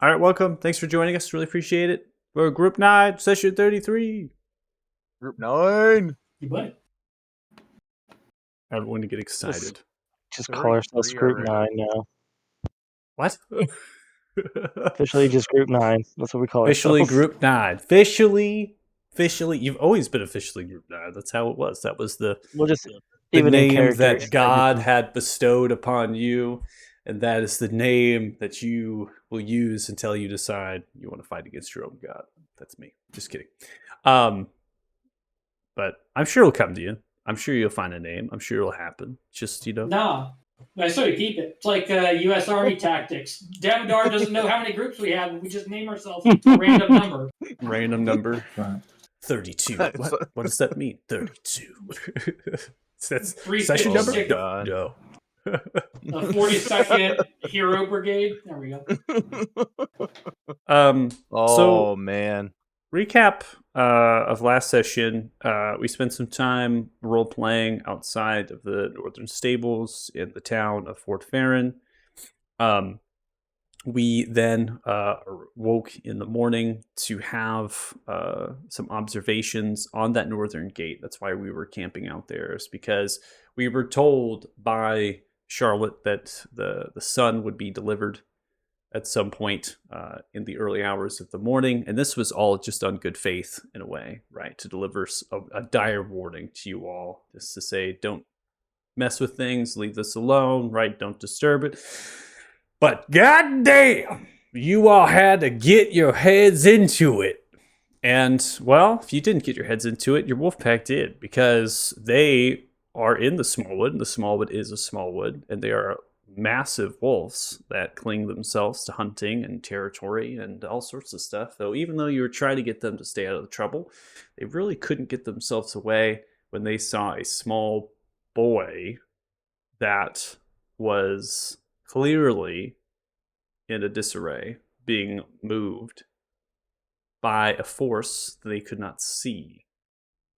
All right, welcome. Thanks for joining us. Really appreciate it. We're Group 9, Session 33. Group 9. You what? Everyone to get excited. Just call ourselves Group 9 now. What? Officially just Group 9. That's what we call Officially ourselves. Group 9. Officially. You've always been officially Group 9. That's how it was. That was the name that God had bestowed upon you. And that is the name that you will use until you decide you want to fight against your own God. That's me. Just kidding. But I'm sure it'll come to you. I'm sure you'll find a name. I'm sure it'll happen. Just, Nah. I sort of keep it. It's like U.S. Army tactics. Damodar doesn't know how many groups we have. We just name ourselves a random number. Random number. 32. What does that mean? 32. That's session number? No. The 42nd Hero Brigade. There we go. Man. Recap of last session. We spent some time role playing outside of the northern stables in the town of Fort Farron. We then woke in the morning to have some observations on that northern gate. That's why we were camping out there, is because we were told by Charlotte that the sun would be delivered at some point in the early hours of the morning. And this was all just on good faith in a way, right? To deliver a dire warning to you all, just to say, don't mess with things, leave this alone, right? Don't disturb it. But goddamn, you all had to get your heads into it. And, well, if you didn't get your heads into it, your wolf pack did, because they are in the Smallwood, and the Smallwood is a Smallwood, and they are massive wolves that cling themselves to hunting and territory and all sorts of stuff. So even though you were trying to get them to stay out of the trouble, they really couldn't get themselves away when they saw a small boy that was clearly in a disarray, being moved by a force that they could not see.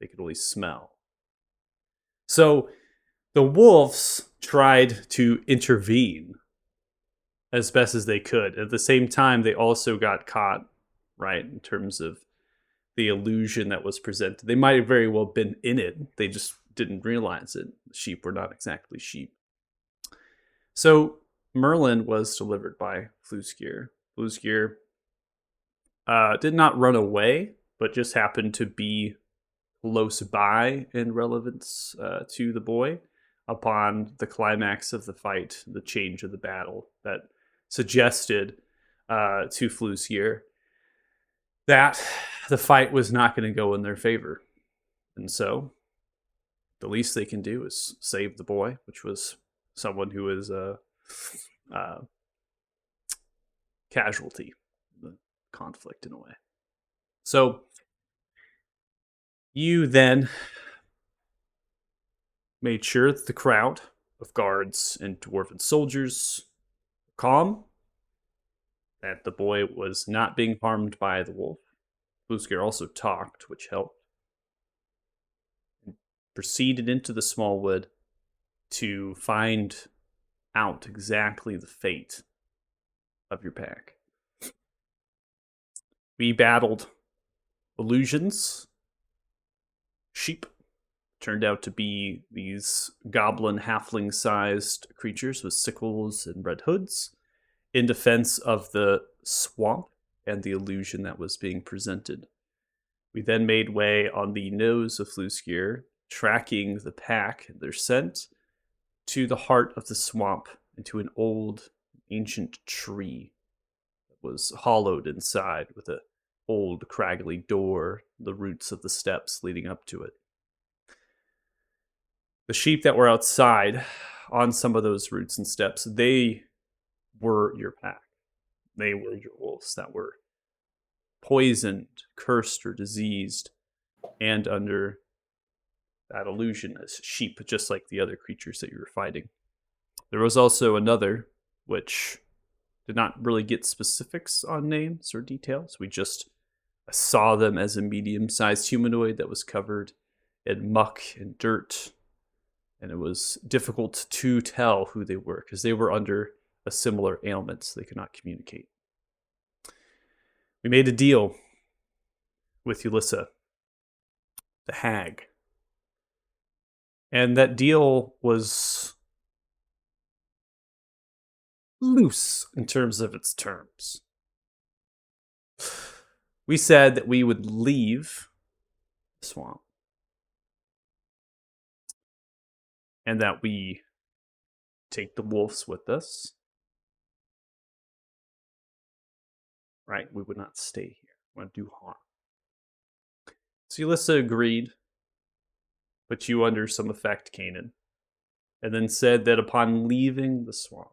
They could only smell. So the wolves tried to intervene as best as they could. At the same time, they also got caught, right, in terms of the illusion that was presented. They might have very well been in it. They just didn't realize it. Sheep were not exactly sheep. So Merlin was delivered by Fluskier. Fluskier did not run away, but just happened to be close by in relevance to the boy upon the climax of the fight, the change of the battle that suggested to Fluskier that the fight was not going to go in their favor. And so the least they can do is save the boy, which was someone who is a casualty in the conflict in a way. So you then made sure that the crowd of guards and dwarven soldiers were calm, that the boy was not being harmed by the wolf. Fluskier also talked, which helped, and proceeded into the Smallwood to find out exactly the fate of your pack. We battled illusions. Sheep turned out to be these goblin halfling-sized creatures with sickles and red hoods in defense of the swamp and the illusion that was being presented. We then made way on the nose of Fluskier, tracking the pack and their scent to the heart of the swamp, into an old, ancient tree that was hollowed inside with an old, craggly door, the roots of the steps leading up to it. The sheep that were outside on some of those roots and steps, they were your pack. They were your wolves that were poisoned, cursed, or diseased, and under that illusion as sheep, just like the other creatures that you were fighting. There was also another, which did not really get specifics on names or details. We just saw them as a medium-sized humanoid that was covered in muck and dirt, and it was difficult to tell who they were because they were under a similar ailment, so they could not communicate. We made a deal with Ulissa, the hag. And that deal was loose in terms of its terms. We said that we would leave the swamp and that we take the wolves with us. Right? We would not stay here. We want to do harm. So Ulissa agreed, put you under some effect, Kanan, and then said that upon leaving the swamp,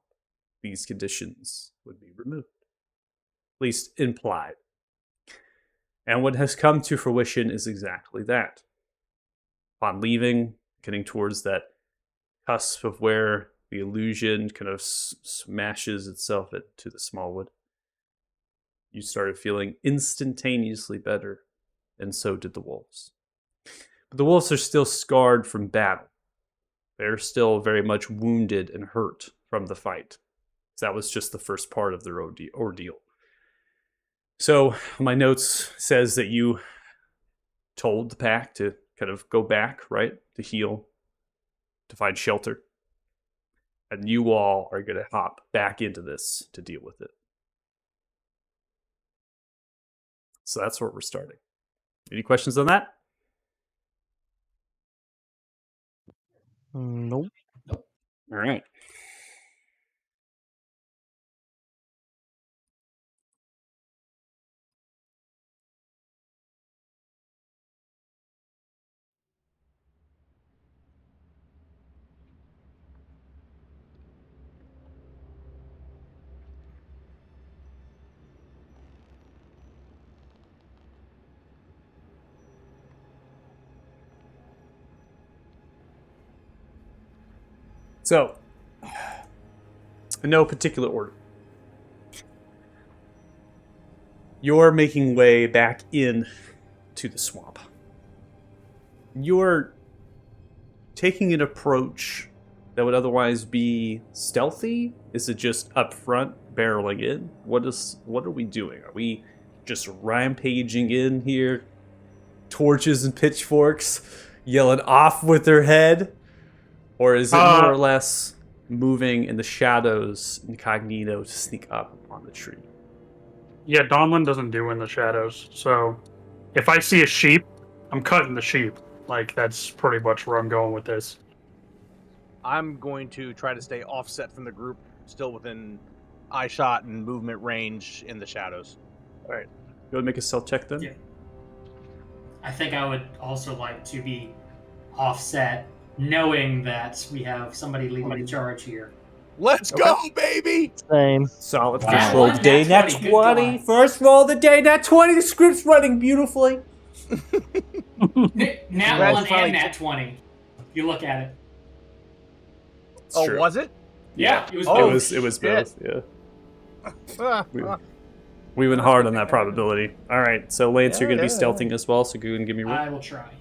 these conditions would be removed. At least implied. And what has come to fruition is exactly that. Upon leaving, getting towards that cusp of where the illusion kind of smashes itself into the Smallwood, you started feeling instantaneously better, and so did the wolves. But the wolves are still scarred from battle. They're still very much wounded and hurt from the fight. So that was just the first part of their ordeal. So my notes says that you told the pack to kind of go back, right? To heal, to find shelter. And you all are going to hop back into this to deal with it. So that's where we're starting. Any questions on that? Nope. All right. So, in no particular order, you're making way back in to the swamp. You're taking an approach that would otherwise be stealthy. Is it just up front, barreling in? What are we doing? Are we just rampaging in here, torches and pitchforks, yelling off with their head? Or is it more or less moving in the shadows incognito to sneak up on the tree? Yeah, Donlin doesn't do in the shadows. So if I see a sheep, I'm cutting the sheep. Like, that's pretty much where I'm going with this. I'm going to try to stay offset from the group, still within eye shot and movement range in the shadows. All right. You want to make a stealth check then? Yeah. I think I would also like to be offset, knowing that we have somebody leading the charge here. Let's go, baby! Same. Solid Wow. first roll of the day. Nat Nat 20, good 20. God. First roll of the day. Nat 20. The script's running beautifully. Nat Congrats, 1 finally. and Nat 20. You look at it. It's Oh, true. was it? Yeah, it was Oh, both. It was shit. both, yeah. Ah. We went hard on that probability. All right, so Lance, you're going to be Yeah. stealthing as well, so go ahead and give me a roll. I will try.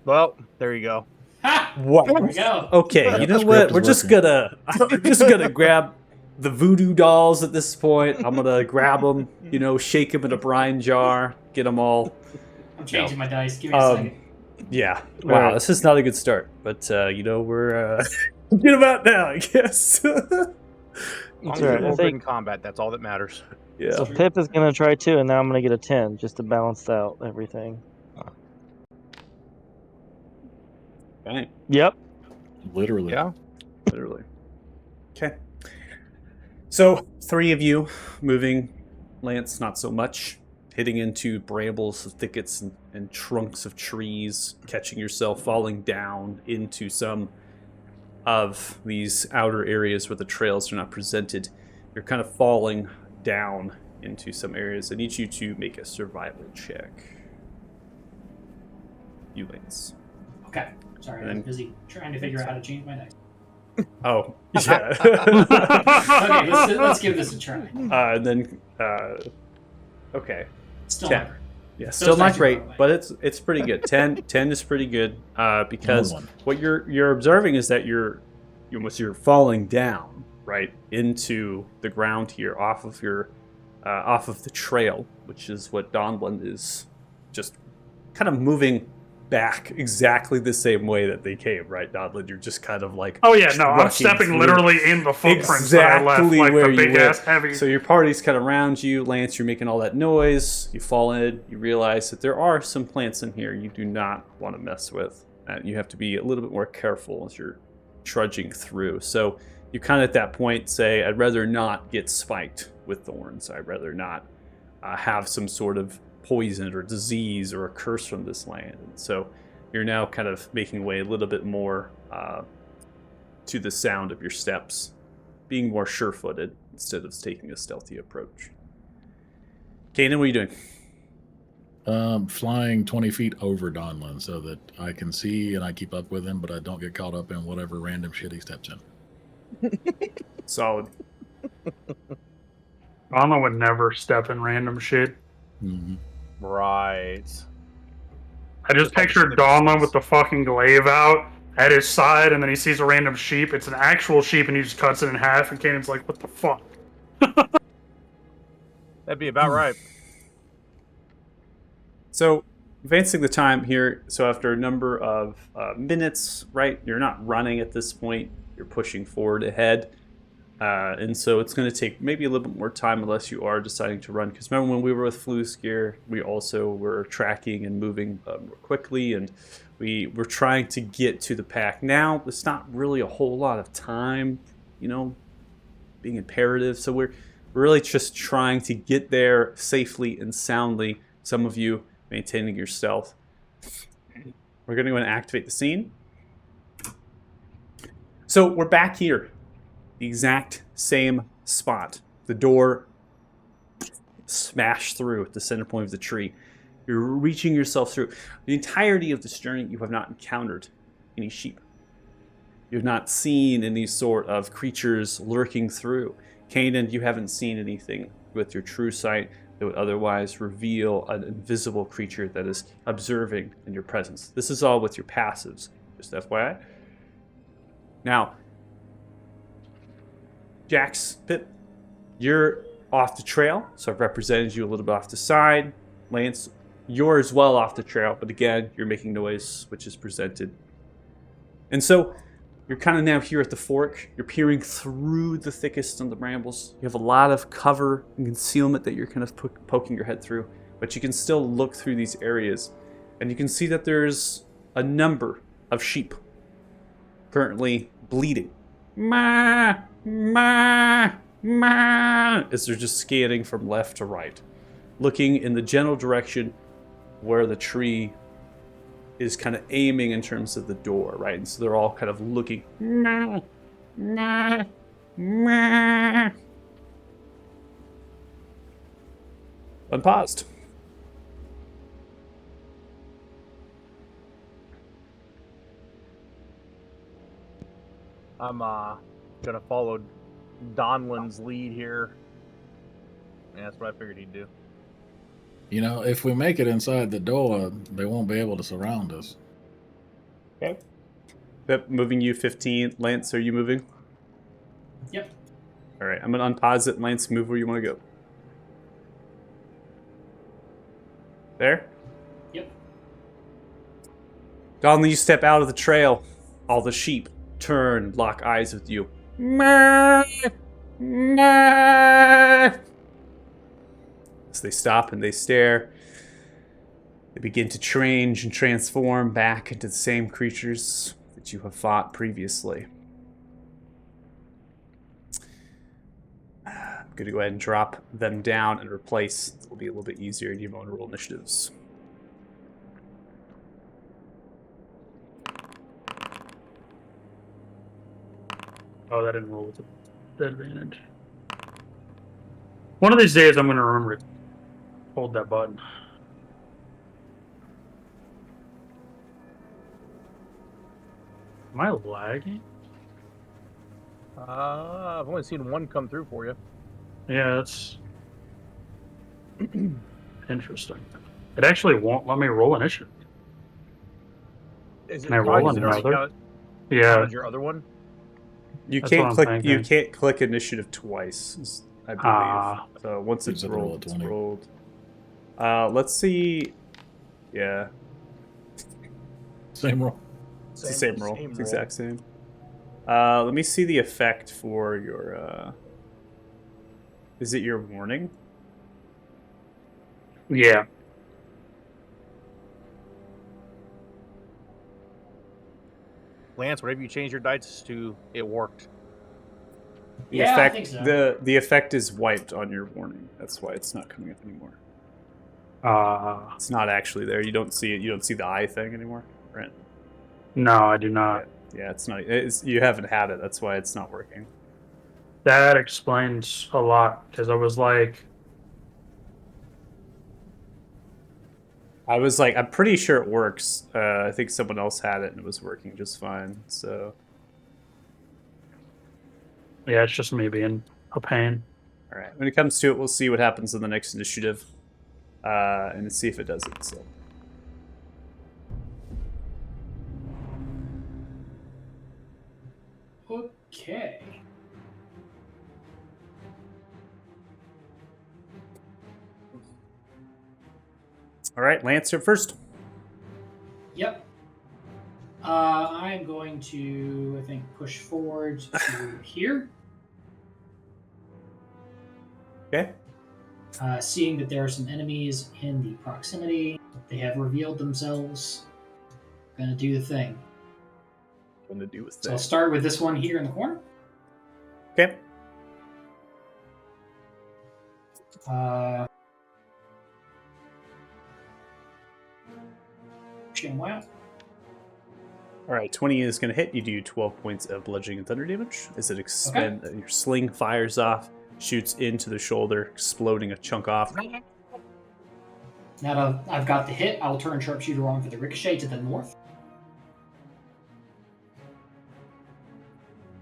Well, there you go. Ha! What? There we go. Okay, you know Script what? is We're just gonna grab the voodoo dolls at this point. I'm gonna grab them, shake them in a brine jar, get them all. I'm changing my dice. Give me a second. Yeah. Wow, Alright. this is not a good start, but we're get them out now, I guess. As That's right. I long as we're in think combat, that's all that matters. Yeah. so. Pip is gonna try too, and now I'm gonna get a 10 just to balance out everything. Right. Yep. Literally. Yeah. Literally. Okay. So, 3 of you moving, Lance, not so much, hitting into brambles, thickets, and trunks of trees, catching yourself falling down into some of these outer areas where the trails are not presented. You're kind of falling down into some areas. I need you to make a survival check. You, Lance. Okay. Sorry, I was And- busy trying to figure out how to change my dice. Oh, yeah. Okay, let's give this a try. And then, okay. Still 10. not great. Yeah, Those still not dice are great, far away. but it's pretty good. 10 is pretty good because Another one. what you're observing is that you're falling down right into the ground here off of your off of the trail, which is what Donlin is just kind of moving back exactly the same way that they came, right, Donlin? You're just kind of like... Oh, yeah, no, I'm trucking stepping through literally in the footprints that I left, exactly like where the you big-ass went. heavy... So your party's kind of around you. Lance, you're making all that noise. You fall in. You realize that there are some plants in here you do not want to mess with. And you have to be a little bit more careful as you're trudging through. So you kind of at that point say, I'd rather not get spiked with thorns. I'd rather not have some sort of poison or disease or a curse from this land. And so you're now kind of making way a little bit more to the sound of your steps, being more sure-footed instead of taking a stealthy approach. Kanan, what are you doing? Flying 20 feet over Donlin so that I can see and I keep up with him, but I don't get caught up in whatever random shit he steps in. Solid. Donlin would never step in random shit. Mm-hmm. Right. I just pictured Donlin with the fucking glaive out at his side, and then he sees a random sheep. It's an actual sheep, and he just cuts it in half, and Kanan's like, what the fuck? That'd be about right. So, advancing the time here, so after a number of minutes, right, you're not running at this point, you're pushing forward ahead. And so it's going to take maybe a little bit more time unless you are deciding to run. Because remember when we were with Fluskier, we also were tracking and moving more quickly, and we were trying to get to the pack. Now, it's not really a whole lot of time, being imperative. So we're really just trying to get there safely and soundly. Some of you maintaining your stealth. We're going to go and activate the scene. So we're back here. The exact same spot. The door smashed through at the center point of the tree. You're reaching yourself through. The entirety of this journey, you have not encountered any sheep. You've not seen any sort of creatures lurking through. Kanan, you haven't seen anything with your true sight that would otherwise reveal an invisible creature that is observing in your presence. This is all with your passives, just FYI. Now, Jax, Pip, you're off the trail, so I've represented you a little bit off the side. Lance, you're as well off the trail, but again, you're making noise, which is presented. And so, you're kind of now here at the fork. You're peering through the thickest of the brambles. You have a lot of cover and concealment that you're kind of poking your head through, but you can still look through these areas. And you can see that there's a number of sheep currently bleeding. Ma, ma, ma, as they're just scanning from left to right, looking in the general direction where the tree is kind of aiming in terms of the door, right? And so they're all kind of looking. Ma, ma, ma. Unpaused. I'm gonna follow Donlin's lead here. Yeah, that's what I figured he'd do. If we make it inside the door, they won't be able to surround us. Okay. Yep, moving you 15. Lance, are you moving? Yep. All right, I'm going to unpause it. Lance, move where you want to go. There? Yep. Donlin, you step out of the trail. All the sheep turn, lock eyes with you. Ma, ma. As they stop and they stare, they begin to change and transform back into the same creatures that you have fought previously. I'm going to go ahead and drop them down and replace. It will be a little bit easier. You want to roll initiatives. Oh, that didn't roll with the advantage. One of these days, I'm going to remember to hold that button. Am I lagging? I've only seen one come through for you. Yeah, that's interesting. It actually won't let me roll initiative. Can I roll another? Yeah. Your other one? You That's can't what I'm click. thinking. You can't click initiative twice. I believe. Ah. So once You it's said to roll rolled, a it's 20. rolled. Let's see. Yeah, Same roll. it's the same roll. Same It's roll. exact same. Let me see the effect for your. Is it your warning? Yeah. Lance, whatever you change your dice to, it worked. The Yeah, I effect, think so. the effect is wiped on your warning. That's why it's not coming up anymore. It's not actually there. You don't see it. You don't see the eye thing anymore, right? No, I do not. Yeah, it's not. You haven't had it. That's why it's not working. That explains a lot because I was like, I was like, I'm pretty sure it works. I think someone else had it and it was working just fine. So, yeah, it's just me being a pain. all right. When it comes to it, we'll see what happens in the next initiative, and see if it does it. So, Okay. all right, Lance, you're first. Yep. I'm going to, I think, push forward to here. Okay. Seeing that there are some enemies in the proximity, they have revealed themselves. Gonna do the thing. Going to do with So I'll that. start with this one here in the corner. Okay. Shame wow. All right, 20 is going to hit. You do 12 points of bludgeoning and thunder damage as it expend. Your sling fires off, shoots into the shoulder, exploding a chunk off. Now that I've got the hit, I'll turn sharpshooter on for the ricochet to the north.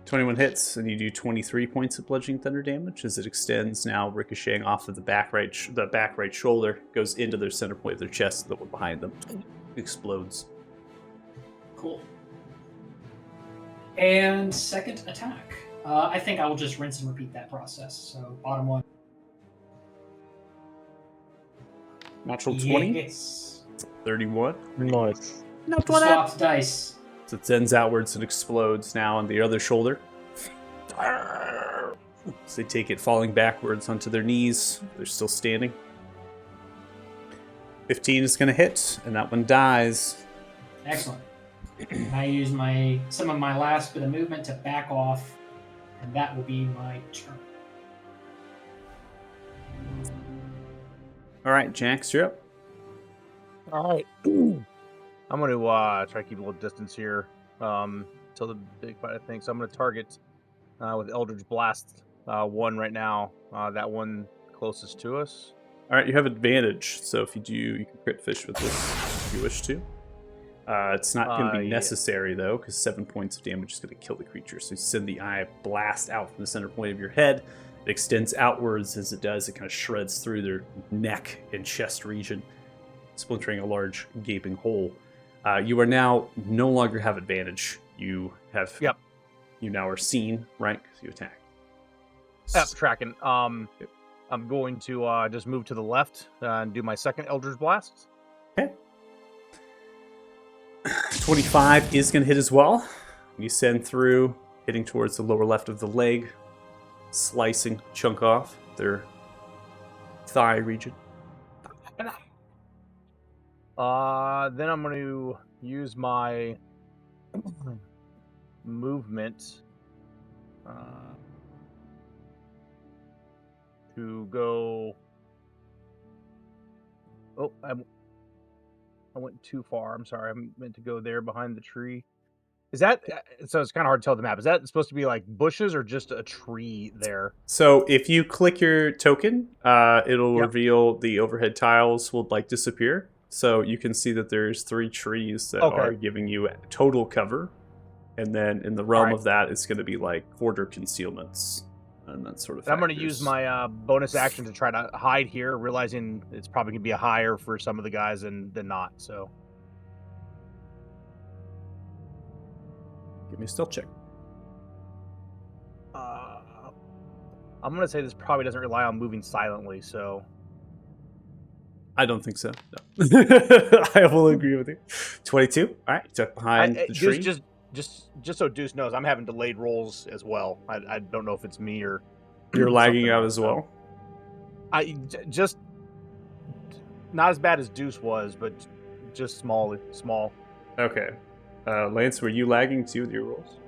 21 hits, and you do 23 points of bludgeoning thunder damage as it extends now, ricocheting off of the back right shoulder, goes into their center point of their chest, the one behind them explodes. Cool. And second attack. I think I will just rinse and repeat that process. So bottom one. Natural 20, Yes. 31. Nice. Swapped dice. So it sends outwards and explodes now on the other shoulder. So they take it falling backwards onto their knees. They're still standing. 15 is going to hit, and that one dies. Excellent. I use some of my last bit of movement to back off, and that will be my turn. All right, Jax, you're up. All right. I'm going to try to keep a little distance here till the big fight, I think. So I'm going to target with Eldritch Blast 1 right now. That one closest to us. All right, you have advantage, so if you do, you can crit fish with this if you wish to. It's not going to be Yeah. necessary, though, because 7 points of damage is going to kill the creature. So you send the eye blast out from the center point of your head. It extends outwards as it does. It kind of shreds through their neck and chest region, splintering a large gaping hole. You are now no longer have advantage. You have. Yep. You now are seen, right? Because you attack. Yep, tracking. I'm going to just move to the left and do my second Eldritch Blast. Okay. 25 is going to hit as well. You send through, hitting towards the lower left of the leg, slicing a chunk off their thigh region. Then I'm going to use my movement to go. Oh, I went too far. I'm sorry. I meant to go there behind the tree. Is that so? It's kind of hard to tell the map. Is that supposed to be like bushes or just a tree there? So if you click your token, it'll Yep. reveal the overhead tiles will like disappear. So you can see that there's 3 trees that Okay. are giving you total cover. And then in the realm Alright. of that, it's going to be like quarter concealments and that sort of thing. I'm going to use my bonus action to try to hide here, realizing it's probably going to be a higher for some of the guys than not. So Give me a stealth check. I'm gonna say this probably doesn't rely on moving silently. So I don't think so. No. I will agree with you. 22. All right, tuck behind the tree. Just so Deuce knows, I'm having delayed rolls as well. I don't know if it's me or You're lagging something out else, as well. just not as bad as Deuce was, but just small. Okay. Lance, were you lagging too with your rolls?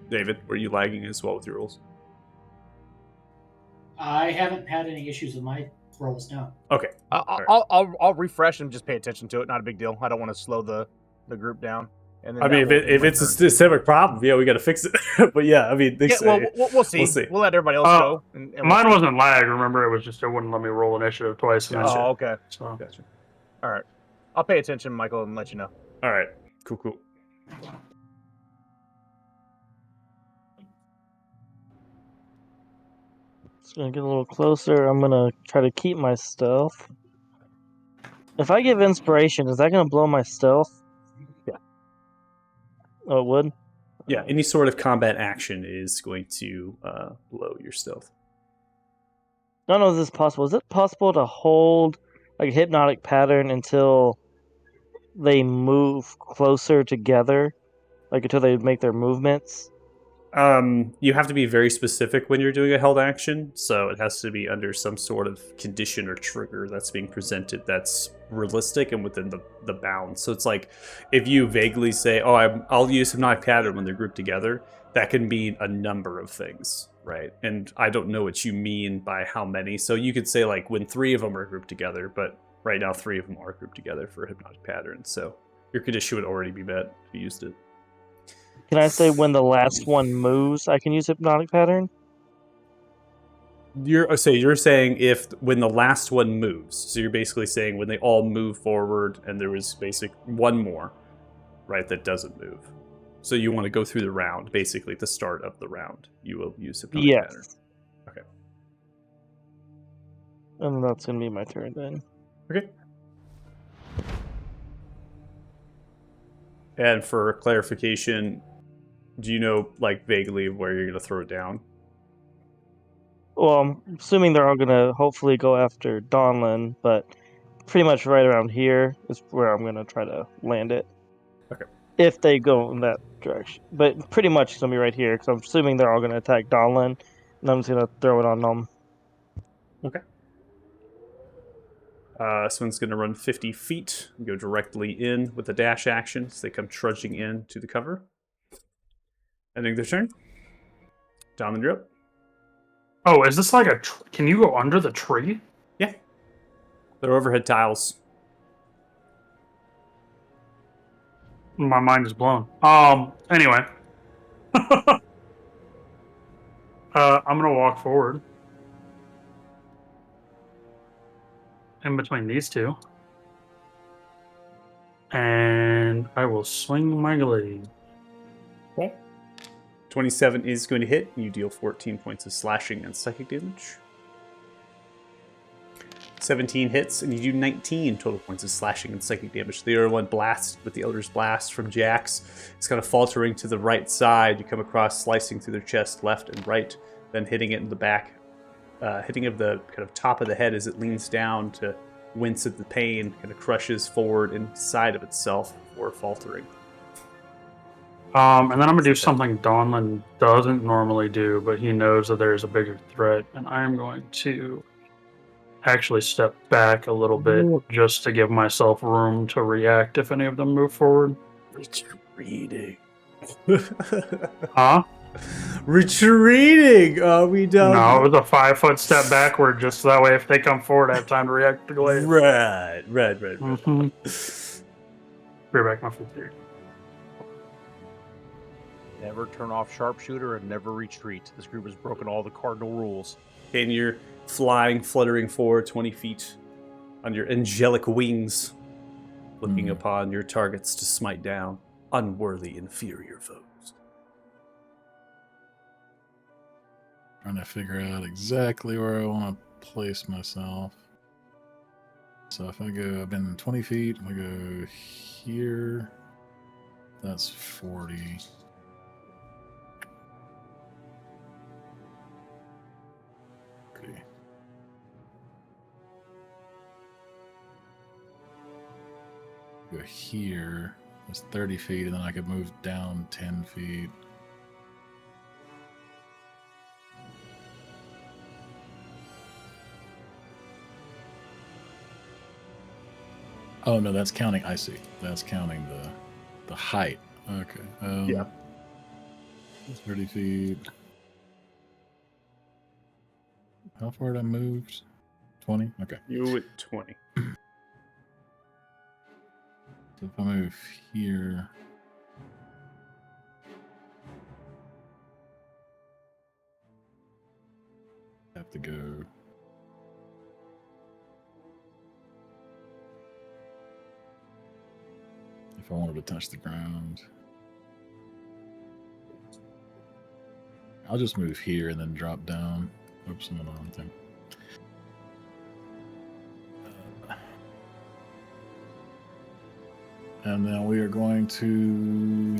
David, were you lagging as well with your rolls? I haven't had any issues with my rolls now. Okay. I'll refresh and just pay attention to it. Not a big deal. I don't want to slow the group down. And then I mean, if it's a specific problem, yeah, we got to fix it. But yeah, I mean, we'll see. We'll let everybody else go. And mine wasn't lag. Remember, it was just it wouldn't let me roll initiative twice. Gotcha. Oh, okay. So. Gotcha. All right. I'll pay attention, Michael, and let you know. All right. Cool. It's gonna get a little closer. I'm gonna try to keep my stealth. If I give inspiration, is that gonna blow my stealth? Yeah. Oh, it would? Yeah, any sort of combat action is going to blow your stealth. No, is this possible? Is it possible to hold like a hypnotic pattern until they move closer together? Like until they make their movements? You have to be very specific when you're doing a held action, so it has to be under some sort of condition or trigger that's being presented that's realistic and within the bounds. So it's like if you vaguely say, "Oh, I'll use hypnotic pattern when they're grouped together," that can mean a number of things, right? And I don't know what you mean by how many. So you could say like when 3 of them are grouped together, but right now 3 of them are grouped together for a hypnotic pattern. So your condition would already be met if you used it. Can I say when the last one moves, I can use hypnotic pattern? You're saying if when the last one moves. So you're basically saying when they all move forward and there was one more, right, that doesn't move. So you want to go through the round, basically at the start of the round. You will use hypnotic pattern. Okay. And that's gonna be my turn then. Okay. And for clarification, do you know, like, vaguely where you're going to throw it down? Well, I'm assuming they're all gonna hopefully go after Donlin, but pretty much right around here is where I'm gonna try to land it. Okay. If they go in that direction. But pretty much it's gonna be right here, because I'm assuming they're all gonna attack Donlin, and I'm just gonna throw it on them. Okay. This one's going to run 50 feet and go directly in with a dash action. So they come trudging in to the cover. Ending their turn. Down the drip. Oh, is this like a... Can you go under the tree? Yeah. They're overhead tiles. My mind is blown. Anyway. I'm going to walk forward. In between these two. And I will swing my glaive. Okay. 27 is going to hit. You deal 14 points of slashing and psychic damage. 17 hits, and you do 19 total points of slashing and psychic damage. The other one blasts with the Elder's Blast from Jax. It's kind of faltering to the right side. You come across, slicing through their chest, left and right, then hitting it in the back. Hitting of the kind of top of the head as it leans down to wince at the pain, kind of crushes forward inside of itself before faltering. And then I'm going to do something Donlin doesn't normally do, but he knows that there's a bigger threat, and I'm going to actually step back a little bit just to give myself room to react if any of them move forward. Retreating. Huh? Retreating! We don't. No, it was a 5-foot step backward, just so that way if they come forward, I have time to react to the glaive. Right. Mm-hmm. Rear back my foot there. Never turn off sharpshooter and never retreat. This group has broken all the cardinal rules. And you're flying, fluttering forward 20 feet on your angelic wings, looking upon your targets to smite down unworthy, inferior foes. Trying to figure out exactly where I want to place myself. So if I go, I've been 20 feet, I'm going to go here. That's 40. see. Go here. That's 30 feet, and then I could move down 10 feet. Oh no, that's counting. I see. That's counting the height. Okay. Yeah. 30 feet. How far did I move? 20? Okay. You at 20. So if I move here. I have to go. If I wanted to touch the ground. I'll just move here and then drop down. Oops, I'm on the wrong thing. And then we are going to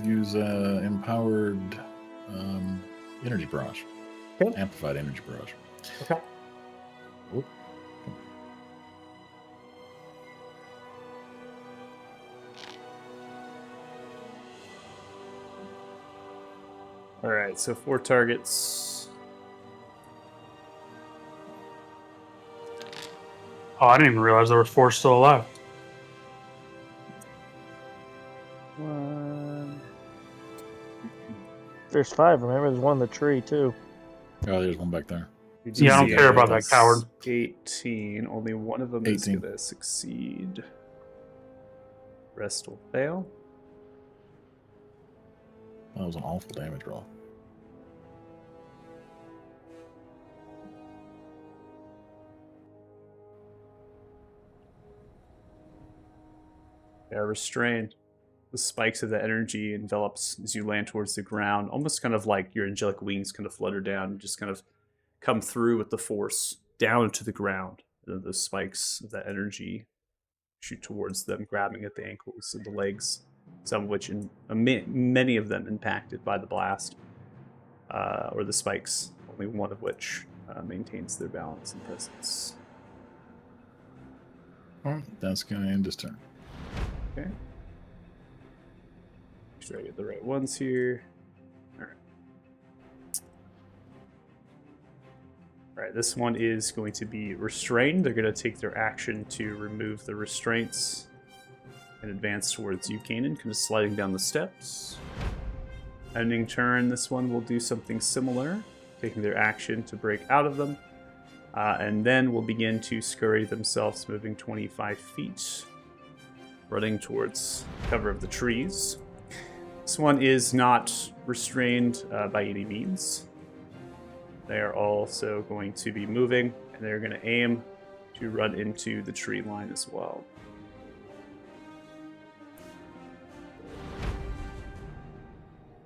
use empowered energy barrage. Okay. Amplified energy barrage. Okay. Whoop. All right, so 4 targets. Oh, I didn't even realize there were 4 still alive. 1. There's 5. Remember, there's one in the tree too. Oh, there's one back there. Yeah, I don't care about that coward. 18. Only one of them is 18. going to succeed. Rest will fail. That was an awful damage roll. They are restrained. The spikes of the energy envelops as you land towards the ground, almost kind of like your angelic wings kind of flutter down and just kind of come through with the force down to the ground. And then the spikes of that energy shoot towards them, grabbing at the ankles and the legs, some of which, many of them impacted by the blast, or the spikes, only one of which maintains their balance and presence. Alright, that's going to end his turn. Okay. Make sure I get the right ones here. Alright. Alright, this one is going to be restrained. They're going to take their action to remove the restraints and advance towards you, Kanan, kind of sliding down the steps. Ending turn, this one will do something similar, taking their action to break out of them. And then will begin to scurry themselves, moving 25 feet. Running towards cover of the trees. This one is not restrained by any means. They are also going to be moving, and they're going to aim to run into the tree line as well.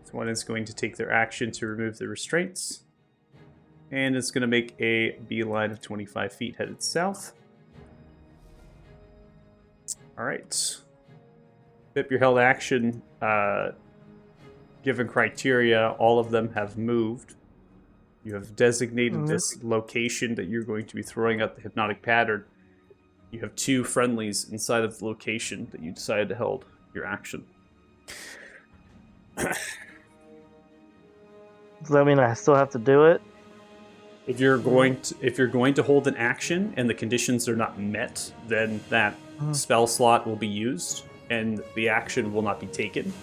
This one is going to take their action to remove the restraints, and it's going to make a beeline of 25 feet headed south. All right. Pip, your held action, given criteria, all of them have moved. You have designated this location that you're going to be throwing out the hypnotic pattern. You have 2 friendlies inside of the location that you decided to hold your action. Does that mean I still have to do it? If you're going to hold an action and the conditions are not met, then that spell slot will be used and the action will not be taken.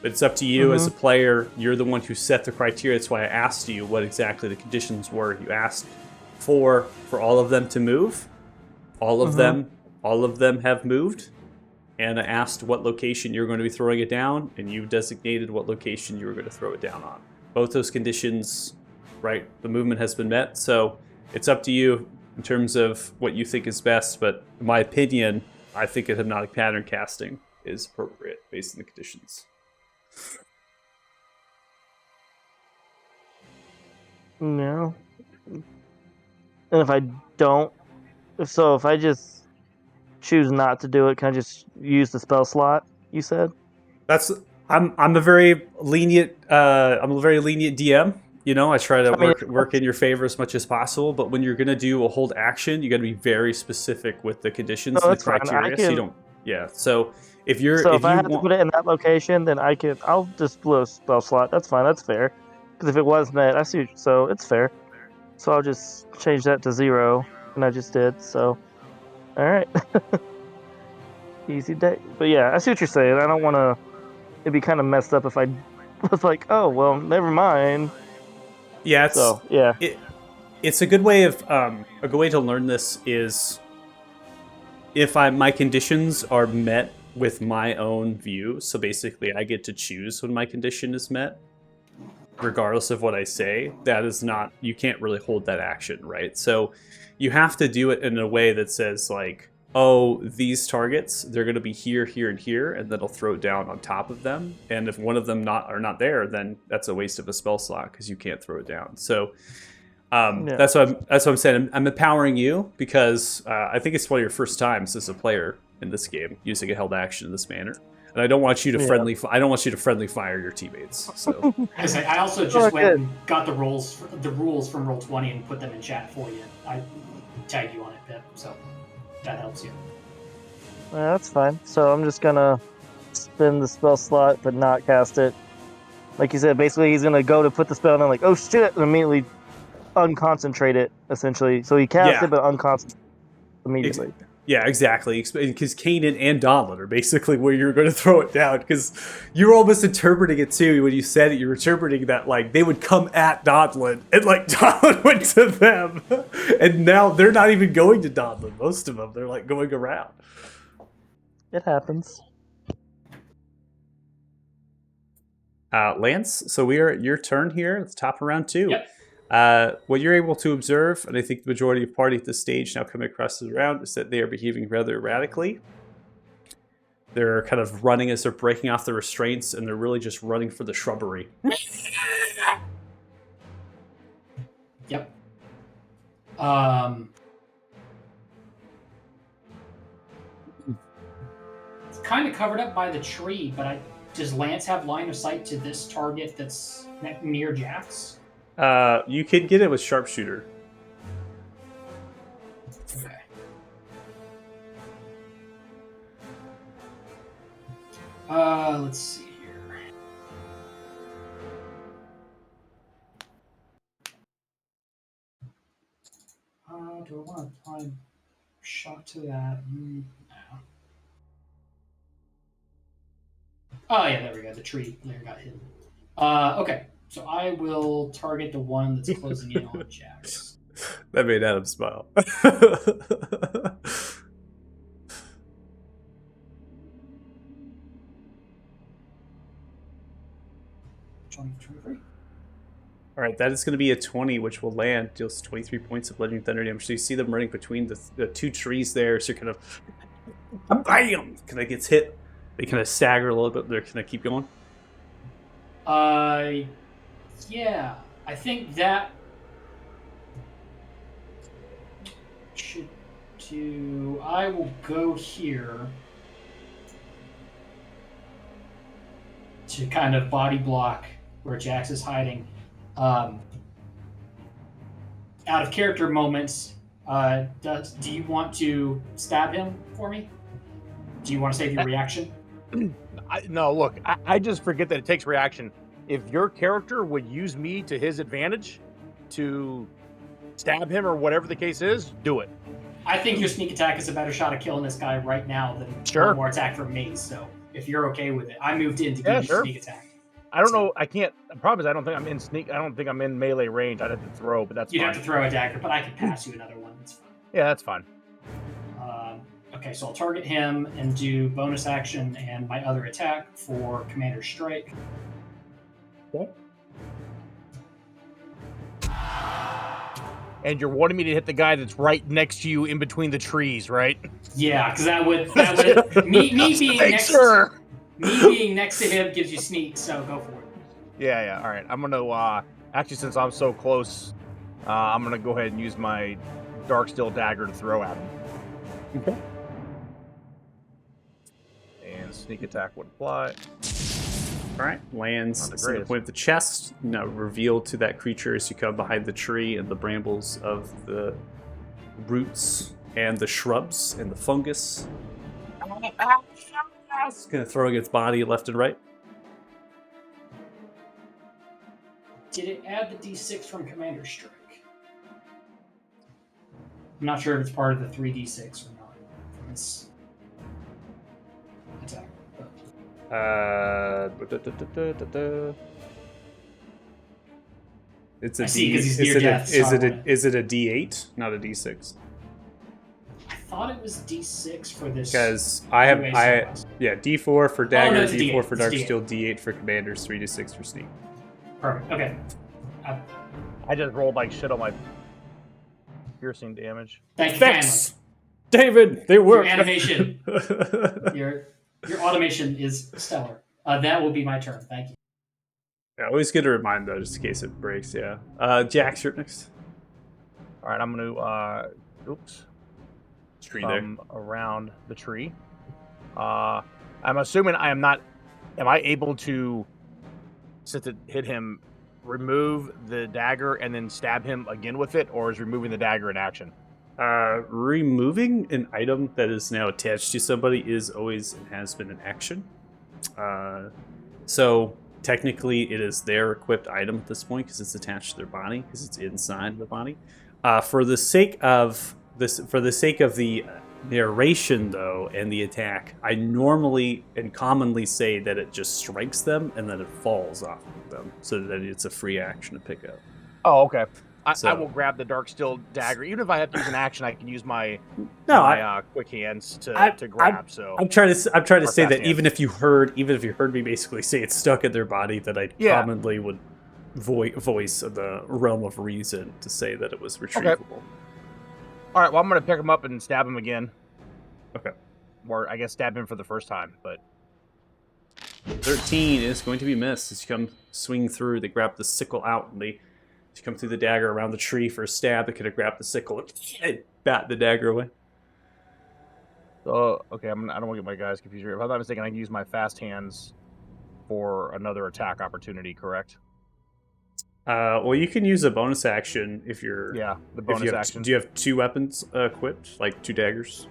But it's up to you as a player. You're the one who set the criteria. That's why I asked you what exactly the conditions were. You asked for all of them to move. All of them have moved. And I asked what location you're going to be throwing it down, and you designated what location you were going to throw it down on. Both those conditions, right? The movement has been met, so it's up to you in terms of what you think is best. But in my opinion, I think a hypnotic pattern casting is appropriate based on the conditions. No. And if I don't, if I just choose not to do it, can I just use the spell slot? You said. I'm a very lenient DM. You know, I try to I mean, work in your favor as much as possible, but when you're going to do a hold action, you got to be very specific with the conditions No, and the that's fine. I criteria. So you can. don't. Yeah. So if you're So if if I you have to want, put it in that location, then I'll just blow a spell slot. That's fine. That's fair. Because if it was met, I see. So it's fair. So I'll just change that to 0, and I just did. So, all right, easy day. But yeah, I see what you're saying. I don't want to. It'd be kind of messed up if I was like, oh well, never mind. yeah, it's So yeah, it's a good way of a good way to learn this is if my conditions are met with my own view. So basically, I get to choose when my condition is met, regardless of what I say. That is not, you can't really hold that action, right? So you have to do it in a way that says like, oh, these targets, they're going to be here, here, and here, and then I'll throw it down on top of them. And if one of them are not there, then that's a waste of a spell slot because you can't throw it down. So Yeah. that's what I'm saying. I'm empowering you because I think it's one of your first times as a player in this game using a held action in this manner, and I don't want you to Yeah. I don't want you to friendly fire your teammates. So I also just Oh, went good. and got the rules from Roll20 and put them in chat for you. I tagged you on it, Pip, so that helps you. That's fine. So I'm just gonna spin the spell slot, but not cast it. Like you said, basically he's gonna go to put the spell, and I'm like, oh shit, and immediately unconcentrate it. Essentially, so he cast Yeah. it, but unconcentrate immediately. yeah, exactly. Because Kanan and Donlin are basically where you're going to throw it down. Because you were almost interpreting it too when you said it. You were interpreting that like they would come at Donlin, and like Donlin went to them, and now they're not even going to Donlin. Most of them, they're like going around. It happens. Lance, so we are at your turn here at the top of round 2. Yep. What you're able to observe, and I think the majority of party at this stage now coming across the round, is that they are behaving rather erratically. They're kind of running as they're breaking off the restraints, and they're really just running for the shrubbery. Yep. It's kind of covered up by the tree, but does Lance have line of sight to this target that's near Jax? You can get it with sharpshooter. Okay. Let's see here. Do I want to apply shot to that? No. Oh yeah, there we go. The tree layer got hidden. Okay, so I will target the one that's closing in on Jax. That made Adam smile. 23. All right, that is going to be a 20, which will land, deals 23 points of bludgeoning thunder damage. So you see them running between the two trees there. So you're kind of, bam, kind of gets hit. They kind of stagger a little bit. They're kind of keep going. Yeah, I think that should do. I will go here to kind of body block where Jax is hiding. Out of character moments, do you want to stab him for me? Do you want to save your reaction? No, look, I just forget that it takes reaction. If your character would use me to his advantage to stab him or whatever the case is, do it. I think your sneak attack is a better shot of killing this guy right now than one more attack from me. So if you're okay with it, I moved in to give you sneak attack. I don't know. I can't. The problem is I don't think I'm in sneak. I don't think I'm in melee range. I'd have to throw, but that's You'd fine. have to throw a dagger, but I could pass you another one. That's fine. Yeah, that's fine. Okay, so I'll target him and do bonus action and my other attack for Commander Strike. Okay. And you're wanting me to hit the guy that's right next to you in between the trees, right? Yeah, because that would me being next to him gives you sneak, so go for it. Yeah. All right. I'm gonna actually, since I'm so close, I'm gonna go ahead and use my Darksteel dagger to throw at him. Okay. And sneak attack would apply. All right, lands Not the at the greatest. point of the chest. Now revealed to that creature as you come behind the tree and the brambles of the roots and the shrubs and the fungus. It's gonna throw its body left and right. Did it add the D6 from Commander Strike? I'm not sure if it's part of the 3D6 or not from its attack. It's a I see, D. 'cause he's Is near it death, a, so is I it a wanna- is it a D8, not a D6? I thought it was D6 for this. Because I have two-way I class. yeah D4 for dagger, no, it's a D4 D8, for it's a dark D8. steel, D8 for commanders, 3 to 6 for sneak. Perfect. Okay. I just rolled like shit on my piercing damage. Thank you kindly. Thanks, David. They Your work. animation, your automation is stellar. That will be my turn. Thank you. Yeah, always good to remind though, just in case it breaks. Yeah. Jax, you're next. All right, I'm gonna Tree there. come around the tree. I'm assuming I am not. Am I able to, since it hit him, remove the dagger and then stab him again with it, or is removing the dagger in action? Removing an item that is now attached to somebody is always and has been an action. So technically, it is their equipped item at this point because it's attached to their body because it's inside the body. For the sake of the narration, though, and the attack, I normally and commonly say that it just strikes them and then it falls off of them, so that it's a free action to pick up. Oh, okay. I So- will grab the dark steel dagger. Even if I have to use an action, I can use my No, quick hands to I- grab. So I'm trying to say Or that fast hands. even if you heard me basically say it's stuck in their body, that I Yeah. commonly would voice the realm of reason to say that it was retrievable. all right, well, I'm gonna pick him up and stab him again. Okay. Or I guess stab him for the first time, but 13 is going to be missed as you come swing through. They grab the sickle out and they come through the dagger around the tree for a stab. They could have grabbed the sickle and bat the dagger away. so okay. I don't want to get my guys confused here. If I'm not mistaken, I can use my fast hands for another attack opportunity. Correct? Well, you can use a bonus action if you're. Yeah, the if bonus you have, action. Do you have 2 weapons equipped, like 2 daggers?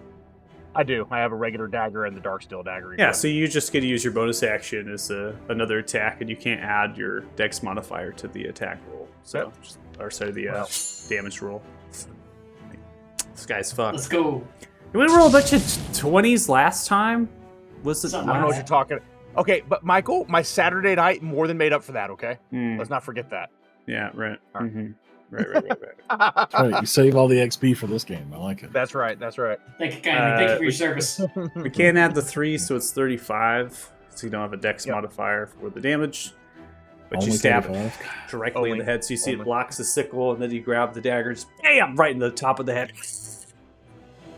I do. I have a regular dagger and the dark steel dagger. Yeah, equipped. so you just get to use your bonus action as another attack, and you can't add your dex modifier to the attack roll. So, the Well. damage roll. This guy's fucked. Let's go. Did we roll a bunch of 20s last time? Was it? I don't know what you're talking. Okay, but Michael, my Saturday night more than made up for that. Okay, Hmm, let's not forget that. yeah, right. All right. Mhm. Right. That's right. You save all the XP for this game. I like it. That's right. That's right. Thank you kindly. Thank you for your we- service. We can't add the 3, so it's 35. So you don't have a dex Yep. modifier for the damage. But Only you stab 35? directly in Only- the head, so you see it only. blocks the sickle, and then you grab the dagger, just bam, right in the top of the head.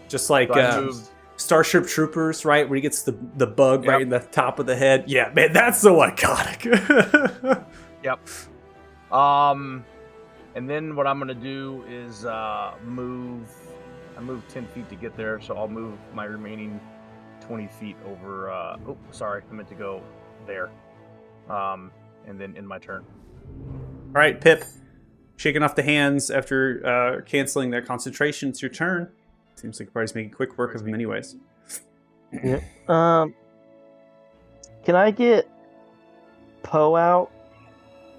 Just like So I moved. Starship Troopers, right, where he gets the bug Yep. right in the top of the head. Yeah, man, that's so iconic. And then what I'm gonna do is move. I moved 10 feet to get there, so I'll move my remaining 20 feet over. Oh, sorry, I meant to go there. And then in my turn. All right, Pip, shaking off the hands after canceling that concentration. It's your turn. Seems like the party's making quick work of him, anyways. Can I get Poe out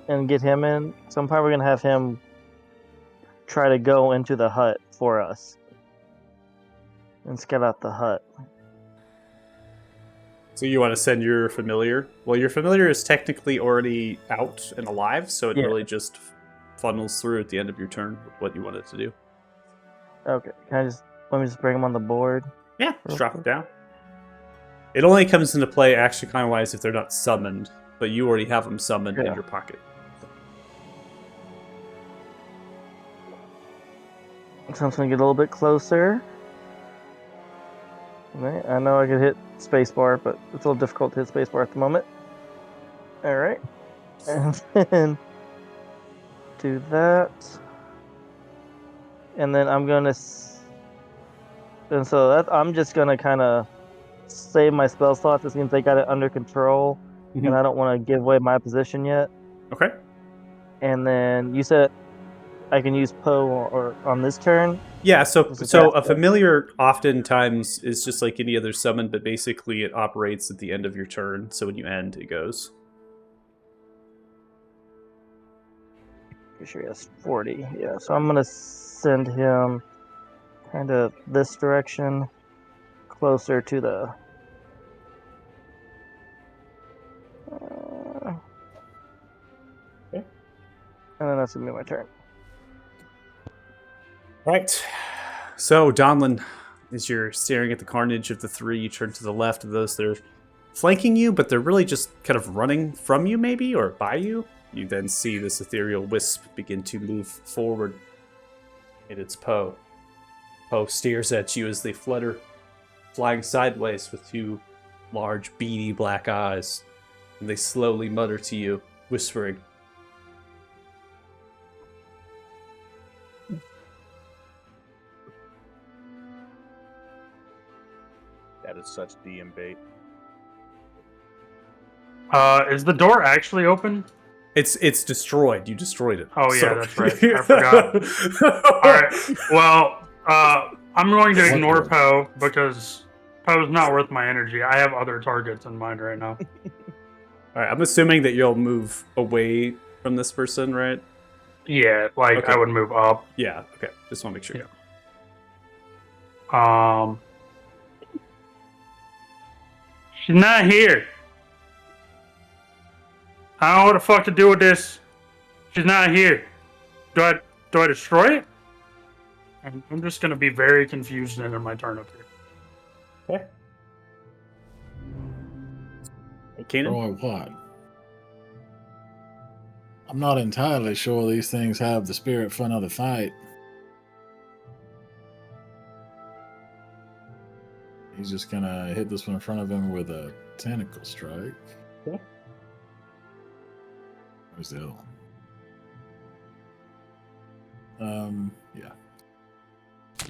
and get him in? So I'm probably gonna have him try to go into the hut for us and scout out the hut. So you want to send your familiar? Well, your familiar is technically already out and alive, so it Yeah. really just funnels through at the end of your turn with what you want it to do. Okay, let me just bring him on the board. Yeah, just drop it down. It only comes into play action kind wise if they're not summoned, but you already have them summoned in Yeah. your pocket. So I'm just gonna get a little bit closer. Alright, I know I could hit spacebar, but it's a little difficult to hit spacebar at the moment. Alright. And then do that. And then I'm gonna and so that I'm just gonna kinda save my spell slot. This means they got it under control Mhm. and I don't want to give away my position yet. Okay. And then you said I can use Poe or on this turn. Yeah, so This is so a fast, yeah. familiar oftentimes is just like any other summon, but basically it operates at the end of your turn. So when you end, it goes. Pretty sure he has 40. Yeah, so I'm gonna send him kind of this direction, closer to the. Okay. And then that's gonna be my turn. Right. So Donlin, as you're staring at the carnage of the three, you turn to the left of those that are flanking you, but they're really just kind of running from you, maybe, or by you. You then see this ethereal wisp begin to move forward. And it's Poe. Poe stares at you as they flutter, flying sideways with two large, beady black eyes. And they slowly mutter to you, whispering, That is such DM bait. Is the door actually open? It's destroyed. You destroyed it. Oh, yeah, that's right. I forgot. All right. Well, I'm going to ignore Poe because Poe's not worth my energy. I have other targets in mind right now. All right, I'm assuming that you'll move away from this person, right? Yeah, like Okay. I would move up. Yeah, okay. Just want to make sure. Yeah. She's not here. I don't know what the fuck to do with this. She's not here. Do I destroy it? I'm just gonna be very confused in my turn up here. Okay. Hey, Kanan? Or what? I'm not entirely sure these things have the spirit for another fight. He's just gonna hit this one in front of him with a tentacle strike. Okay. Where's the other one? Yeah.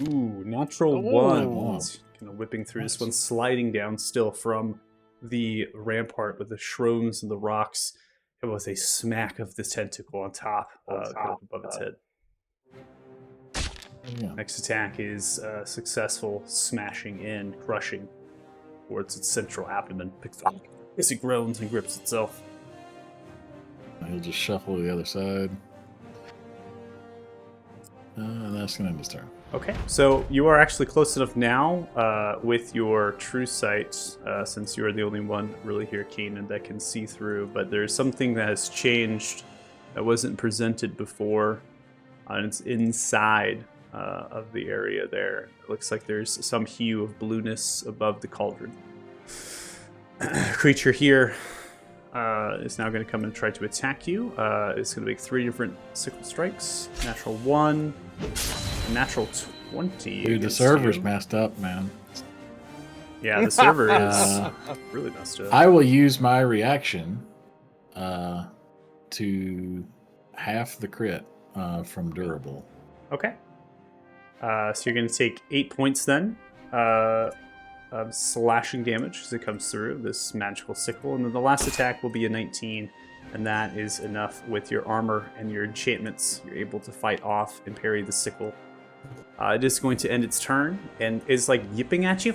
Ooh, natural Oh. one. Kind of whipping through this one, sliding down still from the rampart with the shrooms and the rocks. It was a smack of the tentacle on top, kind of above its head. Yeah. Next attack is successful, smashing in, crushing towards its central abdomen. Picks up as it groans and grips itself. He'll just shuffle to the other side. And that's going to end his turn. Okay, so you are actually close enough now with your true sight, since you are the only one really here, Kanan, that can see through. But there's something that has changed that wasn't presented before, and it's inside of the area there. It looks like there's some hue of blueness above the cauldron. Creature here is now going to come and try to attack you. It's going to make 3 different sickle strikes. Natural 1, natural 20. Dude, the against server's you. messed up, man. Yeah, the server is Uh, really messed up. I will use my reaction to half the crit from durable. Okay. So you're going to take 8 points then of slashing damage as it comes through this magical sickle. And then the last attack will be a 19. And that is enough with your armor and your enchantments. You're able to fight off and parry the sickle. It is going to end its turn and is like yipping at you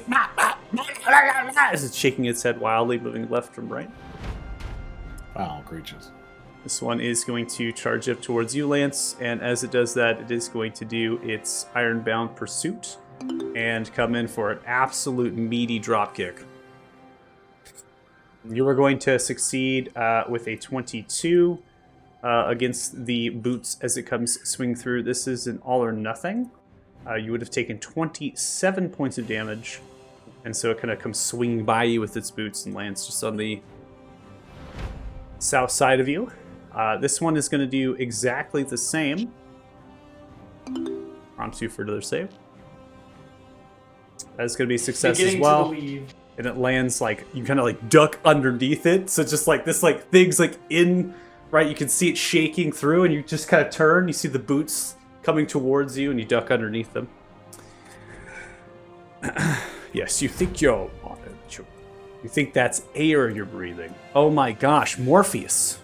as it's shaking its head wildly, moving left from right. Foul creatures. This one is going to charge up towards you, Lance, and as it does that, it is going to do its Ironbound Pursuit and come in for an absolute meaty dropkick. You are going to succeed with a 22 against the boots as it comes swing through. This is an all or nothing. You would have taken 27 points of damage, and so it kind of comes swinging by you with its boots and lands just on the south side of you. This one is going to do exactly the same. Prompts you for another save. That's going to be a success as Beginning well. to believe. And it lands like, you kind of like duck underneath it. So just like this, like thing's like in, right? You can see it shaking through and you just kind of turn. You see the boots coming towards you and you duck underneath them. Yes, you think you're You think that's air you're breathing? Oh my gosh, Morpheus.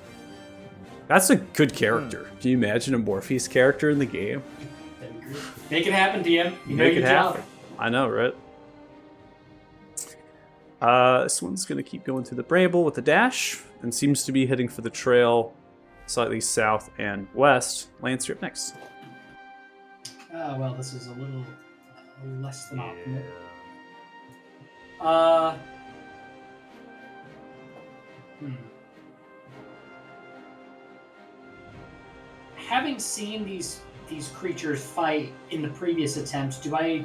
That's a good character. Can you imagine a Morpheus character in the game? That'd be great. Make it happen, DM. You know Make your it job. happen. I know, right? This one's going to keep going through the bramble with a dash and seems to be heading for the trail slightly south and west. Lance, you're up next. Well, this is a little less than optimal. Having seen these creatures fight in the previous attempts, do I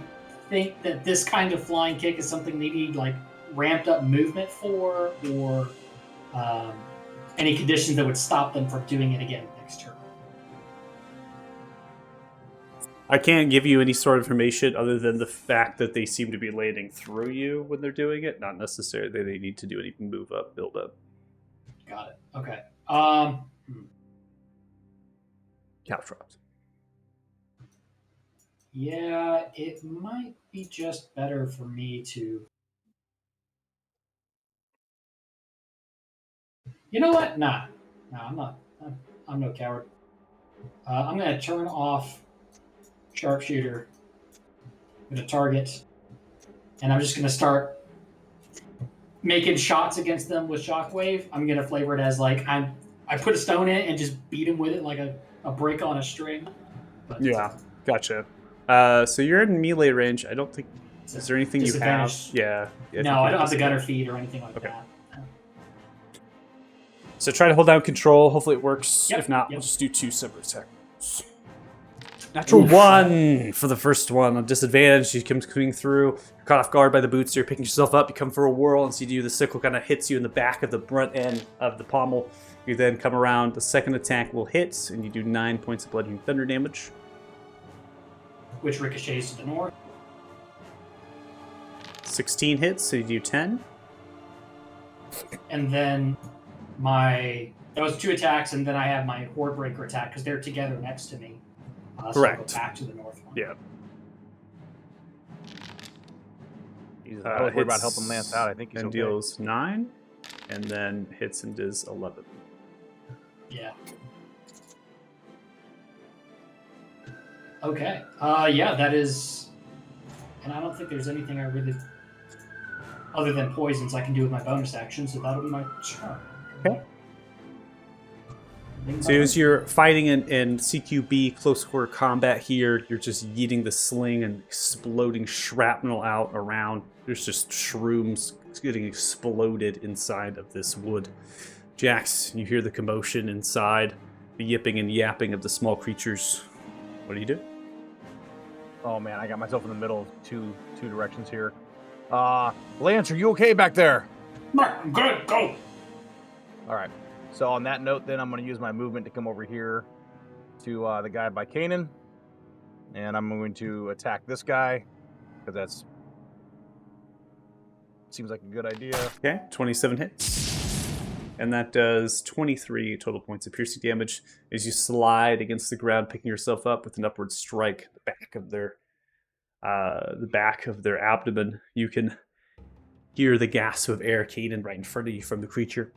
think that this kind of flying kick is something they need like ramped up movement for, or any conditions that would stop them from doing it again next turn? I can't give you any sort of information other than the fact that they seem to be landing through you when they're doing it, not necessarily that they need to do any move up, build up. Got it. Okay. Caltrops. Yeah, it might be just better for me to. You know what? Nah, I'm not. I'm no coward. I'm gonna turn off sharpshooter. I'm gonna target, and I'm just gonna start making shots against them with shockwave. I'm gonna flavor it as like I put a stone in it and just beat him with it like a brick on a string. But, Yeah, gotcha. So you're in melee range. I don't think. Is there anything you have? Disadvantage. Yeah. No, I don't have the gunner feed or anything like Okay. that. So try to hold down control. Hopefully it works. Yep, If not, yep. we'll just do 2 separate attacks. Natural 1 for the first one. On disadvantage, she comes coming through. You're caught off guard by the boots. So you're picking yourself up. You come for a whirl, and see you. The sickle kind of hits you in the back of the front end of the pommel. You then come around. The second attack will hit, and you do 9 points of bludgeoning thunder damage. Which ricochets to the north. 16 hits, so you do 10. And then that was 2 attacks, and then I have my Horde Breaker attack because they're together next to me. So Correct. I'll go back to the north one. Yeah. Jesus, I was worried about hits helping Lance out. I think he's and okay. deals 9, and then hits and does 11. Yeah. Okay. Yeah, that is. And I don't think there's anything I really, other than poisons, I can do with my bonus action. So that'll be my turn. Okay. So as you're fighting in CQB close quarter combat here, you're just yeeting the sling and exploding shrapnel out around. There's just shrooms getting exploded inside of this wood. Jax, you hear the commotion inside, the yipping and yapping of the small creatures. What do you do? Oh man, I got myself in the middle of two directions here. Lance, are you okay back there? I'm good. Go. All right. So on that note, then I'm going to use my movement to come over here to the guy by Kanan, and I'm going to attack this guy because that's seems like a good idea. Okay, 27 hits. And that does 23 total points of piercing damage as you slide against the ground, picking yourself up with an upward strike the back of their abdomen. You can hear the gasp of air, Kanan, right in front of you from the creature.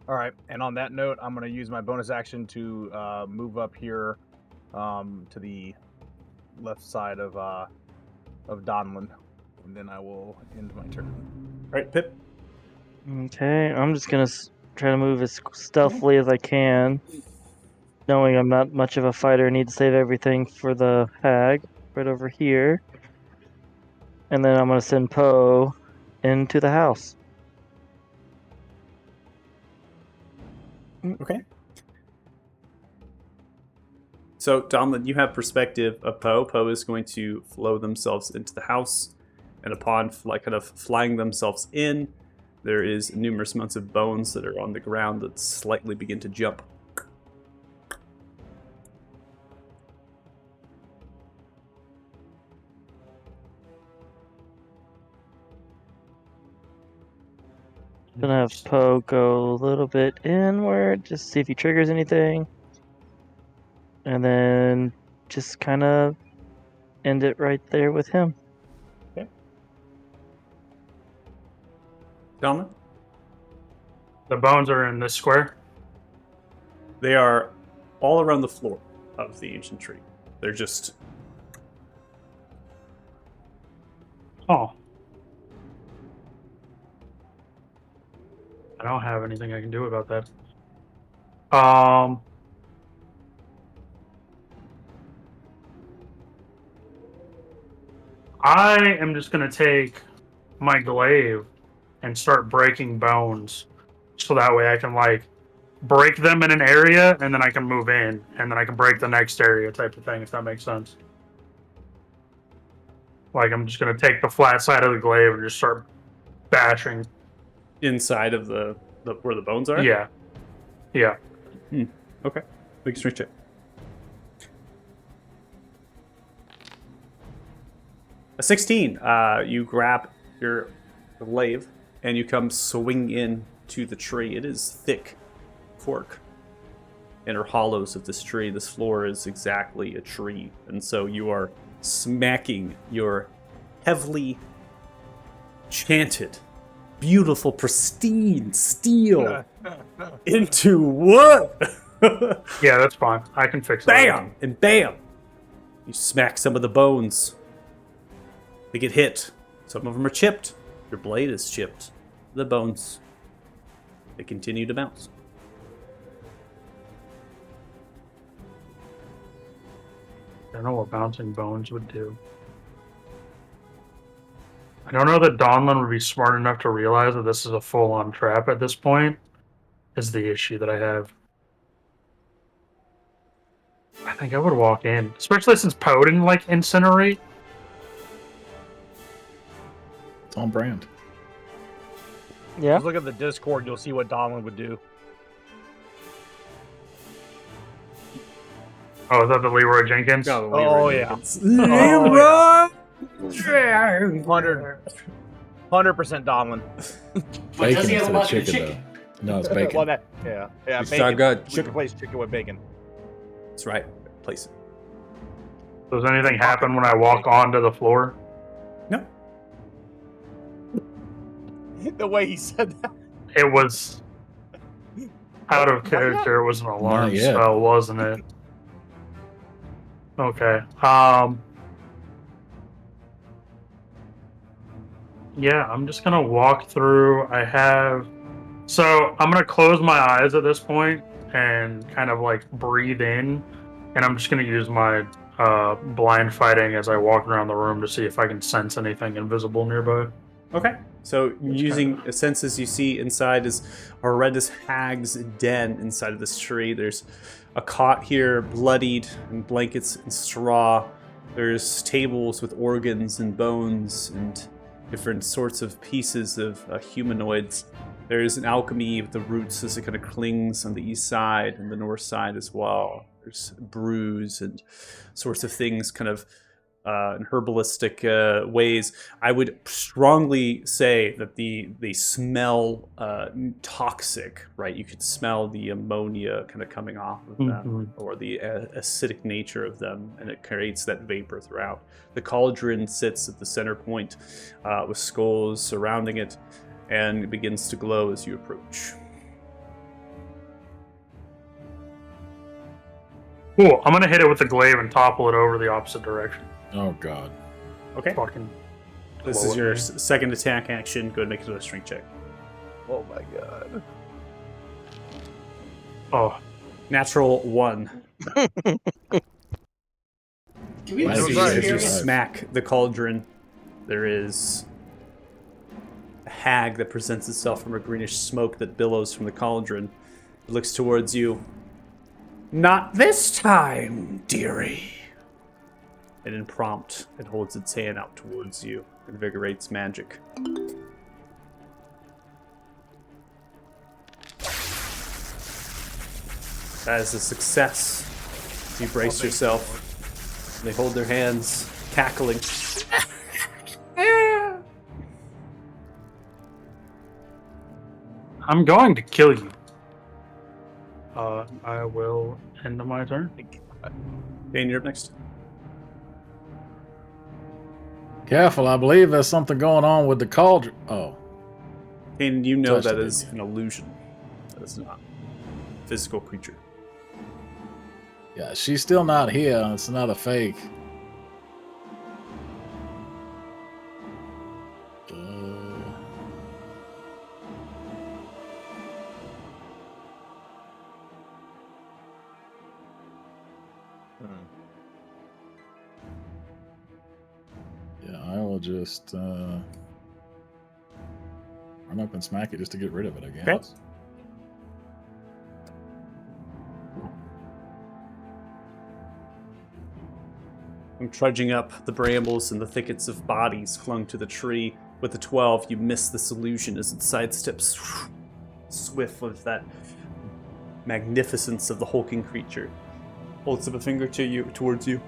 All right, and on that note, I'm going to use my bonus action to move up here to the left side of Donlin, and then I will end my turn. All right, Pip. Okay, I'm just gonna try to move as stealthily as I can, knowing I'm not much of a fighter. Need to save everything for the hag right over here, and then I'm gonna send Poe into the house. Okay. So, Domlin, you have perspective of Poe. Poe is going to flow themselves into the house, and upon kind of flying themselves in, there is numerous amounts of bones that are on the ground that slightly begin to jump. Gonna have Poe go a little bit inward, just see if he triggers anything, and then just kind of end it right there with him. Donlin? The bones are in this square. They are all around the floor of the ancient tree. They're just Oh. I don't have anything I can do about that. I am just gonna take my glaive and start breaking bones, so that way I can like break them in an area, and then I can move in, and then I can break the next area, type of thing. If that makes sense. Like I'm just gonna take the flat side of the glaive and just start bashing. inside of the where the bones are. Yeah, yeah. Okay. Make a strength check. A 16. You grab your glaive and you come swing in to the tree. It is thick cork. Inner hollows of this tree. This floor is exactly a tree, and so you are smacking your heavily chanted, beautiful, pristine steel into wood. Yeah, that's fine. I can fix that. Bam! And bam! You smack some of the bones. They get hit. Some of them are chipped. Your blade is chipped. The bones, they continue to bounce. I don't know what bouncing bones would do. I don't know that Donlin would be smart enough to realize that this is a full-on trap at this point, is the issue that I have. I think I would walk in, especially since Poe didn't, like, incinerate. It's on brand. Yeah. Just look at the Discord, you'll see what Donlin would do. Oh, is that the Leroy Jenkins? Oh, yeah. Leroy! 100% Donlin. But does he have a Bacon instead of lot of chicken, chicken? though. No, it's bacon. Well, yeah, You bacon. got We chicken. replace chicken with bacon. That's right. Place it. Does anything happen when I walk onto the floor? No. The way he said that. It was out of character. It was an alarm Not yet. spell, wasn't it? Okay. Yeah, I'm just gonna walk through. So I'm gonna close my eyes at this point and kind of like breathe in, and I'm just gonna use my blind fighting as I walk around the room to see if I can sense anything invisible nearby. Okay. So using senses, you see inside is Aretas Hag's den inside of this tree. There's a cot here, bloodied, and blankets and straw. There's tables with organs and bones and different sorts of pieces of humanoids. There's an alchemy with the roots as it kind of clings on the east side and the north side as well. There's brews and sorts of things kind of in herbalistic ways. I would strongly say that they smell toxic, right? You could smell the ammonia kind of coming off of them, or the acidic nature of them, and it creates that vapor throughout. The cauldron sits at the center point with skulls surrounding it, and it begins to glow as you approach. Cool. I'm gonna hit it with the glaive and topple it over the opposite direction. Oh god. Okay. Fucking. This blow is it, your man. second attack action. Go ahead and make it a strength check. Oh my god. Oh, Natural 1. Do we have As As you- you, as as you you survive. smack the cauldron, there is a hag that presents itself from a greenish smoke that billows from the cauldron. It looks towards you. Not this time, dearie. And in prompt, it holds its hand out towards you, invigorates magic. That is a success. You brace yourself. They hold their hands, cackling. I'm going to kill you. I will end my turn. Dane, you're up next. Careful, I believe there's something going on with the cauldron. Oh. And you know Touched that it, is didn't an illusion. That is not a physical creature. Yeah, she's still not here. It's not a fake. Yeah, I will just run up and smack it just to get rid of it, I guess. Okay. I'm trudging up the brambles and the thickets of bodies clung to the tree. With the 12, you miss this illusion as it sidesteps, swift with that magnificence of the hulking creature. Holds up a finger to you, towards you.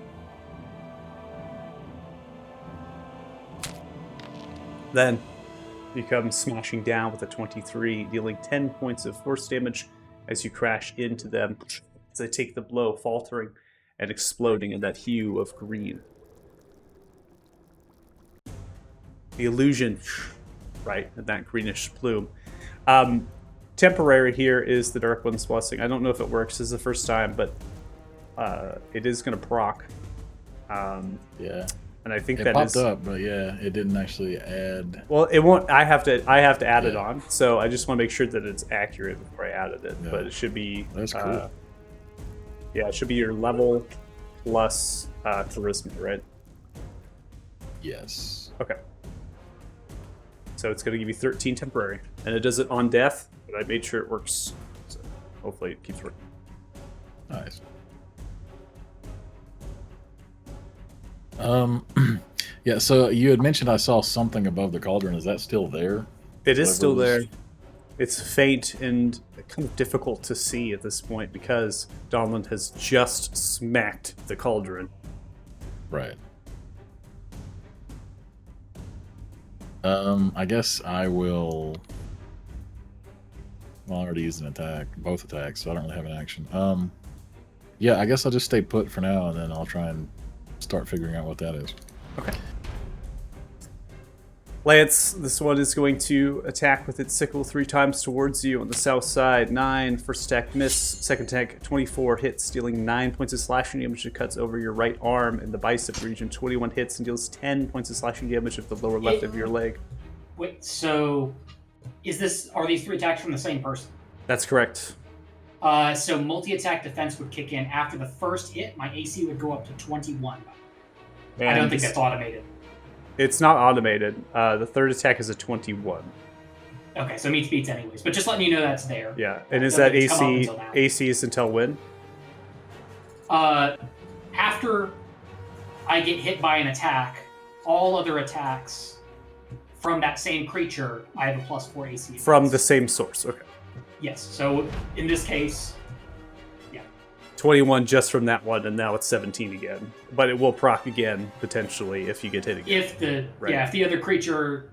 Then you come smashing down with a 23, dealing 10 points of force damage as you crash into them as they take the blow, faltering and exploding in that hue of green. The illusion, right, in that greenish plume. Temporary here is the Dark One's Blessing. I don't know if it works. This is the first time, but it is going to proc. Yeah. And I think It that popped is up, but yeah, it didn't actually add. well. It won't. I have to add it Yeah. on. So I just want to make sure that it's accurate before I added it. Yeah. But it should be. That's cool. Yeah, it should be your level plus charisma, right? Yes. Okay. So it's going to give you 13 temporary, and it does it on death. But I made sure it works. So hopefully it keeps working. Nice. Yeah, so you had mentioned I saw something above the cauldron. Is that still there? It is Whatever still was- there. It's faint and kind of difficult to see at this point because Donlin has just smacked the cauldron. Right. I guess I will. Well, I already used an attack, both attacks, so I don't really have an action. Yeah, I guess I'll just stay put for now, and then I'll try and start figuring out what that is. Okay. Lance, this one is going to attack with its sickle 3 times towards you on the south side. 9, first attack miss, second attack 24 hits, dealing 9 points of slashing damage that cuts over your right arm in the bicep region. 21 hits and deals 10 points of slashing damage at the lower left of your leg. Wait, so are these 3 attacks from the same person? That's correct. So multi-attack defense would kick in after the first hit. My AC would go up to 21. I don't And think that's automated. it's not automated. The third attack is a 21. Okay, so meets beats anyways. But just letting you know that's there. Yeah, and I is don't that think it's come up AC? until now. AC is until when? After I get hit by an attack, all other attacks from that same creature, I have a +4 AC. From against. the same source. Okay. Yes. So in this case, 21 just from that one, and now it's 17 again. But it will proc again, potentially, if you get hit again. if the Right. if the other creature,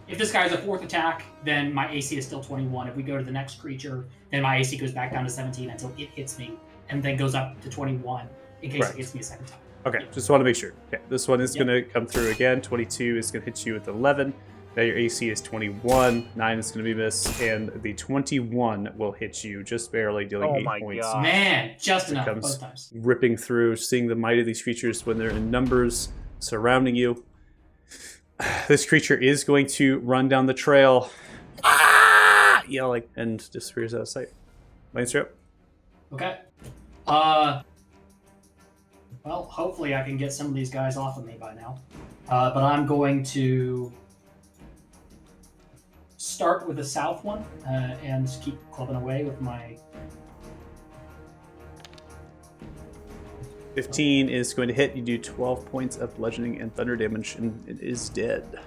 if this guy has a 4th attack, then my AC is still 21. If we go to the next creature, then my AC goes back down to 17 until it hits me, and then goes up to 21 in case Right. it hits me a second time. Okay, just want to make sure. Okay, this one is Yep. going to come through again. 22 is going to hit you with 11. Now your AC is 21. 9 is going to be missed, and the 21 will hit you just barely, dealing Oh 8 my points. God. Man, just It enough comes- both times. Ripping through, seeing the might of these creatures when they're in numbers surrounding you. This creature is going to run down the trail, yelling, and disappears out of sight. Lance, you're up. Okay. Well, hopefully I can get some of these guys off of me by now. But I'm going to start with the south one and keep clubbing away with my. 15 is going to hit. You do 12 points of bludgeoning and thunder damage, and it is dead.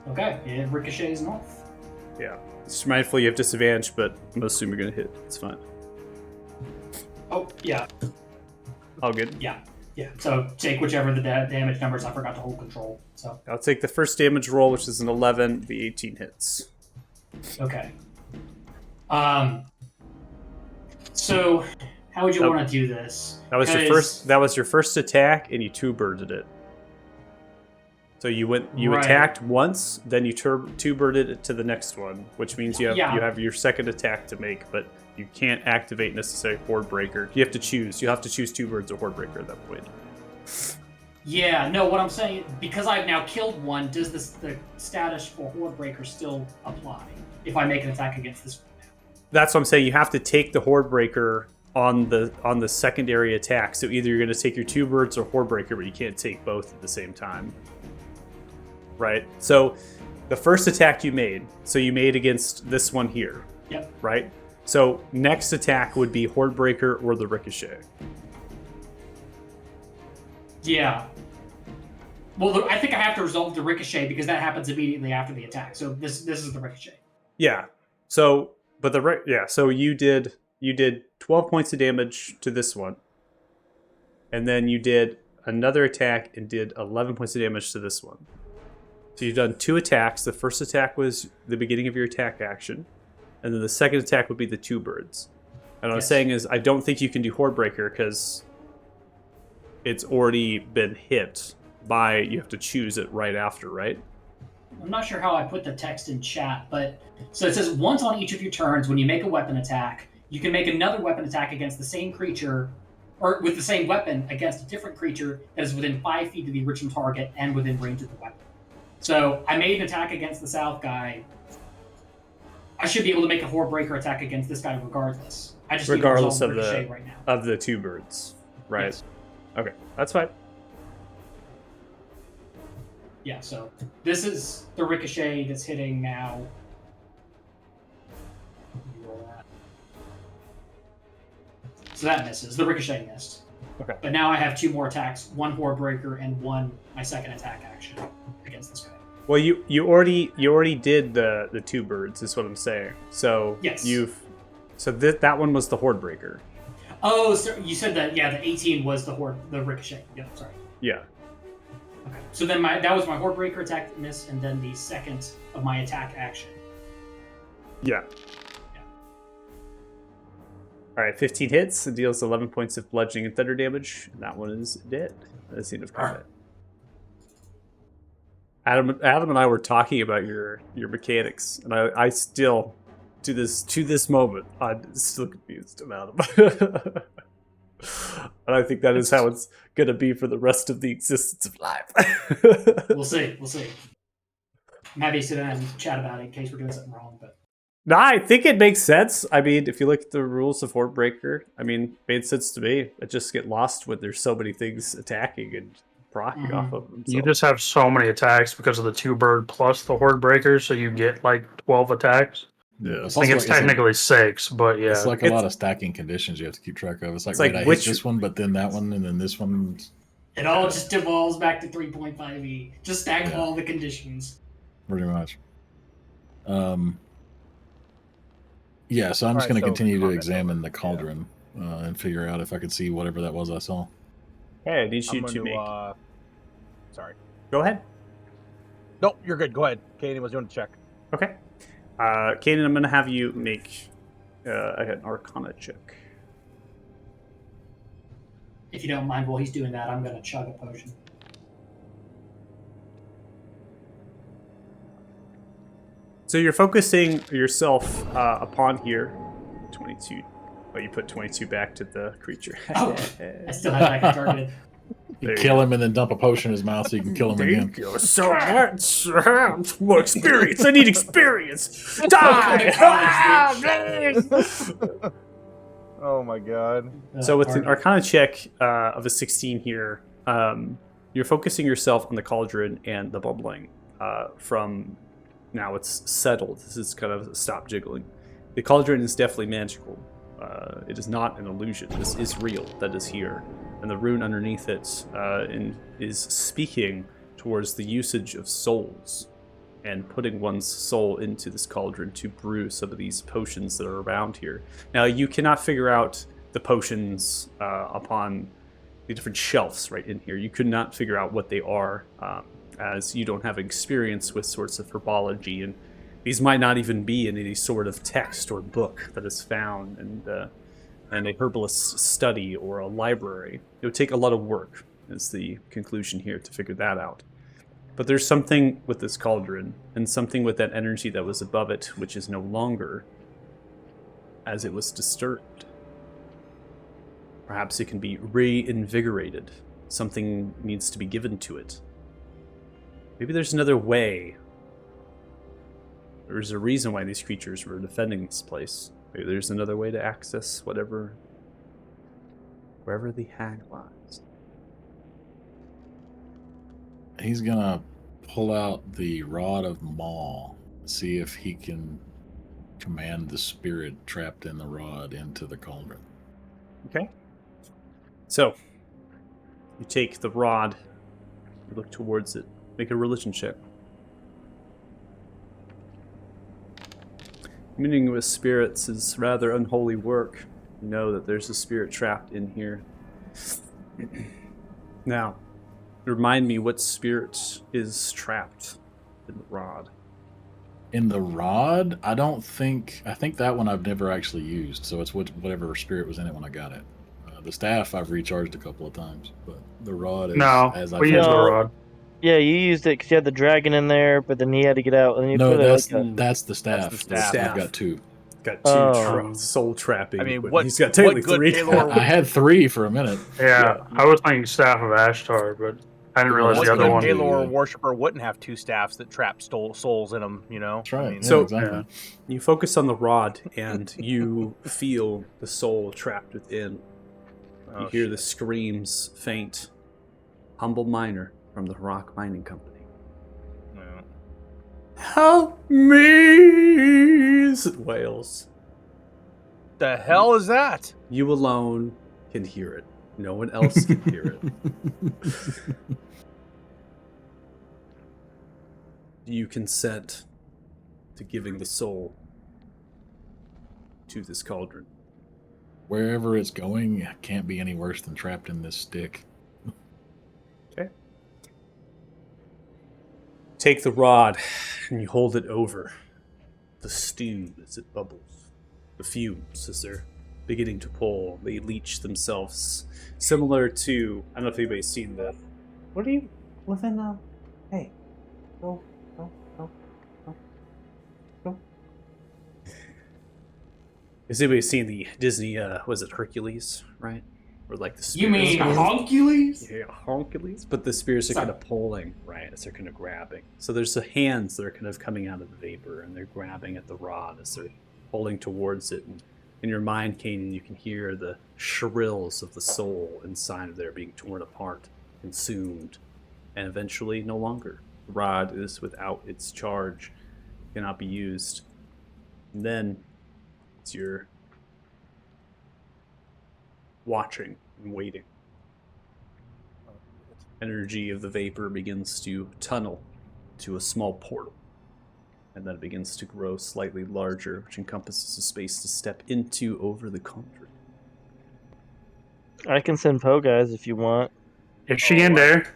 Okay, it ricochets north. Yeah. Just mindful you have disadvantage, but most of them are going to hit. It's fine. Oh, yeah, All good. yeah. So take whichever the damage numbers. I forgot to hold control. So, I'll take the first damage roll, which is an 11. The 18 hits. okay. So, how would you Oh. want to do this? That was your 'Cause- first. That was your first attack, and you 2-birded it. So you Right. attacked once, then you two-birded it to the next one, which means you have your second attack to make, but you can't activate necessarily Horde Breaker. You have to choose. You have to choose two birds or Horde Breaker at that point. Yeah, no, what I'm saying, because I've now killed one, does the status for Horde Breaker still apply if I make an attack against this one now? That's what I'm saying. You have to take the Horde Breaker on the secondary attack. So either you're going to take your two birds or Horde Breaker, but you can't take both at the same time. Right? So the first attack you made against this one here. Yep. Right? So next attack would be Horde Breaker or the Ricochet. Yeah. Well, I think I have to resolve the Ricochet because that happens immediately after the attack. So this is the Ricochet. Yeah. So, but so you did 12 points of damage to this one. And then you did another attack and did 11 points of damage to this one. So you've done two attacks. The first attack was the beginning of your attack action. And then the second attack would be the two birds. And what I'm saying is, I don't think you can do Horde Breaker because it's already been hit by, you have to choose it right after, right? I'm not sure how I put the text in chat, but so it says once on each of your turns when you make a weapon attack, you can make another weapon attack against the same creature, or with the same weapon against a different creature that is within 5 feet of the original target and within range of the weapon. So I made an attack against the south guy. I should be able to make a Horde Breaker attack against this guy regardless. I just Regardless need to of resolve the Ricochet right now. of the two birds, right? Yes. Okay, that's fine. Yeah, so this is the Ricochet that's hitting now. So that misses. The Ricochet missed. Okay. But now I have two more attacks, one Horde Breaker and one my second attack action against this guy. Well, you already did the two birds, is what I'm saying. So Yes. that one was the Horde Breaker. Oh, so you said that, yeah, the 18 was the Ricochet. Yeah, sorry. Yeah. Okay. So then that was my Horde Breaker attack miss, and then the second of my attack action. Yeah. Yeah. All right, 15 hits. It deals 11 points of bludgeoning and thunder damage. And that one is dead. That's the end of combat. Adam and I were talking about your mechanics, and I still, to this moment, I'm still confused about them. And I think that is how it's gonna be for the rest of the existence of life. We'll see. I'm happy to sit down and chat about it in case we're doing something wrong, but No, I think it makes sense. I mean, if you look at the rules of Horde Breaker, I mean, made sense to me. I just get lost when there's so many things attacking and proccing off of them. You just have so many attacks because of the two bird plus the Horde Breaker, so you get like 12 attacks. Yeah, I think it's technically 6, but yeah. It's like a lot of stacking conditions you have to keep track of. It's like, like I hit which- this one, but then that one, and then this one. it all just devolves back to 3.5e. Just stack Yeah. all the conditions. Pretty much. Yeah, so I'm just Alright, going to so continue to combat examine mode. the cauldron and figure out if I could see whatever that was I saw. Hey, I need I'm you going to make. Sorry. Go ahead. Nope, you're good. Go ahead. Katie was doing the check. Okay. Kaden, I'm going to have you make an Arcana check. If you don't mind, while he's doing that, I'm going to chug a potion. So you're focusing yourself upon here. 22. Oh, you put 22 back to the creature. Oh, I still have that targeted. You There you kill go. him and then dump a potion in his mouth so you can kill him again. Thank you so much. More experience. I need experience. Die. Oh my god. So with an Arcana check of a 16 here, you're focusing yourself on the cauldron and the bubbling. From now it's settled. This is kind of stop jiggling. The cauldron is definitely magical. It is not an illusion. This is real. That is here. And the rune underneath it is speaking towards the usage of souls and putting one's soul into this cauldron to brew some of these potions that are around here. Now, you cannot figure out the potions upon the different shelves right in here. You could not figure out what they are, as you don't have experience with sorts of herbology, and these might not even be in any sort of text or book that is found in a herbalist's study or a library. It would take a lot of work, is the conclusion here, to figure that out. But there's something with this cauldron, and something with that energy that was above it, which is no longer, as it was disturbed. Perhaps it can be reinvigorated. Something needs to be given to it. Maybe there's another way. There's a reason why these creatures were defending this place. Maybe there's another way to access wherever the hag lies. He's gonna pull out the Rod of Maw, see if he can command the spirit trapped in the rod into the cauldron. Okay. So, you take the rod, you look towards it, make a religion check. Communing with spirits is rather unholy work. You know that there's a spirit trapped in here. Now, remind me what spirit is trapped in the rod. In the rod, I think that one I've never actually used, so it's whatever spirit was in it when I got it. The staff I've recharged a couple of times, but the rod is No, as I we found used the it. rod. Yeah, you used it because you had the dragon in there, but then he had to get out, and then you No, put that's it. that's the staff. That's the staff. I've got two. Got two Oh. soul trapping. I mean, equipment. what- He's got technically what good three. Taylor- I had three for a minute. Yeah, I was thinking Staff of Ashtar, but I didn't realize Well, the What other good one. Halo Yeah. worshiper wouldn't have two staffs that trap souls in them, you know? That's right. I mean, Yeah, So- exactly. You focus on the rod, and you feel the soul trapped within. oh, You hear shit. the screams faint. Humble miner from the Rock Mining Company. Yeah. Help me! It wails. The hell is that? You alone can hear it. No one else can hear it. Do you consent to giving the soul to this cauldron? Wherever it's going, it can't be any worse than trapped in this stick. Okay. Take the rod and you hold it over the stew as it bubbles. The fumes, as they're beginning to pull, they leach themselves. Similar to, I don't know if anybody's seen the. What are you living now? Hey, go. Has anybody seen the Disney, was it Hercules, right? Or like the spirits. You mean Honkules? Yeah, Hercules. But the spirits are Sorry. kind of pulling, right, as they're kind of grabbing. So there's the hands that are kind of coming out of the vapor, and they're grabbing at the rod as they're pulling towards it. And in your mind, Kanan, you can hear the shrills of the soul inside of there being torn apart, consumed, and eventually no longer. The rod is without its charge, cannot be used. And then it's your watching and waiting. Energy of the vapor begins to tunnel to a small portal, and then it begins to grow slightly larger, which encompasses a space to step into over the cauldron. I can send Poe guys if you want. Is she in there?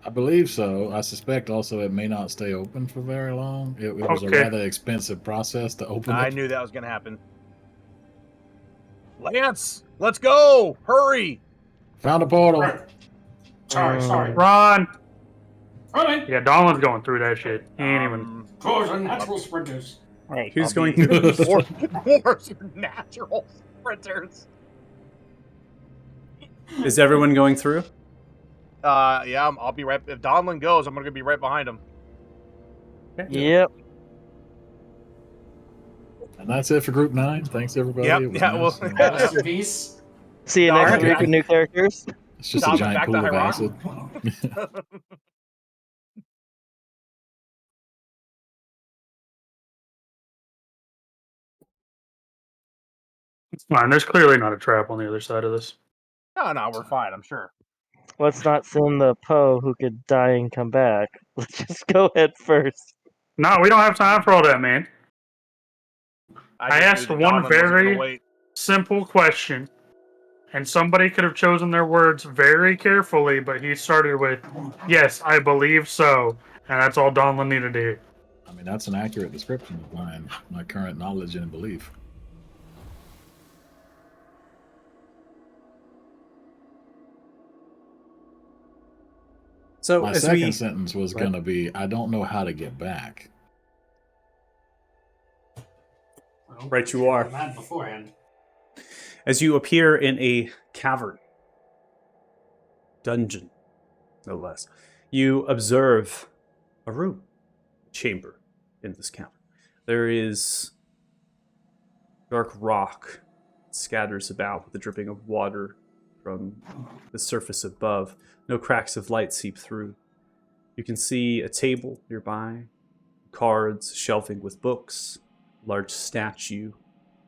I believe so. I suspect also it may not stay open for very long. It was a Okay. rather expensive process to open I it. knew that was going to happen. Lance, let's go! Hurry! Found a portal. Sorry. Ron! Running Yeah, Donald's going through that shit. He ain't even. towards unnatural sprinters. Alright, who's I'll going be- through? Wars are natural sprinters. Is everyone going through? Yeah, I'll be right. If Donlin goes, I'm gonna be right behind him. Yep. And that's it for Group 9. Thanks, everybody. Yep, It was yeah, nice. well- Rest in peace. See you Alright. next week with new characters. It's just Donlin, a giant back pool to of Iraq. acid. It's fine. There's clearly not a trap on the other side of this. No, we're fine. I'm sure. Let's not send the Poe who could die and come back. Let's just go head first. No, we don't have time for all that, man. I just asked knew that one Donlin wasn't gonna very- wait. Simple question. And somebody could have chosen their words very carefully, but he started with, "Yes, I believe so." And that's all Donlin needed to hear. I mean, that's an accurate description of my current knowledge and belief. So My as second we sentence was Go ahead. going to be, I don't know how to get back. Well, Right you are. Mad beforehand. as you appear in a cavern, dungeon, no less, you observe a room, chamber in this cavern. There is dark rock scatters about with the dripping of water from the surface above. No cracks of light seep through. You can see a table nearby, cards, shelving with books, large statue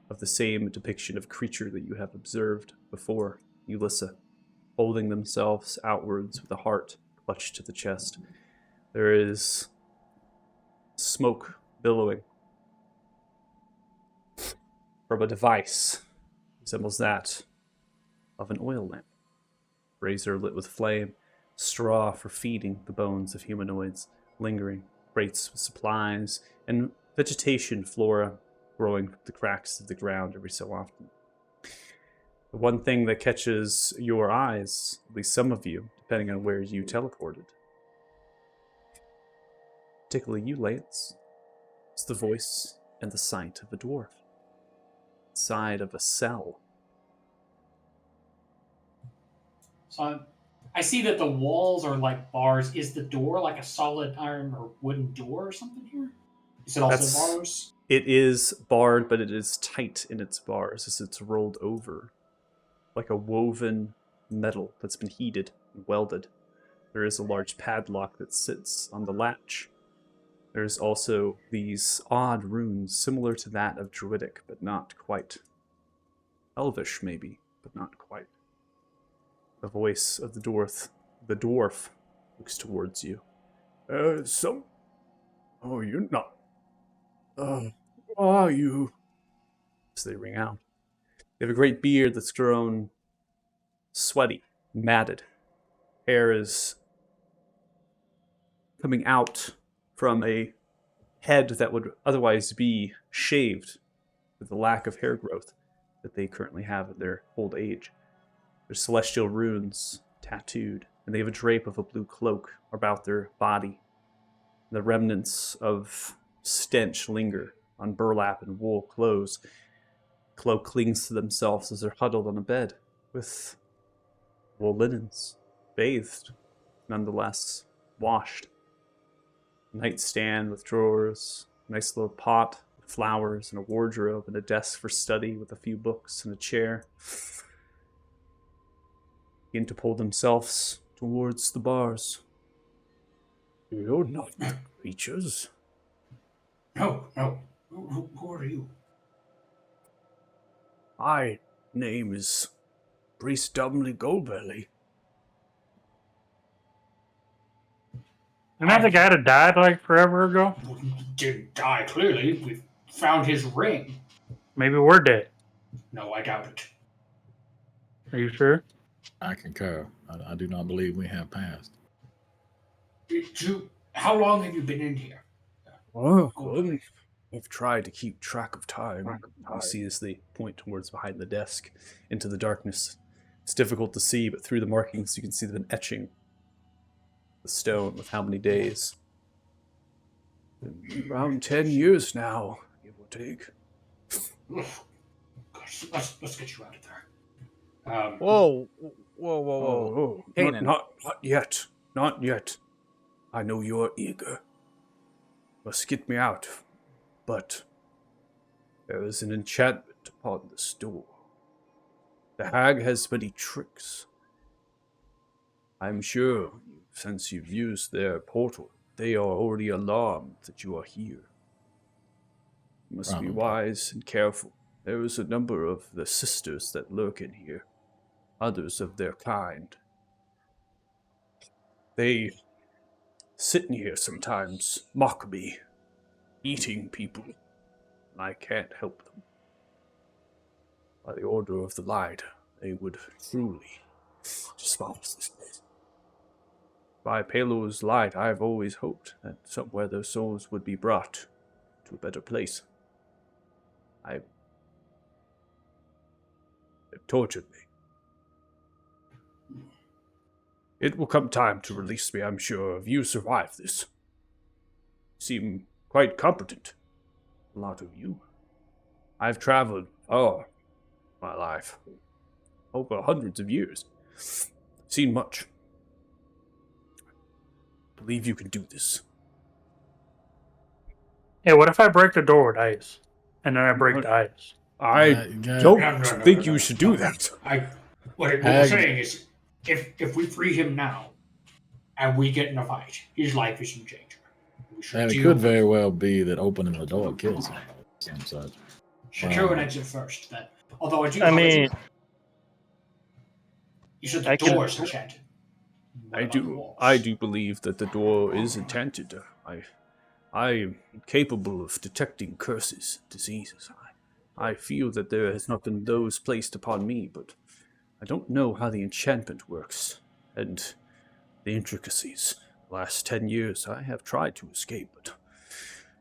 of the same depiction of creature that you have observed before, Ulissa, holding themselves outwards with a heart clutched to the chest. There is smoke billowing from a device resembles that of an oil lamp. Razor lit with flame, straw for feeding the bones of humanoids, lingering, crates with supplies, and vegetation flora growing from the cracks of the ground every so often. The one thing that catches your eyes, at least some of you, depending on where you teleported, particularly you, Lance, is the voice and the sight of a dwarf inside of a cell. So I see that the walls are like bars. Is the door like a solid iron or wooden door or something here? Is it also That's- bars? It is barred, but it is tight in its bars as it's rolled over, like a woven metal that's been heated and welded. There is a large padlock that sits on the latch. There's also these odd runes similar to that of Druidic, but not quite. Elvish, maybe, but not quite. The voice of the dwarf looks towards you. Oh, you're not. Who are you? As they ring out. They have a great beard that's grown sweaty, matted. Hair is coming out from a head that would otherwise be shaved with the lack of hair growth that they currently have in their old age. There's celestial runes tattooed, and they have a drape of a blue cloak about their body. The remnants of stench linger on burlap and wool clothes. Cloak clings to themselves as they're huddled on a bed with wool linens, bathed, nonetheless, washed. Nightstand with drawers, nice little pot with flowers, and a wardrobe, and a desk for study with a few books and a chair. Begin to pull themselves towards the bars. You're not creatures. No. Who are you? My name is Priest Dumley Goldbelly. Isn't that the guy that died like forever ago? Didn't die, clearly. We found his ring. Maybe we're dead. No, I doubt it. Are you sure? I concur. I do not believe we have passed. How long have you been in here? Oh, well, I've tried to keep track of time. You see as they point towards behind the desk into the darkness. It's difficult to see, but through the markings you can see them etching the stone with how many days. Around 10 years now, give or take. Gosh, let's get you out of there. Whoa. Oh, Kanan. not yet. Not yet. I know you're eager. Must get me out. But there is an enchantment upon this door. The hag has many tricks. I'm sure, since you've used their portal, they are already alarmed that you are here. You must be Probably. wise and careful. There is a number of the sisters that lurk in here, others of their kind. They sit in here sometimes, mock me, eating people, and I can't help them. By the order of the light, they would truly despise this place. By Pelor's light, I have always hoped that somewhere their souls would be brought to a better place. They've tortured me. It will come time to release me, I'm sure, if you survive this. Seem quite competent. A lot of you. I've traveled far my life. Over hundreds of years. Seen much. Believe you can do this. Yeah, what if I break the door with ice? And then I break the ice? I don't think you should do that. What we're Hag- saying is, if we free him now, and we get in a fight, his life is in danger. We should And it deal could with very well be that opening the door kills him. Some such. Should show an exit first, then. Although I do. I mean, you said I the can- door is enchanted. What about the walls? I do believe that the door is enchanted. I am capable of detecting curses, diseases. I feel that there has not been those placed upon me, but I don't know how the enchantment works and the intricacies. The last 10 years I have tried to escape, but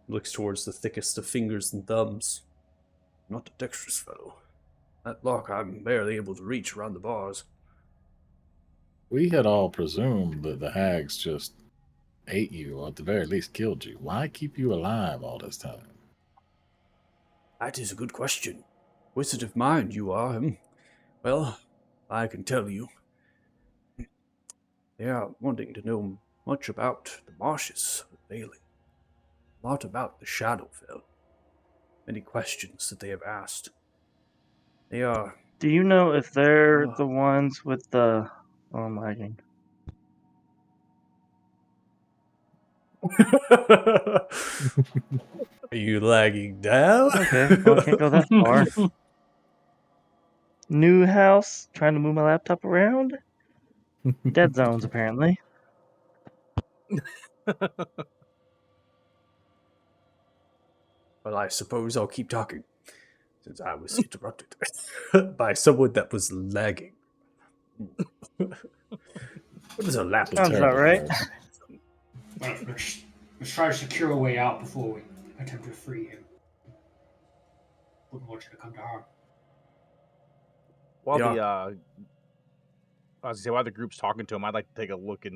he looks towards the thickest of fingers and thumbs. Not a dexterous fellow. That lock I'm barely able to reach around the bars. We had all presumed that the hags just ate you, or at the very least killed you. Why keep you alive all this time? That is a good question. Wizard of mind you are. Well, I can tell you. They are wanting to know much about the marshes of Valen. A lot about the Shadowfell. Many questions that they have asked. They are... do you know if they're Oh. the ones with the? Oh, I'm lagging. Are you lagging down? Okay, well, I can't go that far. New house, trying to move my laptop around. Dead zones, apparently. Well, I suppose I'll keep talking, since I was interrupted by someone that was lagging. What is a laptop? Sounds about right. Well, let's try to secure a way out before we attempt to free him. Wouldn't want you to come to harm. While Yeah. the I was gonna say while the group's talking to him, I'd like to take a look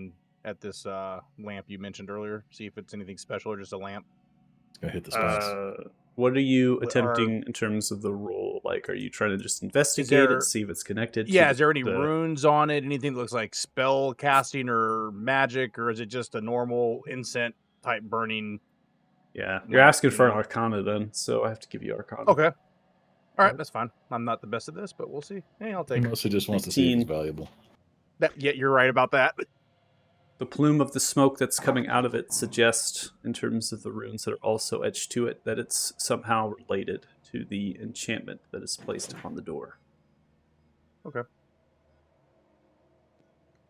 at this lamp you mentioned earlier, see if it's anything special or just a lamp. It's gonna hit the spots. What are you What attempting in terms of the role? Like, are you trying to just investigate there- and see if it's connected? Yeah, to is there any the- runes on it? Anything that looks like spell casting or magic, or is it just a normal incense type burning? Yeah, you're lamp, asking you for an know? Arcana then, so I have to give you Arcana. Okay. All right, that's fine. I'm not the best at this, but we'll see. Hey, I'll He take it. mostly just wants to see if it's 19. valuable. Yeah, you're right about that. The plume of the smoke that's coming out of it suggests, in terms of the runes that are also etched to it, that it's somehow related to the enchantment that is placed upon the door.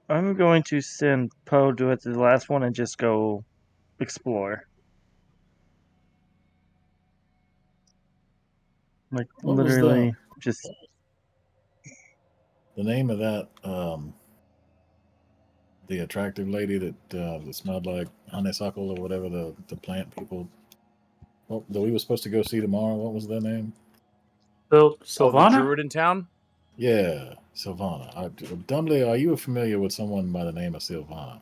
I'm going to send Poe to it the last one and just go explore. Like What was literally just The name of that, the attractive lady that smelled like honeysuckle or whatever the plant people. Well, that we were supposed to go see tomorrow. What was their name? Oh, the Sylvana? druid in town? Yeah, Sylvana. Dumbly, are you familiar with someone by the name of Sylvana?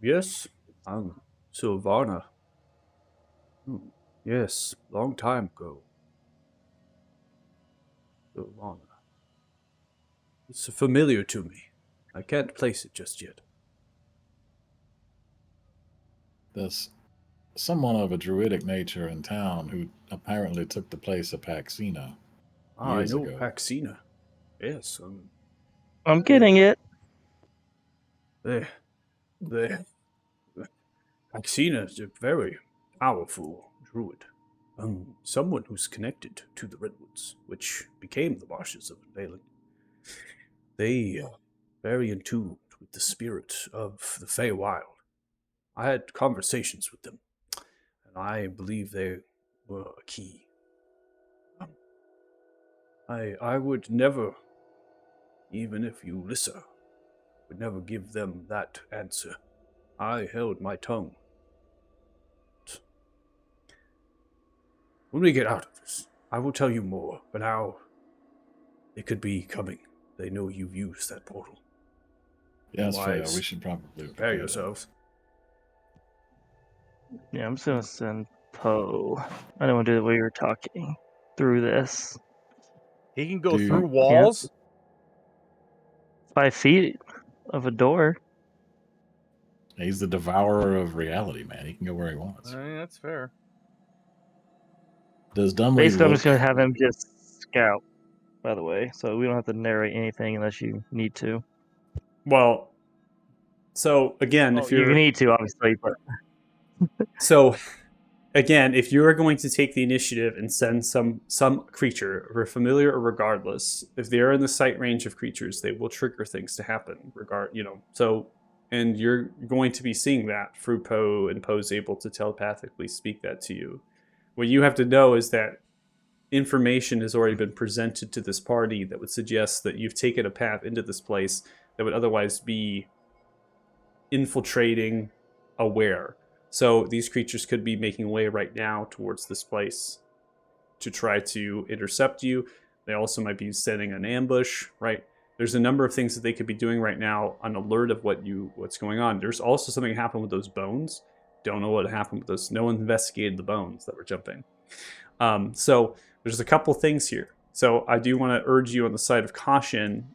Yes, I'm Sylvana. Yes, long time ago. Sylvana. It's familiar to me. I can't place it just yet. There's someone of a druidic nature in town who apparently took the place of Paxina. I Years know ago. Paxina. Yes, I'm getting it. the Paxina is a very powerful druid. Someone who's connected to the Redwoods, which became the Marshes of Valen. They are very in tune with the spirit of the Feywild. I had conversations with them, and I believe they were a key. I would never, even if Ulissa, would never give them that answer. I held my tongue. When we get out of this, I will tell you more, but now They could be coming. They know you've used that portal. Yeah, that's fair. Wise. We should probably Prepare that. yourselves. Yeah, I'm just gonna send Poe. I don't want to do it while you're talking through this. He can go Dude, through can't- walls. 5 feet of a door. He's the devourer of reality, man. He can go where he wants. I mean, that's fair. Does Dumley Basically, I'm look... just gonna have him just scout. By the way, so we don't have to narrate anything unless you need to. Well, so again, if You you're need to, obviously, but so again, if you are going to take the initiative and send some creature, or familiar or regardless, if they are in the sight range of creatures, they will trigger things to happen. So, and you're going to be seeing that through Poe, and Poe's able to telepathically speak that to you. What you have to know is that information has already been presented to this party that would suggest that you've taken a path into this place that would otherwise be infiltrating aware. So these creatures could be making way right now towards this place to try to intercept you. They also might be setting an ambush, right? There's a number of things that they could be doing right now on alert of what's going on. There's also something happened with those bones. Don't know what happened with those. No one investigated the bones that were jumping. So there's a couple things here. So I do want to urge you on the side of caution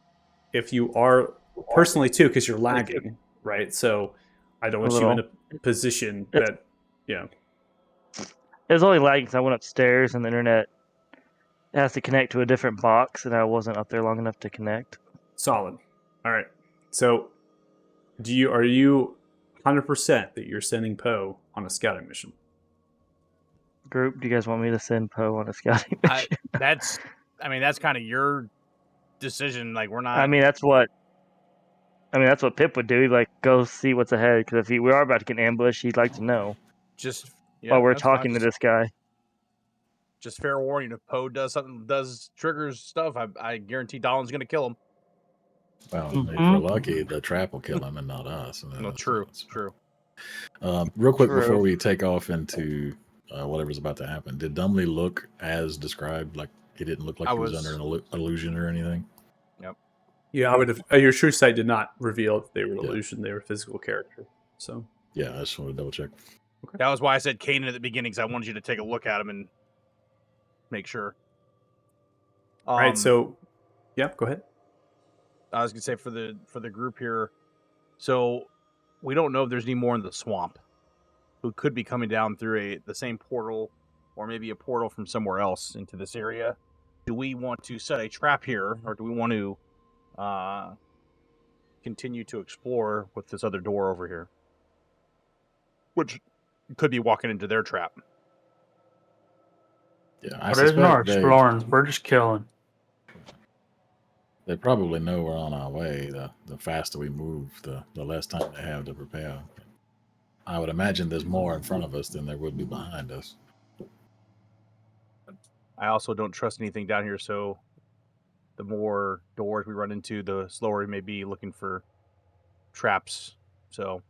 if you are personally too, because you're lagging, right? So I don't want you in a position that, yeah. it was only lagging because I went upstairs and the internet has to connect to a different box, and I wasn't up there long enough to connect. Solid. All right. So are you 100% that you're sending Poe on a scouting mission? Group, do you guys want me to send Poe on a scouting mission? That's kind of your decision. Like, we're not. I mean, that's what Pip would do. He'd like go see what's ahead, because if we are about to get ambushed, he'd like to know while we're talking to this guy. Just fair warning: if Poe triggers stuff, I guarantee Dolan's gonna kill him. Well, if we're lucky, the trap will kill him and not us. No, true. Real quick True. before we take off into whatever's about to happen, did Dumley look as described? Like he didn't look like he was under an illusion or anything? Yep. Yeah, I would have. Your true sight did not reveal that they were illusion; they were physical character. So yeah, I just want to double check. Okay. That was why I said Kanan at the beginning, because I wanted you to take a look at him and make sure. All right. So, yeah, go ahead. I was gonna say for the group here, so we don't know if there's any more in the swamp who could be coming down through the same portal, or maybe a portal from somewhere else into this area. Do we want to set a trap here, or do we want to continue to explore with this other door over here, which could be walking into their trap? Yeah, there's no exploring. We're just killing. They probably know we're on our way. The faster we move, the less time they have to prepare. I would imagine there's more in front of us than there would be behind us. I also don't trust anything down here, so the more doors we run into, the slower we may be looking for traps. So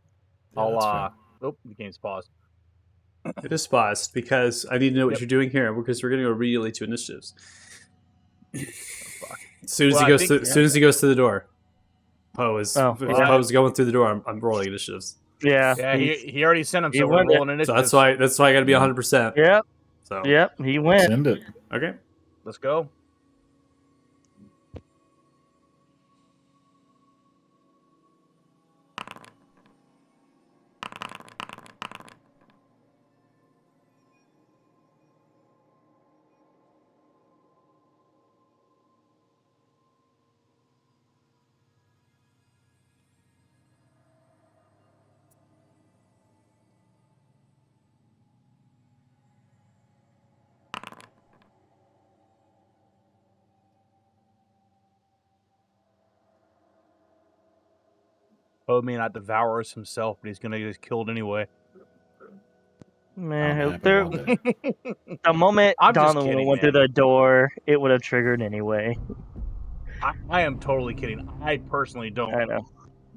I'll the game's paused. It is paused because I need to know what you're doing here, because we're going to go immediately to initiatives. As soon as he goes to the door, Poe is Poe's going through the door. I'm rolling initiatives. Yeah, he already sent him, so we're rolling initiatives. So that's why I got to be 100%. Yep. So yep, he went. Send it. Okay. Let's go. Poe may not devour us himself, but he's going to get us killed anyway. Man, the moment Donovan went through the door, it would have triggered anyway. I am totally kidding. I personally don't. I know.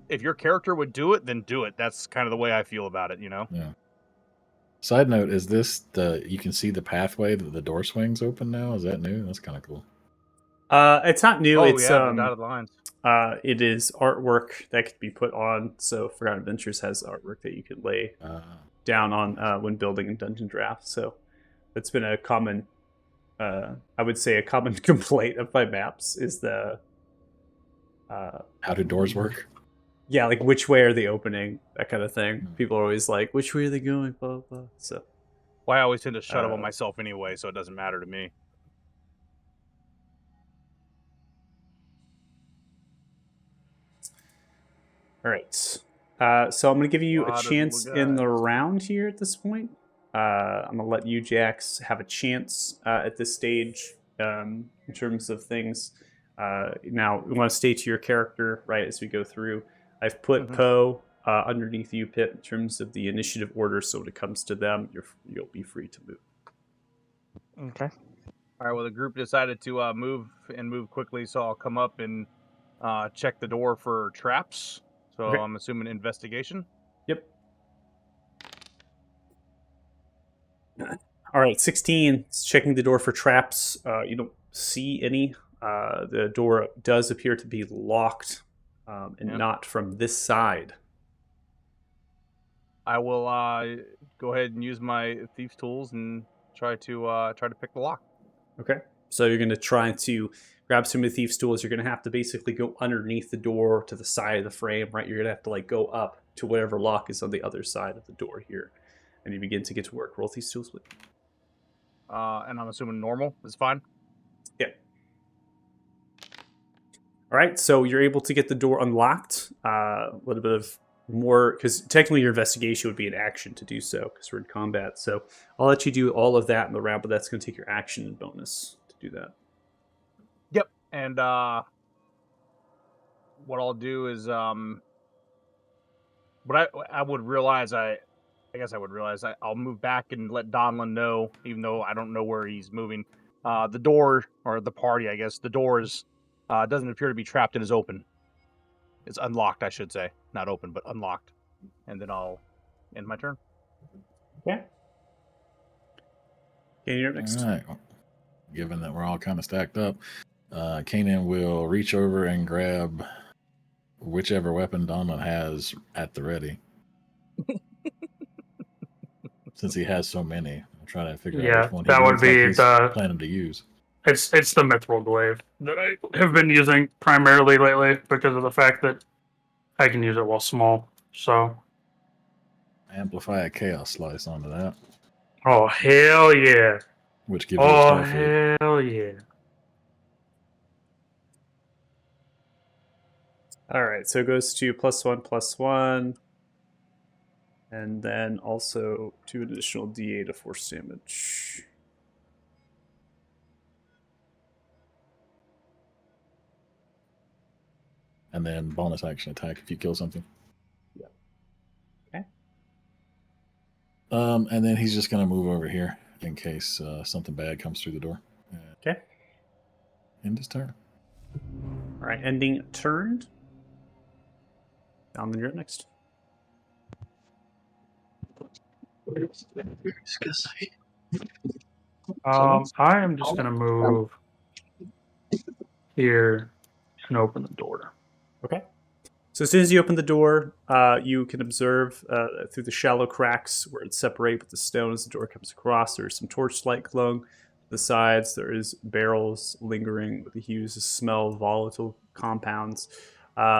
If your character would do it, then do it. That's kind of the way I feel about it, you know? Yeah. Side note, is this you can see the pathway that the door swings open now? Is that new? That's kind of cool. It's not new. Oh It's yeah, the dotted lines. it is artwork that could be put on. So Forgotten Adventures has artwork that you could lay down on when building in Dungeon Draft. So that's been a common, I would say, a common complaint of my maps is the, How do doors work? yeah, like which way are they opening, that kind of thing. People are always like, which way are they going, blah blah. So Well, I always tend to shut them on Uh, myself anyway, so it doesn't matter to me. all right, so I'm gonna give you a Lot of chance little in the guys. round here at this point. I'm gonna let you, Jax, have a chance at this stage in terms of things. Now, we want to stay to your character, right, as we go through. I've put Mhm. Poe underneath you, Pip, in terms of the initiative order, so when it comes to them, you'll be free to move. Okay. All right. Well, the group decided to move quickly, so I'll come up and check the door for traps. So Okay. I'm assuming investigation. Yep. All right, 16. It's checking the door for traps. You don't see any. The door does appear to be locked, and Yep. not from this side. I will go ahead and use my thief's tools and try to pick the lock. Okay. So you're going to try to grab some of the thief's tools. You're going to have to basically go underneath the door to the side of the frame, right? You're going to have to like go up to whatever lock is on the other side of the door here, and you begin to get to work. Roll thieves' tools, please. And I'm assuming normal is fine. Yeah. All right, so you're able to get the door unlocked. A little bit of more, because technically your investigation would be an action to do so, because we're in combat. So I'll let you do all of that in the round, but that's going to take your action and bonus to do that. Yep. And what I'll do is what I would realize I guess I would realize I'll move back and let Donlin know, even though I don't know where he's moving. The door, or the party, I guess, the door is doesn't appear to be trapped and is open. It's unlocked, I should say. Not open, but unlocked. And then I'll end my turn. Okay. Okay, you're up next. All right. Given that we're all kind of stacked up, Kanan will reach over and grab whichever weapon Donlin has at the ready. Since he has so many, I'm trying to figure out Yeah, which one he that would looks like be he's the. planning to use. It's the mithril glaive that I have been using primarily lately because of the fact that I can use it while small. So, Amplify a chaos slice onto that, oh hell yeah! which gives you a Oh spell fate. hell yeah! All right, so it goes to +1/+1, and then also 2 additional d8 of force damage. And then bonus action attack if you kill something. Yeah. Okay. And then he's just gonna move over here in case something bad comes through the door. Okay. End his turn. All right, ending turned. Down, then you're up next. I am just gonna move here and open the door. Okay. So as soon as you open the door, you can observe through the shallow cracks where it's separated with the stone as the door comes across. There's some torchlight glowing to the sides. There is barrels lingering with the hues of smell of volatile compounds.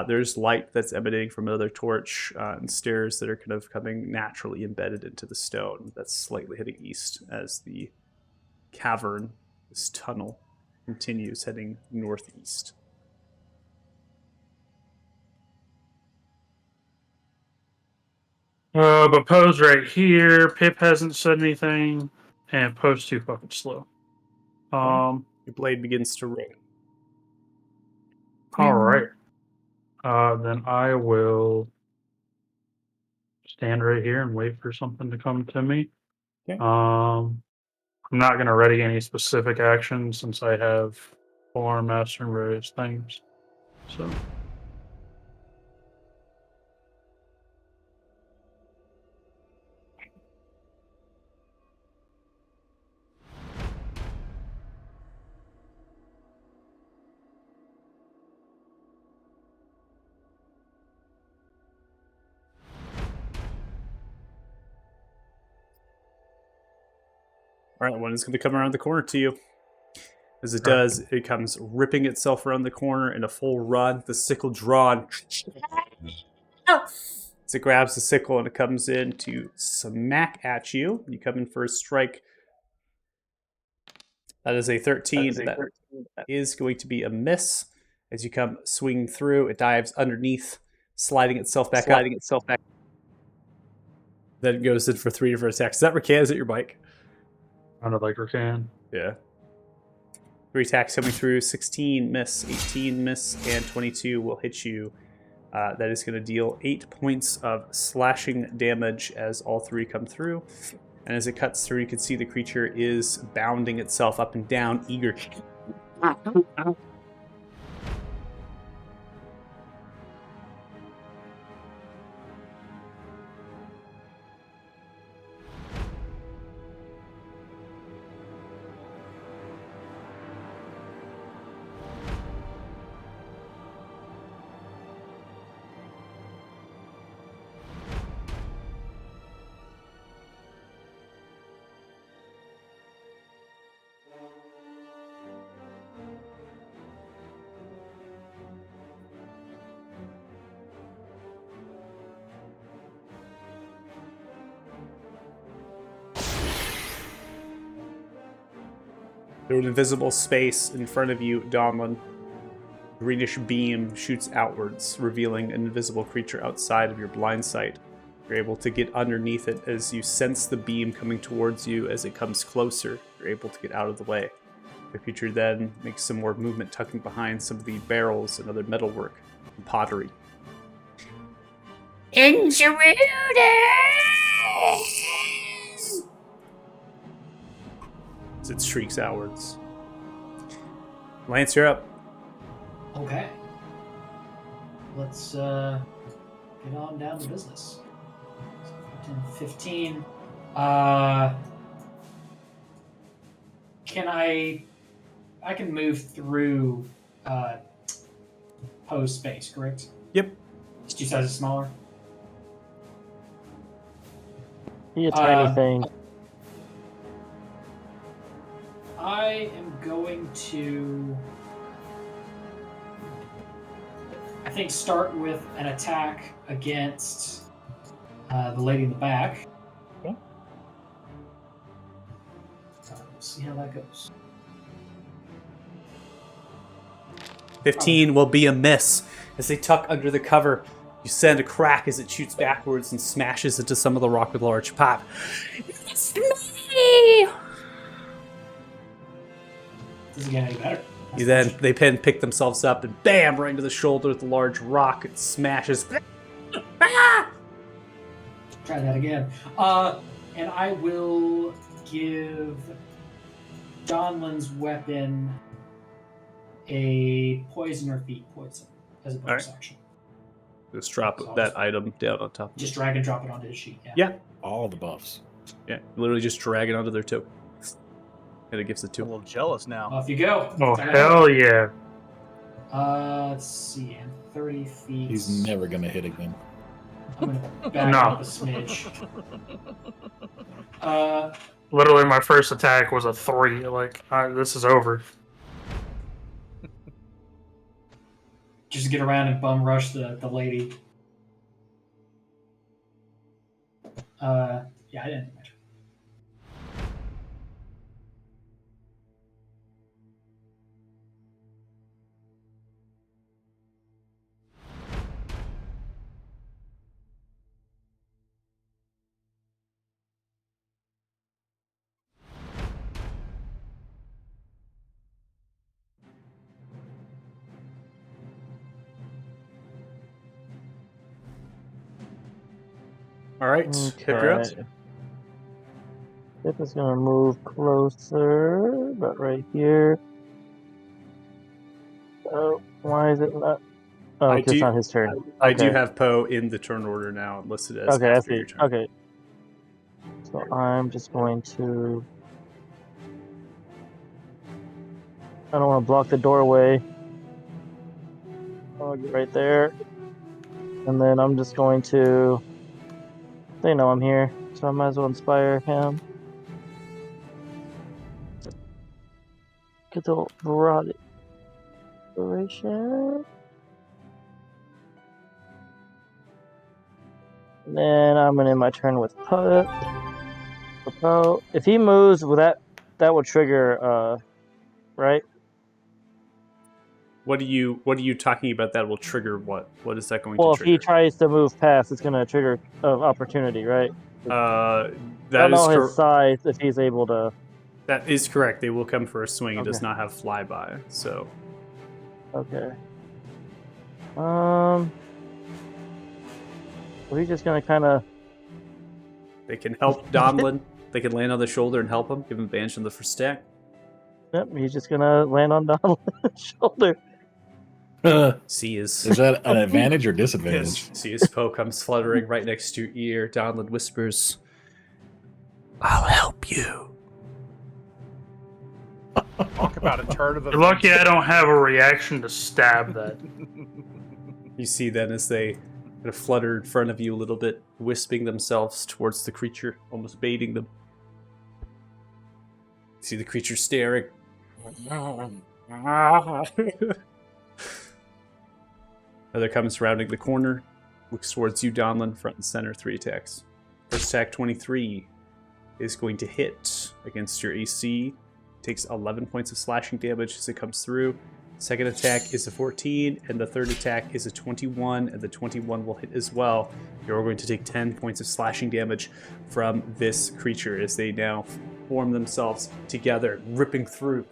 There's light that's emanating from another torch and stairs that are kind of coming naturally embedded into the stone that's slightly heading east as the cavern, this tunnel, continues heading northeast. But Poe's right here. Pip hasn't said anything, and Poe's too fucking slow. Your blade begins to ring. All right. Then I will stand right here and wait for something to come to me. Okay. I'm not going to ready any specific actions since I have alarm master and various things. So. All right, one is going to come around the corner to you. As it Right. does, it comes ripping itself around the corner in a full run, the sickle drawn. As it grabs the sickle and it comes in to smack at you. You come in for a strike. That is a 13. That is going to be a miss. As you come swinging through, it dives underneath, sliding itself back up. Then it goes in for 3 different attacks. Is that Rakan? Is it your bike? Sounded like Rakan. Yeah. 3 attacks coming through. 16 miss, 18 miss, and 22 will hit you. That is going to deal 8 points of slashing damage as all 3 come through. And as it cuts through, you can see the creature is bounding itself up and down, eager. Through an invisible space in front of you, Donlin, greenish beam shoots outwards, revealing an invisible creature outside of your blind sight. You're able to get underneath it as you sense the beam coming towards you. As it comes closer, you're able to get out of the way. The creature then makes some more movement, tucking behind some of the barrels and other metalwork and pottery. Intruders! As it shrieks outwards. Lance, you're up. Okay. Let's get on down to business. 15. Can I can move through Poe's space, correct? Yep. Just 2 sizes smaller. Be a tiny thing. I am going to, I think, start with an attack against the lady in the back. Okay. We'll see how that goes. 15 will be a miss. As they tuck under the cover, you send a crack as it shoots backwards and smashes into some of the rock with a large pop. It's me! Does it get any better? They pick themselves up and bam, right into the shoulder with a large rock. It smashes. Try that again. And I will give Donlin's weapon a poison or feat poison as a bonus action. Just drop that item down on top. Just drag and drop it onto his sheet. Yeah. All the buffs. Yeah. Literally just drag it onto their toe. And it gives it I'm to a little jealous now. Off you go. Oh, hell yeah. Let's see. I'm 30 feet. He's never gonna hit again. I'm going to back No. up a smidge. Literally, my first attack was a 3. Like, this is over. Just get around and bum rush the lady. Yeah, I didn't measure. All right. Hip, you're up. Hip is gonna move closer, but right here. Oh, why is it not? Oh, I 'cause it's do- not his turn. I do Okay. have Poe in the turn order now, listed as Okay, I after see. your turn. Okay. So I'm just going to. I don't want to block the doorway. I'll get right there. And then I'm just going to. They know I'm here, so I might as well inspire him. get the broad inspiration. And then I'm gonna end my turn with Poe. If he moves, will that will trigger right? What are you talking about that will trigger what? What is that going Well, to if he trigger? tries to move past, it's gonna trigger opportunity, right? I That don't is know his size if he's able to. that is correct. They will come for a swing. It does Okay. not have flyby, so Okay. So he's just gonna kind of. they can help Donlin. They can land on the shoulder and help him. Give him advantage on the first attack. Yep, he's just gonna land on Donald's shoulder. See Is his that an advantage or disadvantage? see his Poe comes fluttering right next to your ear. Donlin whispers, "I'll help you." Talk about a turn of the. You're lucky I don't have a reaction to stab that. You see then as they kind of flutter in front of you a little bit, wisping themselves towards the creature, almost baiting them. You see the creature staring. Another comes rounding the corner, looks towards you, Donlin, front and center, 3 attacks. First attack, 23, is going to hit against your AC. Takes 11 points of slashing damage as it comes through. Second attack is a 14, and the third attack is a 21, and the 21 will hit as well. You're going to take 10 points of slashing damage from this creature as they now form themselves together, ripping through.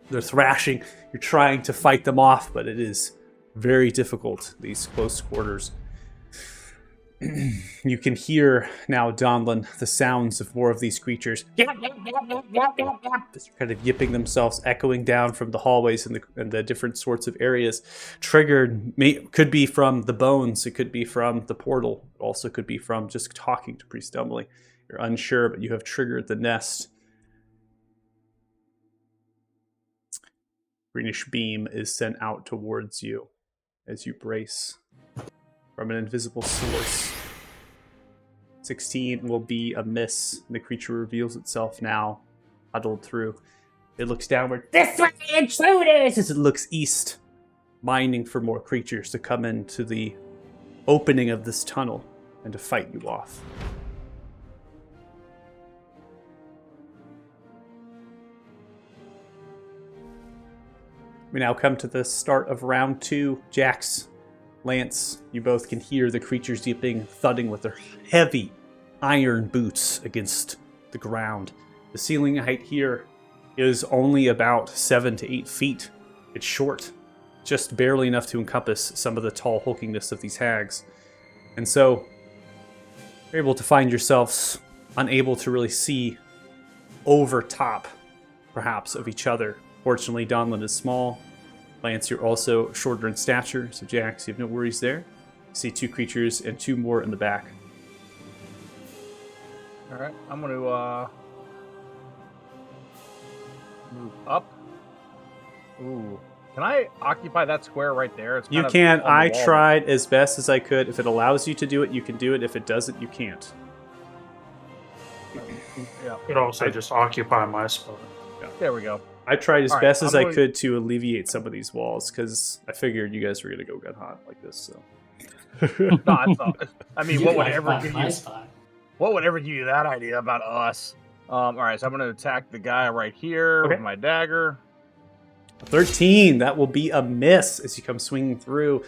They're thrashing. You're trying to fight them off, but it is very difficult, these close quarters. You can hear now, Donlin, the sounds of more of these creatures. They're kind of yipping themselves, echoing down from the hallways and the different sorts of areas. Triggered, could be from the bones, it could be from the portal, it also could be from just talking to Priest Dumbly. You're unsure, but you have triggered the nest. Greenish beam is sent out towards you as you brace from an invisible source. 16 will be a miss. The creature reveals itself now, huddled through. It looks downward. This way, intruders! As it looks east, mining for more creatures to come into the opening of this tunnel and to fight you off. We now come to the start of round 2. Jax, Lance, you both can hear the creatures yipping, thudding with their heavy iron boots against the ground. The ceiling height here is only about 7 to 8 feet. It's short, just barely enough to encompass some of the tall hulkiness of these hags. And so, you're able to find yourselves unable to really see over top, perhaps, of each other. Fortunately, Donlin is small. Lance, you're also shorter in stature, so Jax, you have no worries there. You see 2 creatures and 2 more in the back. All right, I'm going to move up. Ooh, can I occupy that square right there? It's kind You of can. on the I wall. tried as best as I could. If it allows you to do it, you can do it. If it doesn't, you can't. Yeah, Could also just occupy my spot. there we go. I tried as All right, best as I'm I going- could to alleviate some of these walls, because I figured you guys were going to go gun hot like this, so. No, it's not. I mean, You what can would ever occupy give my you? spot. What would ever give you that idea about us? All right, so I'm going to attack the guy right here Okay. with my dagger. 13, that will be a miss as you come swinging through.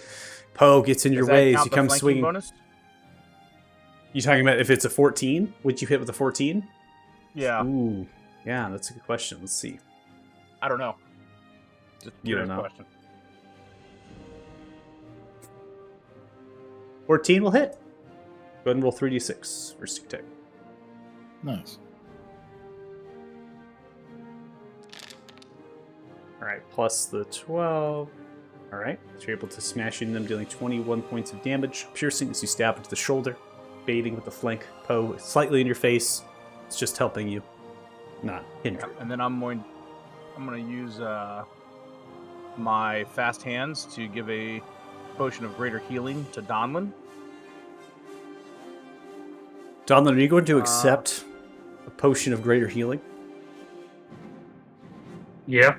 Poe gets in your Does that way as count you the come flanking swinging. bonus? You talking about if it's a 14? Would you hit with a 14? Yeah, Ooh, yeah, that's a good question. Let's see. I don't know. Just You don't curious know. question. 14 will hit. Go ahead and roll 3d6 for stick tag. Nice. All right, plus the 12. All right, so you're able to smash into them, dealing 21 points of damage, piercing as you stab into the shoulder, baiting with the flank. Poe slightly in your face. It's just helping you, not hindering. And then I'm going to use my fast hands to give a potion of greater healing to Donlin. Donlin, are you going to accept a potion of greater healing? Yeah.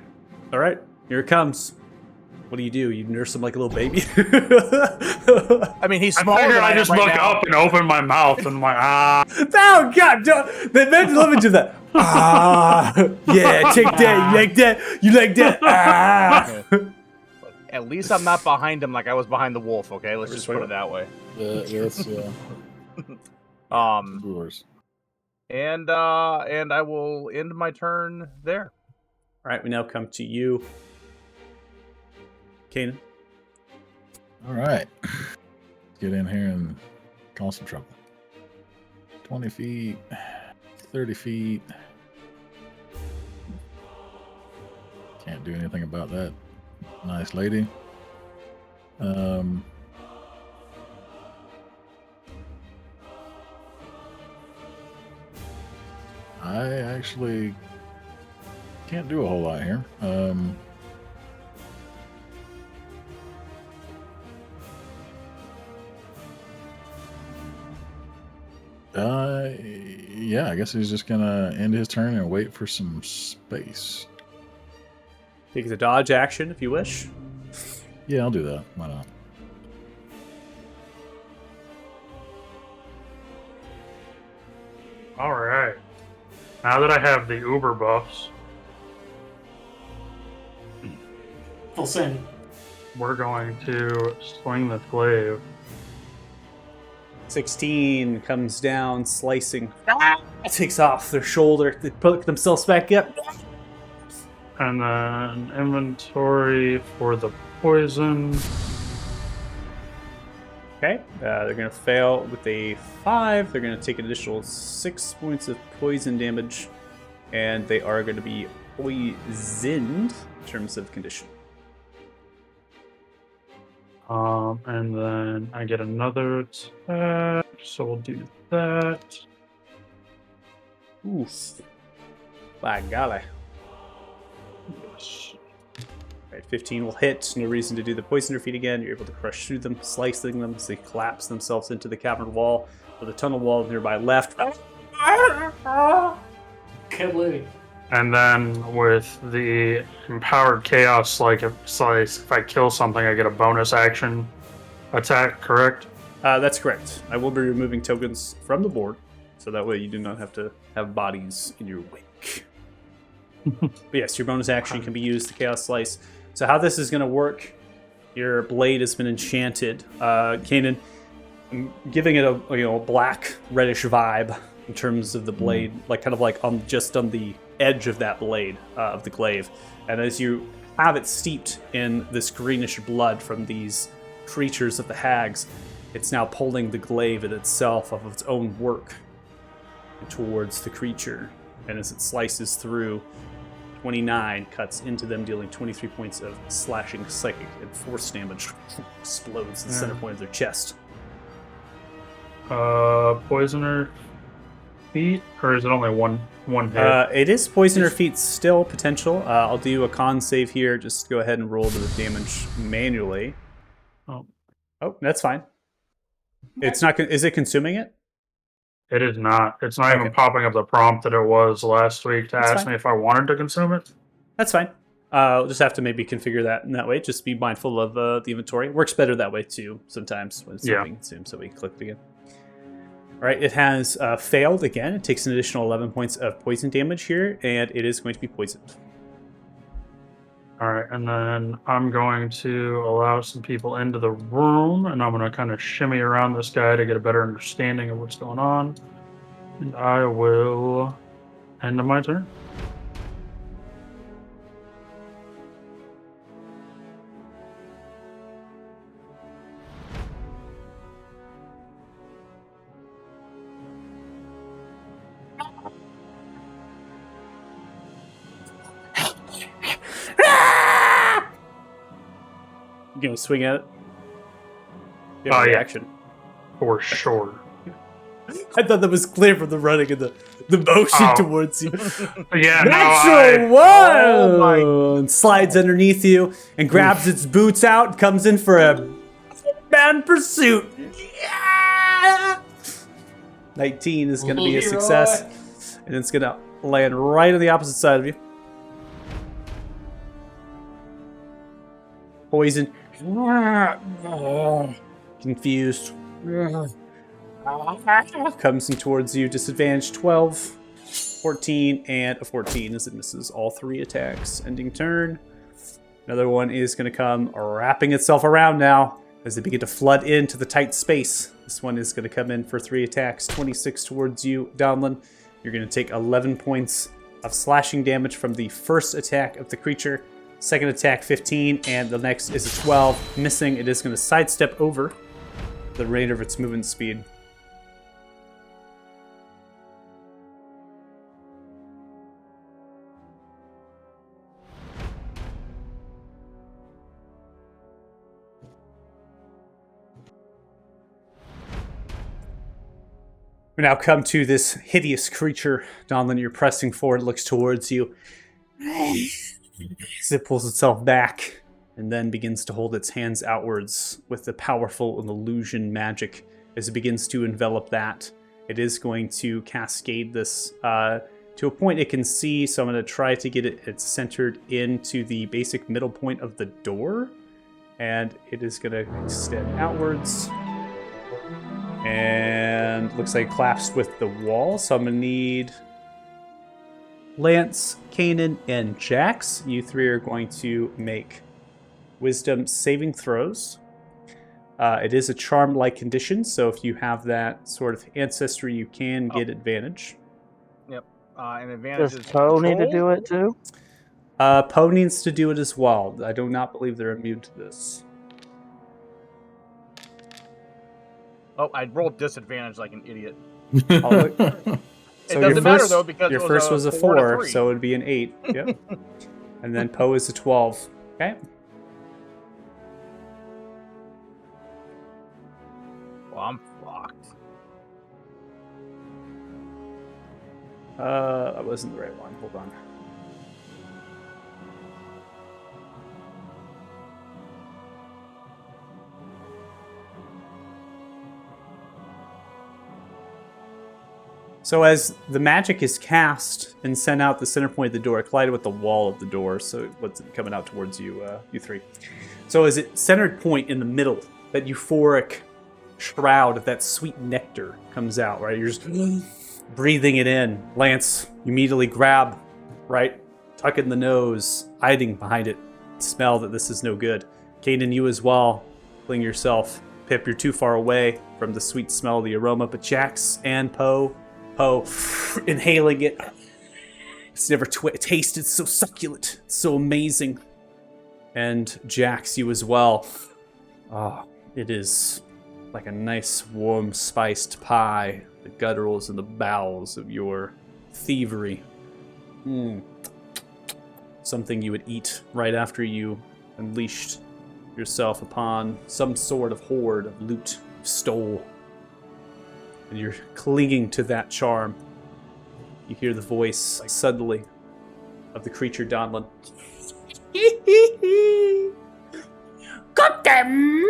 All right, here it comes. What do? You nurse him like a little baby? I mean, he's I smaller figured than I I am just right look now. up and open my mouth and like, Oh God! Don't. The men love to do that. Yeah, take that. You like that? You like that? At least I'm not behind him like I was behind the wolf. Okay, let's just put it that way. Yes, yours. And I will end my turn there. All right, we now come to you, Kanan. All right. Let's get in here and cause some trouble. 20 feet, 30 feet. Can't do anything about that. Nice lady. I actually can't do a whole lot here. Yeah, I guess he's just gonna end his turn and wait for some space. Take the dodge action if you wish. Yeah, I'll do that. Why not? all right. Now that I have the Uber buffs, Full send. we're going to swing the glaive. 16 comes down, slicing. Takes off their shoulder. They pick themselves back up. And then inventory for the poison. Okay, they're going to fail with a 5. They're going to take an additional 6 points of poison damage. And they are going to be poisoned in terms of condition. And then I get another attack, so we'll do that. Oof. By golly. Yes. Alright, 15 will hit. No reason to do the poisoner feat again. You're able to crush through them, slicing them as they collapse themselves into the cavern wall with a tunnel wall nearby left. Kablooey. And then with the empowered chaos, like if I kill something, I get a bonus action attack, correct? That's correct. I will be removing tokens from the board, so that way you do not have to have bodies in your wake. But yes, your bonus action can be used, the Chaos Slice. So how this is going to work, your blade has been enchanted. Kanan, I'm giving it a black, reddish vibe in terms of the blade, like kind of like just on the edge of that blade of the glaive. And as you have it steeped in this greenish blood from these creatures of the hags, it's now pulling the glaive in itself of its own work towards the creature. And as it slices through, 29 cuts into them, dealing 23 points of slashing psychic and force damage. Explodes the center point of their chest. Poisoner feat, or is it only one hit? It is poisoner feat still potential. I'll do a con save here. Just go ahead and roll the damage manually. Oh, that's fine. It's not. Is it consuming it? It is not. It's not even popping up the prompt that it was last week to ask me if I wanted to consume it. That's fine. We'll just have to maybe configure that in that way. Just be mindful of the inventory. It works better that way too sometimes when it's being consumed. So we click it again. All right, it has failed again. It takes an additional 11 points of poison damage here, and it is going to be poisoned. All right, and then I'm going to allow some people into the room, and I'm going to kind of shimmy around this guy to get a better understanding of what's going on. And I will end my turn. You gonna swing at it? Oh, yeah. Action. For sure. I thought that was clear from the running and the motion towards you. Yeah, Natural one! And slides underneath you and grabs its boots out, comes in for a man pursuit. Yeah! 19 is going to be a success. And it's going to land right on the opposite side of you. poison. Confused. Comes in towards you. Disadvantage 12, 14, and a 14 as it misses all 3 attacks. Ending turn. Another one is going to come wrapping itself around now as they begin to flood into the tight space. This one is going to come in for 3 attacks. 26 towards you, Donlin. You're going to take 11 points of slashing damage from the first attack of the creature. Second attack, 15, and the next is a 12. Missing, it is going to sidestep over the remainder of its movement speed. We now come to this hideous creature. Donlin, you're pressing forward, looks towards you. As it pulls itself back and then begins to hold its hands outwards with the powerful illusion magic. As it begins to envelop that, it is going to cascade this to a point it can see. So I'm going to try to get it centered into the basic middle point of the door. And it is going to extend outwards. And looks like it collapsed with the wall. So I'm going to need Lance, Kanan, and Jax. You 3 are going to make wisdom saving throws. It is a charm-like condition, so if you have that sort of ancestry, you can get advantage. Yep. And advantage Does is Poe need to control? do it too? Poe needs to do it as well. I do not believe they're immune to this. Oh, I rolled disadvantage like an idiot. It It doesn't matter though because your it first was a 4 to 4, 3. so it would be an 8. Yep. And then Poe is a 12. Okay. Well, I'm fucked. That wasn't the right one. Hold on. So as the magic is cast and sent out the center point of the door, it collided with the wall of the door, so what's coming out towards you, you 3. So as it centered point in the middle, that euphoric shroud of that sweet nectar comes out, right? You're just breathing it in. Lance, you immediately grab, right? Tuck it in the nose, hiding behind it. Smell that this is no good. Kanan, you as well. Cling yourself. Pip, you're too far away from the sweet smell of the aroma, but Jax and Poe, inhaling it. It's never tasted so succulent, so amazing. And Jax, you as well. Oh, it is like a nice, warm, spiced pie. The gutturals and the bowels of your thievery. Something you would eat right after you unleashed yourself upon some sort of hoard of loot you stole. And you're clinging to that charm. You hear the voice suddenly of the creature Donlin. Got them!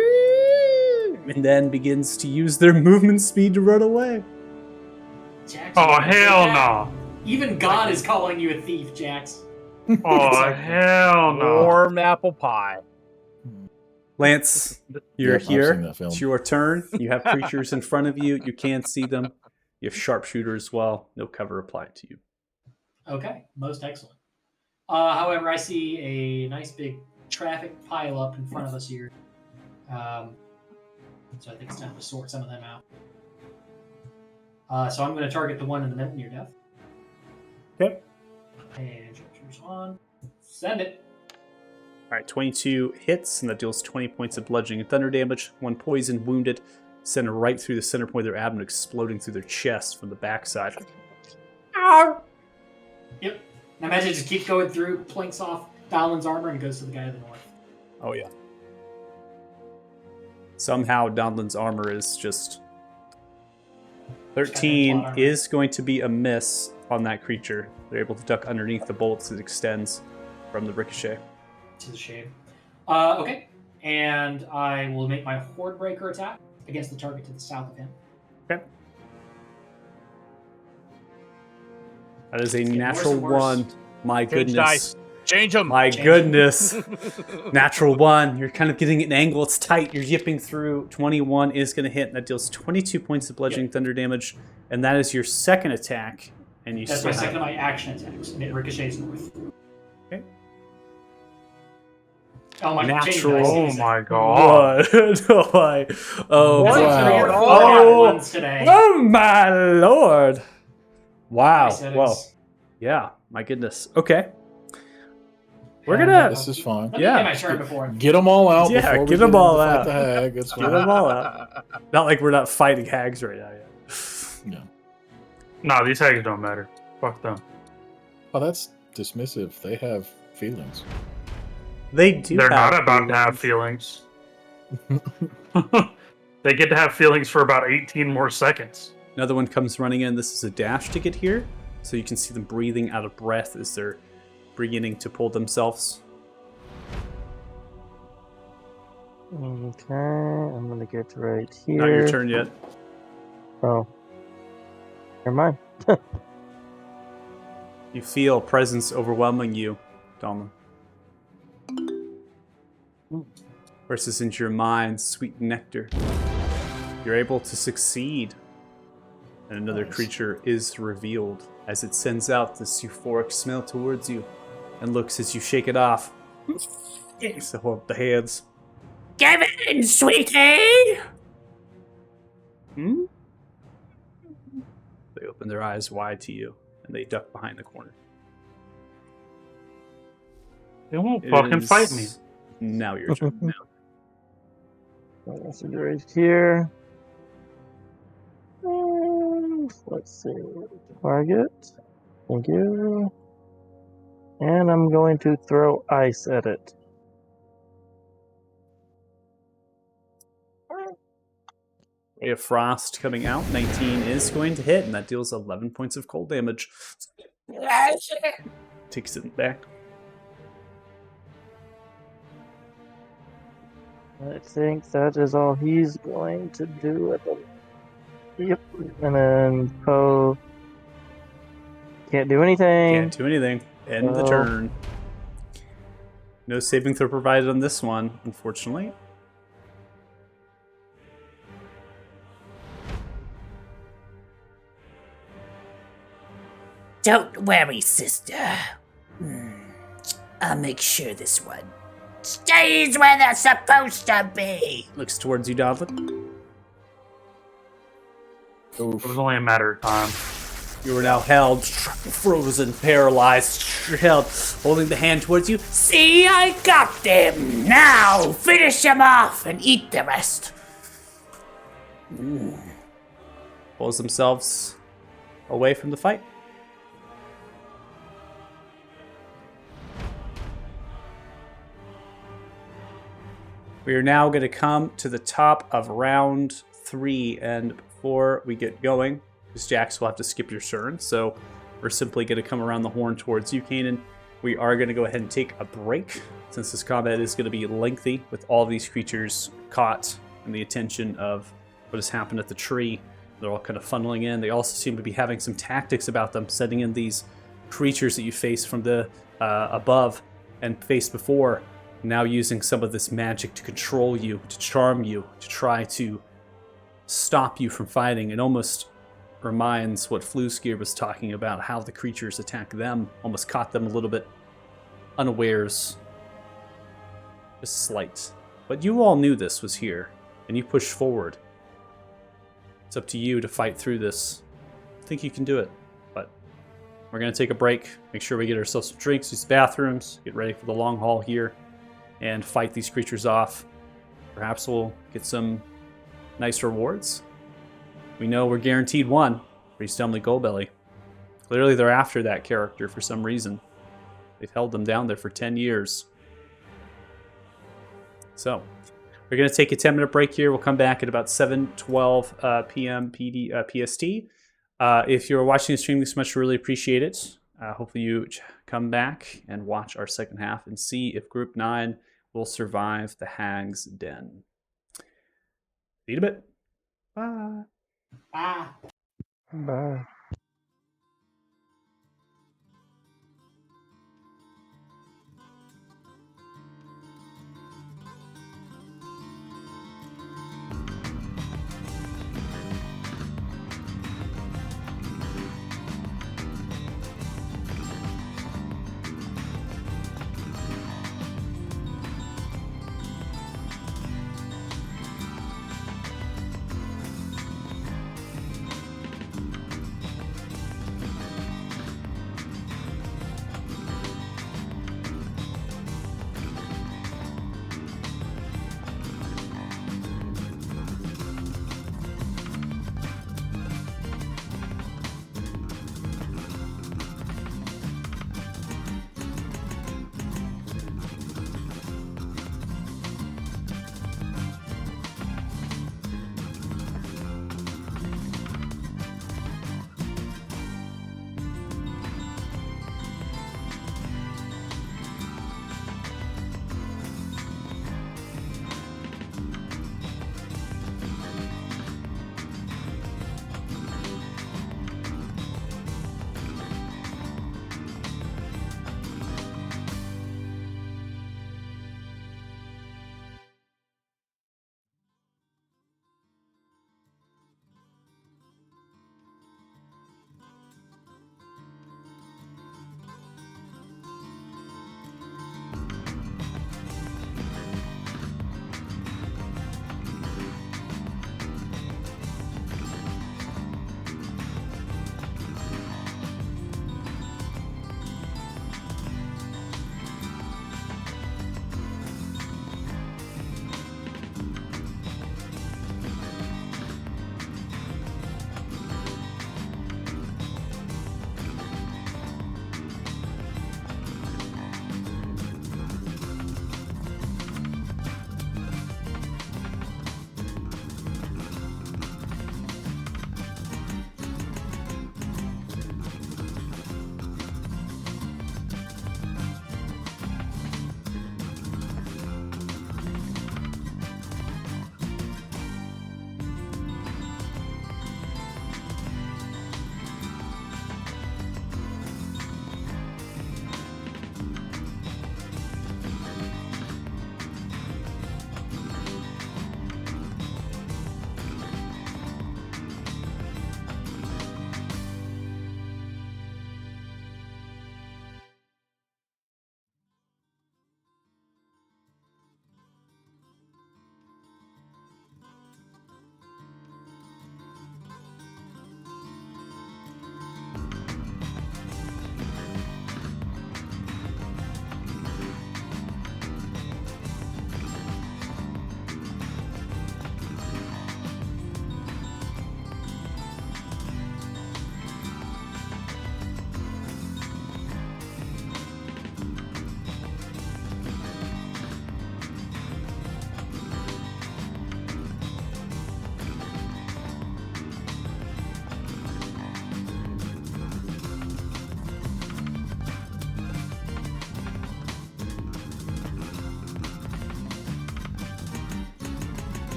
And then begins to use their movement speed to run away. Jax, Oh, you hell that? no. Even God is calling you a thief, Jax. Oh, hell no. Warm apple pie. Lance, you're Yep, I've seen here. that film. It's your turn. You have creatures in front of you. You can't see them. You have sharpshooter as well. No cover applied to you. Okay, most excellent. However, I see a nice big traffic pile up in front of us here. So I think it's time to sort some of them out. So I'm going to target the one in the middle near death. Okay. And sharpshooter's on. Send it. All right, 22 hits, and that deals 20 points of bludgeoning and thunder damage. 1 poison, wounded, send it right through the center point of their abdomen, exploding through their chest from the backside. Yep. Now imagine it just keeps going through, plinks off Donlin's armor, and goes to the guy to the north. Oh, yeah. Somehow, Donlin's armor is just... 13 is going to be a miss on that creature. They're able to duck underneath the bolts that extends from the ricochet. To the shade. Okay. And I will make my Horde Breaker attack against the target to the south of him. Okay. That is a It's getting natural worse and worse. 1. My Pinch goodness. dice. Change them. My goodness. Natural 1. You're kind of getting an angle. It's tight. You're yipping through. 21 is going to hit, and that deals 22 points of bludgeoning thunder damage. And that is your second attack. And you That's my still second of my action attacks, and it ricochets north. Okay. Oh my Natural. Oh my god. What? Oh my. Oh What? my. Oh, ones today. Oh my lord. Wow. Nice settings. Well, yeah. My goodness. Okay. We're Yeah, gonna This is fine. Let me Yeah. get my turn before. Get them all out. Yeah, before we get 'em into all fight out. The hag. It's get fine. them all out. Not like we're not fighting hags right now yet. Yeah. No, these hags don't matter. Fuck them. Oh, that's dismissive. They have feelings. They do. They're have not about to have feelings. They get to have feelings for about 18 more seconds. Another one comes running in. This is a dash to get here, so you can see them breathing out of breath as they're beginning to pull themselves. Okay, I'm gonna get right here. Not your turn yet. Oh. Never mind. You feel presence overwhelming you, Dalma. Versus into your mind, sweet nectar. You're able to succeed. And another creature is revealed as it sends out this euphoric smell towards you and looks as you shake it off. So hold up the hands. Give in, sweetie! Hmm? They open their eyes wide to you and they duck behind the corner. They won't It fucking is fight me. Now your turn. Now. This is right here. And let's see. Target. Thank you. And I'm going to throw ice at it. Ray of Frost coming out. 19 is going to hit, and that deals 11 points of cold damage. Takes it back. I think that is all he's going to do at the. Yep. And then Poe can't do anything. Can't do anything. End the Oh. turn. No saving throw provided on this one, unfortunately. Don't worry, sister. I'll make sure this one stays where they're supposed to be. Looks towards you, Dodlin. Oof. It was only a matter of time. You are now held, frozen, paralyzed, held, holding the hand towards you. See, I got them. Now, finish them off and eat the rest. Pulls themselves away from the fight. We are now going to come to the top of round 3, and before we get going, because Jax will have to skip your turn, so we're simply going to come around the horn towards you, Kanan. We are going to go ahead and take a break, since this combat is going to be lengthy, with all these creatures caught in the attention of what has happened at the tree. They're all kind of funneling in. They also seem to be having some tactics about them, setting in these creatures that you faced from the above and faced before, now using some of this magic to control you, to charm you, to try to stop you from fighting. It almost reminds what Fluskir was talking about, how the creatures attack them, almost caught them a little bit unawares. Just slight. But you all knew this was here, and you pushed forward. It's up to you to fight through this. I think you can do it, but we're going to take a break, make sure we get ourselves some drinks, use bathrooms, get ready for the long haul here, and fight these creatures off. Perhaps we'll get some nice rewards. We know we're guaranteed one, Priest Emily Goldbelly. Clearly they're after that character for some reason. They've held them down there for 10 years. So, we're going to take a 10-minute break here. We'll come back at about 7:12 p.m. PST. If you're watching the stream, this much, really appreciate it. Hopefully you come back and watch our second half and see if Group 9 will survive the Hag's Den. See you in a bit. Bye. Ah. Bye.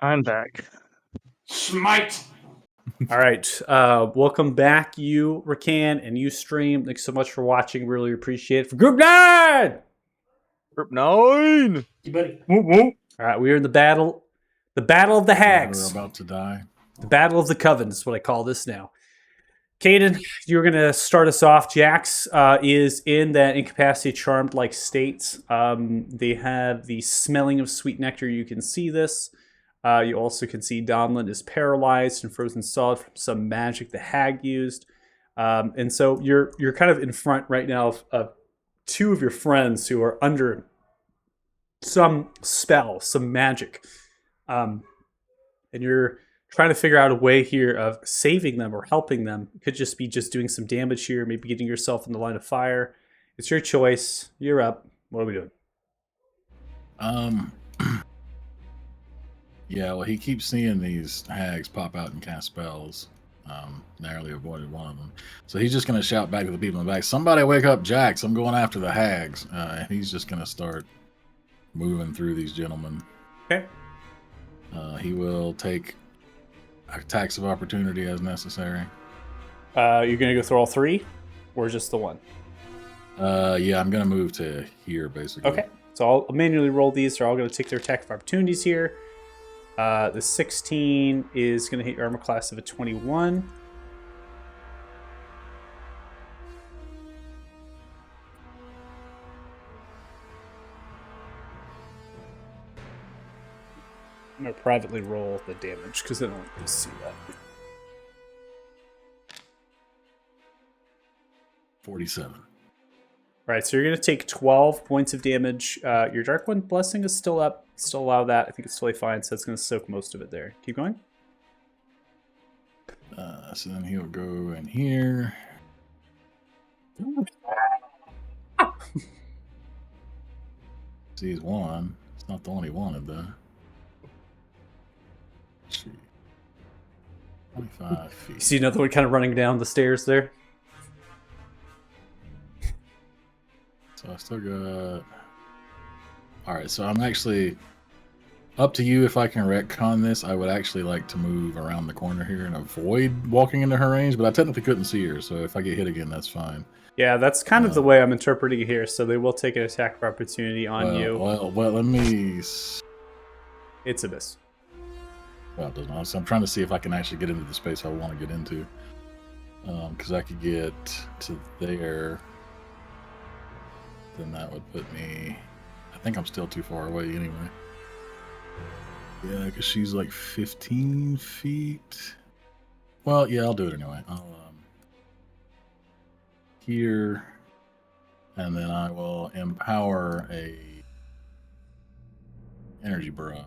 I'm back. Smite. All right. Welcome back, you Rakan and you stream. Thanks so much for watching. Really appreciate it. For Group 9! Group 9! You buddy. Whoop, whoop. All right, we are in the battle. The battle of the We're hags. about to die. The battle of the coven is what I call this now. Caden, you're going to start us off. Jax is in that incapacity charmed-like state. They have the smelling of sweet nectar. You can see this. You also can see Donlin is paralyzed and frozen solid from some magic the hag used. And so you're kind of in front right now of two of your friends who are under some spell, some magic. And you're trying to figure out a way here of saving them or helping them. It could just be doing some damage here, maybe getting yourself in the line of fire. It's your choice. You're up. What are we doing? Yeah, well, he keeps seeing these hags pop out and cast spells. Narrowly avoided one of them. So he's just going to shout back to the people in the back, somebody wake up Jax, I'm going after the hags. And he's just going to start moving through these gentlemen. Okay. He will take attacks of opportunity as necessary. You're going to go through all three or just the one? Yeah, I'm going to move to here, basically. Okay. So I'll manually roll these. They're all going to take their attack of opportunities here. The 16 is going to hit your armor class of a 21. I'm going to privately roll the damage because I don't want you to see that. 47. All right, so you're going to take 12 points of damage. Your Dark One Blessing is still up. Still allow that. I think it's totally fine, so it's going to soak most of it there. Keep going. So then he'll go in here. Sees one. It's not the one he wanted, though. Let's see. 25 feet. You see another one kind of running down the stairs there? So I still got... Alright, so I'm actually... Up to you if I can retcon this. I would actually like to move around the corner here and avoid walking into her range, but I technically couldn't see her, so if I get hit again, that's fine. Yeah, that's kind of the way I'm interpreting it here, so they will take an attack of opportunity on you. Well, let me... It's a miss. Well, it doesn't matter. So I'm trying to see if I can actually get into the space I want to get into. Because I could get to there. Then that would put me... I think I'm still too far away anyway. Yeah, because she's like 15 feet. Well, yeah, I'll do it anyway. I'll here, and then I will empower a energy barrage.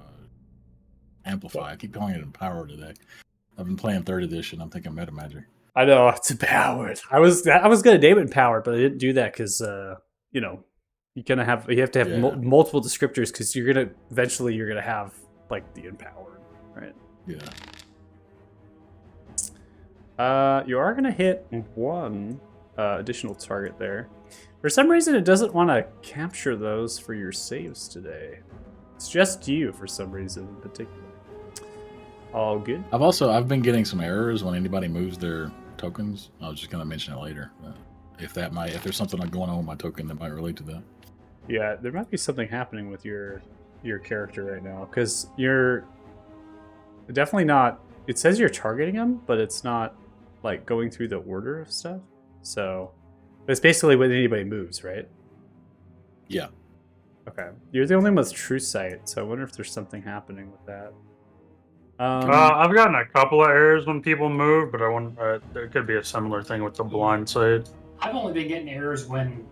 Amplify. I keep calling it empower today. I've been playing 3rd edition. I'm thinking meta magic. I know, it's empowered. I was going to name it empowered, but I didn't do that because, you know, you have to have multiple descriptors because eventually you're going to have like the empowered, right? Yeah. You are going to hit one additional target there. For some reason, it doesn't want to capture those for your saves today. It's just you for some reason in particular. All good. I've been getting some errors when anybody moves their tokens. I was just going to mention it later. If there's something going on with my token that might relate to that. Yeah, there might be something happening with your character right now because you're definitely not. It says you're targeting him, but it's not like going through the order of stuff. So it's basically when anybody moves, right? Yeah. Okay. You're the only one with true sight, so I wonder if there's something happening with that. I've gotten a couple of errors when people move, but I wonder there could be a similar thing with the blind side. I've only been getting errors when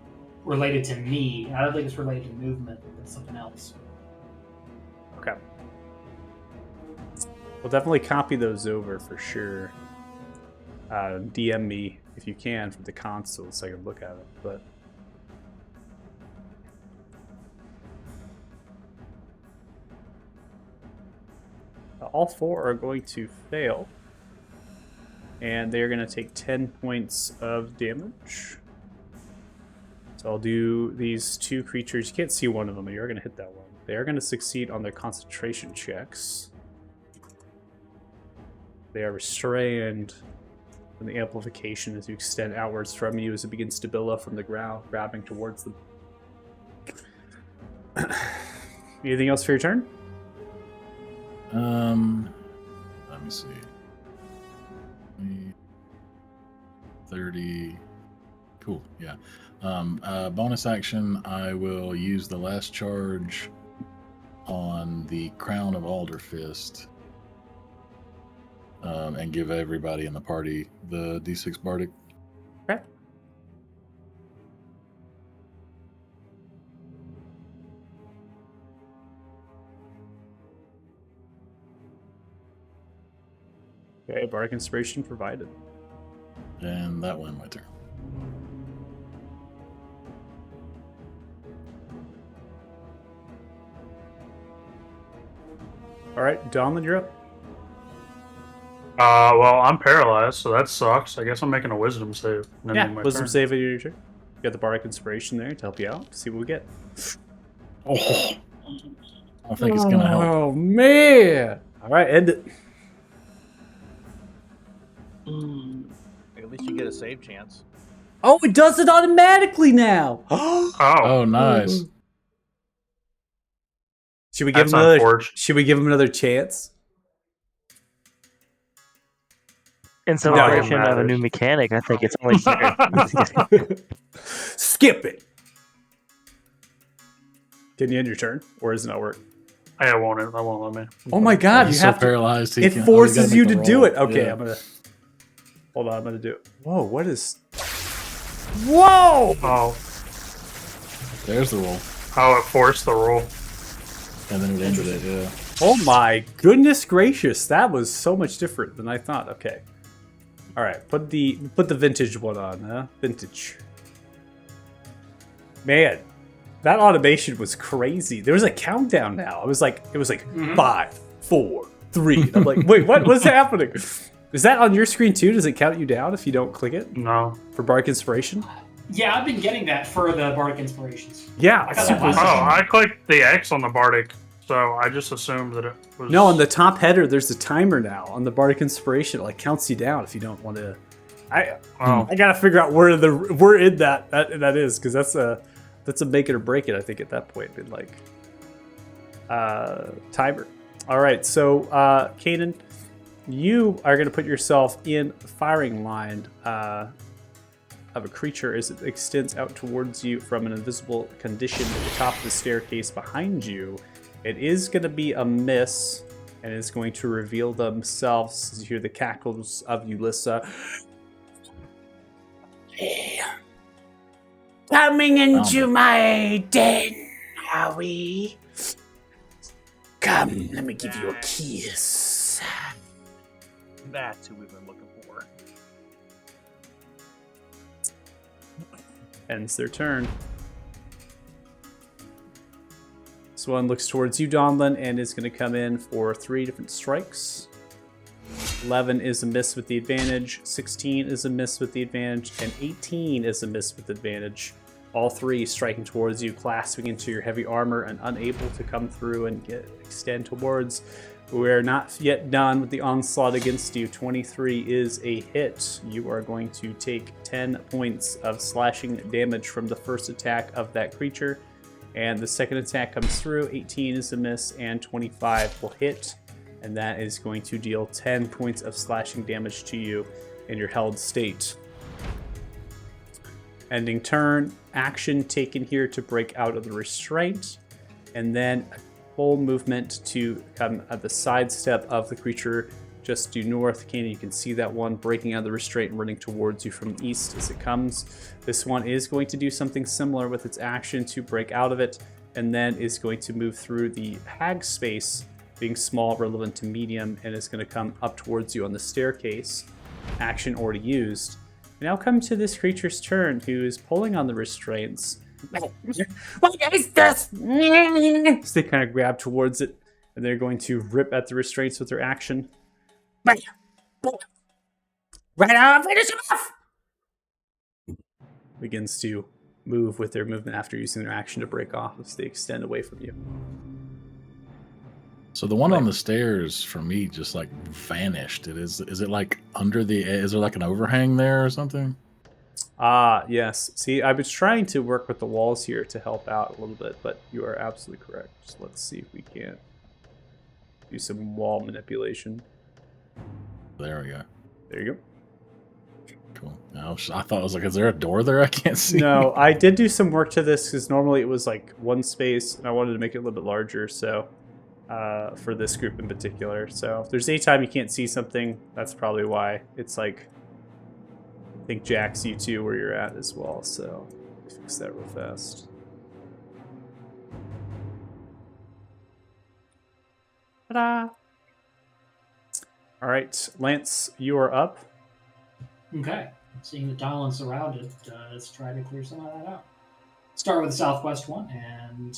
related to me. I don't think it's related to movement, but something else. Okay. We'll definitely copy those over for sure. DM me if you can from the console so I can look at it. But all 4 are going to fail. And they're going to take 10 points of damage. So I'll do these 2 creatures. You can't see one of them, but you're going to hit that one. They are going to succeed on their concentration checks. They are restrained from the amplification as you extend outwards from you as it begins to build up from the ground, grabbing towards them. Anything else for your turn? Let me see. 30. Cool. Yeah. Bonus action. I will use the last charge on the Crown of Alderfist, and give everybody in the party the D6 Bardic. Okay. Okay, Bardic Inspiration provided. And that went my turn. All right, Donlin, you're up. Well, I'm paralyzed, so that sucks. I guess I'm making a wisdom save. And then Yeah, end my wisdom turn. save at your turn. You got the Bardic Inspiration there to help you out. See what we get. Oh, I think it's gonna help. Oh man! All right, end it. At least you get a save chance. Oh, it does it automatically now. Oh, Oh, nice. Should we give that's him another? unfortunate. Should we give him another chance? In No, celebration it of a new matters. mechanic, I think it's only fair. Skip it. Can you end your turn, or does it not work? I won't. That won't let me. Oh my God! He's You so have to. paralyzed. He It can't- forces he's gotta you make to the do roll. it. Okay, Yeah. I'm gonna. Hold on, I'm gonna do it. Whoa! What is? Whoa! Oh, There's the roll. it forced the roll. And then it ended it, yeah. Oh my goodness gracious! That was so much different than I thought. Okay. All right, put the vintage one on, huh? Vintage. Man, that automation was crazy. There was a countdown now. It was like 5, 4, 3. And I'm like, wait, what's happening? Is that on your screen too? Does it count you down if you don't click it No. for Bardic Inspiration? Yeah, I've been getting that for the Bardic Inspirations. Yeah, I got super. that Oh, last I clicked the X on the Bardic, so I just assumed that it was. No, on the top header, there's a timer now on the Bardic Inspiration. It like counts you down if you don't want to. Oh, I gotta figure out where in that is, because that's a make it or break it. I think at that point, in like timer. All right, so Kanan, you are gonna put yourself in firing line of a creature as it extends out towards you from an invisible condition at the top of the staircase behind you. It is gonna be a miss, and it's going to reveal themselves as you hear the cackles of Ulissa. Coming into my den, are we? Come, let me give you a kiss. That's who we've been looking for. Ends their turn. This one looks towards you, Donlin, and is going to come in for 3 different strikes. 11 is a miss with the advantage, 16 is a miss with the advantage, and 18 is a miss with advantage. All 3 striking towards you, clasping into your heavy armor and unable to come through and extend towards. We're not yet done with the onslaught against you. 23 is a hit. You are going to take 10 points of slashing damage from the first attack of that creature. And the second attack comes through. 18 is a miss, and 25 will hit. And that is going to deal 10 points of slashing damage to you in your held state. Ending turn, action taken here to break out of the restraint, and then a full movement to come at the side step of the creature just due north. Kanan, you can see that one breaking out of the restraint and running towards you from east as it comes. This one is going to do something similar with its action to break out of it, and then is going to move through the hag space, being small, relevant to medium, and is going to come up towards you on the staircase. Action already used. We now come to this creature's turn, who is pulling on the restraints. What is this? So they kind of grab towards it, and they're going to rip at the restraints with their action. Right on, finish him off! Begins to move with their movement after using their action to break off as they extend away from you. So the one on the stairs for me just like vanished. Is it like under the? Is there like an overhang there or something? Ah, yes. See, I was trying to work with the walls here to help out a little bit, but you are absolutely correct. Just let's see if we can do some wall manipulation. There we go. There you go. Cool. I thought I was like, is there a door there I can't see? No, I did do some work to this because normally it was like one space, and I wanted to make it a little bit larger. So, for this group in particular, so if there's any time you can't see something, that's probably why. It's like, I think Jax, you too, where you're at as well. So, let me fix that real fast. Ta-da! All right, Lance, you are up. Okay. Seeing the Donlin's surrounded, let's try to clear some of that out. Start with the southwest one, and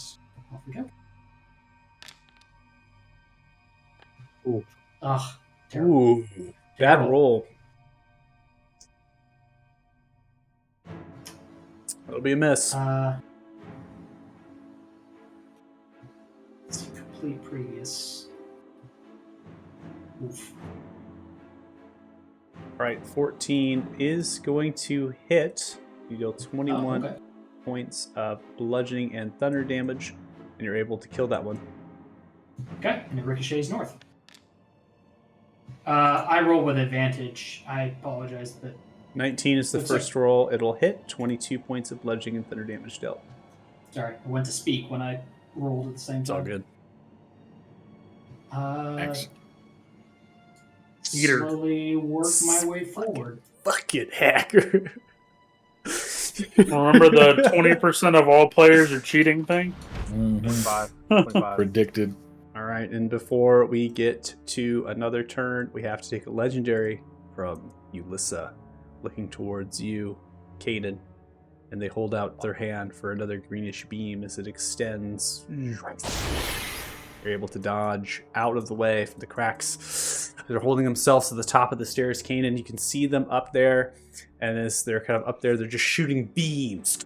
off we go. Ooh. Ugh. Terrible. Ooh, bad Terrible. roll. That'll be a miss. Let's see, complete previous. Oof. All right, 14 is going to hit. You deal 21 okay. points of bludgeoning and thunder damage, and you're able to kill that one. Okay, and it ricochets north. I roll with advantage. I apologize, but 19 is the Looks first roll. It'll hit. 22 points of bludgeoning and thunder damage dealt. sorry, I went to speak when I rolled at the same It's time. all good. Excellent. Eater. Slowly work my way forward. Fuck it, hacker. Remember the 20% of all players are cheating thing? Mhm. 25. Predicted. All right, and before we get to another turn, we have to take a legendary from Ulyssa, looking towards you, Caden, and they hold out their hand for another greenish beam as it extends. You're able to dodge out of the way from the cracks. They're holding themselves to the top of the stairs, Caden. You can see them up there, and as they're kind of up there, they're just shooting beams.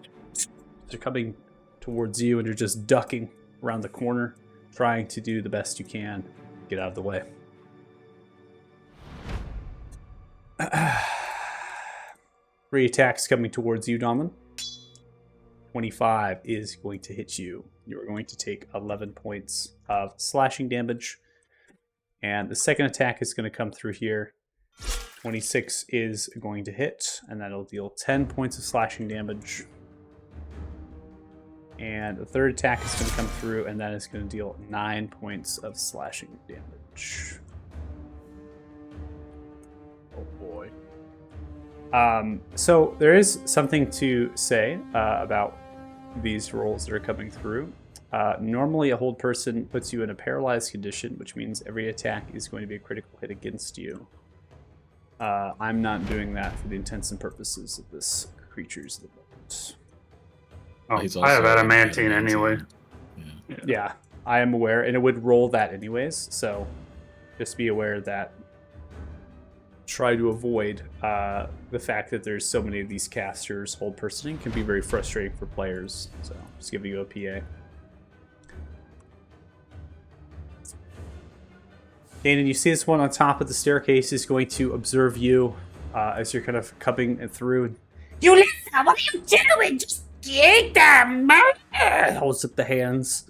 They're coming towards you, and you're just ducking around the corner, trying to do the best you can. Get out of the way. 3 attacks coming towards you, Donlin. 25 is going to hit you. You are going to take 11 points of slashing damage. And the second attack is going to come through here. 26 is going to hit, and that'll deal 10 points of slashing damage. And the third attack is going to come through, and that is going to deal 9 points of slashing damage. Oh boy. So there is something to say about these rolls that are coming through. Normally, a hold person puts you in a paralyzed condition, which means every attack is going to be a critical hit against you. I'm not doing that for the intents and purposes of this creature's moment. Oh, He's I have also adamantine anyway. Yeah. Yeah, I am aware, and it would roll that anyways, so just be aware that try to avoid the fact that there's so many of these casters hold personing can be very frustrating for players, so just give you a PA. Kanan, you see this one on top of the staircase is going to observe you as you're kind of coming through. Ulyssa, what are you doing? Just get them! Holds up the hands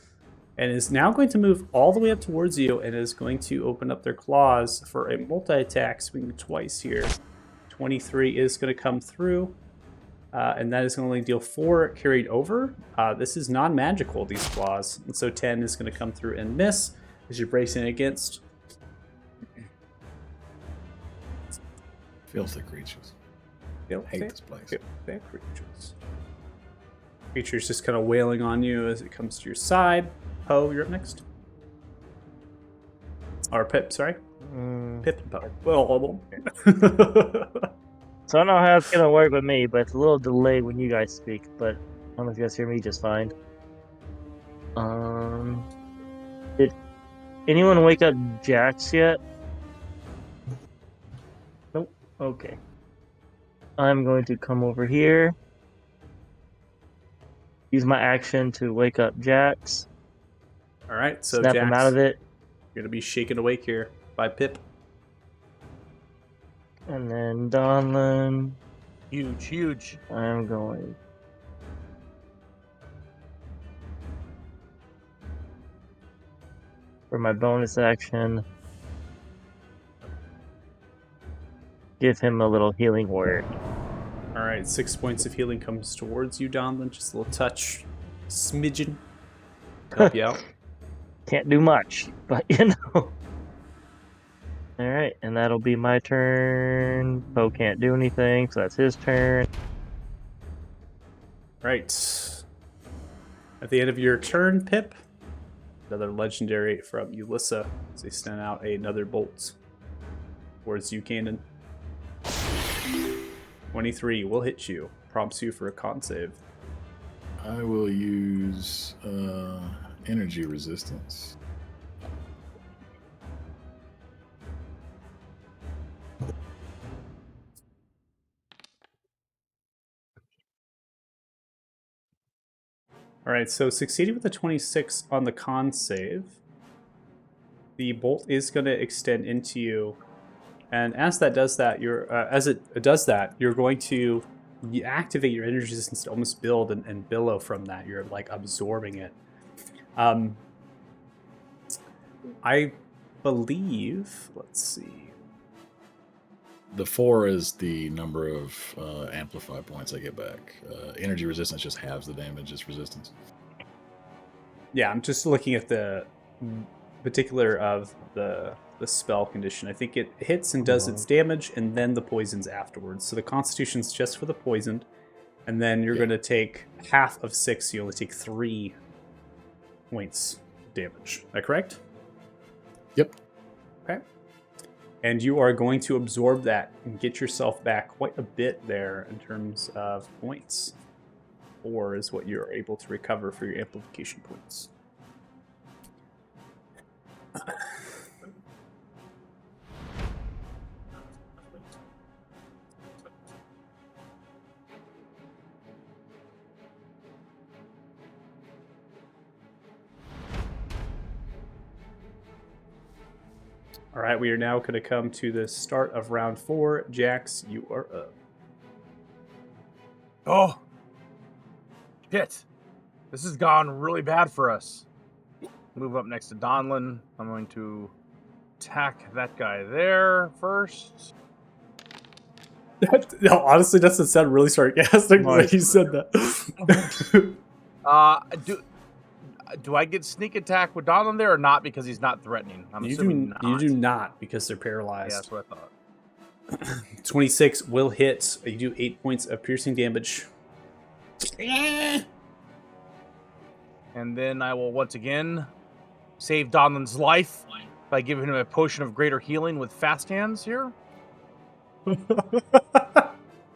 and is now going to move all the way up towards you and is going to open up their claws for a multi-attack, swinging twice here. 23 is going to come through, and that is going to only deal 4 carried over. This is non-magical, these claws, and so 10 is going to come through and miss as you're bracing against. Filthy creatures. Hate this place. Bad creatures. Creature's just kind of wailing on you as it comes to your side. Poe, you're up next. Or Pip, sorry. Pip and Poe. Well, So I don't know how it's gonna work with me, but it's a little delayed when you guys speak. But I don't know if you guys hear me just fine. Did anyone wake up Jax yet? Nope. Okay. I'm going to come over here. Use my action to wake up Jax. all right, so Snap Jax, him out of it. You're gonna be shaken awake here by Pip. And then Donlin, Huge, huge. I'm going. For my bonus action, give him a little healing word. All right, 6 points of healing comes towards you, Donlin. Just a little touch, smidgen, to help you out. Can't do much, but you know. Alright, and that'll be my turn. Bo can't do anything, so that's his turn. Right. At the end of your turn, Pip, another legendary from Ulyssa as they send out another bolt towards you, Cannon. 23 will hit you. Prompts you for a con save. I will use energy resistance. All right, so succeeding with a 26 on the con save, the bolt is going to extend into you, and as that does that, you're going to activate your energy resistance to almost build and billow from that. You're like absorbing it. I believe. Let's see. The 4 is the number of amplify points I get back. Energy resistance just halves the damage as resistance. Yeah, I'm just looking at the particular of the spell condition. I think it hits and does its damage, and then the poisons afterwards. So the Constitution's just for the poisoned, and then you're going to take half of 6. So you only take 3 points damage. Is that correct? Yep. Okay. And you are going to absorb that and get yourself back quite a bit there in terms of points. 4 is what you're able to recover for your amplification points. All right, we are now going to come to the start of round 4. Jax, you are up. Oh, shit. This has gone really bad for us. Move up next to Donlin. I'm going to attack that guy there first. No, honestly, that doesn't sound really sarcastic like you said that. Do I get sneak attack with Donlin there or not because he's not threatening? I'm assuming not. You do not because they're Yeah, paralyzed. that's what I thought. 26 will hit. You do 8 points of piercing damage. And then I will once again save Donlin's life by giving him a potion of greater healing with fast hands here.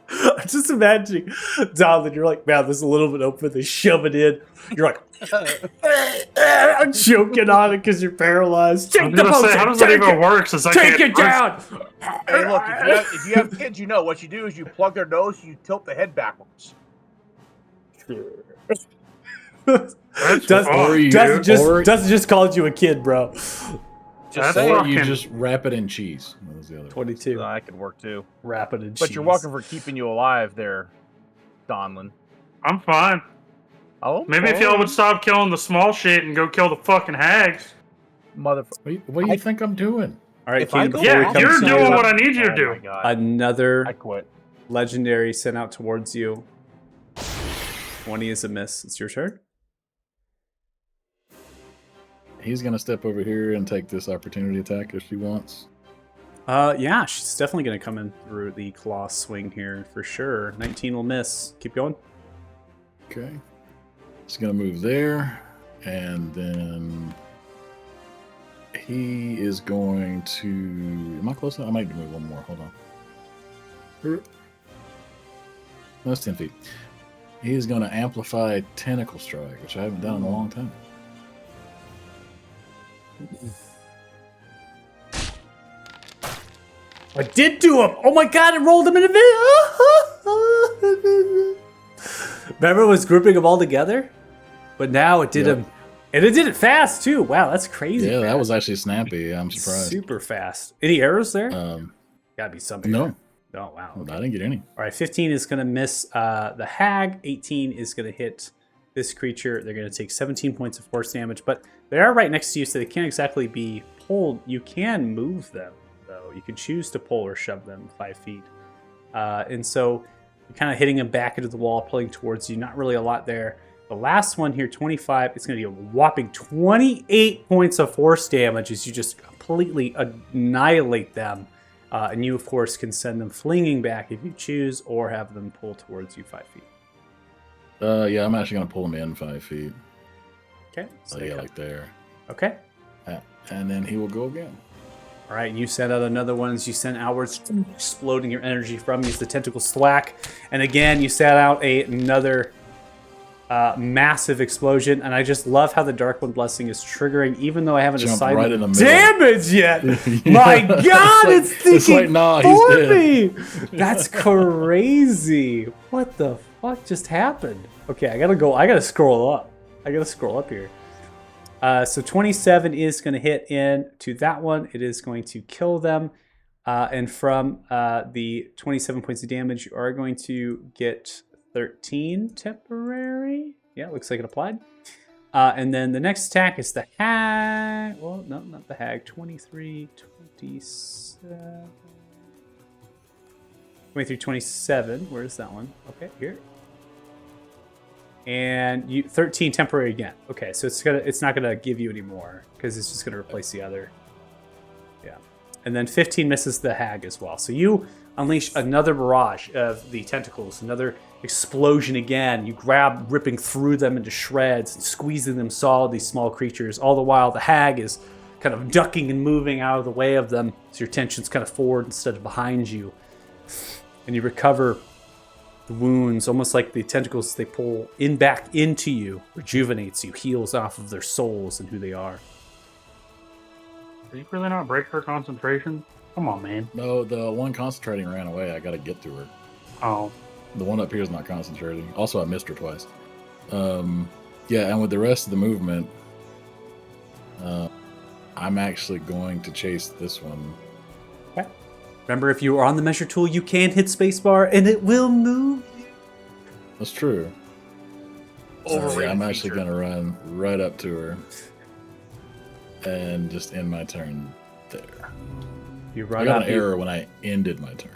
I'm just imagining, Donlin, you're like, man, this is a little bit open. They shove it in. You're like, I'm choking on it because you're paralyzed. I was gonna say, how does that even work? Since I Take can't it down! Hey, look, if you have kids, you know what you do is you plug their nose, you tilt the head backwards. Doesn't just called you a kid, bro. Just That's saying. Or you fucking- just wrap it in cheese. That was the other 22. That could work too. Rapid and But you're welcome for keeping you alive there, Donlin. I'm fine. Oh, Maybe if y'all would stop killing the small shit and go kill the fucking hags. motherfucker. What do you think I'm doing? All right, If I Keenan, go before we Yeah, come you're to doing you, what I need you to Oh do. my God. another I quit. legendary sent out towards you. 20 is a miss. It's your turn. He's gonna step over here and take this opportunity attack if she wants. Yeah, she's definitely going to come in through the claw swing here for sure. 19 will miss. Keep going. Okay. He's gonna move there, and then he is going to. Am I close enough? I might move one more. Hold on. No, that's 10 feet. He's going to amplify Tentacle Strike, which I haven't done in a long time. I did do him! Oh my god, it rolled him in a bit! Remember it was grouping them all together? But now it did Yep. him And it did it fast too. Wow, that's crazy. Yeah, that fast. was actually snappy. I'm surprised. Super fast. Any arrows there? Um, Gotta be something. no, Oh wow. I Okay. didn't get any. All right, 15 is going to miss the hag. 18 is going to hit this creature. They're going to take 17 points of force damage, but they are right next to you, so they can't exactly be pulled. You can move them, though. You can choose to pull or shove them 5 feet. And so you're kind of hitting them back into the wall, pulling towards you. Not really a lot there. The last one here, 25, it's going to be a whopping 28 points of force damage as you just completely annihilate them. And you, of course, can send them flinging back if you choose, or have them pull towards you 5 feet. Yeah, I'm actually gonna pull him in 5 feet. Okay. So yeah, like there. Okay. And then he will go again. All right. You send out another one as you send outwards, exploding your energy from you as the tentacles thwack. And again, you send out another massive explosion. And I just love how the Darkwind Blessing is triggering, even though I haven't Jump decided right in the middle. damage yet. My God, it's thinking like, nah, for he's me. That's crazy. What the fuck just happened? Okay, I gotta scroll up. I gotta scroll up here. So 27 is going to hit into that one. It is going to kill them. And from the 27 points of damage, you are going to get 13 temporary. Yeah, looks like it applied. And then the next attack is the hag. Well, no, not the hag. 23, 27. 23, 27. Where's that one? Okay, here. And you 13 temporary again. Okay, so it's not gonna give you any more because it's just gonna replace the other. Yeah. And then 15 misses the hag as well. So you unleash another barrage of the tentacles, another explosion again. You grab, ripping through them into shreds and squeezing them solid, these small creatures. All the while the hag is kind of ducking and moving out of the way of them. So your tension's kind of forward instead of behind you. And you recover the wounds, almost like the tentacles they pull in back into you, rejuvenates you, heals off of their souls and who they are. Did you really not break her concentration? Come on, man. No, the one concentrating ran away. I got to get to her. Oh, The one up here is not concentrating. Also, I missed her twice. Yeah, and with the rest of the movement, I'm actually going to chase this one. Okay. Remember, if you are on the measure tool, you can hit spacebar and it will move. That's true. So, yeah, I'm actually going to run right up to her and just end my turn there. You I run got out. an error when I ended my turn.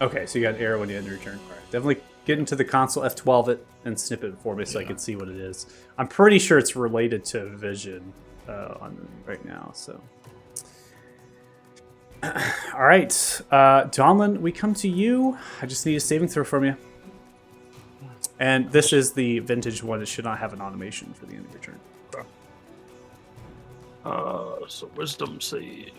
Okay, so you got an arrow when you end your turn. All right, definitely get into the console, F12 it, and snip it for me so I can see what it is. I'm pretty sure it's related to vision on right now. So, all right, Donlin, we come to you. I just need a saving throw from you. And this is the vintage one. It should not have an automation for the end of your turn. so wisdom save.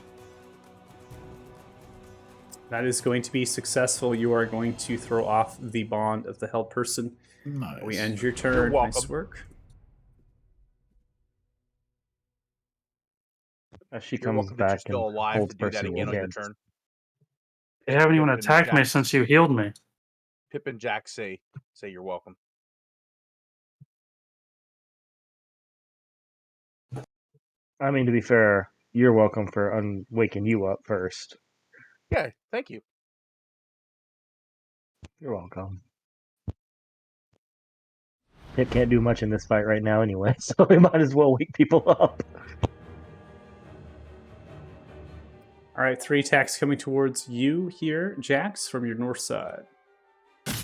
That is going to be successful. You are going to throw off the bond of the held person. Nice. We end your turn. welcome. Nice work. As she You're comes welcome that you're back still and alive holds to do that person again on your again. turn. They haven't even Pippin attacked me Jack. since you healed me. Pip and Jack say you're welcome. I mean, to be fair, you're welcome for waking you up first. Yeah, thank you. You're welcome. Pip can't do much in this fight right now anyway, so we might as well wake people up. All right, 3 attacks coming towards you here, Jax, from your north side.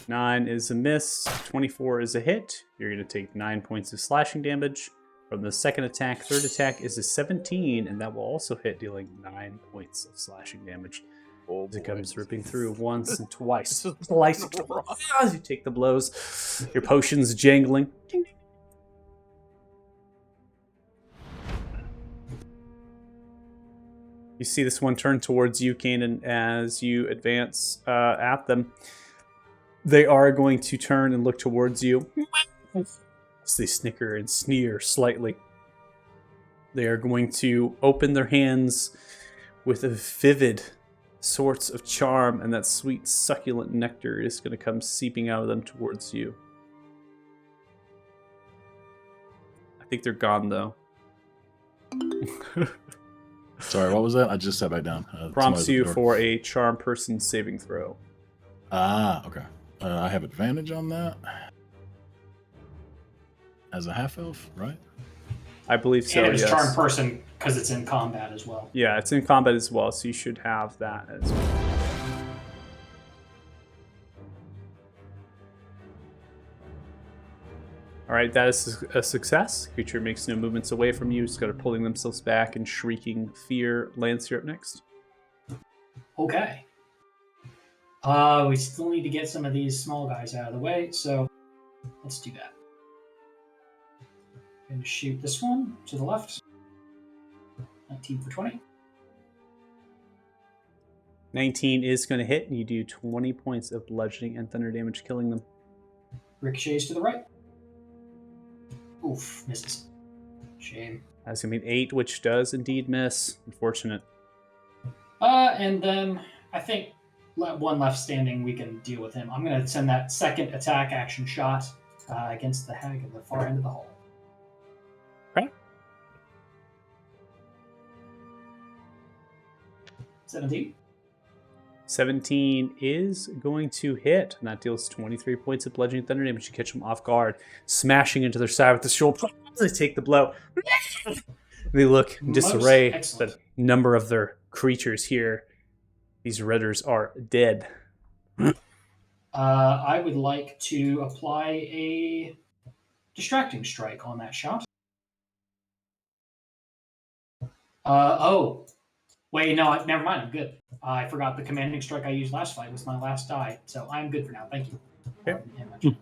9 is a miss. 24 is a hit. You're going to take 9 points of slashing damage. From the second attack, third attack is a 17, and that will also hit, dealing 9 points of slashing damage. Oh, As it boy. comes ripping through once and twice. This is Twice rough. as you take the blows. Your potions jangling. Ding, ding. You see this one turn towards you, Kanan, as you advance at them. They are going to turn and look towards you. As they snicker and sneer slightly. They are going to open their hands with a vivid sorts of charm, and that sweet, succulent nectar is going to come seeping out of them towards you. A think they're gone though. Sorry, what was that? I just sat back down. Prompts somebody's at you the door. for a charm person saving throw. Ah, okay. I have advantage on that. As a half elf, right? I believe so. and it was Yes. charm person because it's in combat as well. Yeah, it's in combat as well, so you should have that as well. All right, that is a success. Creature makes no movements away from you. Start pulling themselves back and shrieking fear. Lance, you're up next. Okay. We still need to get some of these small guys out of the way, so let's do that. I'm going to shoot this one to the left. 19 for 20. 19 is going to hit, and you do 20 points of bludgeoning and thunder damage, killing them. Ricochets to the right. Oof, misses. Shame. That's going to be an 8, which does indeed miss. Unfortunate. And then I think one left standing, we can deal with him. I'm going to send that second attack action shot against the hag at the far end of the hall. Okay. 17. 17 is going to hit, and that deals 23 points of bludgeoning thunder damage. You catch them off guard, smashing into their side with the shoulder. They take the blow. They look in disarray. Excellent. The number of their creatures here, these Redders, are dead. I would like to apply a distracting strike on that shot. Wait, no, never mind. I'm good. I forgot the commanding strike I used last fight was my last die, so I'm good for now. Thank you. Okay.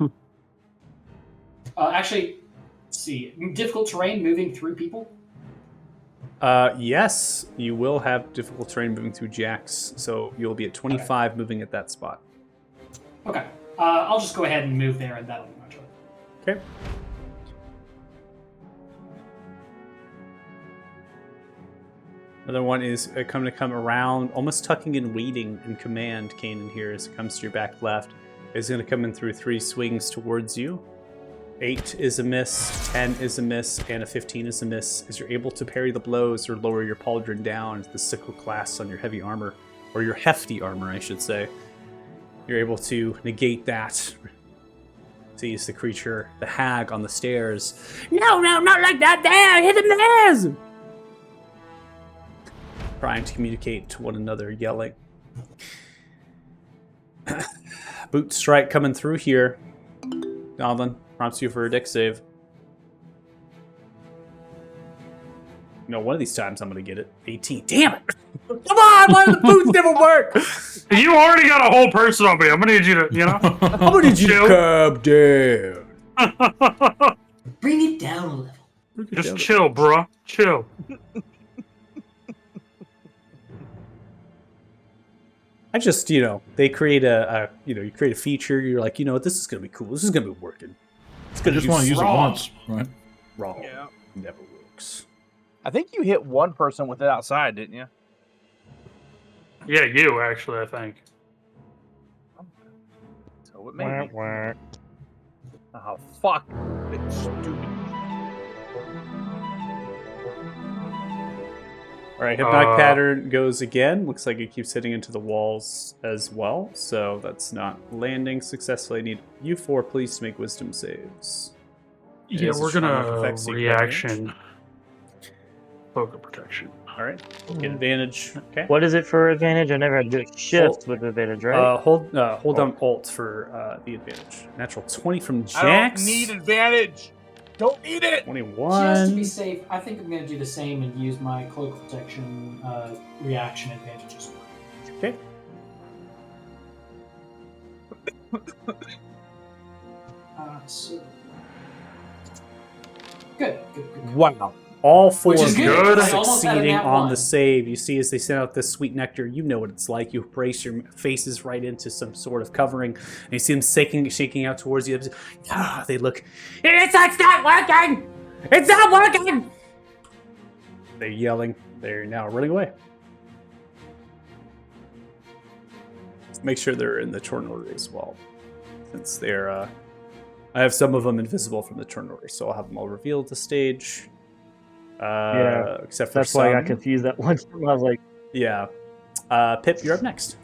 Actually, let's see. Difficult terrain moving through people. Yes, you will have difficult terrain moving through jacks, so you'll be at 25 moving at that spot. Okay. I'll just go ahead and move there, and that'll be my turn. Okay. Another one is going to come around, almost tucking and waiting in command, Kanan here, as it comes to your back left. It's going to come in through 3 swings towards you. 8 is a miss, 10 is a miss, and a 15 is a miss. As you're able to parry the blows or lower your pauldron down as the sickle clasps on your heavy armor, or your hefty armor, I should say, you're able to negate that. Sees the creature, the hag on the stairs. No, not like that. There, hit the mares. Trying to communicate to one another, yelling. Boot strike coming through here. Goblin prompts you for a dex save. No, one of these times I'm going to get it. 18. Damn it! Come on! Why do the boots never work? You already got a whole person on me. I'm gonna need you to, I'm going to need you to calm down. Bring it down a level. Just chill, bruh. Chill. I just, they create you create a feature. You're like, this is going to be cool. This is going to be working. It's I going to just want to use it wrong. once, right? wrong. Yeah. Never works. I think you hit one person with it outside, didn't you? Yeah, you actually, I think. So it made me. Oh, fuck. It's stupid. All right, hypnotic pattern goes again. Looks like it keeps hitting into the walls as well, so that's not landing successfully. I need you 4, please, to make wisdom saves. Yeah, It's a we're strong enough gonna effect, secret reaction. Focus protection. All right, get advantage. Okay. What is it for advantage? I never had to do a shift with advantage, right? Hold down Alt for the advantage. Natural 20 from Jax. I don't need advantage. Don't need it. 21. Just to be safe, I think I'm going to do the same and use my cloak protection reaction advantage as well. Okay. So... Good. Wow. All 4 Which is of you good. I almost had a succeeding nat on one. the save. You see as they send out this sweet nectar, you know what it's like. You brace your faces right into some sort of covering, and you see them shaking out towards you. They look, It's not working. It's not working. they're yelling. They're now running away. Make sure they're in the turn order as well, since they're I have some of them invisible from the turn order, so I'll have them all revealed at the stage. Yeah, Except for That's why I got some. confused that one time. I was like, Yeah. Pip, you're up next.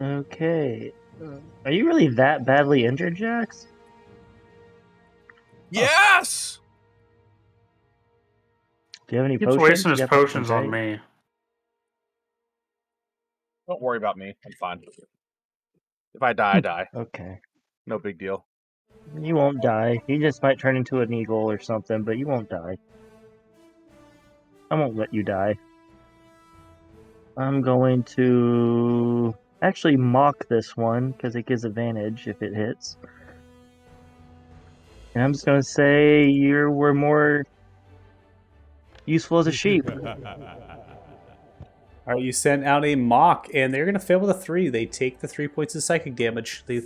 okay. Are you really that badly injured, Jax? Yes. Do you have any He keeps potions? wasting his You got something potions on tight? me. Don't worry about me. I'm fine. If I die, I die. Okay. No big deal. You won't die. You just might turn into an eagle or something, but you won't die. I won't let you die. I'm going to actually mock this one because it gives advantage if it hits. And I'm just going to say you were more useful as a sheep. All right, you send out a mock, and they're going to fail with a 3. They take the 3 points of psychic damage. They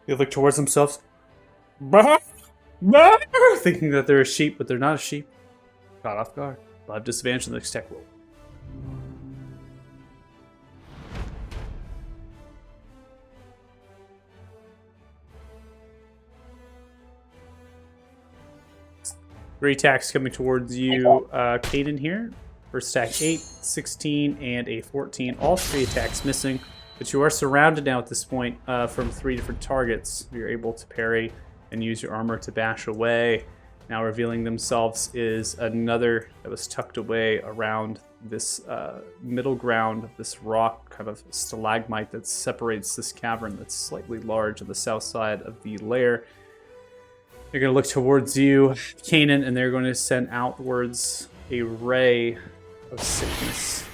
look towards themselves, thinking that they're a sheep, but they're not a sheep. Caught off guard. They'll have disadvantage on the next tech roll. Three attacks coming towards you, Caden here. First attack 8, 16, and a 14. All 3 attacks missing, but you are surrounded now at this point from 3 different targets. You're able to parry and use your armor to bash away. Now revealing themselves is another that was tucked away around this middle ground of this rock kind of stalagmite that separates this cavern that's slightly large on the south side of the lair. They're going to look towards you, Kanan, and they're going to send outwards a ray of sickness.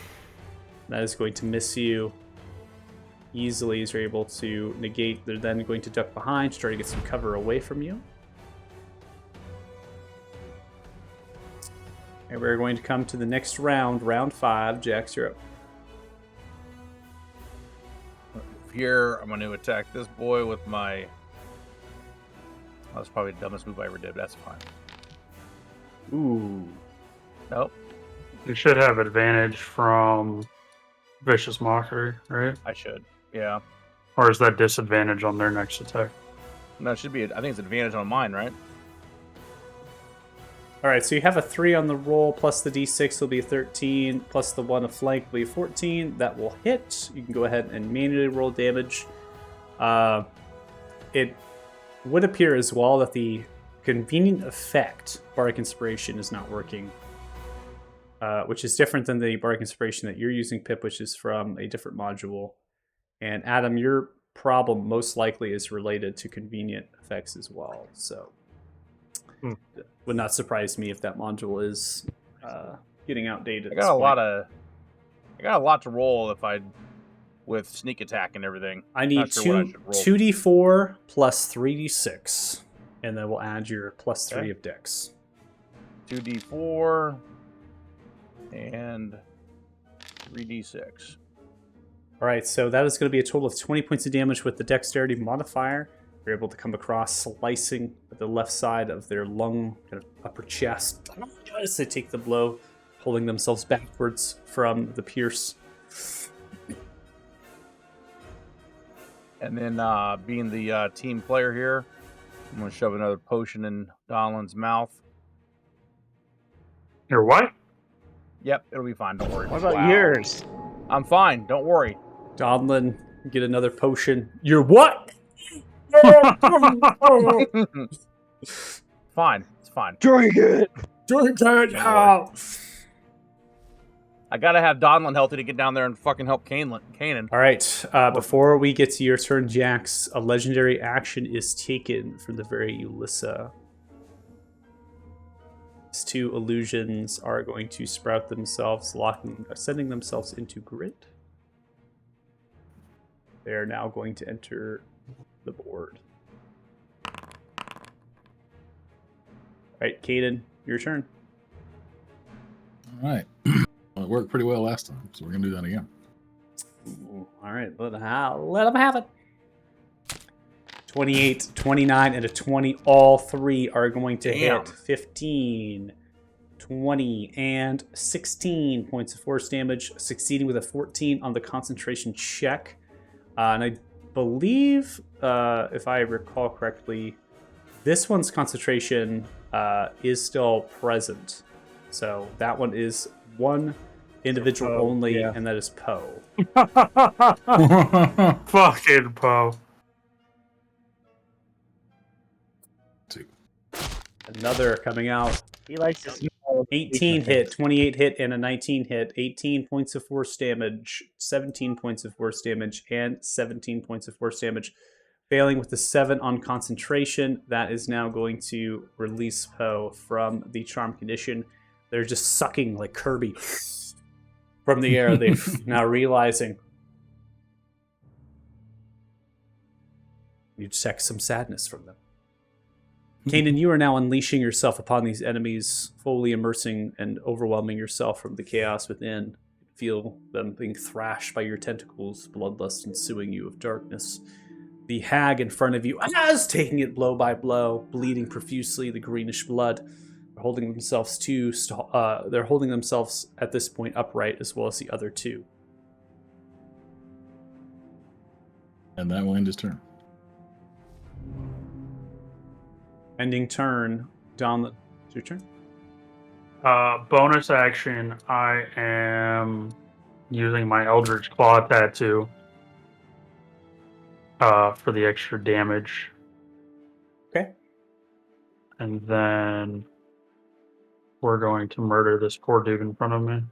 That is going to miss you easily as you're able to negate. They're then going to duck behind to try to get some cover away from you. And we're going to come to the next round, round 5. Jax, you're up. Here, I'm going to attack this boy with my... That's probably the dumbest move I ever did, but that's fine. Ooh. Nope, You should have advantage from Vicious Mockery, right? I should. Yeah. Or is that disadvantage on their next attack? No, it should be. I think it's advantage on mine, right? All right, so you have a 3 on the roll, plus the d6 will be 13, plus the 1 of flank will be 14. That will hit. You can go ahead and manually roll damage. It would appear as well that the convenient effect, Bardic Inspiration, is not working, which is different than the Bardic Inspiration that you're using, Pip, which is from a different module. And Adam, your problem most likely is related to convenient effects as well. So it would not surprise me if that module is getting outdated. I got a lot to roll with sneak attack and everything. I need Not sure what I should roll. 2d4 plus 3d6, and then we'll add your plus 3 Okay. of dex. 2d4 and 3d6. All right, so that is going to be a total of 20 points of damage with the dexterity modifier. You're able to come across, slicing at the left side of their lung, kind of upper chest, as they take the blow, pulling themselves backwards from the pierce. And then, being the team player here, I'm going to shove another potion in Donlin's mouth. Your what? Yep, it'll be fine. Don't worry. What about Wow. yours? I'm fine. Don't worry. Donlin, get another potion. You're what? Fine. It's fine. Drink it! Drink it out! I gotta have Donlin healthy to get down there and fucking help Kanan. All right, before we get to your turn, Jax, a legendary action is taken from the very Ulyssa. These 2 illusions are going to sprout themselves, sending themselves into grid. They are now going to enter the board. All right, Caden, your turn. All right. Well, it worked pretty well last time, so we're going to do that again. Ooh, all right, let them have it. 28, 29, and a 20. All 3 are going to Damn. hit 15, 20, and 16 points of force damage, succeeding with a 14 on the concentration check. And I believe, if I recall correctly, this one's concentration is still present. So that one is one individual Poe, only, yeah. and that is Poe. Fucking Poe. Another coming out. He likes to smell 18 hit, 28 hit, and a 19 hit. 18 points of force damage, 17 points of force damage, and 17 points of force damage. Failing with the 7 on concentration, that is now going to release Poe from the charm condition. They're just sucking like Kirby from the air. They've now realizing you'd check some sadness from them. Kanan, you are now unleashing yourself upon these enemies, fully immersing and overwhelming yourself from the chaos within. Feel them being thrashed by your tentacles, bloodlust ensuing you of darkness. The hag in front of you is taking it blow by blow, bleeding profusely, the greenish blood. They're holding themselves they're holding themselves at this point upright, as well as the other two. And that will end his turn. Ending turn. Don, it's your turn. Bonus action, I am using my Eldritch Claw tattoo for the extra damage. Okay. And then we're going to murder this poor dude in front of me.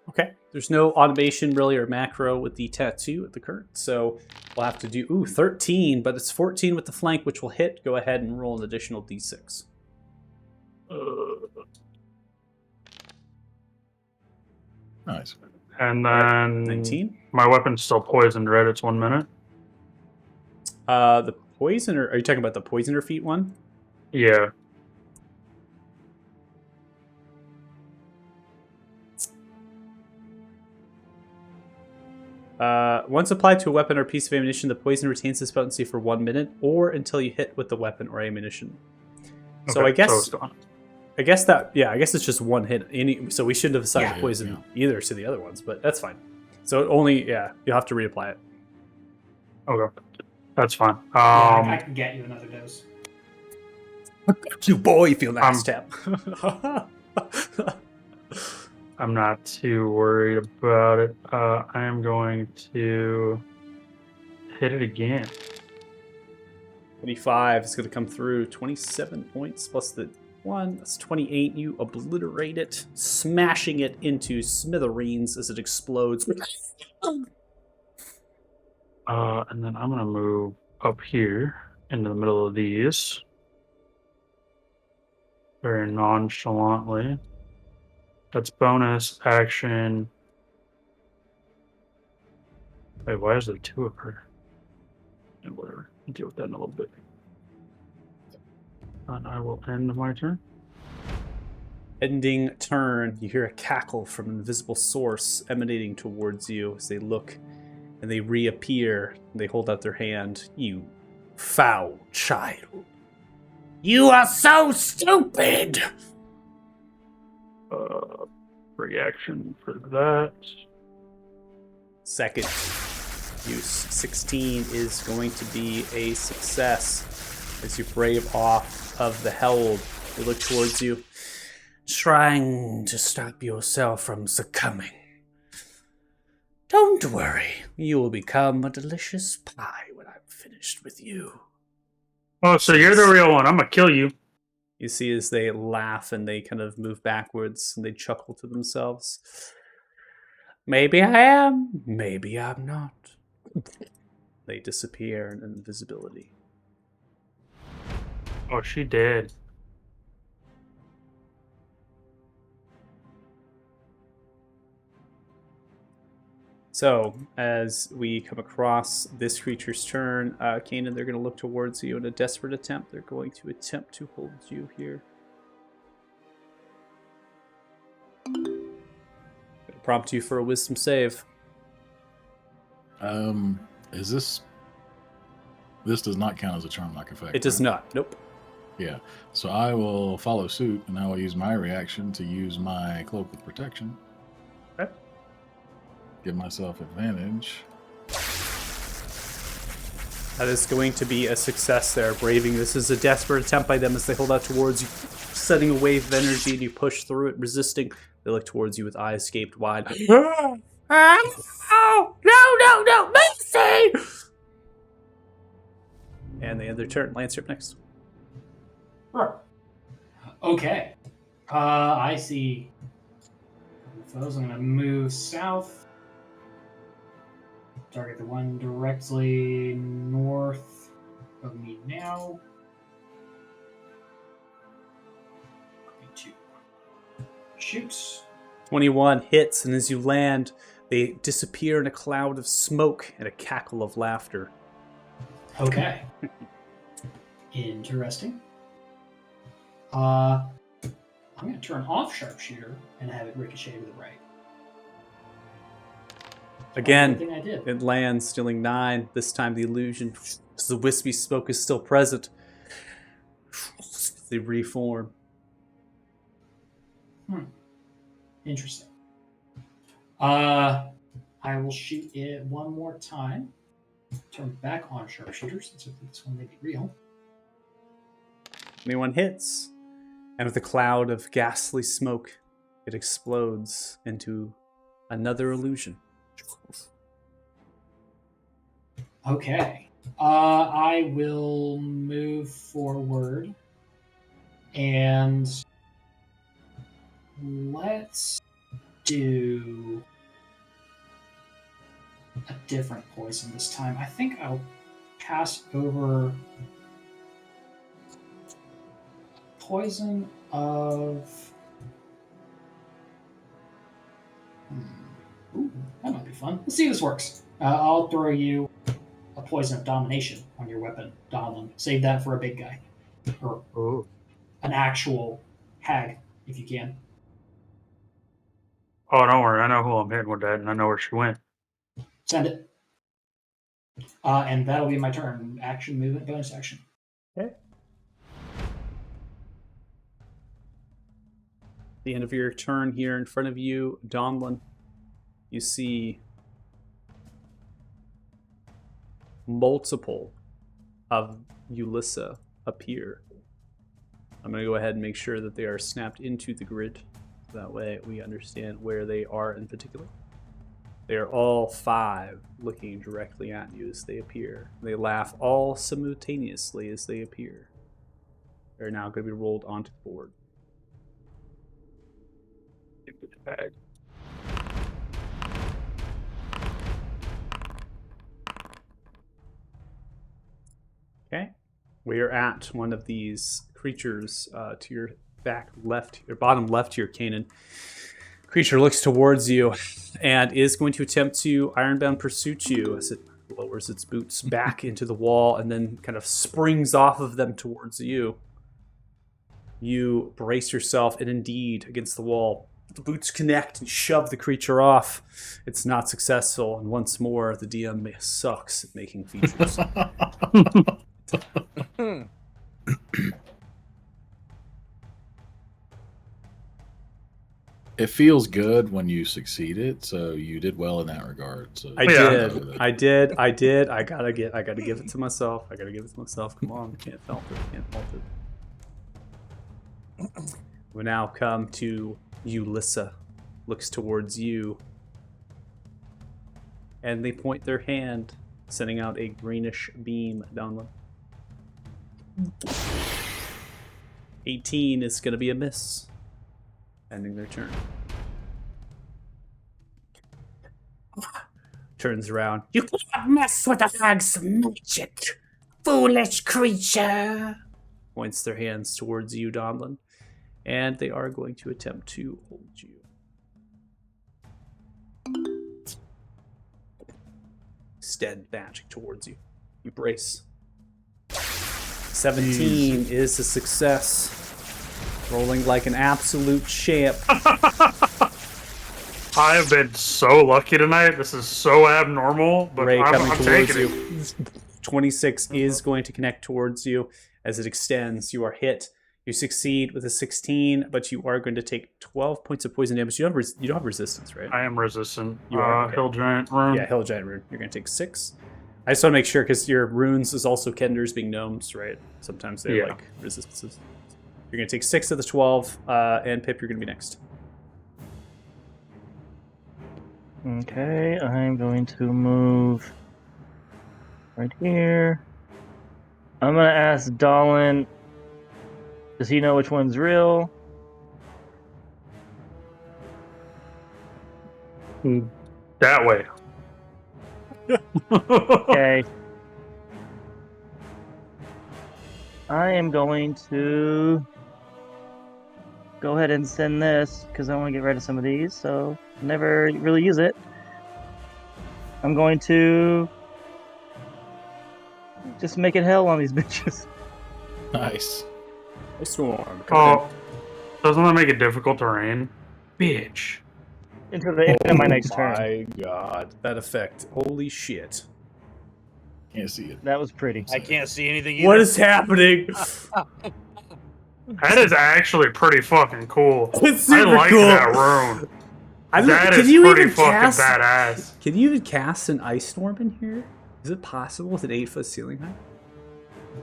Okay. There's no automation really or macro with the tattoo at the current, so we'll have to do 13, but it's 14 with the flank, which will hit. Go ahead and roll an additional d6. Nice. And then 19. my weapon's still poisoned, right? It's 1 minute. The poisoner. Are you talking about the poisoner feat one? Yeah. Once applied to a weapon or piece of ammunition, the poison retains its potency for 1 minute, or until you hit with the weapon or ammunition. So Okay, I guess, it's gone. I guess it's just one hit. So we shouldn't have assigned poison either to the other ones, but that's fine. So only, you'll have to reapply it. Okay, that's fine. I can get you another dose. You boy, you feel nice, tap. I'm not too worried about it. I am going to hit it again. 25 is going to come through. 27 points plus the 1. That's 28. You obliterate it, smashing it into smithereens as it explodes. And then I'm going to move up here into the middle of these. Very nonchalantly. That's bonus action. Wait, why is there 2 of her? And whatever. I'll deal with that in a little bit. And I will end my turn. Ending turn, you hear a cackle from an invisible source emanating towards you as they look and they reappear. They hold out their hand. You foul child. You are so stupid! Reaction for that. Second use. 16 is going to be a success as you brave off of the Held. They look towards you. Trying to stop yourself from succumbing. Don't worry, you will become a delicious pie when I'm finished with you. Oh, so you're the real one. I'm gonna kill you. You see as they laugh and they kind of move backwards and they chuckle to themselves. Maybe I am, maybe I'm not. They disappear in invisibility. Oh, she did. So, as we come across this creature's turn, Kanan, they're going to look towards you in a desperate attempt. They're going to attempt to hold you here. Gonna prompt you for a wisdom save. Is this does not count as a charm-like effect? It does right? not. Nope. Yeah. So I will follow suit, and I will use my reaction to use my cloak of protection. Okay. Give myself advantage. That is going to be a success there, Braving. This is a desperate attempt by them as they hold out towards you, setting a wave of energy, and you push through it, resisting. They look towards you with eyes gaped wide. No, mercy! And they end their turn. Lance, you're up next. Okay. I see foes. I'm going to move south. Target the one directly north of me now. Going to shoot. 21 hits, and as you land, they disappear in a cloud of smoke and a cackle of laughter. Okay. Interesting. I'm going to turn off Sharpshooter and have it ricochet to the right. Again, Everything I did. it lands, dealing 9. This time the illusion, the wispy smoke is still present. They reform. Interesting. I will shoot it one more time. Turn back on Sharpshooter since I think this one may be real. 21 hits. And with a cloud of ghastly smoke, it explodes into another illusion. Okay. I will move forward and let's do a different poison this time. I think I'll pass over poison of... Ooh, that might be fun. Let's see if this works. I'll throw you a poison of domination on your weapon, Donlin. Save that for a big guy. Or Ooh. an actual hag, if you can. Oh, don't worry. I know who I'm hitting with that, and I know where she went. Send it. And that'll be my turn. Action, movement, bonus action. Okay. The end of your turn here in front of you, Donlin. You see multiple of Ulyssa appear. I'm going to go ahead and make sure that they are snapped into the grid. That way we understand where they are in particular. They are all 5 looking directly at you as they appear. They laugh all simultaneously as they appear. They're now going to be rolled onto the board. Bag. Okay, we are at one of these creatures to your back left, your bottom left here, Kanan. Creature looks towards you and is going to attempt to Ironbound Pursuit you as it lowers its boots back into the wall and then kind of springs off of them towards you. You brace yourself and indeed against the wall. The boots connect and shove the creature off. It's not successful, and once more, the DM sucks at making features. It feels good when you succeed it, so you did well in that regard. So I did. I gotta give it to myself. Come on, can't fault it. We now come to Ulyssa. Looks towards you, and they point their hand, sending out a greenish beam down them. 18 is gonna be a miss, ending their turn. Turns around. You can't mess with a hag's magic, foolish creature. Points their hands towards you, Donlin, and they are going to attempt to hold you. Extend magic towards you. You brace. 17 is a success. Rolling like an absolute champ. I have been so lucky tonight. This is so abnormal, but Ray coming I'm towards taking you. it. 26 is going to connect towards you. As it extends, you are hit. You succeed with a 16, but you are going to take 12 points of poison damage. You don't have resistance, right? I am resistant. You are, okay. Hill Giant Rune. Yeah, Hill Giant Rune. You're going to take 6. I just want to make sure because your runes is also Kenders being gnomes, right? Sometimes they're Yeah. like resistances. You're going to take 6 of the 12, and Pip, you're going to be next. Okay, I'm going to move right here. I'm gonna ask Dolan, does he know which one's real? That way. Okay. I am going to go ahead and send this because I want to get rid of some of these, so never really use it. I'm going to just make it hell on these bitches. Nice. Storm. Oh, doesn't that make it difficult to rain? Bitch. Into the end of my next turn. My God, that effect! Holy shit! Can't see it. That was pretty. I can't see anything either. What is happening? That is actually pretty fucking cool. It's I super like cool. that rune. That is pretty fucking badass. Can you even cast an ice storm in here? Is it possible with an 8-foot ceiling height?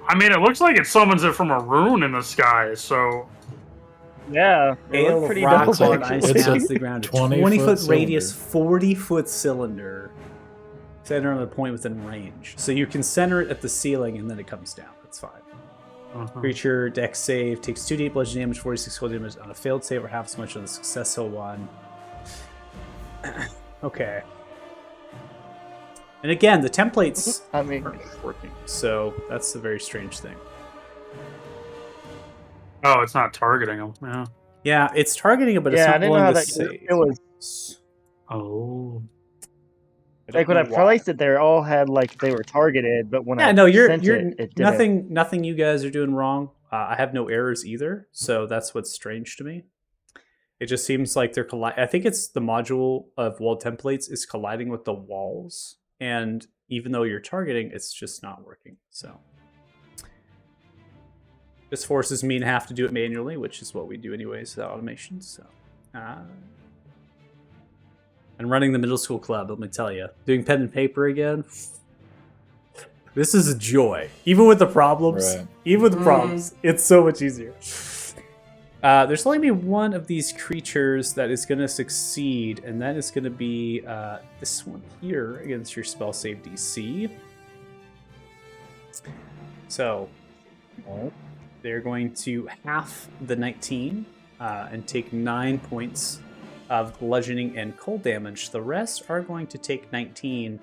I mean, it looks like it summons it from a rune in the sky, so... Yeah, it Hail looked of pretty rock dope. hard actually. ice It's a pounds the ground. 20-foot 20-foot radius, cylinder. 40-foot cylinder. Center on the point within range. So you can center it at the ceiling and then it comes down. That's fine. Creature dex save takes 2d bludgeoning damage, 46 cold damage on a failed save, or half as much on a successful one. Okay. And again, the templates I mean, aren't working, so that's a very strange thing. Oh, it's not targeting them. Yeah. Yeah, it's targeting it, but it's yeah, I not didn't know willing how to that. save. It was Oh. I don't like when I know why. placed it there, all had like they were targeted, but when Yeah, I no, you're sent it didn't. nothing you guys are doing wrong. I have no errors either, so that's what's strange to me. It just seems like they're I think it's the module of wall templates is colliding with the walls, and even though you're targeting, it's just not working. So this forces me to have to do it manually, which is what we do anyways without automation. So. And running the middle school club, let me tell you, doing pen and paper again. This is a joy, even with the problems. Right. Even with the problems, it's so much easier. There's only be one of these creatures that is going to succeed, and that is going to be this one here against your spell save DC. So they're going to half the 19 and take 9 points of bludgeoning and cold damage. The rest are going to take 19.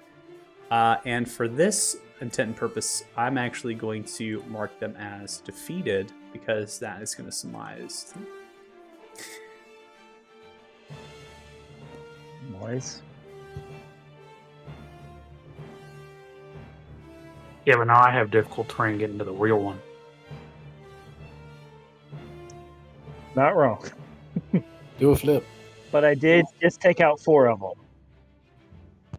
And for this intent and purpose, I'm actually going to mark them as defeated because that is going to surmise. Nice. Yeah, but now I have difficult terrain getting to the real one. Not wrong. Do a flip. But I did just take out 4 of them. I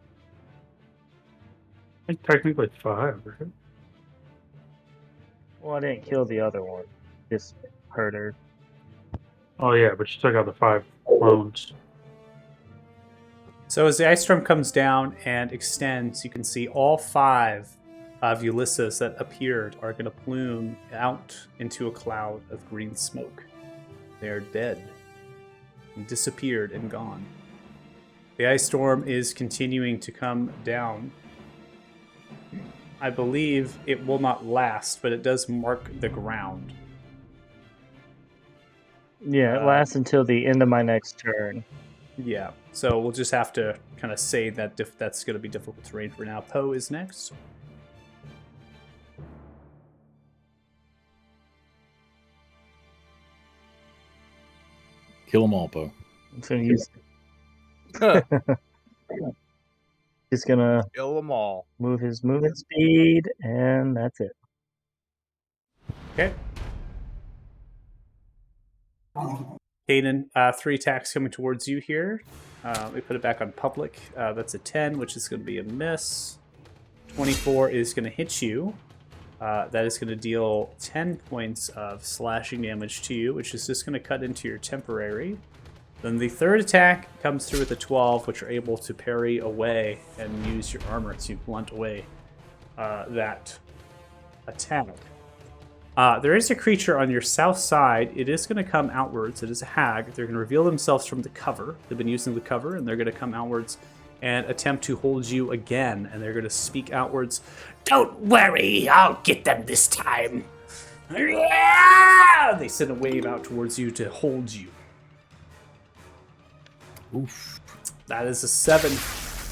think technically 5, right? Well, I didn't kill the other one. Just hurt her. Oh yeah, but you took out the 5 clones. So as the ice storm comes down and extends, you can see all 5 of Ulysses that appeared are going to plume out into a cloud of green smoke. They are dead. Disappeared and gone. The ice storm is continuing to come down. I believe it will not last, but it does mark the ground. Yeah, it lasts until the end of my next turn. Yeah, so we'll just have to kind of say that that's going to be difficult terrain for now. Poe is next. Kill them all, Poe. So he's just gonna Kill them all. move his movement speed, and that's it. Okay. Kanan, 3 attacks coming towards you here. We put it back on public. That's a 10, which is going to be a miss. 24 is going to hit you. That is going to deal 10 points of slashing damage to you, which is just going to cut into your temporary. Then the third attack comes through with a 12, which you're able to parry away and use your armor to blunt away that attack. There is a creature on your south side. It is going to come outwards. It is a hag. They're going to reveal themselves from the cover. They've been using the cover, and they're going to come outwards and attempt to hold you again. And they're going to speak outwards. Don't worry, I'll get them this time. They send a wave out towards you to hold you. Oof. That is a 7,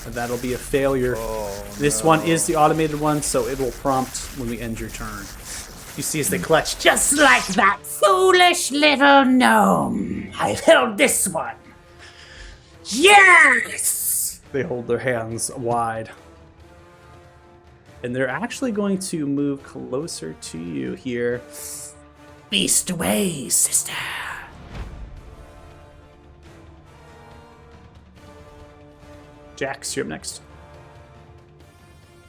and that'll be a failure. Oh, This one is the automated one, so it will prompt when we end your turn. You see as they clutch. Just like that foolish little gnome. I've held this one. Yes! They hold their hands wide. And they're actually going to move closer to you here. Feast away, sister. Jax, you're up next.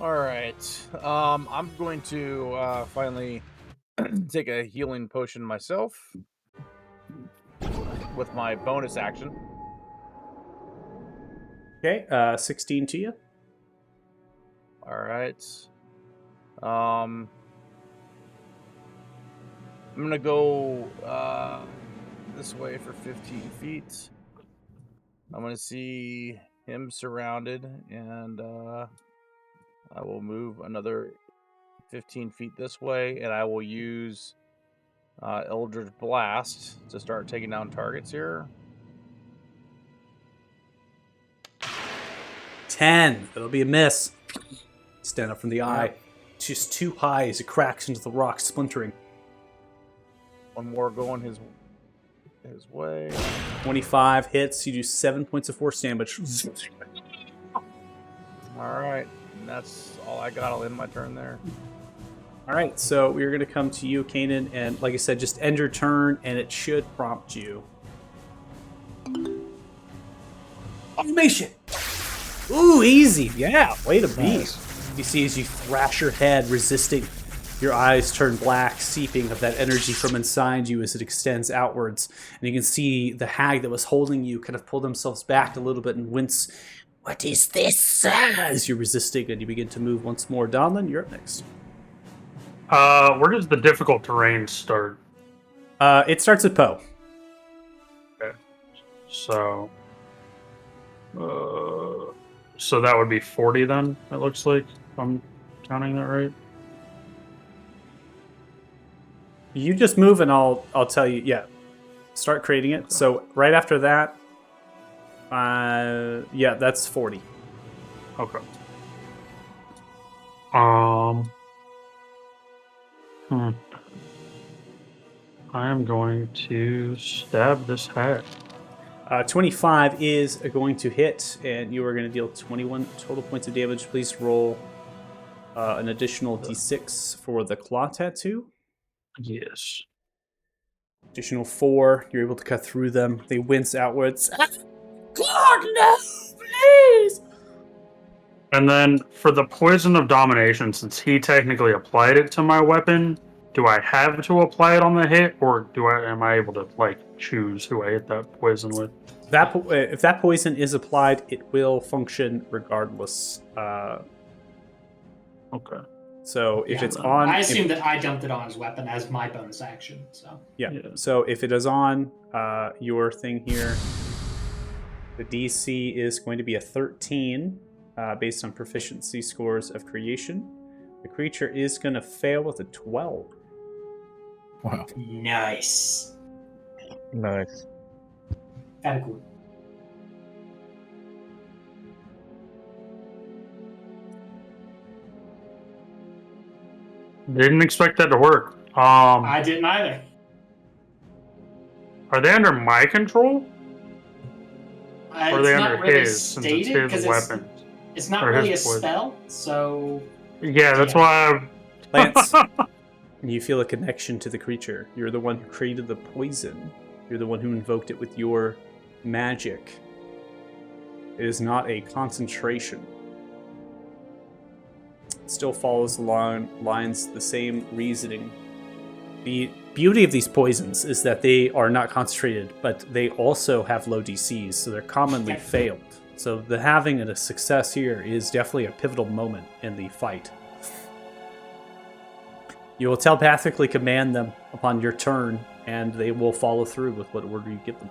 All right. I'm going to finally take a healing potion myself with my bonus action. Okay, 16 to you. All right. I'm gonna go this way for 15 feet. I'm gonna see him surrounded, and I will move another 15 feet this way, and I will use Eldritch Blast to start taking down targets here. 10. That'll be a miss. Stand up from the eye. It's just too high as it cracks into the rock, splintering. One more going his way. 25 hits. You do 7 points of force damage. All right, and that's all I got. I'll end my turn there. All right, so we're going to come to you, Kanan, and like I said, just end your turn, and it should prompt you. Automation! Ooh, easy. Yeah, way to be. You see as you thrash your head, resisting, your eyes turn black, seeping of that energy from inside you as it extends outwards. And you can see the hag that was holding you kind of pull themselves back a little bit and wince. What is this? As you're resisting and you begin to move once more. Donlin, you're up next. Where does the difficult terrain start? It starts at Poe. Okay. So that would be 40 then, it looks like, if I'm counting that right. You just move and I'll tell you. Yeah, start creating it. So right after that, yeah, that's 40. Okay. I am going to stab this hat. 25 is going to hit, and you are going to deal 21 total points of damage. Please roll an additional d6 for the claw tattoo. Yes. Additional 4. You're able to cut through them. They wince outwards. God, no, please! And then for the poison of domination, since he technically applied it to my weapon, do I have to apply it on the hit, or am I able to choose who I hit that poison with? If that poison is applied, it will function regardless. Okay. So if Yeah, it's on, I assume that I dumped it on his weapon as my bonus action. So yeah. Yeah. So if it is on your thing here, the DC is going to be a 13 based on proficiency scores of creation. The creature is going to fail with a 12. Wow. nice. Nice. Very cool. Didn't expect that to work. I didn't either. Are they under my control? Or are they It's under not really his, since it's stated his because weapon? it's not Or really a his poison. spell. So Yeah, that's Yeah. why Lance, you feel a connection to the creature. You're the one who created the poison. You're the one who invoked it with your magic. It is not a concentration. It still follows along lines the same reasoning. The beauty of these poisons is that they are not concentrated, but they also have low DCs, so they're commonly failed. So the having a success here is definitely a pivotal moment in the fight. You will telepathically command them upon your turn, and they will follow through with what order you give them.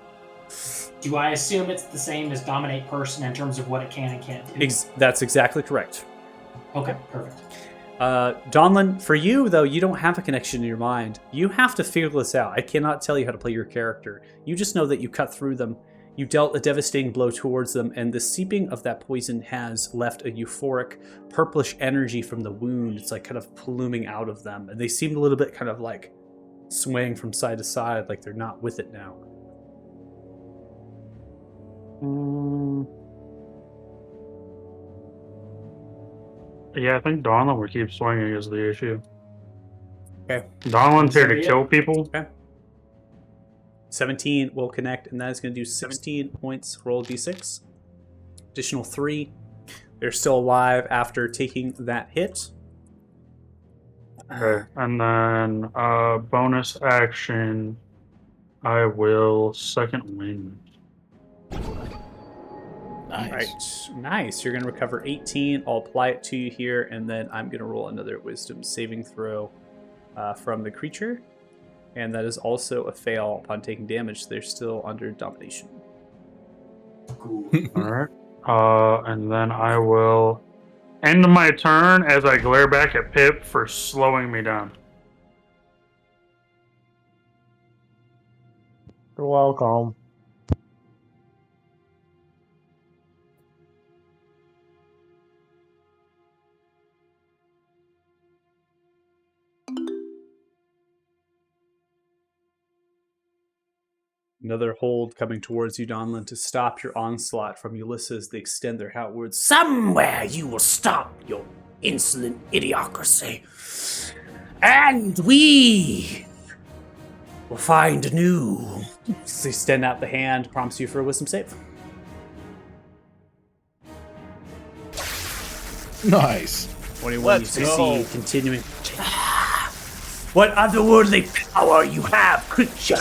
Do I assume it's the same as dominate person in terms of what it can and can't do? That's exactly correct. Okay, perfect. Donlin, for you, though, you don't have a connection in your mind. You have to figure this out. I cannot tell you how to play your character. You just know that you cut through them. You dealt a devastating blow towards them, and the seeping of that poison has left a euphoric, purplish energy from the wound. It's like kind of pluming out of them, and they seem a little bit kind of like swaying from side to side, like they're not with it now. Yeah, I think Donlin will keep swinging is the issue. Okay. Donlin's here to kill people. Okay. 17 will connect, and that is going to do 16 points. Roll d6. Additional 3. They're still alive after taking that hit. Okay, and then bonus action, I will second wind. Nice. All right, nice. You're going to recover 18. I'll apply it to you here, and then I'm going to roll another wisdom saving throw from the creature. And that is also a fail upon taking damage. They're still under domination. Cool. Alright. And then I will end my turn as I glare back at Pip for slowing me down. You're welcome. Another hold coming towards you, Donlin, to stop your onslaught from Ulysses. They extend their outwards. Somewhere you will stop your insolent idiocracy. And we will find a new. They extend out the hand, prompts you for a wisdom save. Nice. 21, Let's you go. see continuing. What otherworldly power you have, creature?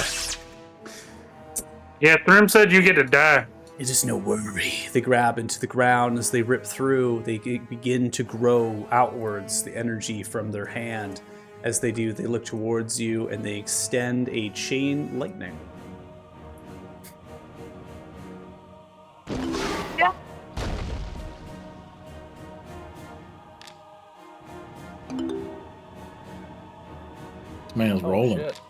Yeah, Thrim said you get to die. It is no worry. They grab into the ground as they rip through. They begin to grow outwards, the energy from their hand. As they do, they look towards you and they extend a chain lightning. This man is rolling. Shit.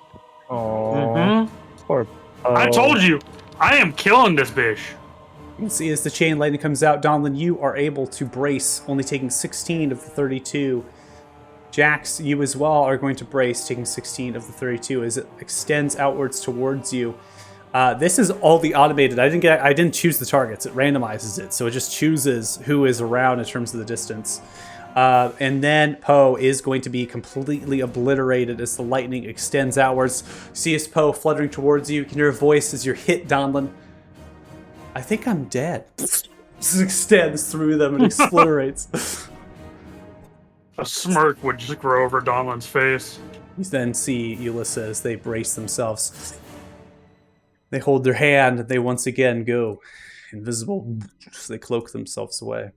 Oh, poor. I told you, I am killing this bitch. You can see as the chain lightning comes out, Donlin, you are able to brace, only taking 16 of the 32. Jax, you as well are going to brace, taking 16 of the 32 as it extends outwards towards you. This is all the automated. I didn't choose the targets. It randomizes it, so it just chooses who is around in terms of the distance. And then Poe is going to be completely obliterated as the lightning extends outwards. See as Poe fluttering towards you. You can hear a voice as you're hit, Donlin. I think I'm dead. This extends through them and obliterates. A smirk would just grow over Donlin's face. You then see Ulysses. They brace themselves. They hold their hand. They once again go invisible. They cloak themselves away.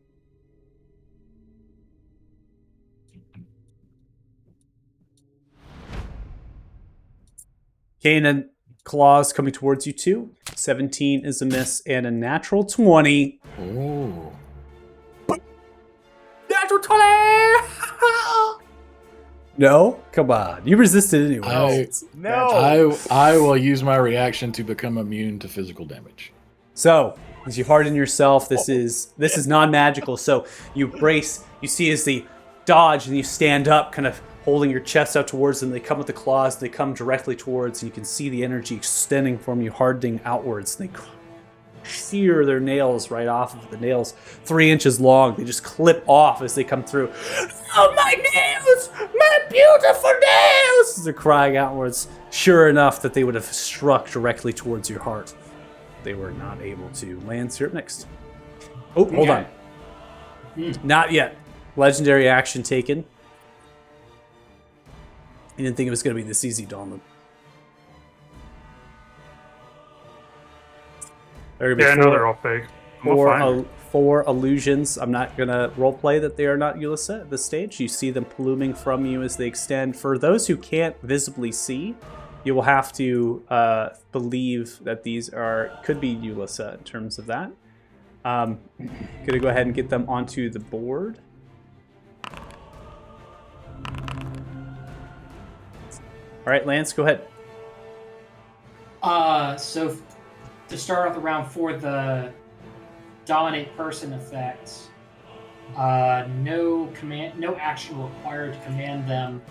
Kanan, claws coming towards you too. 17 is a miss and a natural 20. Oh. Natural 20! No? Come on. You resisted anyway. I will use my reaction to become immune to physical damage. So, as you harden yourself, this is non-magical. So you brace, you see as they dodge and you stand up, kind of holding your chest out towards them. They come with the claws, they come directly towards, and you can see the energy extending from you, hardening outwards. They shear their nails right off of the nails, 3 inches long. They just clip off as they come through. Oh, my nails! My beautiful nails! They're crying outwards. Sure enough that they would have struck directly towards your heart. They were not able to. Lance, you're up next. Oh, hold on. Not yet. Legendary action taken. I didn't think it was going to be this easy, Donlin. Yeah, I know they're all fake. I'm For fine. 4 illusions. I'm not going to roleplay that they are not Ulissa at this stage. You see them pluming from you as they extend. For those who can't visibly see, you will have to believe that these could be Ulissa in terms of that. Going to go ahead and get them onto the board. All right, Lance, go ahead. So to start off the round for the dominate person effect, no action required to command them.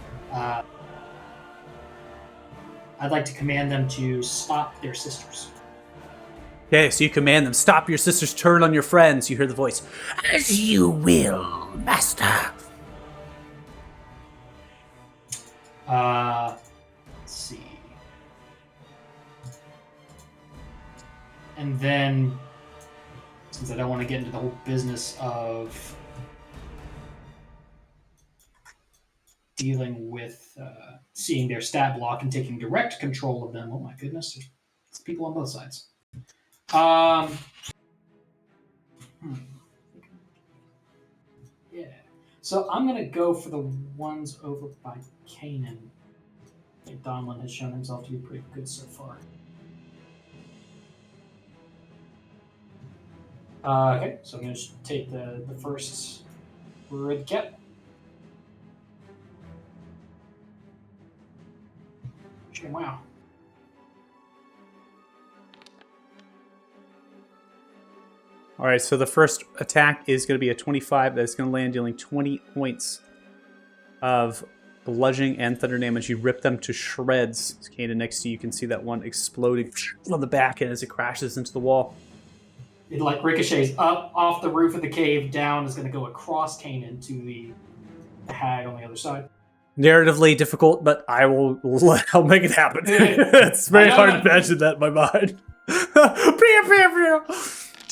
I'd like to command them to stop their sisters. Okay, so you command them, stop your sister's turn on your friends. You hear the voice. As you will, master. Let's see. And then, since I don't want to get into the whole business of dealing with seeing their stat block and taking direct control of them, oh my goodness, there's people on both sides. Yeah. So I'm going to go for the ones over by Kanan. I think Donlin has shown himself to be pretty good so far. Okay, so I'm going to take the first red cap. Wow. All right, so the first attack is going to be a 25. That's going to land, dealing 20 points of bludgeoning and thunder damage. You rip them to shreds. Kanan, next to you, can see that one exploding on the back end as it crashes into the wall. It like ricochets up off the roof of the cave, down, is going to go across Kanan to the hag on the other side. Narratively difficult, but I'll make it happen. It's very hard to imagine that in my mind. It's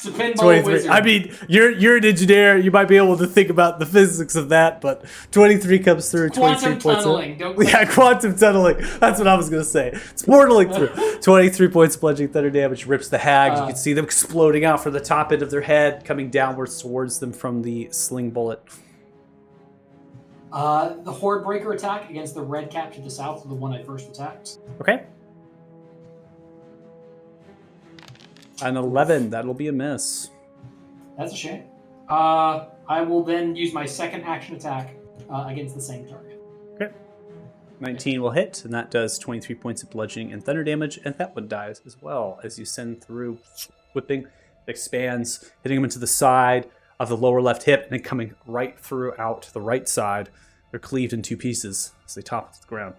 a pinball 23. wizard. I mean, you're an engineer. You might be able to think about the physics of that, but 23 comes through. Quantum 23 tunneling. points. Yeah, quantum tunneling. That's what I was gonna say. It's portaling through. 23 points of bludgeoning thunder damage rips the hag. You can see them exploding out from the top end of their head, coming downwards towards them from the sling bullet. The Horde Breaker attack against the red cap to the south, the one I first attacked. Okay. An 11. That'll be a miss. That's a shame. I will then use my second action attack against the same target. Okay. 19 will hit, and that does 23 points of bludgeoning and thunder damage, and that one dies as well as you send through, whipping, expands, hitting him into the side of the lower left hip, and then coming right throughout the right side. They're cleaved in 2 pieces as they topple to the ground.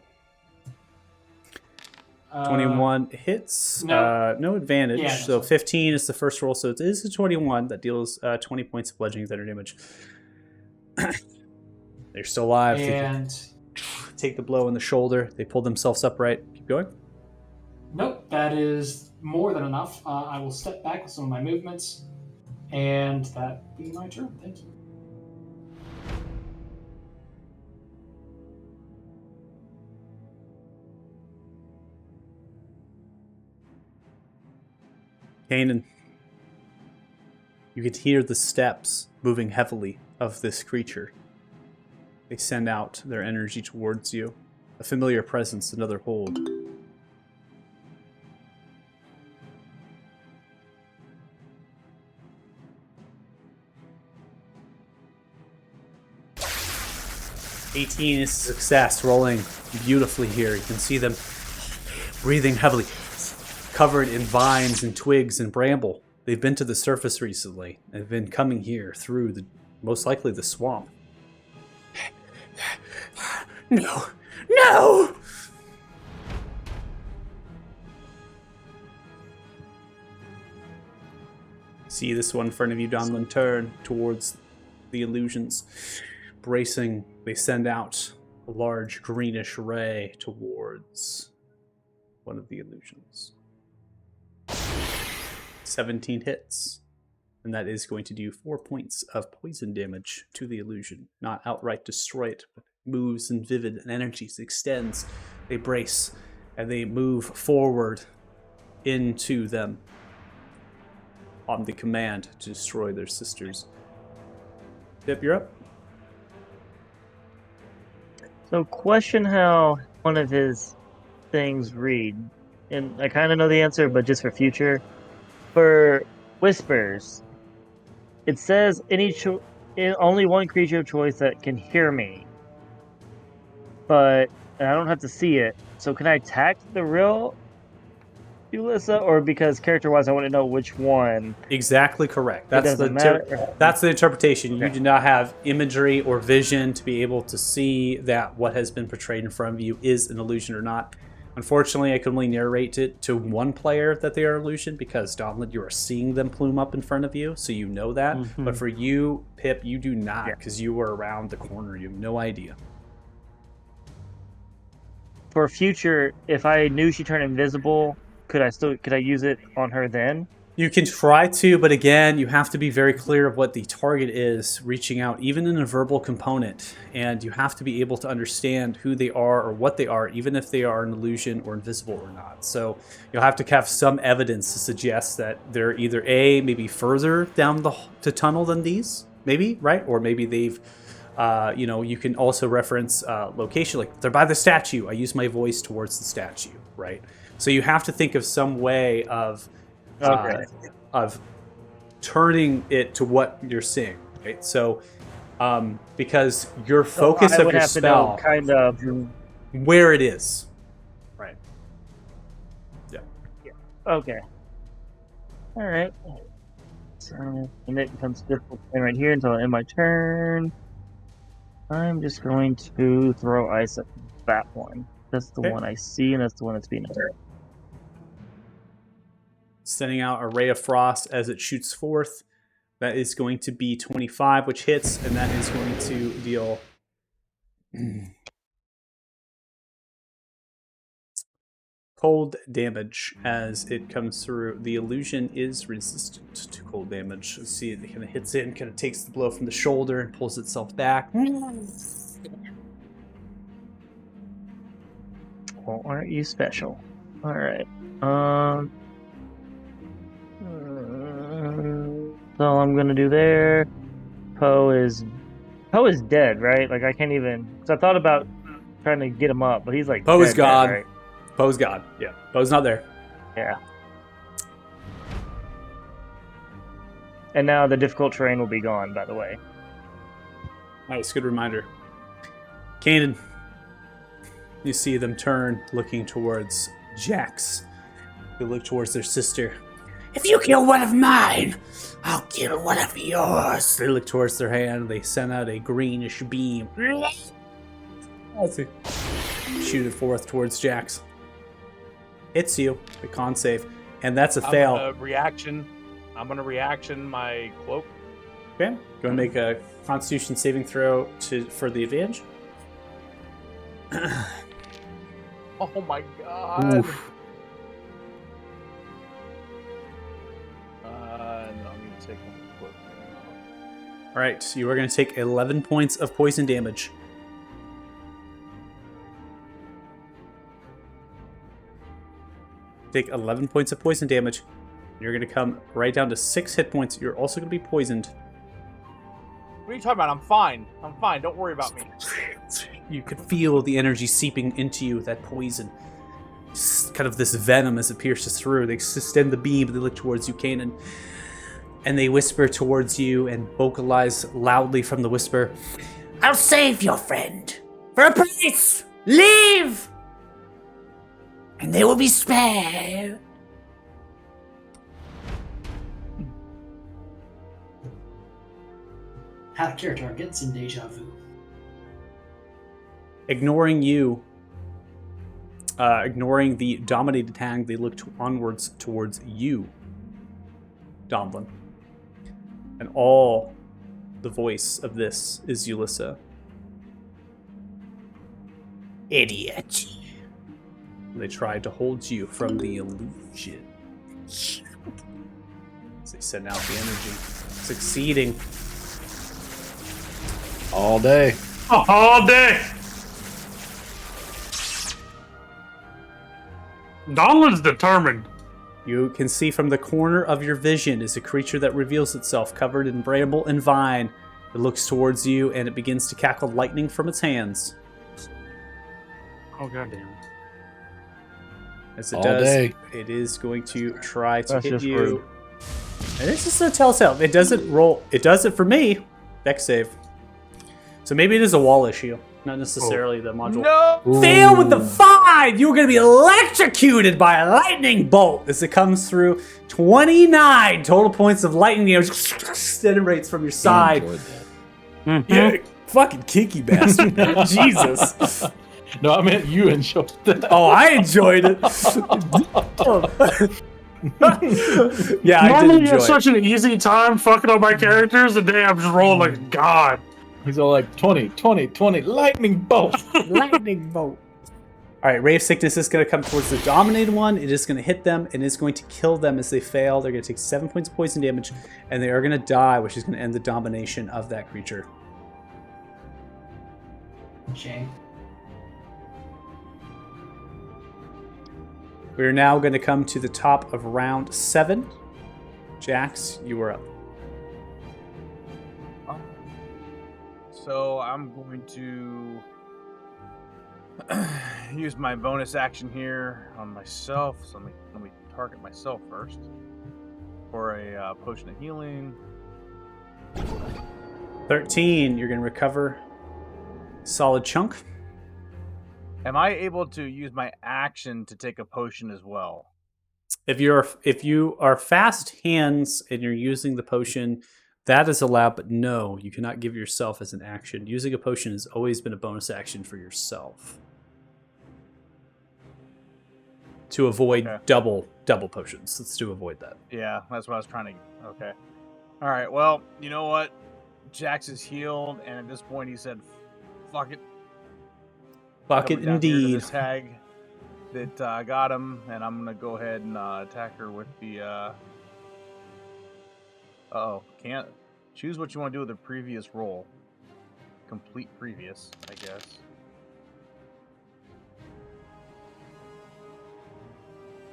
21 hits. No advantage. Yeah, so 15 is the first roll. So it is a 21 that deals 20 points of bludgeoning thunder damage. They're still alive. And Take the blow in the shoulder. They pull themselves upright. Keep going. nope, that is more than enough. I will step back with some of my movements, and that be my turn. Thank you. Kanan, you could hear the steps moving heavily of this creature. They send out their energy towards you. A familiar presence, another hold. $18 is a success, rolling beautifully here. You can see them breathing heavily, covered in vines and twigs and bramble. They've been to the surface recently. They've been coming here through most likely the swamp. No! No! See this one in front of you, Donlin, turn towards the illusions. Bracing, they send out a large greenish ray towards one of the illusions. 17 hits. And that is going to do 4 points of poison damage to the illusion. Not outright destroy it, but moves in vivid and energies, extends. They brace and they move forward into them. on the command to destroy their sisters. Pip, you're up. So, question how one of his things read, and I kind of know the answer, but just for future, for whispers, it says only one creature of choice that can hear me, but I don't have to see it. So, can I attack the real Ulissa, or because character-wise, I want to know which one? Exactly correct. It That's doesn't matter. that's the interpretation. You Okay. do not have imagery or vision to be able to see that what has been portrayed in front of you is an illusion or not. Unfortunately, I can only narrate it to one player that they are illusion because, Donlin, you are seeing them plume up in front of you, so you know that. Mhm. But for you, Pip, you do not Yeah. because you were around the corner. You have no idea. For future, if I knew she turned invisible, could I use it on her then? You can try to, but again, you have to be very clear of what the target is reaching out, even in a verbal component. And you have to be able to understand who they are or what they are, even if they are an illusion or invisible or not. So you'll have to have some evidence to suggest that they're either A, maybe further down the tunnel than these, maybe, right? Or maybe they've, you can also reference location, like they're by the statue. I use my voice towards the statue, right? So you have to think of some way of of turning it to what you're seeing, right? So, because your focus I of would your have to know spell, kind of. where it is, right? Yeah. Okay. All right. So, and it becomes difficult right here until I end my turn. I'm just going to throw ice at that one. That's the Okay. one I see, and that's the one that's being attacked. Sending out a ray of frost as it shoots forth. That is going to be 25, which hits, and that is going to deal cold damage as it comes through. The illusion is resistant to cold damage. Let's see, it kind of hits in, kind of takes the blow from the shoulder and pulls itself back. Well, aren't you special? All right. So I'm gonna do there. Poe is dead, right? Like I can't even. Cause I thought about trying to get him up, but he's like Poe is dead, gone. right? Poe's gone. Yeah, Poe's not there. Yeah. And now the difficult terrain will be gone. By the way. Nice, good reminder. Kanan, you see them turn, looking towards Jax. They look towards their sister. If you kill one of mine, I'll kill one of yours. They look towards their hand. They send out a greenish beam. Shoot it forth towards Jax. Hits you. The con save. And that's a fail. I'm gonna reaction my cloak. Okay. Go and make a Constitution saving throw for the advantage. Oh my god. Oof. No, I'm gonna take one cloak. All right. So you are going to take 11 points of poison damage. Take 11 points of poison damage. You're going to come right down to 6 hit points. You're also going to be poisoned. What are you talking about? I'm fine. I'm fine. Don't worry about me. You could feel the energy seeping into you, that poison. Kind of this venom as it pierces through. They extend the beam, they look towards you, Kanan. And they whisper towards you and vocalize loudly from the whisper. I'll save your friend. For a price! Leave! And they will be spared. Out of character, I'm getting some deja vu. Ignoring you, ignoring the dominated tag, they look onwards towards you, Domblin. And all the voice of this is Ulissa. Idiot. They tried to hold you from the illusion. As they send out the energy. Succeeding. All day. All day. Donlin's determined. You can see from the corner of your vision is a creature that reveals itself covered in bramble and vine. It looks towards you and it begins to cackle lightning from its hands. Oh goddamn! As it All does, day. it is going to try to That's hit just you. rude. And it's just a telltale. It doesn't roll. It does it for me. Dex save. So maybe it is a wall issue, not necessarily the module. No. Fail with the 5! You're going to be electrocuted by a lightning bolt as it comes through. 29 total points of lightning damage generates from your side. Enjoyed that. Mm-hmm. Yeah, fucking kinky bastard. man. Jesus. No, I meant you enjoyed that. Oh, I enjoyed it. Yeah, I did Normally, enjoy it's it. such an easy time fucking up my characters. Today, I'm just rolling like a god. He's all like 20, 20, 20, lightning bolt. Lightning bolt. All right, Ray of Sickness is going to come towards the dominated one. It is going to hit them and is going to kill them as they fail. They're going to take 7 points of poison damage, and they are going to die, which is going to end the domination of that creature. Shame. We are now going to come to the top of round 7. Jax, you are up. So I'm going to use my bonus action here on myself. So let me target myself first for a potion of healing. 13, you're going to recover solid chunk. Am I able to use my action to take a potion as well? If you are fast hands and you're using the potion, that is allowed, but no, you cannot give yourself as an action. Using a potion has always been a bonus action for yourself. To avoid Okay. double potions. Let's to avoid that. Yeah, that's what I was trying to. Okay. All right. Well, you know what? Jax is healed, and at this point, he said, "Fuck it." Bucket Coming down here to indeed. This hag that got him, and I'm gonna go ahead and attack her with the. Uh-oh, can't choose what you want to do with the previous roll. Complete previous, I guess.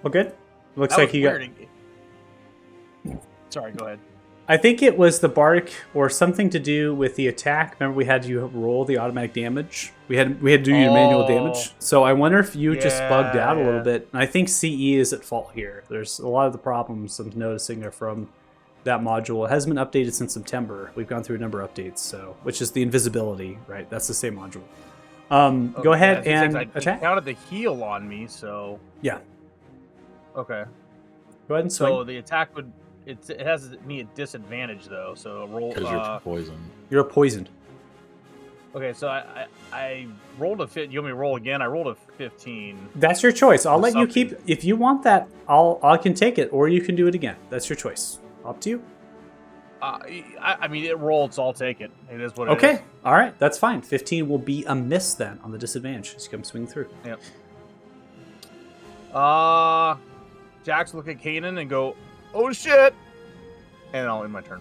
Well, good. Looks That like was you got. weird. Sorry, go ahead. I think it was the bardic or something to do with the attack. Remember, we had you roll the automatic damage. We had to do your manual damage. So I wonder if you just bugged out a little Yeah. bit. And I think CE is at fault here. There's a lot of the problems I'm noticing are from that module. It hasn't been updated since September. We've gone through a number of updates, so which is the invisibility, right? That's the same module. Go ahead and I attack. counted the heal on me, so Yeah, okay. go ahead and swing. So the attack would it has me at disadvantage though. So roll. Because you're poisoned. You're poisoned. Okay, so I rolled a fit. You want me to roll again? I rolled a 15. That's your choice. I'll let you Something. keep. If you want that, I can take it, or you can do it again. That's your choice. Up to you. I mean, it rolled, so I'll take it. It is what it is. Okay. All right. That's fine. 15 will be a miss then on the disadvantage as you come swing through. Yep. Jax look at Kanan and go, "Oh shit!" And I'll end my turn.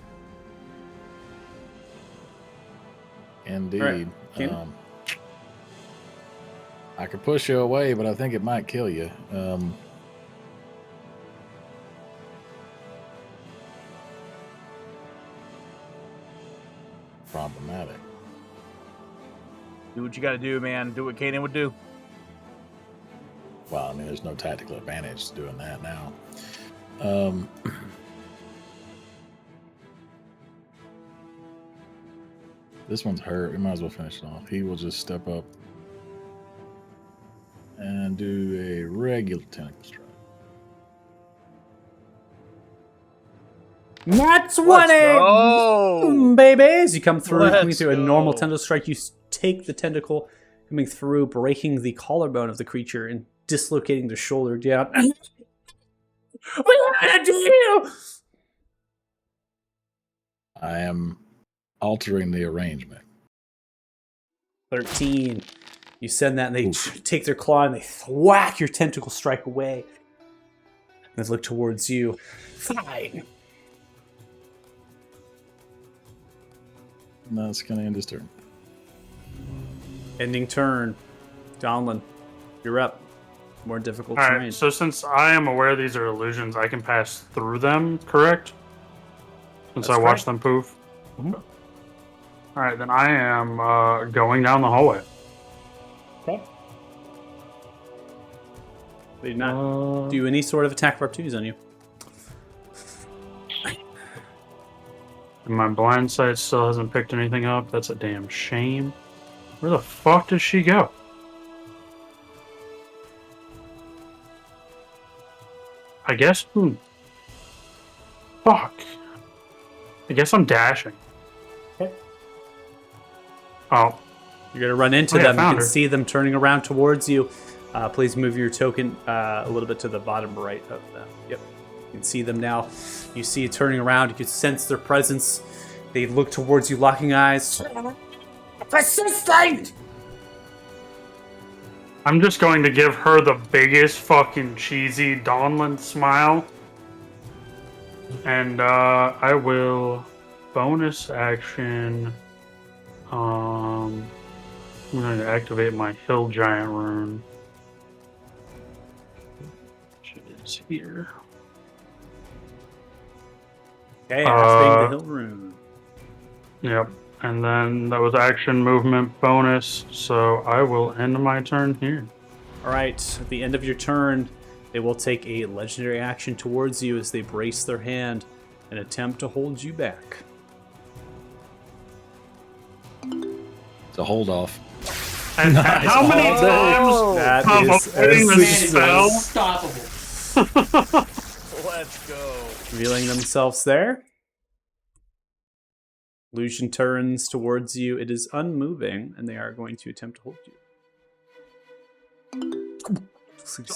Indeed. Kanan? I could push you away, but I think it might kill you. Problematic. Do what you got to do, man. Do what Kanan would do. Well, I mean, there's no tactical advantage to doing that now. This one's hurt. We might as well finish it off. He will just step up and do a regular tentacle strike. That's Let's go. baby. As you come through, coming Let's through a normal go. tentacle strike, you take the tentacle coming through, breaking the collarbone of the creature and dislocating the shoulder down. What did I do? I am altering the arrangement. 13. You send that, and they take their claw and they thwack your tentacle strike away. And they look towards you. Fine. And that's going to end his turn. Ending turn. Donlin, you're up. More difficult All terrain. right. So since I am aware these are illusions, I can pass through them. Correct? Since That's I watched correct. them poof. Mhm. All right. Then I am going down the hallway. Okay. They did not do any sort of attack of opportunities on you. And my blind sight still hasn't picked anything up. That's a damn shame. Where the fuck does she go? I guess. Fuck. I guess I'm dashing. Okay. Oh. You're going to run into Oh, yeah, them. You found can her. see them turning around towards you. Please move your token a little bit to the bottom right of them. Yep. You can see them now. You see it turning around. You can sense their presence. They look towards you, locking eyes. Persistent! I'm just going to give her the biggest fucking cheesy Dawnland smile. And I will bonus action. I'm going to activate my Hill Giant rune. Which is here. Okay, activating the hill rune. Yep. And then that was action movement bonus. So I will end my turn here. All right, at the end of your turn, they will take a legendary action towards you as they brace their hand and attempt to hold you back. It's a hold off. And how many times That of is avoiding the Man is spell? unstoppable. Let's go. revealing themselves there. Illusion turns towards you. It is unmoving, and they are going to attempt to hold you.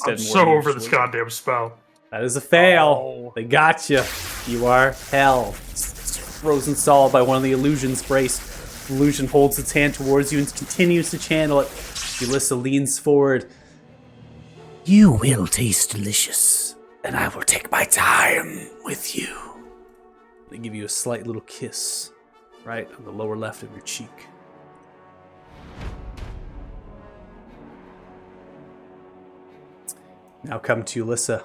I'm so over this goddamn spell. That is a fail. Oh. They got you. You are held. Frozen solid by one of the illusions braced. Illusion holds its hand towards you and continues to channel it. Ulissa leans forward. You will taste delicious, and I will take my time with you. They give you a slight little kiss right on the lower left of your cheek. Now come to Ulissa.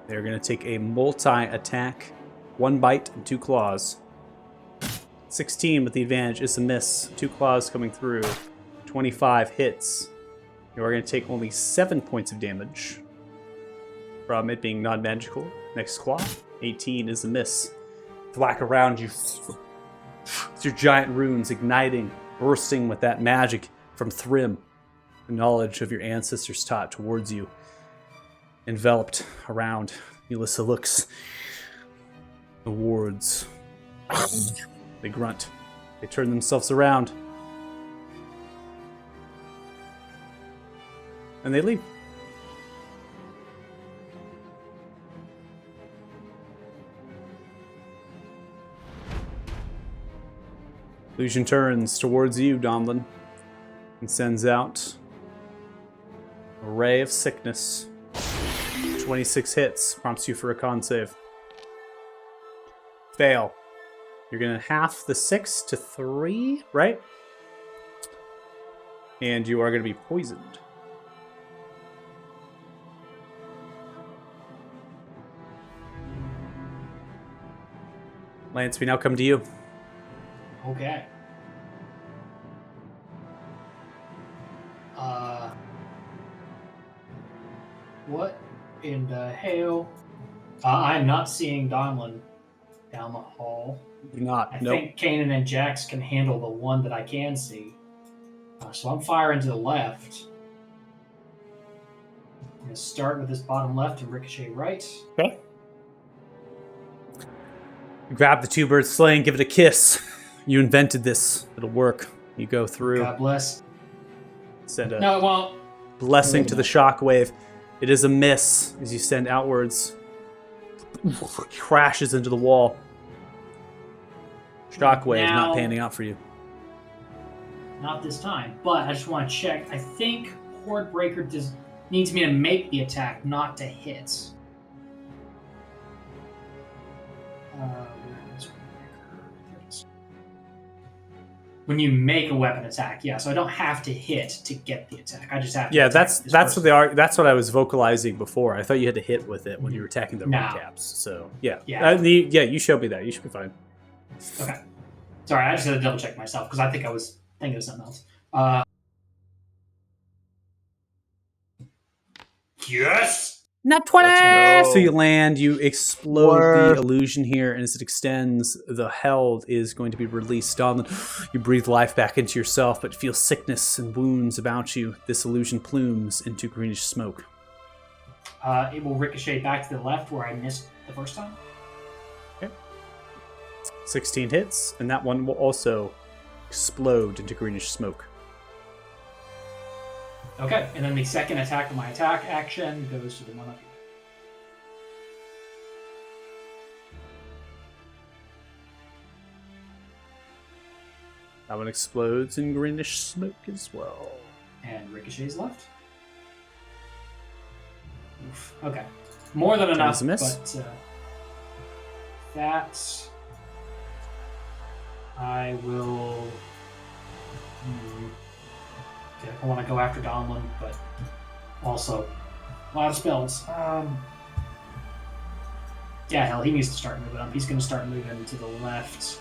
They're going to take a multi-attack, 1 bite and 2 claws. 16 with the advantage is a miss. 2 claws coming through. 25 hits. You are going to take only 7 points of damage from it being non-magical. Next claw, 18 is a miss. Thwack around you. It's your giant runes igniting, bursting with that magic from Thrym. The knowledge of your ancestors taught towards you. Enveloped around, Ulissa looks. The wards. They grunt. They turn themselves around. And they leave. Illusion turns towards you, Domlin, and sends out a ray of sickness. 26 hits, prompts you for a con save. Fail. You're going to half the 6 to 3, right? And you are going to be poisoned. Lance, we now come to you. Okay. What in the hell? I am not seeing Donlin down the hall. You're not. I Nope. think Kanan and Jax can handle the one that I can see. So I'm firing to the left. I'm going to start with this bottom left and ricochet right. Okay. Grab the 2 birds slaying, give it a kiss. You invented this. It'll work. You go through. God bless. Send a No, well, blessing to the shockwave. It is a miss as you send outwards. Crashes into the wall. Shockwave Now- not panning out for you. not this time. But I just want to check. I think Horde Breaker needs me to make the attack, not to hit. Where is Horde Breaker? There it is. when you make a weapon attack, yeah. So I don't have to hit to get the attack. I just have to. Yeah, attack that's this what person. they are. That's what I was vocalizing before. I thought you had to hit with it when you were attacking the No. red caps. So yeah, Yeah. yeah. You showed me that. You should be fine. Okay. Sorry, I just had to double check myself because I think I was thinking of something else. Yes. Not 20. Let's go. So you land, you explode Word. the illusion here, and as it extends, the held is going to be released on. You breathe life back into yourself, but feel sickness and wounds about you. This illusion plumes into greenish smoke. It will ricochet back to the left where I missed the first time. 16 hits, and that one will also explode into greenish smoke. Okay, and then the second attack of my attack action goes to the one up here. That one explodes in greenish smoke as well. And ricochets left. Oof. Okay. More than enough, That is a miss. but that I will. Okay, I want to go after Donlin, but also a lot of spells. Yeah, hell, he needs to start moving up. He's going to start moving to the left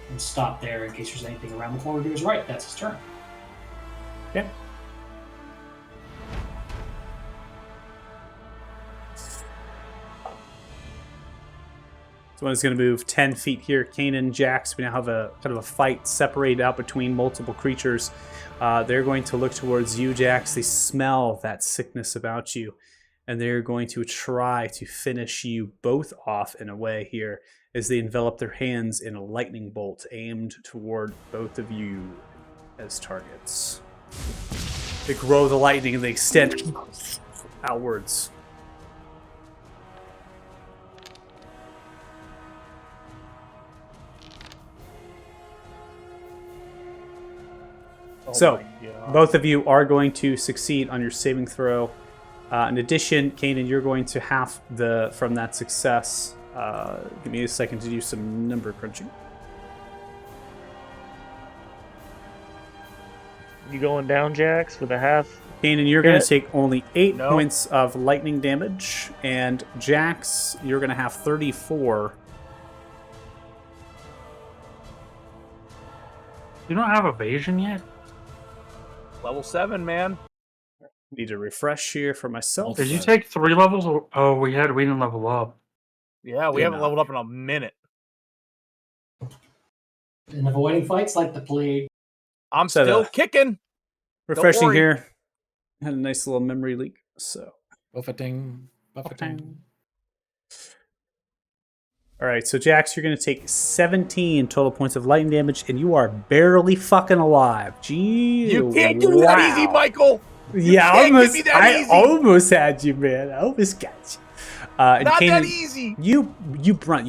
and stop there in case there's anything around the corner to his right. That's his turn. Okay. So one is going to move 10 feet here. Kanan, Jax, we now have a kind of a fight separated out between multiple creatures. They're going to look towards you, Jax. They smell that sickness about you, and they're going to try to finish you both off in a way here as they envelop their hands in a lightning bolt aimed toward both of you as targets. They grow the lightning and they extend outwards. Oh So, my God. both of you are going to succeed on your saving throw. In addition, Kanan, you're going to have from that success. Give me a second to do some number crunching. You going down, Jax, with a half? Kanan, you're going Yeah. to take only 8 No. points of lightning damage, and Jax, you're going to have 34. You don't have evasion yet? Level 7, man. Need a refresh here for myself. Did you take 3 levels? Oh, we didn't level up. Yeah, we Did haven't not. leveled up in a minute. And avoiding fights like the plague. I'm So still the- kicking. Refreshing worry. here. Had a nice little memory leak. So, Buffeting. Buffeting. all right. So Jax, you're going to take 17 total points of lightning damage, and you are barely fucking alive. Gee, You can't give me that easy, wow. Michael. Yeah, can't give almost. me that I easy. almost had you, man. I almost got you. And Not that Kanan, easy. You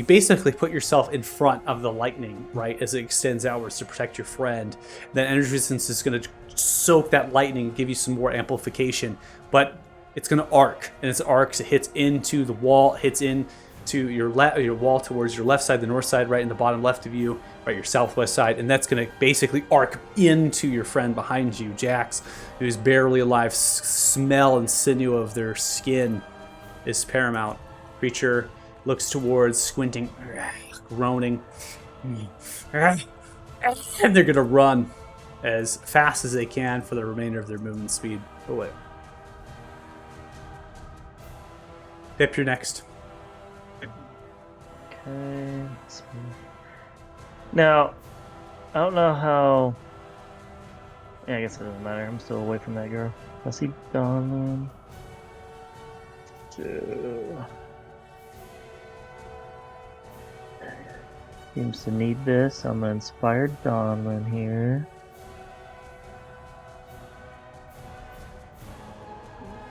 basically put yourself in front of the lightning, right, as it extends outwards to protect your friend. Then energy resistance is going to soak that lightning, give you some more amplification, but it's going to arc, and its arcs hits into the wall, hits into your wall towards your left side, the north side, right in the bottom left of you, right, your southwest side, and that's going to basically arc into your friend behind you, Jax, who's barely alive. Smell and sinew of their skin is paramount. Creature looks towards, squinting, groaning, and they're gonna run as fast as they can for the remainder of their movement speed away. Pip, you're next. Okay. Now, I don't know how. Yeah, I guess it doesn't matter. I'm still away from that girl. I see Donlin. Seems to need this. I'm gonna inspire Donlin here.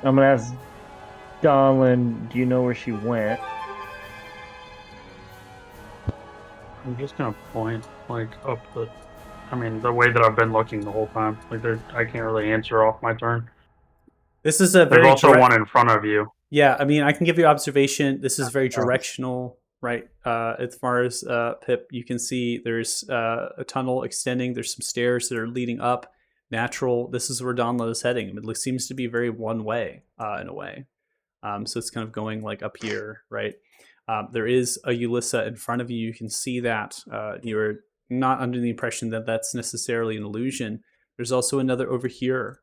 I'm gonna ask Donlin, do you know where she went? I'm just gonna point like up the. I mean, the way that I've been looking the whole time. Like, I can't really answer off my turn. This is a There's very also direct- one in front of you. Yeah, I mean, I can give you observation. This is very directional. right? As far as Pip, you can see there's a tunnel extending. There's some stairs that are leading up. Natural. This is where Donla is heading. It seems to be very one way in a way. So it's kind of going like up here, right? There is a Ulissa in front of you. You can see that. You're not under the impression that that's necessarily an illusion. There's also another over here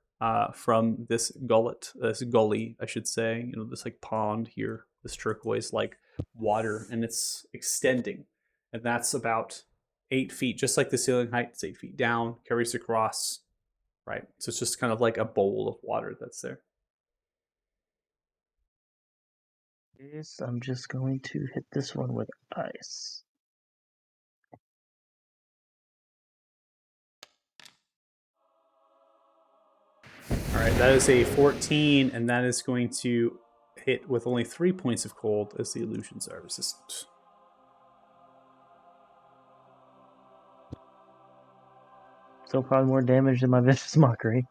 from this gully, I should say. This like pond here, this turquoise like water, and it's extending, and that's about 8 feet, just like the ceiling height. It's 8 feet down, carries across, right? So it's just kind of like a bowl of water that's there. Yes, I'm just going to hit this one with ice. All right, that is a 14, and that is going to hit with only 3 points of cold as the illusions are resistant. Still probably more damage than my Vicious Mockery.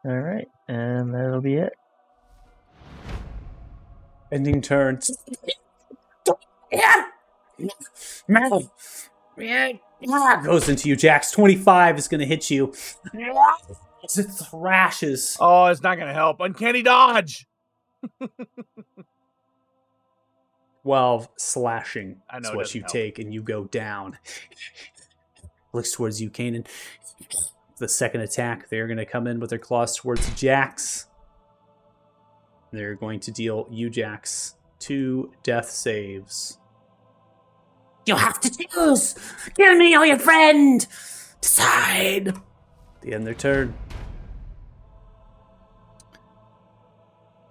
Alright, and that'll be it. Ending turn. Goes into you, Jax. 25 is going to hit you. As it thrashes. Oh, it's not going to help. Uncanny dodge. 12 slashing I know is it what doesn't you help. take, and you go down. Looks towards you, Kanan. The second attack, they're going to come in with their claws towards Jax. They're going to deal you, Jax, 2 death saves. You have to choose. Kill me or your friend. Decide. They end their turn.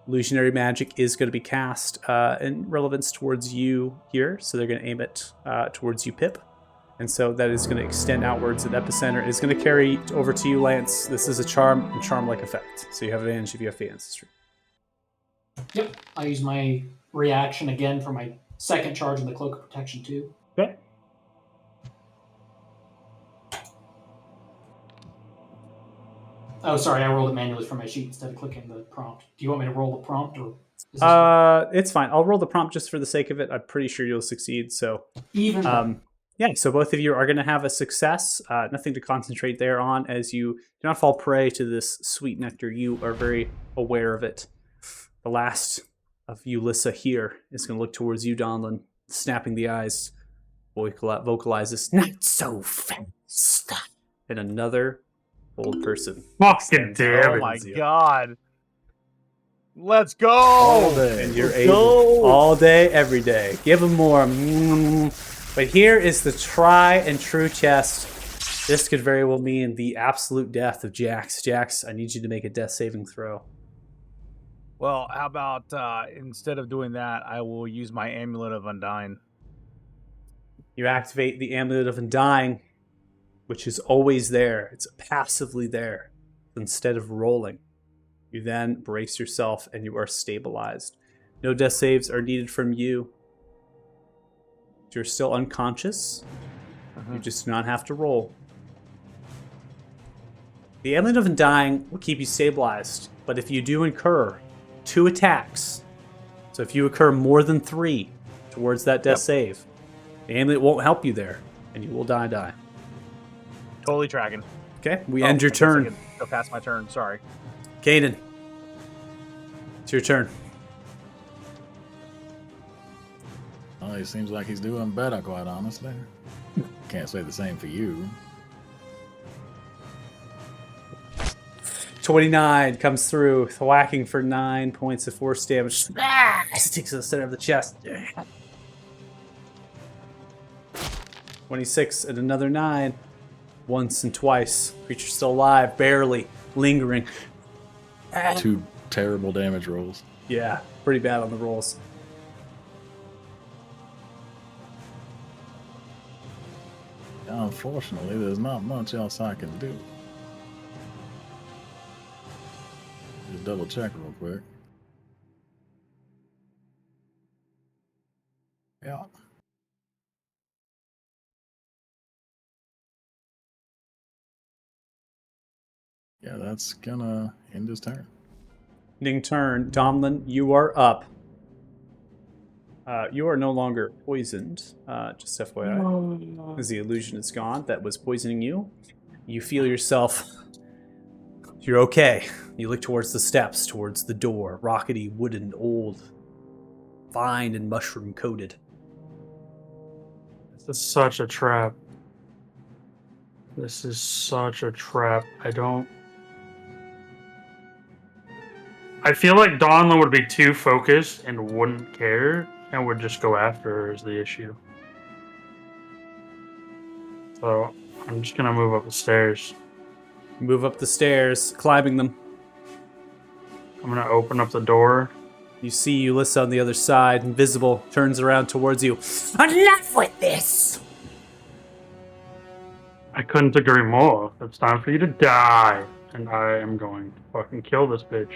Illusionary magic is going to be cast in relevance towards you here, so they're going to aim it towards you, Pip. And so that is going to extend outwards at epicenter. It's going to carry over to you, Lance. This is a charm and charm-like effect, so you have advantage if you have Fey Ancestry. Yep. I use my reaction again for my second charge in the Cloak of Protection too. Okay. Oh, sorry, I rolled it manually from my sheet instead of clicking the prompt. Do you want me to roll the prompt or? Is this It's fine. I'll roll the prompt just for the sake of it. I'm pretty sure you'll succeed. So, even better. yeah. So both of you are going to have a success. Nothing to concentrate there on as you do not fall prey to this sweet nectar. You are very aware of it. The last of Ulissa here is going to look towards you, Donlin, snapping the eyes. Vocalizes, "Not so fast." And another old person. Fucking damn Oh it. my god. Let's go. All day. And you're able all day, every day. Give them more. But here is the try and true chest. This could very well mean the absolute death of Jax. Jax, I need you to make a death saving throw. Well, how about instead of doing that, I will use my Amulet of Undying. You activate the Amulet of Undying, which is always there. It's passively there. Instead of rolling, you then brace yourself and you are stabilized. No death saves are needed from you. You're still unconscious. You just do not have to roll. The Amulet of Undying will keep you stabilized, but if you do incur 2 attacks, so if you incur more than 3 towards that death save, the amulet won't help you there, and you will die. Totally tracking. Okay, we end your I guess I turn. can go past my turn. Sorry. Kanan, it's your turn. Oh, he seems like he's doing better, quite honestly. Can't say the same for you. 29 comes through, whacking for 9 points of force damage. As it takes to the center of the chest. 26 and another 9. Once and twice. Creature still alive, barely, lingering. 2 terrible damage rolls. Yeah, pretty bad on the rolls. Unfortunately, there's not much else I can do. Just double check real quick. Yeah. Yeah, that's gonna end his turn. Ending turn. Domlin, you are up. You are no longer poisoned, just FYI. As the illusion is gone that was poisoning you, you feel yourself. You're okay. You look towards the steps, towards the door, rockety, wooden, old, vine and mushroom coated. This is such a trap. This is such a trap. I feel like Donlin would be too focused and wouldn't care and would just go after her is the issue. So I'm just gonna move up the stairs. Move up the stairs, climbing them. I'm gonna open up the door. You see Ulyssa on the other side, invisible, turns around towards you. Enough with this! I couldn't agree more. It's time for you to die. And I am going to fucking kill this bitch.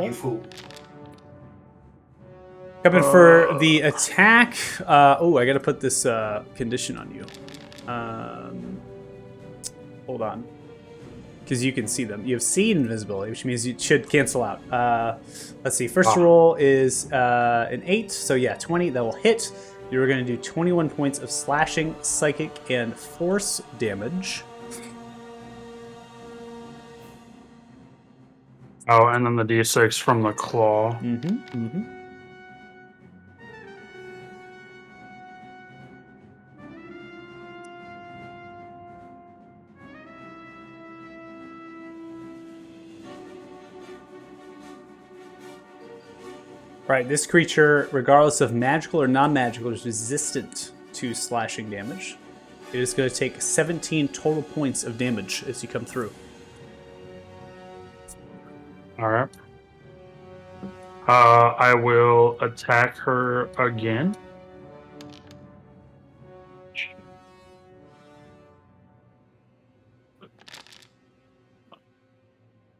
You fool. Coming for the attack. I gotta put this condition on you. Hold on. Because you can see them. You have seen invisibility, which means you should cancel out. Let's see. First roll is an 8. So yeah, 20. That will hit. You're going to do 21 points of slashing, psychic, and force damage. Oh, and then the d6 from the claw. Right, this creature, regardless of magical or non-magical, is resistant to slashing damage. It is going to take 17 total points of damage as you come through. Alright. I will attack her again.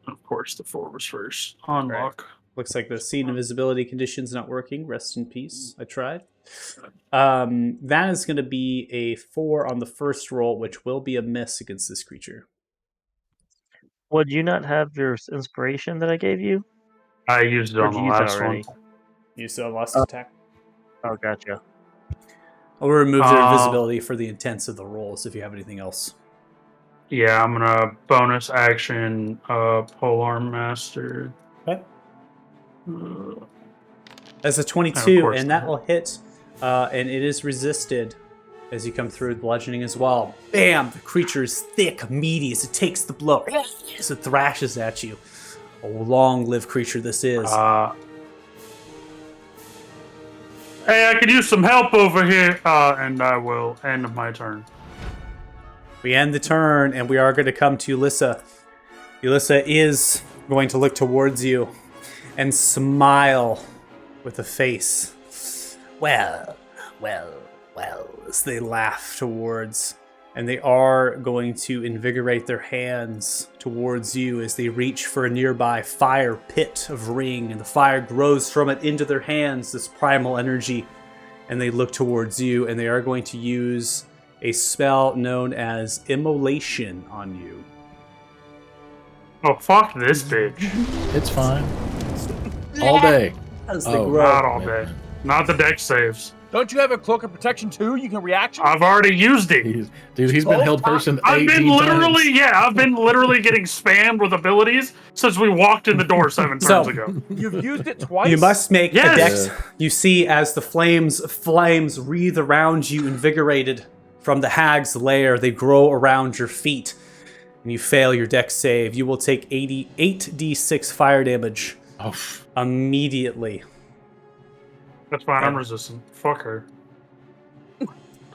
Of course, the 4 was first. Unlock. Right. Looks like the seed invisibility condition's not working. Rest in peace. I tried. That is going to be a 4 on the first roll, which will be a miss against this creature. Would you not have your inspiration that I gave you? I used it Or on did the you use it last already? one. You still have lost attack? Oh, gotcha. I'll remove their invisibility for the intents of the rolls if you have anything else. Yeah, I'm gonna bonus action Polar Master. Okay. Uh, As a Of 22, course and that not. will hit, and it is resisted as you come through with bludgeoning as well. Bam! The creature is thick, meaty as it takes the blow, as it thrashes at you. A long-lived creature this is. Hey, I could use some help over here, and I will end my turn. We end the turn, and we are going to come to Ulyssa. Ulyssa is going to look towards you and smile with a face. Well, as they laugh towards, and they are going to invigorate their hands towards you as they reach for a nearby fire pit of ring, and the fire grows from it into their hands, this primal energy, and they look towards you, and they are going to use a spell known as Immolation on you. Oh, fuck this bitch. It's fine. All day. As they Oh, grow. Not all day. Not the deck saves. Don't you have a cloak of protection too? You can reaction. I've already used it. He's been held person I've 18 been literally, times. I've been literally getting spammed with abilities since we walked in the door 7 So- turns ago. You've used it twice. You must make Yes! a dex. Yeah. You see as the flames wreathe around you, invigorated from the hag's lair. They grow around your feet, and you fail your dex save. You will take 8d6 fire damage Oh, immediately. That's fine, I'm resistant. Fuck her.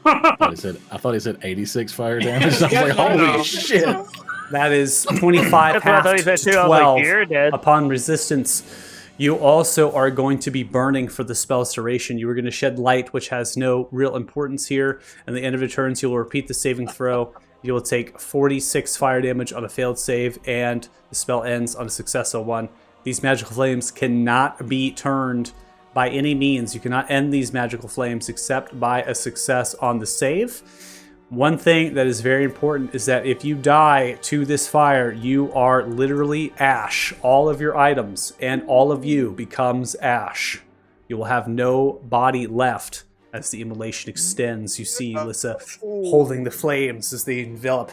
I thought he said 86 fire damage. I was like, holy No. shit. That is 25 That's what I half thought he said to too. I was 12 like, you're dead. upon resistance. You also are going to be burning for the spell's duration. You are going to shed light, which has no real importance here. And the end of your turns, you will repeat the saving throw. You will take 46 fire damage on a failed save, and the spell ends on a successful one. These magical flames cannot be turned by any means. You cannot end these magical flames except by a success on the save. One thing that is very important is that if you die to this fire, you are literally ash. All of your items and all of you becomes ash. You will have no body left as the immolation extends. You see Lissa holding the flames as they envelop.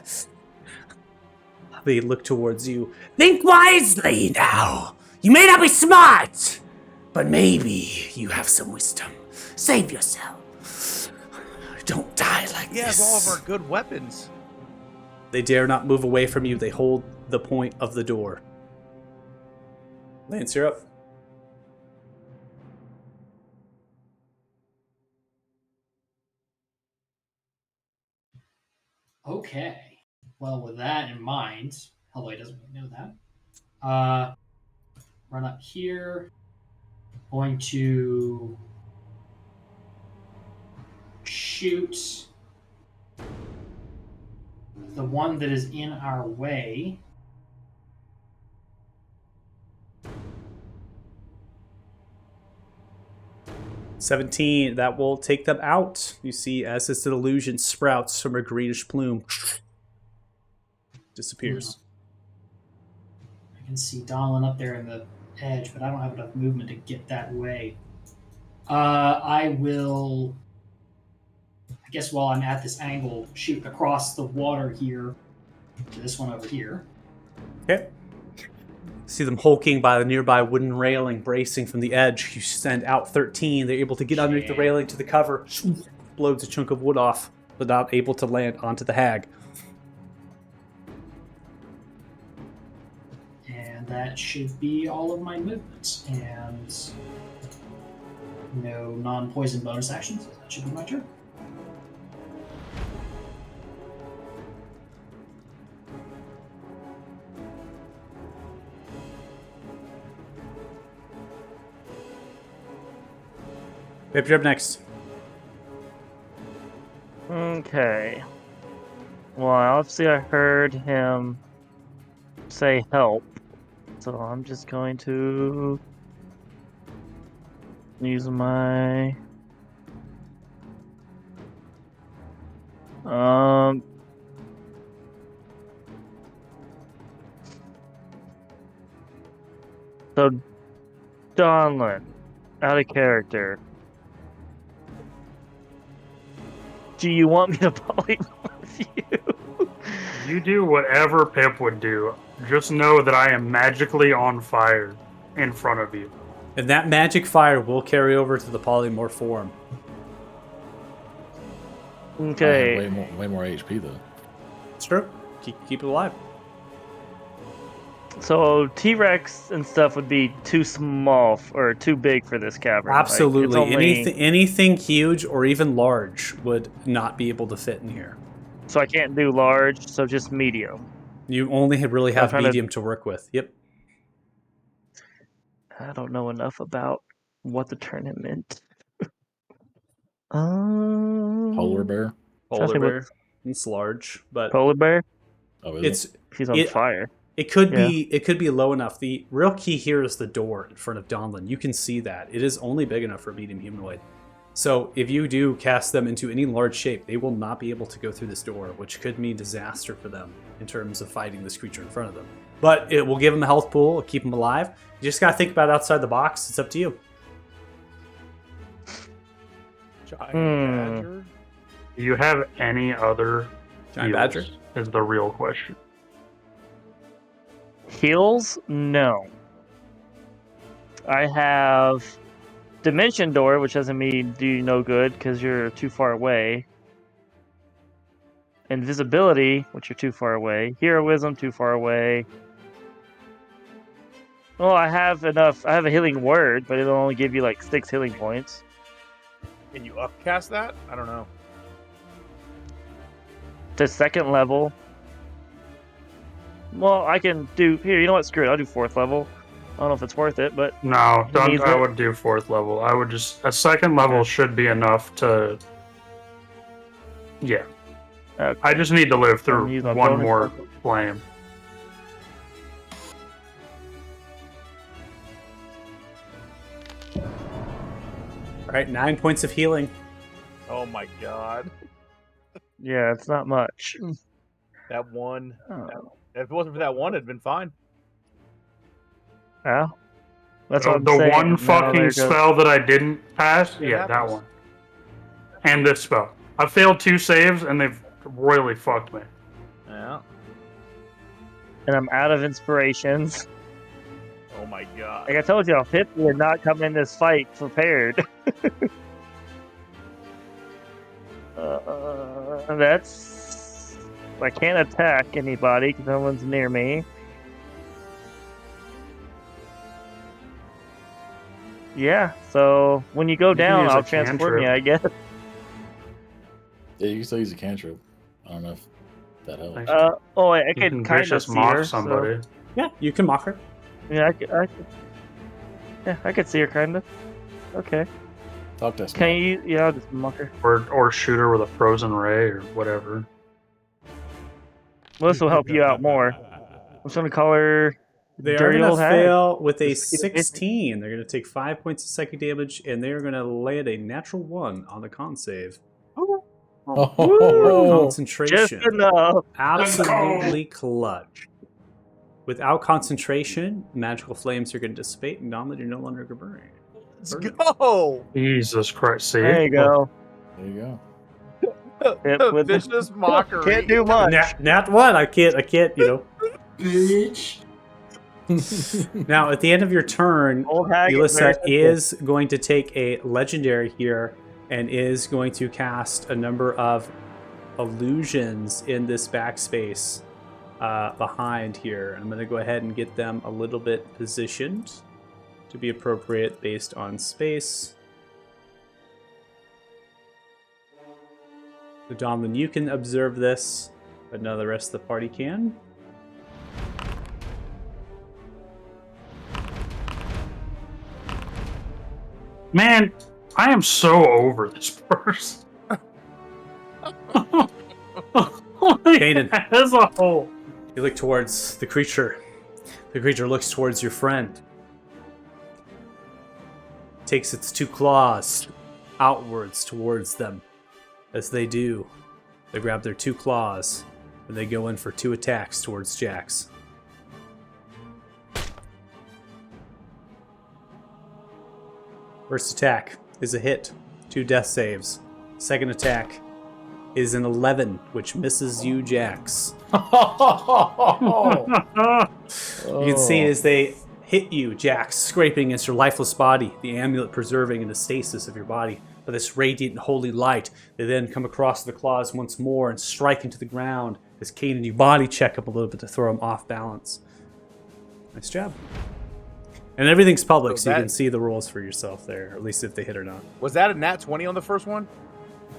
They look towards you. Think wisely now. You may not be smart, but maybe you have some wisdom. Save yourself. Don't die like He has this. all of our good weapons. They dare not move away from you. They hold the point of the door. Lance, you're up. Okay. Well, with that in mind, although he doesn't really know that, run up here. Going to shoot the one that is in our way. $17, that will take them out. You see, as this illusion sprouts from a greenish plume, disappears. I can see Donlin up there in the edge, but I don't have enough movement to get that way. I will, I guess while I'm at this angle, shoot across the water here to this one over here. Okay. See them hulking by the nearby wooden railing, bracing from the edge. You send out 13. They're able to get underneath the railing to the cover. Blows a chunk of wood off, but not able to land onto the hag. And that should be all of my movements. And no non-poison bonus actions. That should be my turn. Pip, you're up next. Okay. Well, obviously I heard him say help, so I'm just going to use my so Donlin, out of character. Do you want me to polymorph you? You do whatever Pip would do. Just know that I am magically on fire in front of you. And that magic fire will carry over to the polymorph form. Okay. Way more HP though. It's true. Keep it alive. So T-Rex and stuff would be too small or too big for this cavern. Absolutely. Like, it's only... anything huge or even large would not be able to fit in here. So I can't do large, so just medium. You only really have trying to- medium to work with. Yep. I don't know enough about what the tournament. Um, Polar bear. Trying to Polar think bear. It's large, but Polar bear. Oh, is it's He's on fire. it could Yeah. be low enough. The real key here is the door in front of Donlin. You can see that. It is only big enough for a medium humanoid. So if you do cast them into any large shape, they will not be able to go through this door, which could mean disaster for them in terms of fighting this creature in front of them. But it will give them a health pool, keep them alive. You just gotta think about outside the box. It's up to you. Giant Hmm. badger. Do you have any other Giant heals badger? is the real question. Heals? No. I have Dimension Door, which doesn't mean do you no good because you're too far away. Invisibility, which you're too far away. Heroism, too far away. Well, I have enough. I have a healing word, but it'll only give you like 6 healing points. Can you upcast that? I don't know. To second level. Well, I can do here. You know what? Screw it. I'll do 4th level. I don't know if it's worth it, but No, don't. Needs I it? would do 4th level. I would just a 2nd level should be enough to. Yeah, okay. I just need to live through use my one bonus more level. flame. All right, 9 points of healing. Oh my god. Yeah, it's not much. That one. Oh. If it wasn't for that one, it'd been fine. Yeah. That's what I'm the saying. one Now fucking there goes- spell that I didn't pass, It yeah, that happens. one. And this spell. I failed 2 saves, and they've royally fucked me. Yeah. And I'm out of inspirations. Oh my god. Like I told you, Pip did not come in this fight prepared. That's... I can't attack anybody because no one's near me. Yeah, so when you go You can down, use I'll a transport you, cantrip. I guess. Yeah, you can still use a cantrip. I don't know if that helps. Thanks. I You could can kind of vicious see mock her. somebody. Yeah, you can mock her. So, yeah, I could see her kind of. Okay. Talk to us. Can you? Yeah, I'll just mock her. Or shoot her with a frozen ray or whatever. Well, this will help you out more. I'm just gonna call her. They are Dirty going to old hag. fail with a Just keep it 16. They're going to take 5 points of psychic damage, and they are going to land a natural 1 on the con save. For Oh, concentration. Just enough. Absolutely clutch. Without concentration, magical flames are going to dissipate, and Domlin, you're no longer going to burn. Let's go. Jesus Christ. See? There you go. there you go. Pip with the- Vicious mockery. Can't do much. Nat 1. I can't, Bitch. Now, at the end of your turn, Old hag Elissa very is going to take a legendary here and is going to cast a number of illusions in this backspace behind here. I'm going to go ahead and get them a little bit positioned to be appropriate based on space. So Domlin, you can observe this, but none of the rest of the party can. Man, I am so over this person. Kanan. As a whole. You look towards the creature. The creature looks towards your friend. Takes its 2 claws outwards towards them. As they do, they grab their 2 claws and they go in for 2 attacks towards Jax. First attack is a hit, 2 death saves. Second attack is an 11, which misses you, Jax. You can see as they hit you, Jax, scraping against your lifeless body, the amulet preserving the stasis of your body. By this radiant and holy light, they then come across the claws once more and strike into the ground as Kanan, you body check up a little bit to throw him off balance. Nice job. And everything's public, so you that- can see the rolls for yourself there, at least if they hit or not. Was that a nat 20 on the first one?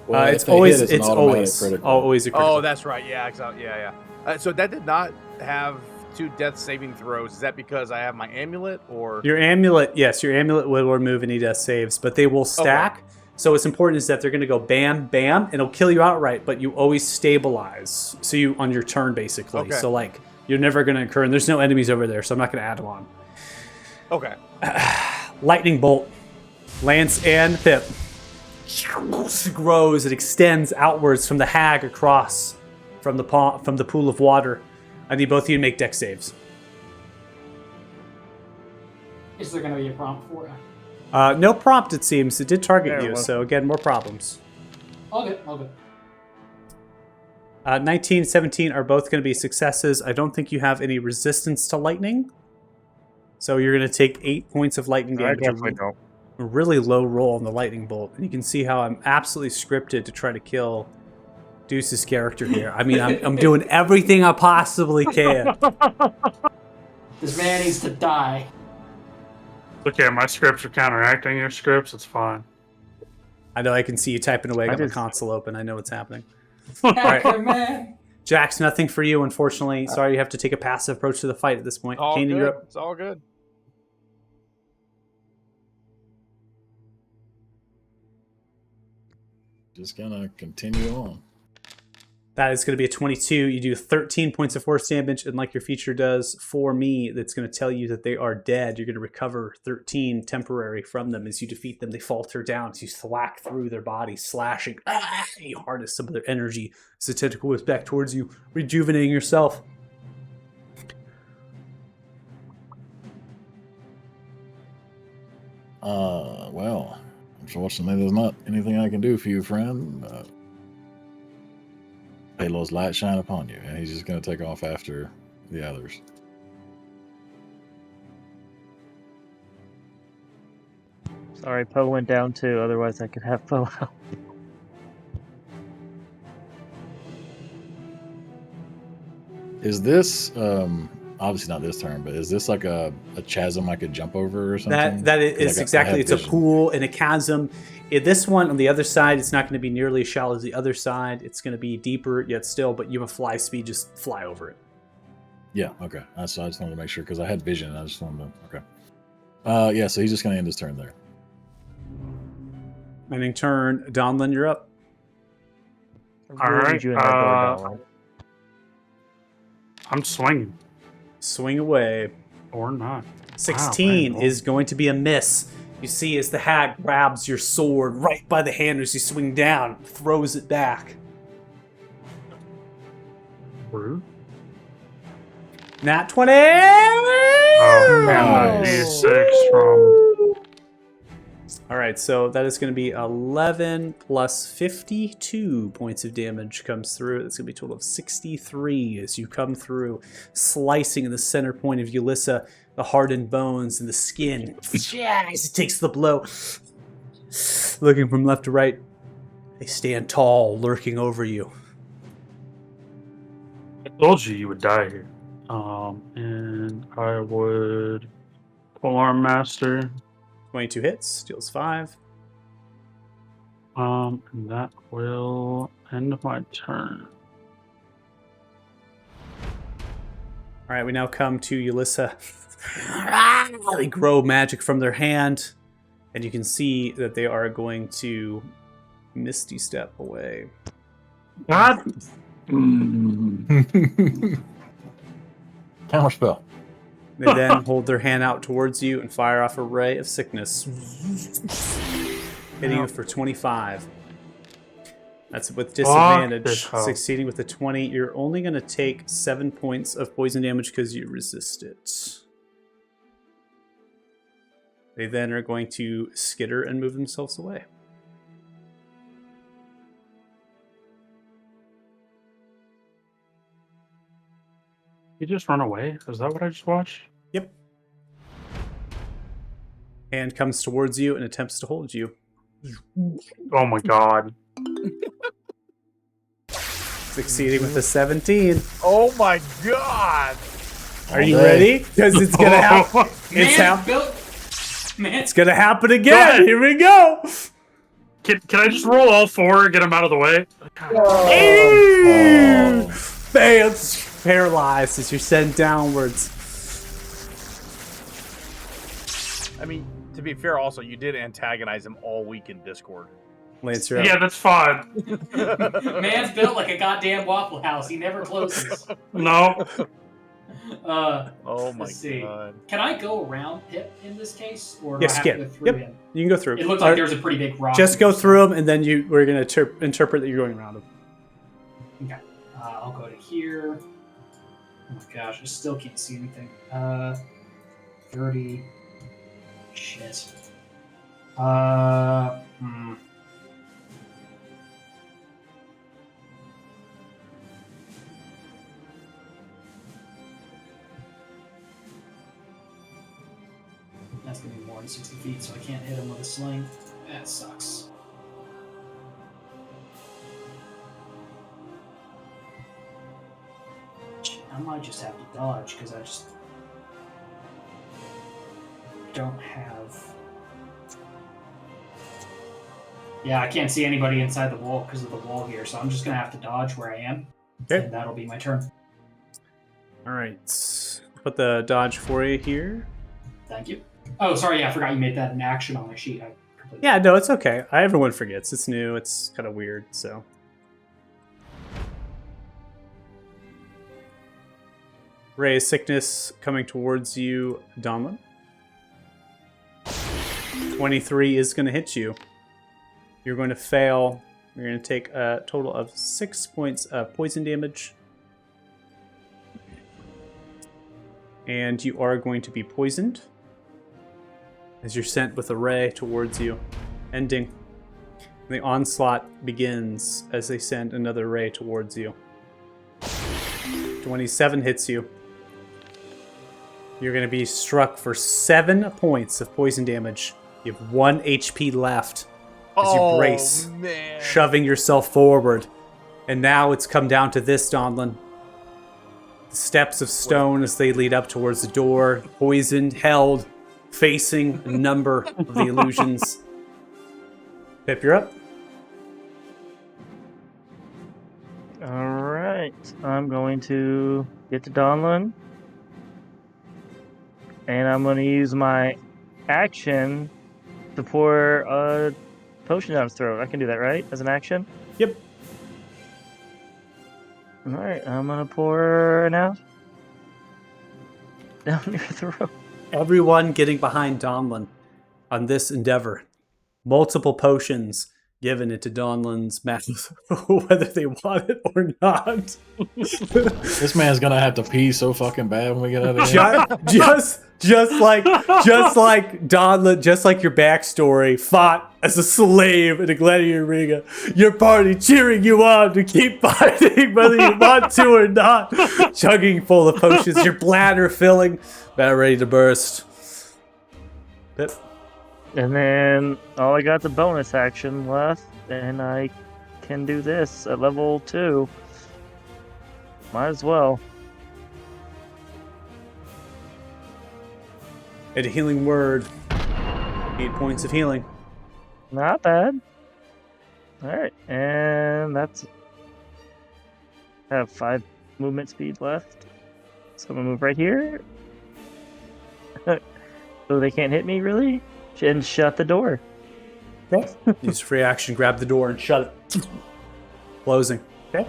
Well, It's if they always, hit, an it's automatic always, critical. always a critical. Oh, that's right. Yeah, yeah. So that did not have 2 death saving throws. Is that because I have my amulet or? Your amulet, yes, your amulet will remove any death saves, but they will stack. So what's important is that they're going to go bam, bam, and it'll kill you outright, but you always stabilize. So you on your turn, basically. Okay. So like you're never going to incur, and there's no enemies over there, so I'm not going to add them on. Okay. Lightning bolt lands and Pip grows. It extends outwards from the hag across from the pool of water. I need both of you to make dex saves. Is there going to be a prompt for it? No prompt, it seems. It did target Yeah, you, well. so again, more problems. All good, all good. 19, 17 are both going to be successes. I don't think you have any resistance to lightning. So you're going to take 8 points of lightning I damage. definitely don't. A really low roll on the lightning bolt. And you can see how I'm absolutely scripted to try to kill Deuce's character here. I mean, I'm doing everything I possibly can. This man needs to die. Okay, my scripts are counteracting your scripts. It's fine. I know I can see you typing away. I I got my just- console open. I know what's happening. Hacker man. Jax, nothing for you, unfortunately. Sorry, you have to take a passive approach to the fight at this point. All Kanan, good. you're up. It's all good. Just gonna continue on. That is going to be a 22. You do 13 points of force damage, and like your feature does for me, that's going to tell you that they are dead. You're going to recover 13 temporary from them. As you defeat them, they falter down as you thwack through their body, slashing. You harness some of their energy as the tentacle whips back towards you, rejuvenating yourself. Well, unfortunately, there's not anything I can do for you, friend. Halo's light shine upon you, and he's just going to take off after the others. Sorry, Poe went down too. Otherwise, I could have Poe out. Is this obviously not this turn, but is this like a chasm I could jump over or something? That 'Cause is I exactly. had It's a vision. pool and a chasm. This one on the other side, it's not going to be nearly as shallow as the other side. It's going to be deeper yet still, but you have a fly speed. Just fly over it. Yeah, okay. So I just wanted to make sure because I had vision. I just wanted to. Okay. Yeah. So he's just going to end his turn there. Ending turn. Donlin, you're up. I really Alright, need you in that door, Donald. I'm swinging. Swing away. Or not. 16 Wow, is going to be a miss. You see as the hag grabs your sword right by the hand as you swing down, throws it back. Rude. Nat 20! Oh, and Nice. the D6 from. All right, so that is going to be 11 plus 52 points of damage comes through. That's going to be a total of 63 as you come through, slicing in the center point of Yulissa, the hardened bones and the skin. As it takes the blow, looking from left to right, they stand tall, lurking over you. I told you would die here. And I would. Polearm Master. 22 hits, deals 5. And that will end my turn. All right, we now come to Yulissa. They grow magic from their hand, and you can see that they are going to Misty Step away. God. Counter spell. They then hold their hand out towards you and fire off a ray of sickness, hitting you for 25. That's with disadvantage. this hoe. Succeeding with a 20, you're only going to take 7 points of poison damage because you resist it. They then are going to skitter and move themselves away. You just run away? Is that what I just watched? Yep. And comes towards you and attempts to hold you. Oh my god. Succeeding with a 17. Oh my god! Are you ready? Because it's gonna happen. It's gonna happen again. ahead. Here we go. Can I just roll all four and get them out of the way? Ew. Bam! Paralyzed as you're sent downwards. I mean, to be fair, also you did antagonize him all week in Discord. Lance, you're up. Yeah, that's fine. Man's built like a goddamn Waffle House. He never closes. No. Oh my Let's see. god! Can I go around Pip in this case, or do Yes, I have you to can. go through Yep. him? You can go through. It looked like there was a pretty big rock. Just go through them, and then we're gonna interpret that you're going around them. Okay. I'll go to here. Oh my gosh, I still can't see anything. 30. Shit. That's gonna be more than 60 feet, so I can't hit him with a sling. That sucks. I might just have to dodge because I just don't have. Yeah, I can't see anybody inside the wall because of the wall here, so I'm just gonna have to dodge where I am. Okay. And that'll be my turn. All right. Put the dodge for you here. Thank you. Oh, sorry, yeah, I forgot you made that an action on my sheet. I completely... Yeah, no, it's okay. Everyone forgets. It's new. It's kind of weird. So. Ray of Sickness coming towards you, Donlin. 23 is going to hit you. You're going to fail. You're going to take a total of 6 points of poison damage. And you are going to be poisoned. as you're sent with a ray towards you, ending. The onslaught begins as they send another ray towards you. 27 hits you. You're going to be struck for 7 points of poison damage. You have 1 HP left as you brace, man. shoving yourself forward. And now it's come down to this, Donlin. The steps of stone as they lead up towards the door, poisoned, held, facing a number of the illusions. Pip, you're up. Alright. I'm going to get to Donlin. And I'm going to use my action to pour a potion down his throat. I can do that, right? As an action? Yep. Alright, I'm going to pour now. Down your throat. Everyone getting behind Donlin on this endeavor. Multiple potions given into Donlin's mouth, whether they want it or not. This man's gonna have to pee so fucking bad when we get out of here. just like Donlin, just like your backstory, fought as a slave in a gladiator arena. Your party cheering you on to keep fighting, whether you want to or not. Chugging full of potions, your bladder filling, about ready to burst. Pip. And then all I got the bonus action left, and I can do this at level 2. Might as well. And a healing word. 8 points of healing. Not bad. Alright, and that's... I have 5 movement speed left. So I'm gonna move right here. So they can't hit me, really? And shut the door. Okay. Use free action, grab the door and shut it. Closing. Okay.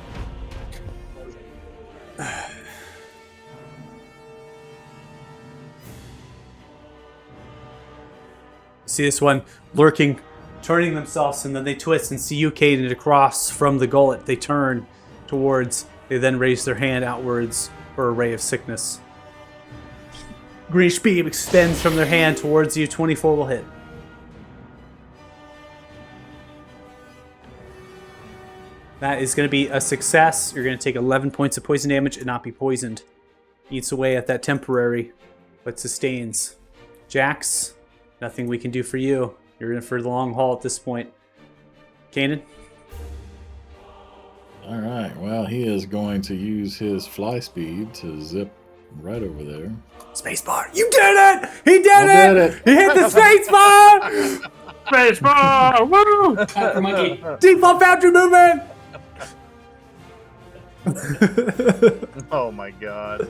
See this one lurking, turning themselves, and then they twist and see you, Caden, across from the gullet. They turn towards, they then raise their hand outwards for a ray of sickness. Greenish beam extends from their hand towards you. 24 will hit. That is going to be a success. You're going to take 11 points of poison damage and not be poisoned. Eats away at that temporary, but sustains. Jax, nothing we can do for you. You're in for the long haul at this point. Kanan? Alright, well, he is going to use his fly speed to zip right over there. Spacebar. You did it! He did I it! did it! He hit the spacebar! Spacebar! Woo! After monkey. Default boundary movement! Oh my god.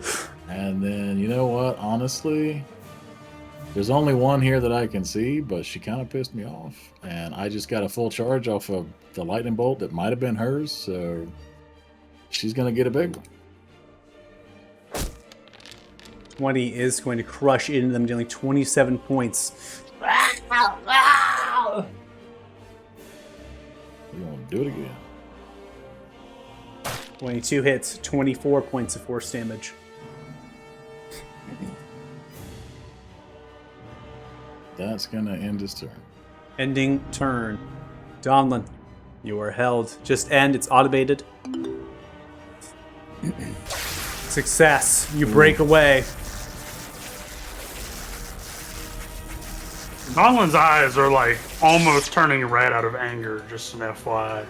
And then, you know what? Honestly, there's only one here that I can see, but she kind of pissed me off. And I just got a full charge off of the lightning bolt that might have been hers, so she's going to get a big one. 20 is going to crush into them, dealing 27 points. We're going to do it again. 22 hits, 24 points of force damage. That's going to end his turn. Ending turn. Donlin, you are held. Just end. It's automated. Success. You break away. Donlin's eyes are like almost turning red out of anger, just an FYI.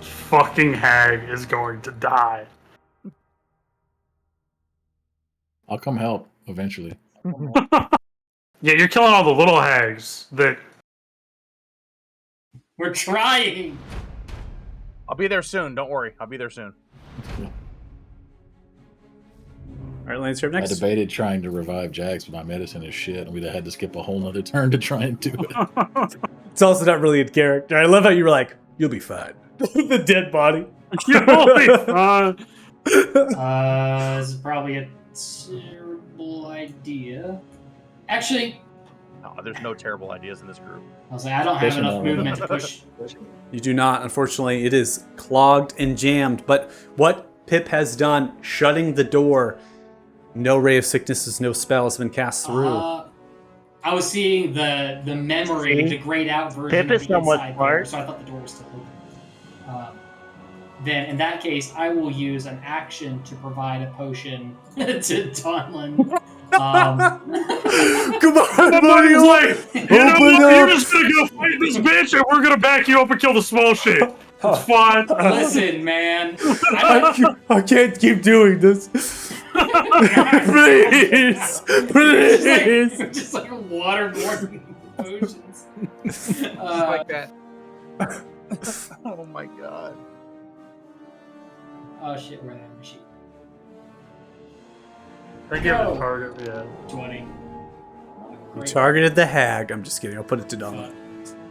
Fucking hag is going to die. I'll come help eventually. Yeah, you're killing all the little hags that. We're trying. I'll be there soon. Don't worry. I'll be there soon. All right, Lance, you're up I next. debated trying to revive Jax, but my medicine is shit, and we'd have had to skip a whole nother turn to try and do it. It's also not really a character. I love how you were like, you'll be fine. The dead body. You'll be fine. This is probably a terrible idea. Actually, No, there's no terrible ideas in this group. I was like, I don't have enough movement to push. You do not, unfortunately. It is clogged and jammed. But what Pip has done, shutting the door, no ray of sicknesses, no spells have been cast through. I was seeing the memory, See? the grayed out version Pip of is the somewhat inside there, smart. so I thought the door was still open. Then, in that case, I will use an action to provide a potion to Donlin. Come on, Somebody's buddy. like, you know Open what? You're up. just gonna go fight this bitch, and we're gonna back you up and kill the small shit. It's fine. Listen, man. I can't keep doing this. Please, please. Just like waterborne potions. Like that. Oh my god. Oh shit, where that machine? I give it No. a target, yeah. 20. You Great. targeted the hag. I'm just kidding. I'll put it to Donlin.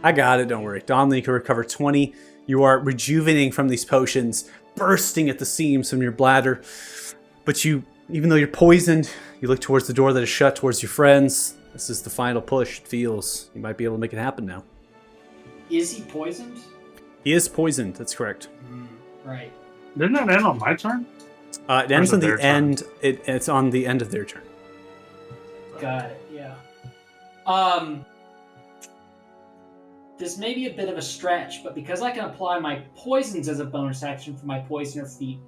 I got it. Don't worry. Donlin, you can recover 20. You are rejuvenating from these potions, bursting at the seams from your bladder. But you, even though you're poisoned, you look towards the door that is shut towards your friends. This is the final push. It feels you might be able to make it happen now. Is he poisoned? He is poisoned. That's correct. Right. Didn't that end on my turn? It ends is on it the their turn? end. It's on the end of their turn. Got it, yeah. This may be a bit of a stretch, but because I can apply my poisons as a bonus action for my poisoner feat,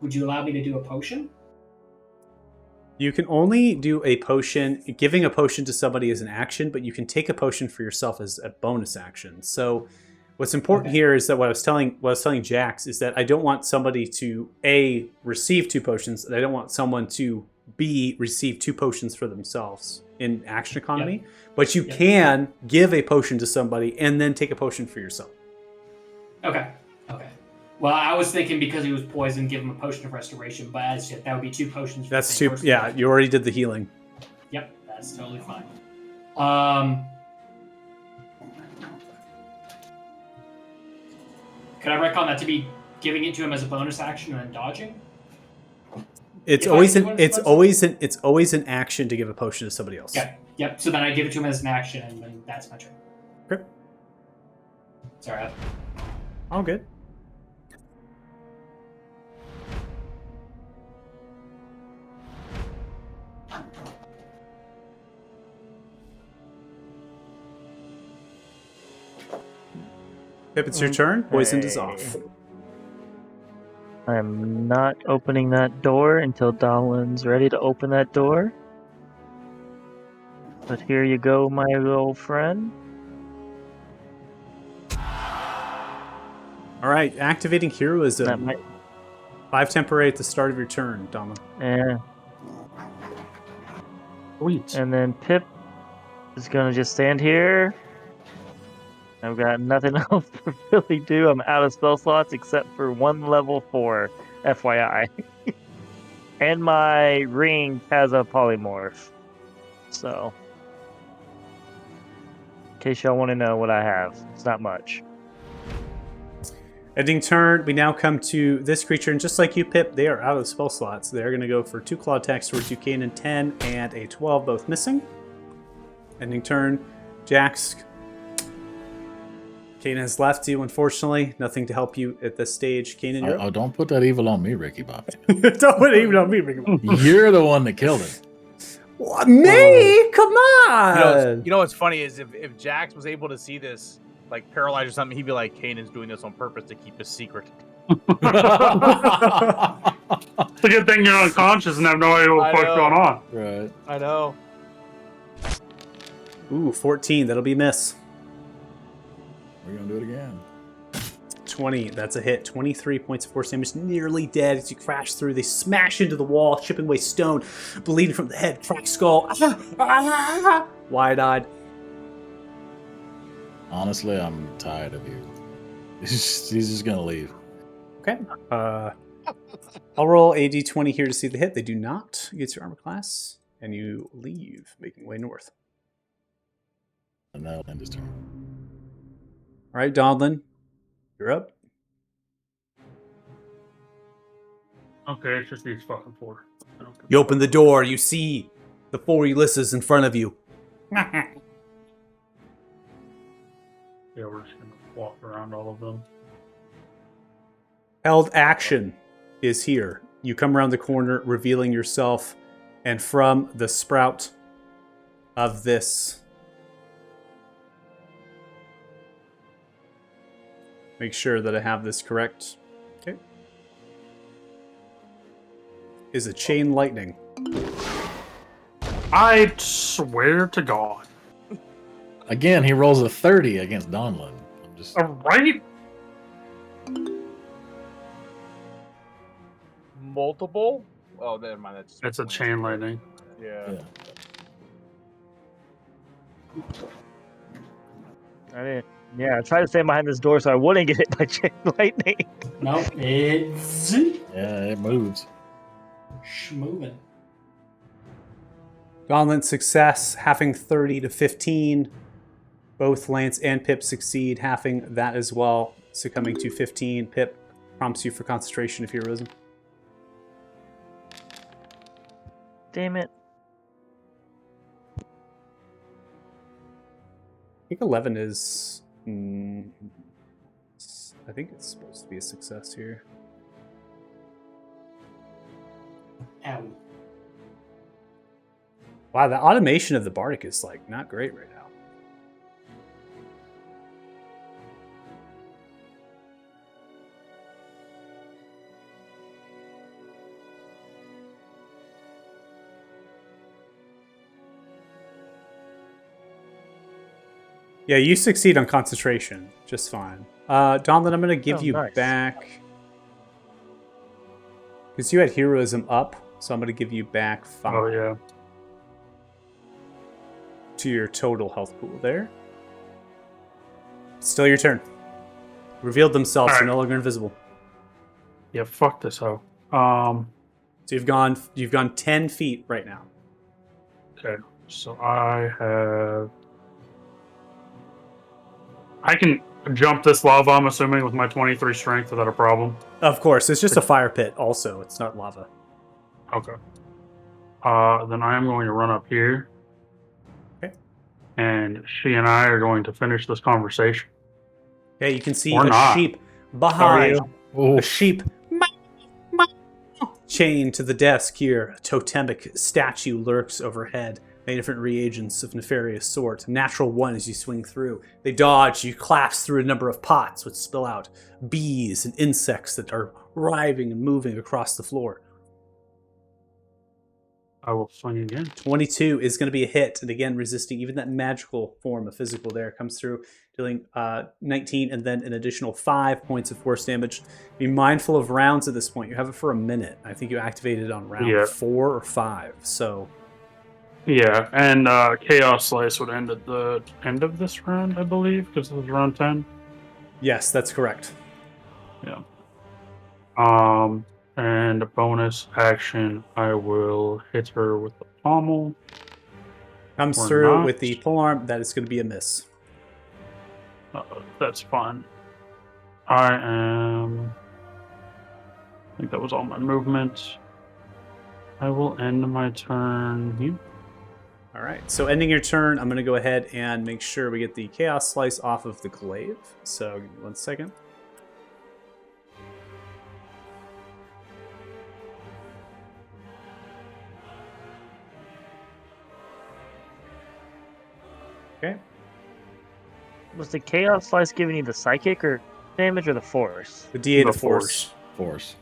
would you allow me to do a potion? You can only do a potion. Giving a potion to somebody is an action, but you can take a potion for yourself as a bonus action. So, what's important Okay. here is that what I was telling Jax is that I don't want somebody to A, receive 2 potions, and I don't want someone to B, receive 2 potions for themselves in action economy. But you Yep. can give a potion to somebody and then take a potion for yourself. Okay. Well, I was thinking because he was poisoned, give him a potion of restoration, but as you said, that would be 2 potions. For That's the same 2. person. Yeah, you already did the healing. Yep, that's totally fine. Could I recon that to be giving it to him as a bonus action and then dodging? It's If I always can do an one of those it's always an action to give a potion to somebody else. Yep. So then I give it to him as an action, and then that's my turn. Okay. Sorry. All good. Pip, it's your turn. Poisoned is off. I'm not opening that door until Donlin's ready to open that door. But here you go, my old friend. All right, activating That heroism. might, 5 temporary at the start of your turn, Dama. Sweet. and then Pip is gonna just stand here. I've got nothing else to really do. I'm out of spell slots except for 1 level 4, FYI. And my ring has a polymorph. So, in case y'all want to know what I have, it's not much. Ending turn, we now come to this creature, and just like you, Pip, they are out of the spell slots. They're going to go for 2 claw attacks towards you, Kanan, 10 and a 12, both missing. Ending turn, Jax. Kanan has left you, unfortunately. Nothing to help you at this stage. Kanan, you're Oh, don't put that evil on me, Ricky Bobby. up. Don't put it even on me. You're the one that killed him. What, me? Come on! You know what's funny is if Jax was able to see this, like paralyzed or something, he'd be like, Kanan's doing this on purpose to keep his secret. It's a good thing you're unconscious and have no idea what I the fuck's know. going on. Right. I know. Ooh, 14. That'll be a miss. We're going to do it again. 20. That's a hit. 23 points of force damage. Nearly dead as you crash through. They smash into the wall, chipping away stone, bleeding from the head, cracked skull. Wide-eyed. Honestly, I'm tired of you. He's just going to leave. Okay. I'll roll a d20 here to see the hit. They do not against your armor class. And you leave, making way north. And that'll end his turn. All right, Donlin. You're up. Okay, it's just these fucking 4. I don't give You a open the door. You see the 4 Ulysses in front of you. fuck. Yeah, we're just gonna walk around all of them. Held action is here. You come around the corner, revealing yourself, and from the sprout of this make sure that I have this correct. Okay. Is a chain lightning. I swear to God. Again, he rolls a 30 against Donlin. I'm just Right? Multiple? Oh, never mind. That's It's a chain lightning. Yeah. I didn't. Yeah, I tried to stand behind this door so I wouldn't get hit by chain lightning. Nope, it's yeah, it moves. moving. Gauntlet success, halving 30 to 15. Both Lance and Pip succeed, halving that as well, succumbing to 15. Pip prompts you for concentration of heroism. Damn it. I think 11 is... I think it's supposed to be a success here. Ow. Wow, the automation of the Bardic is like not great right now. Yeah, you succeed on concentration just fine. Donlin, I'm going to give Oh, you nice. back... Because you had heroism up, so I'm going to give you back 5 Oh, yeah. to your total health pool there. Still your turn. Revealed themselves, they're Alright. no longer invisible. Yeah, fuck this hoe. So you've gone 10 feet right now. Okay. So I can jump this lava, I'm assuming, with my 23 strength without a problem. Of course, it's just a fire pit also, it's not lava. Okay. Then I am going to run up here. Okay. And she and I are going to finish this conversation. Okay, you can see Or a not. sheep Are behind. you? A sheep chained to the desk here. A totemic statue lurks overhead. Many different reagents of nefarious sort. Natural one as you swing through. They dodge, you collapse through a number of pots which spill out bees and insects that are writhing and moving across the floor. I will swing again. 22 is going to be a hit, and again, resisting even that magical form of physical there comes through, dealing 19 and then an additional 5 points of force damage. Be mindful of rounds at this point. You have it for a minute. I think you activated on round 4 or 5, so... Yeah, and Chaos Slice would end at the end of this round, I believe, because it was round 10. Yes, that's correct. Yeah. And a bonus action, I will hit her with the pommel. Comes Or through not. with the polearm. That is going to be a miss. That's fine. I think that was all my movement. I will end my turn here. All right, so ending your turn, I'm going to go ahead and make sure we get the Chaos Slice off of the glaive. So give me 1 second. Okay. Was the Chaos Slice giving you the psychic or damage or the force? The D8 The of force. Force.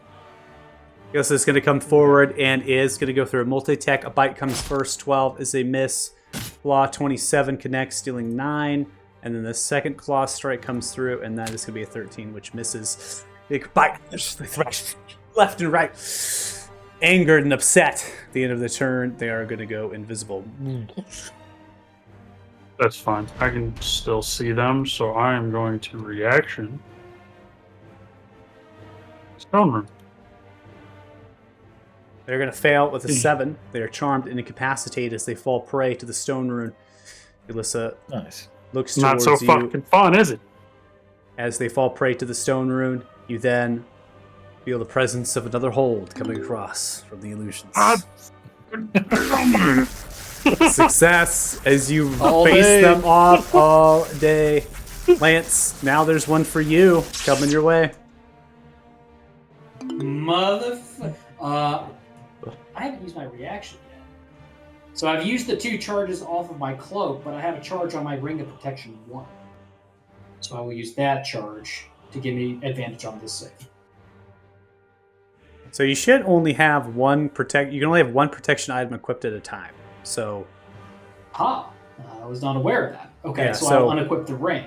Yes, it's going to come forward and is going to go through a multi-tech. A bite comes first. 12 is a miss. Claw 27 connects, dealing 9. And then the second claw strike comes through, and that is going to be a 13, which misses. Big bite. They thrash left and right. Angered and upset. At the end of the turn, they are going to go invisible. That's fine. I can still see them, so I am going to reaction. Stone Room. They're going to fail with a 7. They are charmed and incapacitated as they fall prey to the stone rune. Alyssa Nice. looks Not towards so you. fucking fun, is it? As they fall prey to the stone rune, you then feel the presence of another hold coming across from the illusions. Success as you All face day. them off all day. Lance, now there's one for you coming your way. Motherfucker. I haven't used my reaction yet. So I've used the 2 charges off of my cloak, but I have a charge on my Ring of Protection 1. So I will use that charge. to give me advantage on this save. So you should only have one protect. You can only have one protection item equipped at a time. So I was not aware of that. Okay, Yeah, so so- I'll unequip the ring.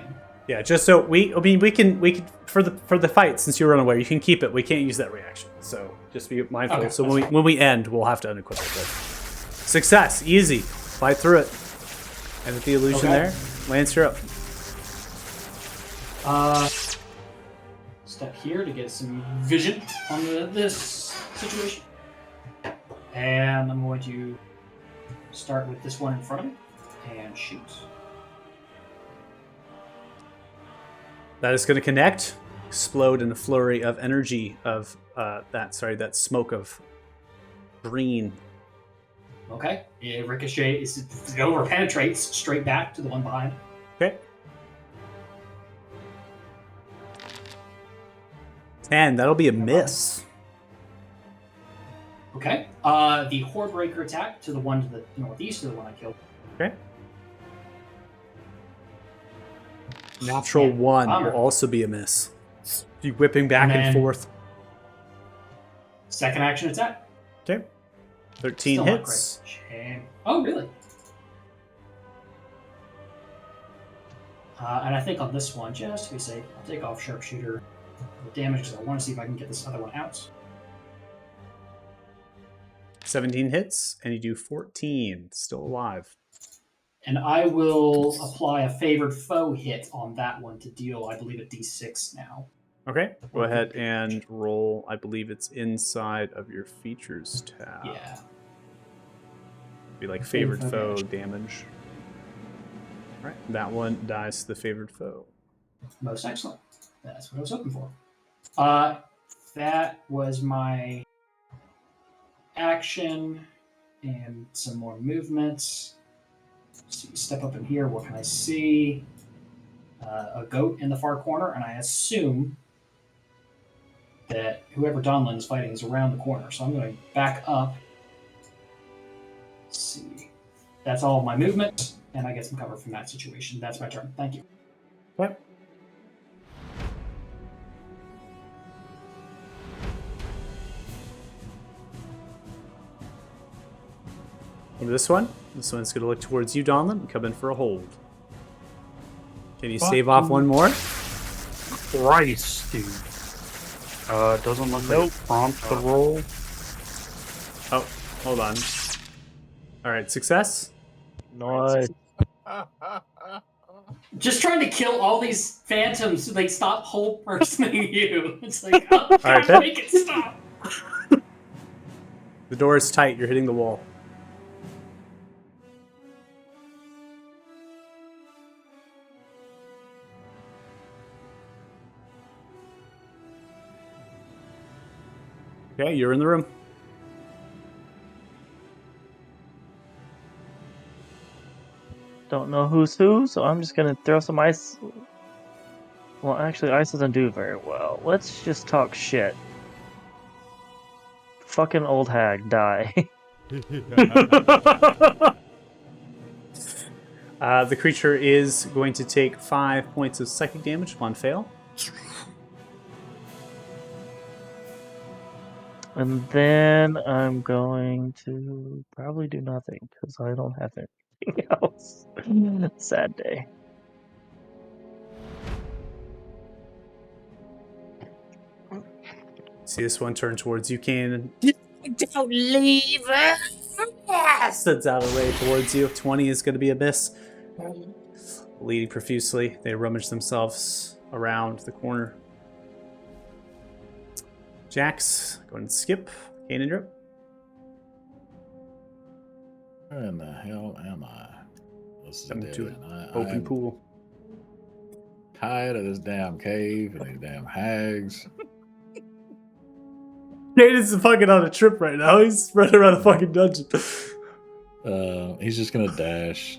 yeah, just so we can for the fight, since you're unaware, you can keep it. We can't use that reaction. So just be mindful. Okay, So that's when we end, we'll have to unequip it. But success, easy, fight through it. And with the illusion Okay. there, Lance, you're up. Step here to get some vision on this situation. And I'm going to start with this one in front of me and shoot. That is going to connect, explode in a flurry of energy of that smoke of green. Okay. It ricochets, it over penetrates straight back to the one behind. Okay. 10, that'll be a miss. Okay. The Horde Breaker attack to the one to the northeast of the one I killed. Okay. Natural Yeah, 1 bummer. will also be a miss. You whipping back and And then- forth. Second action attack. Okay. 13 Still not hits. great. Shame. Oh, really? And I think on this one, just to be safe, I'll take off Sharpshooter with damage because I want to see if I can get this other one out. 17 hits, and you do 14. Still alive. And I will apply a favored foe hit on that one to deal, I believe, a d6 now. Okay. Go ahead and roll. I believe it's inside of your features tab. Yeah. Be like favored Favored foe foe damage. All right. That one dies to the favored foe. Most excellent. That's what I was hoping for. That was my action and some more movements. See, step up in here. What can I see? A goat in the far corner, and I assume that whoever Donlin is fighting is around the corner. So I'm going to back up. Let's see. That's all of my movement, and I get some cover from that situation. That's my turn. Thank you. Okay. And this one? This one's going to look towards you, Donlin, and come in for a hold. Can you save off one more? Christ, dude. Doesn't look like it prompts the roll. Oh, hold on. All right, success. Nice. Just trying to kill all these phantoms so they stop whole personing you. It's like, oh, All right, gotta make it stop. The door is tight. You're hitting the wall. Okay, you're in the room. Don't know who's who, so I'm just gonna throw some ice. Well, actually, ice doesn't do very well. Let's just talk shit. Fucking old hag, die. The creature is going to take 5 points of psychic damage upon fail. And then I'm going to probably do nothing because I don't have anything else. Sad day. See this one turn towards you, Kanan. Don't leave us! Sends out a ray towards you. 20 is going to be a miss. Bleeding profusely, they rummage themselves around the corner. Jax, go ahead and skip. Kanan, you're up. Where in the hell am I? This is a Coming dead to end. an open I'm pool. tired of this damn cave and these damn hags. Kanan's fucking on a trip right now. He's running around a fucking dungeon. He's just gonna dash.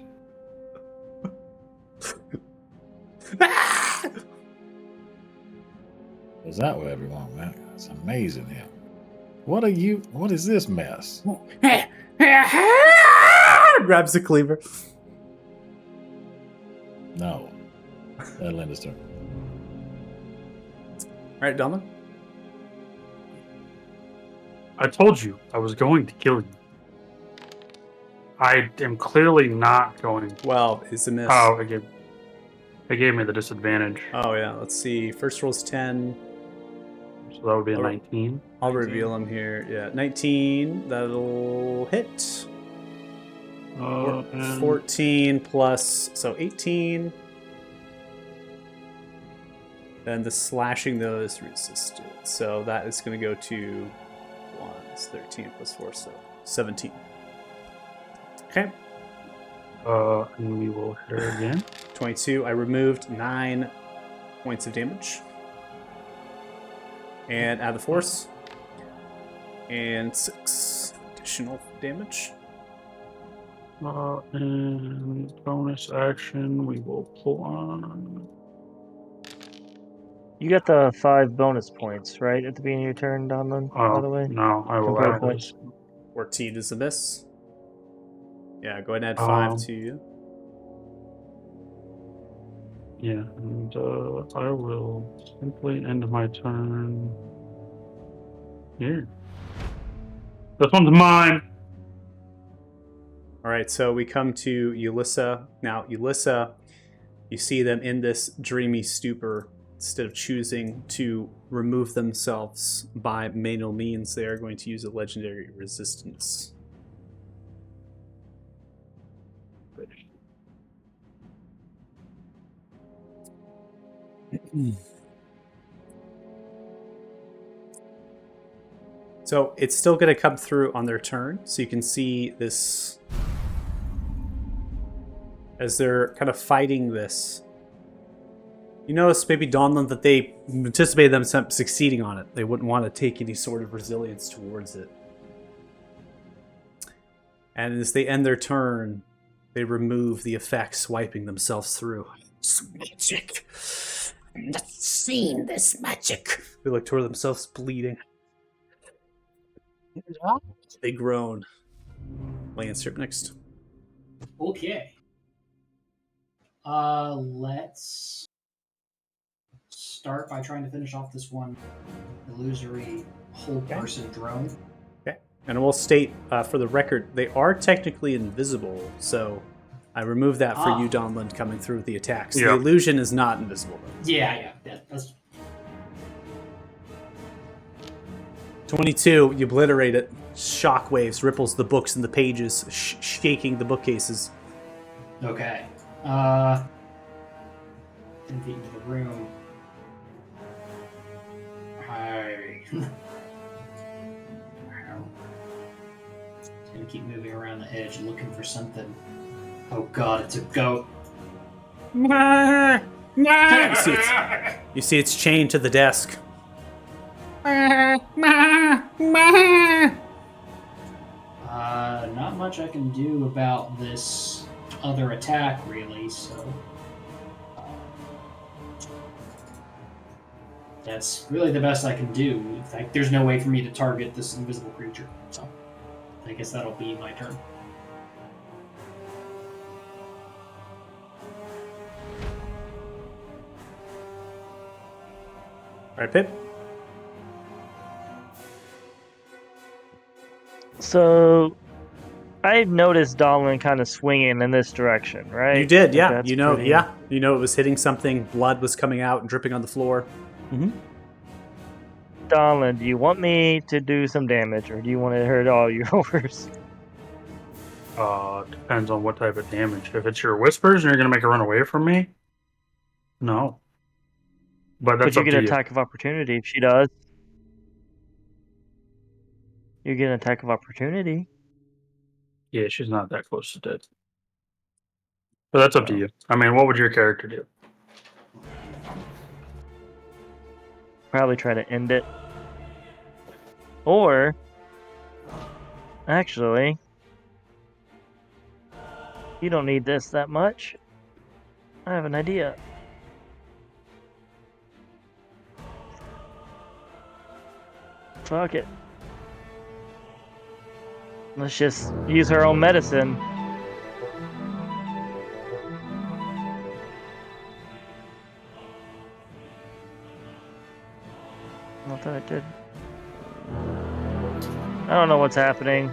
Is that what everyone went? It's amazing here. What are you? What is this mess? Grabs the cleaver. No. Linda's turn. All right, Donlin. I told you I was going to kill you. I am clearly not going. 12 is a miss. Oh, it gave me the disadvantage. Oh, yeah. Let's see. First roll's 10. So that would be a Oh. 19. I'll 19. reveal them here. Yeah, 19. That'll hit. And 14 plus, so 18. Then the slashing, though, is resisted. So that is going to go to 1. It's 13 plus 4, so 17. Okay. And we will hit her again. 22. I removed 9 points of damage. And add the force. And 6 additional damage. And bonus action, we will pull on. You got the 5 bonus points, right, at the beginning of your turn, Donlin, by the way? No, I will Compare add points. this. 14 is a miss. Yeah, go ahead and add 5 to you. Yeah, and I will simply end my turn here. This one's mine. All right, so we come to Ulyssa. Now, Ulyssa, you see them in this dreamy stupor. Instead of choosing to remove themselves by manual means, they are going to use a legendary resistance. So it's still going to come through on their turn. So you can see this as they're kind of fighting this. You notice maybe Donlin that they anticipated them succeeding on it. They wouldn't want to take any sort of resilience towards it. And as they end their turn, they remove the effects, wiping themselves through. It's magic. I've not seen this magic. They look toward themselves, bleeding. They groan. Lance, you're up next. Okay. Let's start by trying to finish off this one illusory whole person drone. Okay. And we'll state for the record, they are technically invisible, so I removed that for you, Donlin, coming through with the attacks. Yeah. The illusion is not invisible, though. Yeah, that's 22, you obliterate it. Shockwaves, ripples the books and the pages, shaking the bookcases. okay. 10 feet into the room. It's gonna keep moving around the edge, looking for something. Oh god, it's a goat. You see it's chained to the desk. Not much I can do about this other attack, really, so... that's really the best I can do. In fact, there's no way for me to target this invisible creature, so... I guess that'll be my turn. Alright, Pip? So, I've noticed Donlin kind of swinging in this direction, right? You did, Like, yeah. that's You know, pretty- yeah. You know it was hitting something, blood was coming out and dripping on the floor. Donlin, do you want me to do some damage, or do you want to hurt all yours? Depends on what type of damage. If it's your whispers and you're gonna make her run away from me, no. But that's But you up get to an you. attack of opportunity if she does. You get an attack of opportunity. Yeah, she's not that close to dead. But that's up to you. I mean, what would your character do? Probably try to end it. Or, actually, you don't need this that much. I have an idea. Fuck it. Let's just use her own medicine. Not that I did. I don't know what's happening.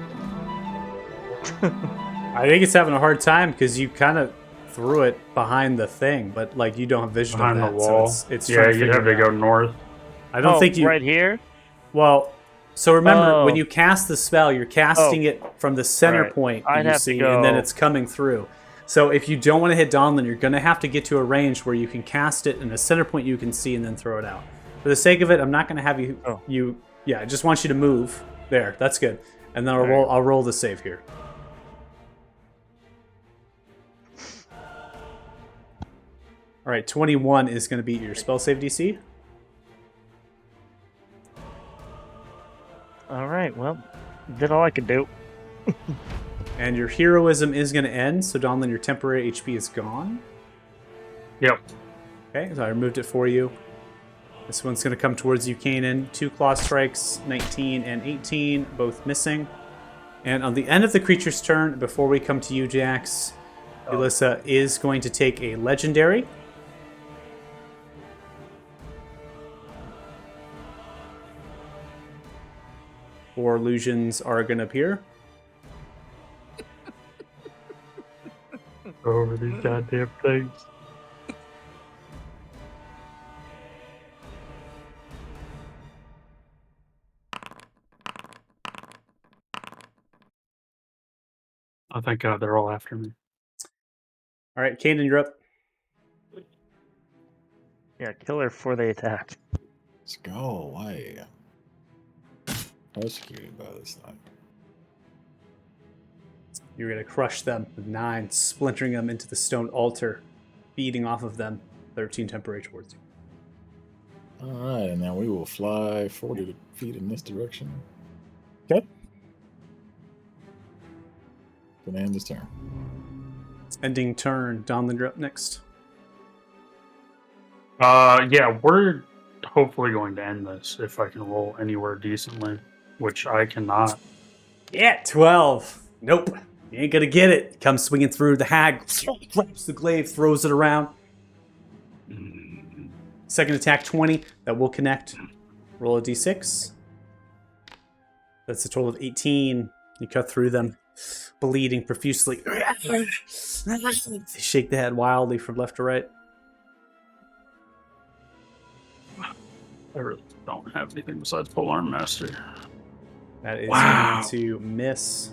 I think it's having a hard time because you kind of threw it behind the thing, but like you don't have vision Behind of the that, wall. so it's Yeah, trying to you'd have figure to it go out. north. I don't think you. right here. Well, so remember when Oh. you cast the spell, you're casting it from the center Right. point that I'd you have to see, and then go- it's coming through. So if you don't want to hit Donlin, you're going to have to get to a range where you can cast it in a center point you can see and then throw it out. For the sake of it, I'm not going to have you. Oh. Yeah, I just want you to move. There, that's good. And then Alright. I'll roll the save here. All right, 21 is going to beat your spell save DC. All right. Well, did all I could do. And your heroism is going to end, so Donlin, your temporary HP is gone. Yep. Okay, so I removed it for you. This one's going to come towards you, Kanan. 2 claw strikes, 19 and 18, both missing. And on the end of the creature's turn, before we come to you, Jax, Yulissa is going to take a legendary. Four illusions are going to appear. Over these goddamn things. Oh, thank God they're all after me. All right, Kanan, you're up. Yeah, kill her before they attack. Let's go away. Persecuted by this thing. You're going to crush them with 9, splintering them into the stone altar, feeding off of them. 13 temporary towards you. Alright, and now we will fly 40 feet in this direction. Okay. Gonna end this turn. Ending turn. Donlin, you're up next. Yeah, we're hopefully going to end this if I can roll anywhere decently, which I cannot. Yeah, 12. Nope. You ain't gonna get it. Comes swinging through. The hag grabs the glaive, throws it around. Second attack, 20. That will connect. Roll a d6. That's a total of 18. You cut through them, bleeding profusely. They shake the head wildly from left to right. I really don't have anything besides Polearm Master. That is Wow. going to miss.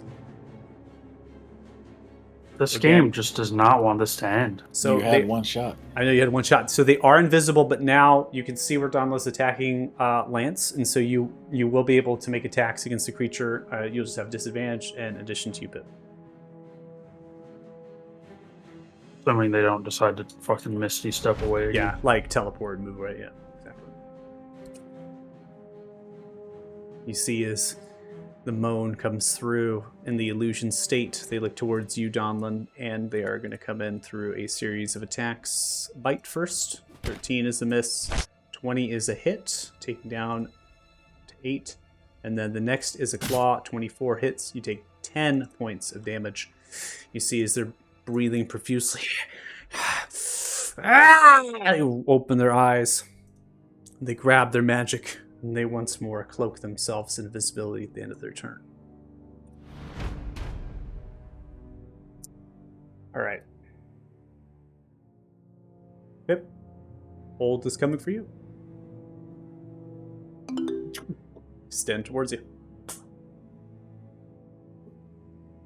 This Again. game just does not want this to end. So you had one shot. I know you had one shot. So they are invisible, but now you can see where Donla's attacking Lance, and so you will be able to make attacks against the creature. You'll just have disadvantage in addition to Pip. Assuming they don't decide to fucking Misty step away again. Yeah, like teleport and move away. Yeah, exactly. You see as the moan comes through in the illusion state, they look towards you, Donlin, and they are going to come in through a series of attacks. Bite first. 13 is a miss. 20 is a hit, taking down to 8. And then the next is a claw. 24 hits. You take 10 points of damage. You see as they're breathing profusely. They open their eyes. They grab their magic, and they once more cloak themselves in invisibility at the end of their turn. All right. Pip, Hold is coming for you. Stand towards you.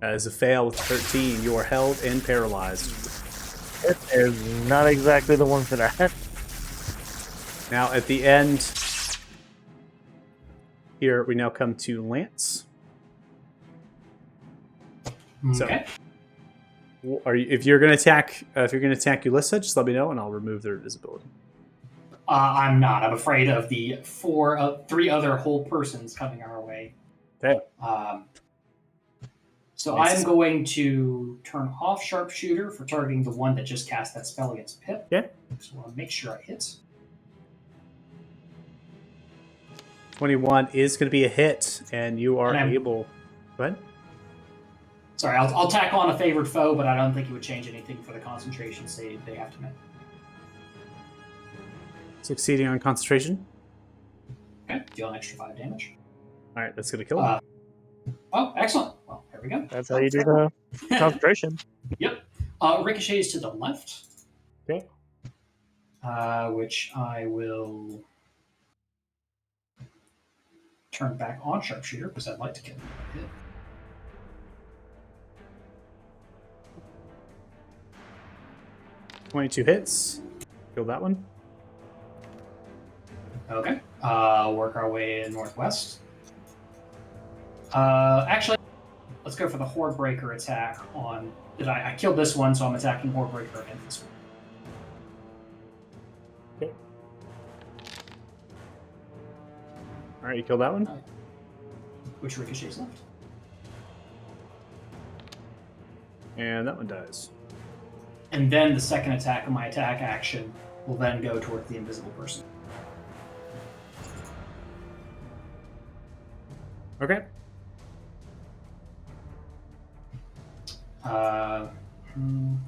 That is a fail with 13. You are held and paralyzed. It is not exactly the one for that. Now, at the end, here we now come to Lance. So- Okay. Are you, if you're going to attack, Yulissa, just let me know and I'll remove their visibility. I'm not. I'm afraid of the three other whole persons coming our way. Okay. So Makes I'm sense. going to turn off Sharpshooter for targeting the one that just cast that spell against Pip. Yeah. So I'll make sure I hit. 21 is going to be a hit, and you are And I'm- able. Go ahead. Sorry, I'll tack on a favored foe, but I don't think it would change anything for the concentration save they have to make. Succeeding on concentration. Okay. deal an extra 5 damage. All right, that's gonna kill him. Oh, excellent. Well, here we go. That's how you do the concentration. Yep. Ricochets to the left. Okay. Which I will turn back on Sharpshooter because I'd like to kill him if I hit. $22 hits. Kill that one. Okay. Work our way northwest. Actually, let's go for the Horde Breaker attack on. I killed this one, so I'm attacking Horde Breaker against this one. Okay. All right, you kill that one. Which ricochets left. And that one dies. And then the second attack of my attack action will then go toward the invisible person. Okay.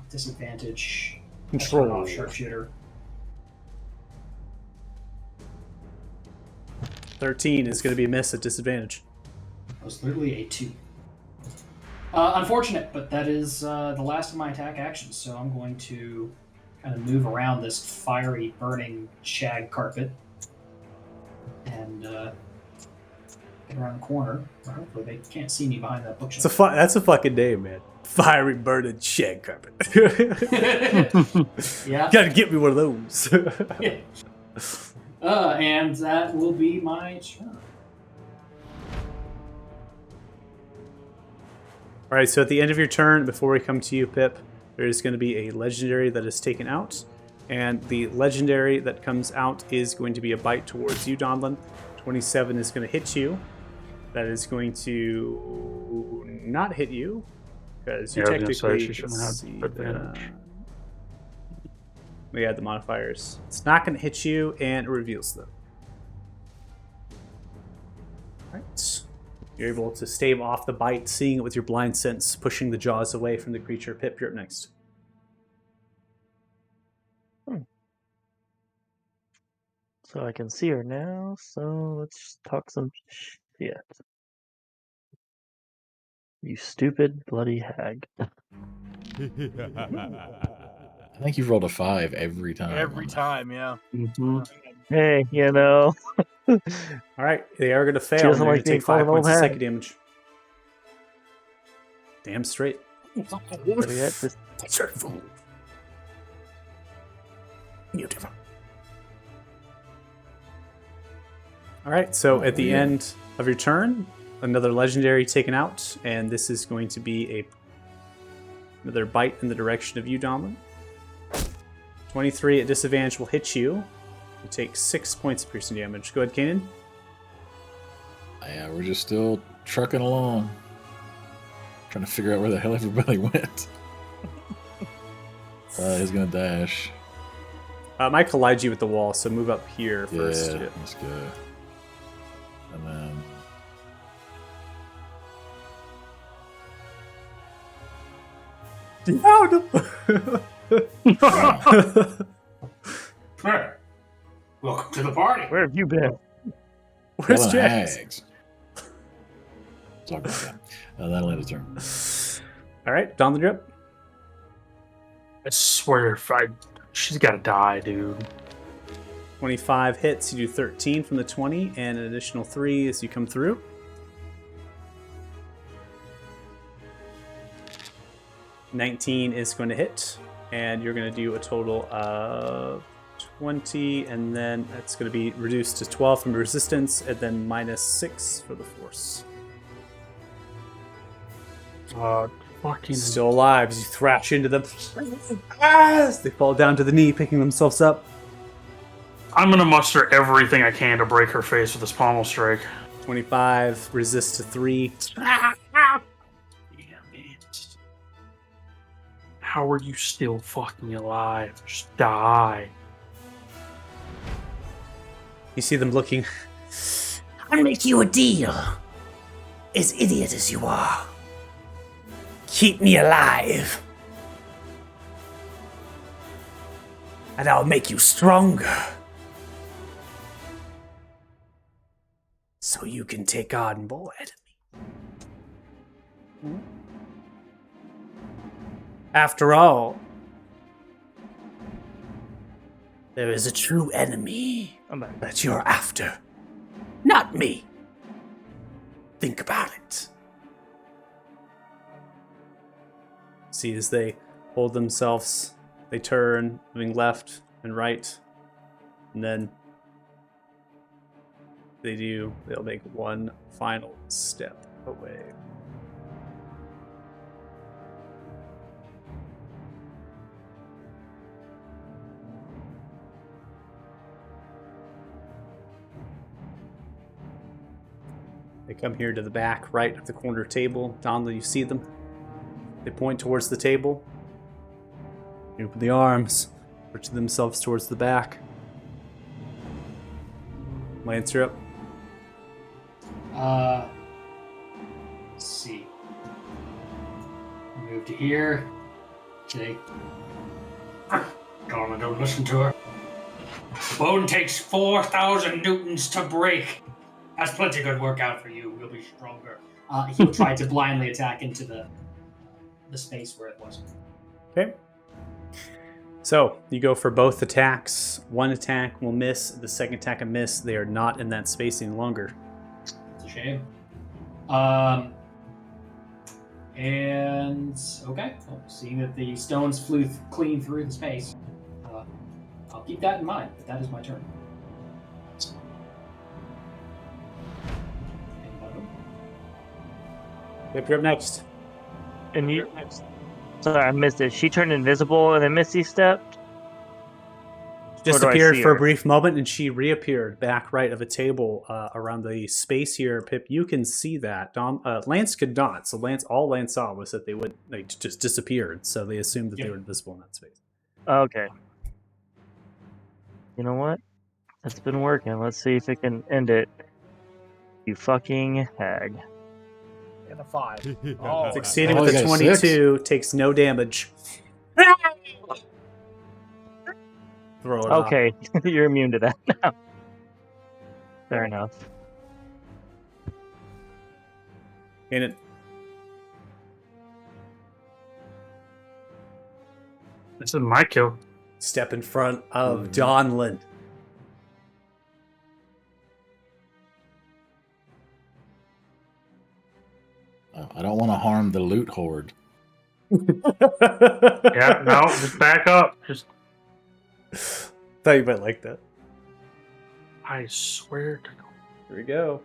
Disadvantage. Control. Turn off Sharpshooter. 13 is going to be a miss at disadvantage. That was literally a 2. Unfortunate, but that is the last of my attack actions, so I'm going to kind of move around this fiery, burning shag carpet and get around the corner. Hopefully they can't see me behind that bookshelf. That's a fucking name, man. Fiery burning shag carpet. Yeah. Gotta get me one of those. And that will be my turn. All right, so at the end of your turn, before we come to you, Pip, there's going to be a legendary that is taken out. And the legendary that comes out is going to be a bite towards you, Donlin. 27 is going to hit you. That is going to not hit you, because you Yeah, I was gonna say technically... she shouldn't let's have see, advantage. we add the modifiers. It's not going to hit you, and it reveals them. All right. You're able to stave off the bite, seeing it with your blind sense, pushing the jaws away from the creature. Pip, you're up next. So I can see her now, so let's talk some shit. You stupid bloody hag. I think you've rolled a 5 every time. Every time, yeah. Mhm. Hey, you know. All right, they are going to fail. doesn't They're going like to being take called 5 an old points of hag. psychic damage. Damn straight. Better yet, just That's hurtful. Beautiful. All right, so at the yeah. end of your turn, another legendary taken out, and this is going to be another bite in the direction of you, Donlin. 23 at disadvantage will hit you. You take 6 points of piercing damage. Go ahead, Kanan. Yeah, we're just still trucking along. Trying to figure out where the hell everybody went. He's gonna dash. Mike collide you with the wall, so move up here first. Yeah, that's good. And then Hey, welcome to the party. where have you been? Where's killing Jax? hags. Talk about that. That'll end a turn. All right, Donlin, you're up. I swear, she's got to die, dude. 25 hits, you do 13 from the 20, and an additional 3 as you come through. $19 is going to hit, and you're going to do a total of 20, and then that's going to be reduced to 12 from resistance, and then minus 6 for the force. Fucking. Still alive as you thrash into them. As they fall down to the knee, picking themselves up. I'm gonna muster everything I can to break her face with this pommel strike. 25, resist to 3. Damn it. How are you still fucking alive? Just die. You see them looking. I'll make you a deal. As idiot as you are, keep me alive, and I'll make you stronger. so you can take on more enemy. After all, there is a true enemy I'm back. that you're after. Not me. Think about it. See, as they hold themselves, they turn, moving left and right, and then they'll make one final step away. They come here to the back right of the corner table. Donlin, you see them? They point towards the table. They open the arms, push themselves towards the back. Lancer up. Let's see. Move to here. Okay. Darling, don't listen to her. The bone takes 4,000 newtons to break. That's plenty good workout for you. You'll be stronger. He'll try to blindly attack into the space where it was. Okay. So you go for both attacks. One attack will miss. The second attack will miss. They are not in that space any longer. It's a shame. And okay, well, seeing that the stones flew clean through the space, I'll keep that in mind. But that is my turn. Yep, you're up next. And you. Sorry, I missed it. She turned invisible and then Misty stepped. Disappeared see for a her? brief moment, and she reappeared back right of a table around the space here. Pip, you can see that. Lance could not. So all Lance saw was that they just disappeared. So they assumed that they were invisible in that space. Okay. You know what? It's been working. Let's see if it can end it. You fucking hag. And a 5. Oh, Succeeded Oh, with you a got a 22, takes no damage. Throw it off. Okay, you're immune to that now. Fair enough. Ain't it? This is my kill. Step in front of Donlin. I don't want to harm the loot horde. Yeah, no, just back up. Just, Thought you might like that. I swear to God. Here we go.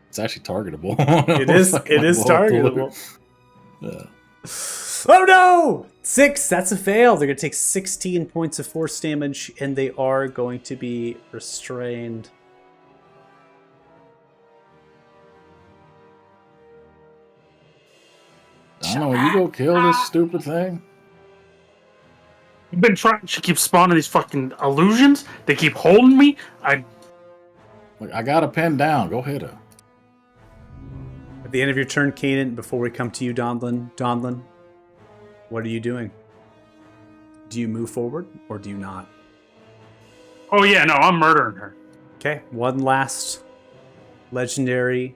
It's actually targetable. It is. Like, It is blow up the loot. targetable. Yeah. Oh no! 6. That's a fail. They're gonna take 16 points of force damage, and they are going to be restrained. I don't know. You go kill this stupid thing. You've been trying. She keeps spawning these fucking illusions. They keep holding me. Look, I got a pen down. Go hit her. At the end of your turn, Kanan, before we come to you, Donlin, what are you doing? Do you move forward or do you not? Oh yeah, no, I'm murdering her. Okay, one last legendary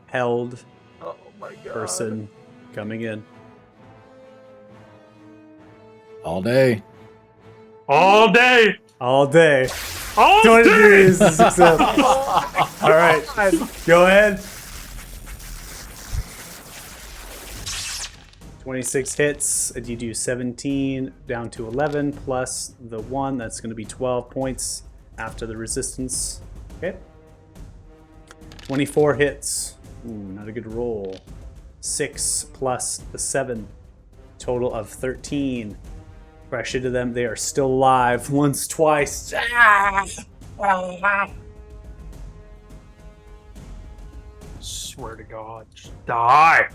held Oh my god. person coming in. All day. All day. All day. All 20 day. degrees is a success. All right, go ahead. 26 hits, and you do 17 down to 11 plus the 1. That's going to be 12 points after the resistance. Okay. 24 hits. Ooh, not a good roll. 6 plus the 7. Total of 13. Crash into them. They are still alive. Once, twice. Swear to God, just die.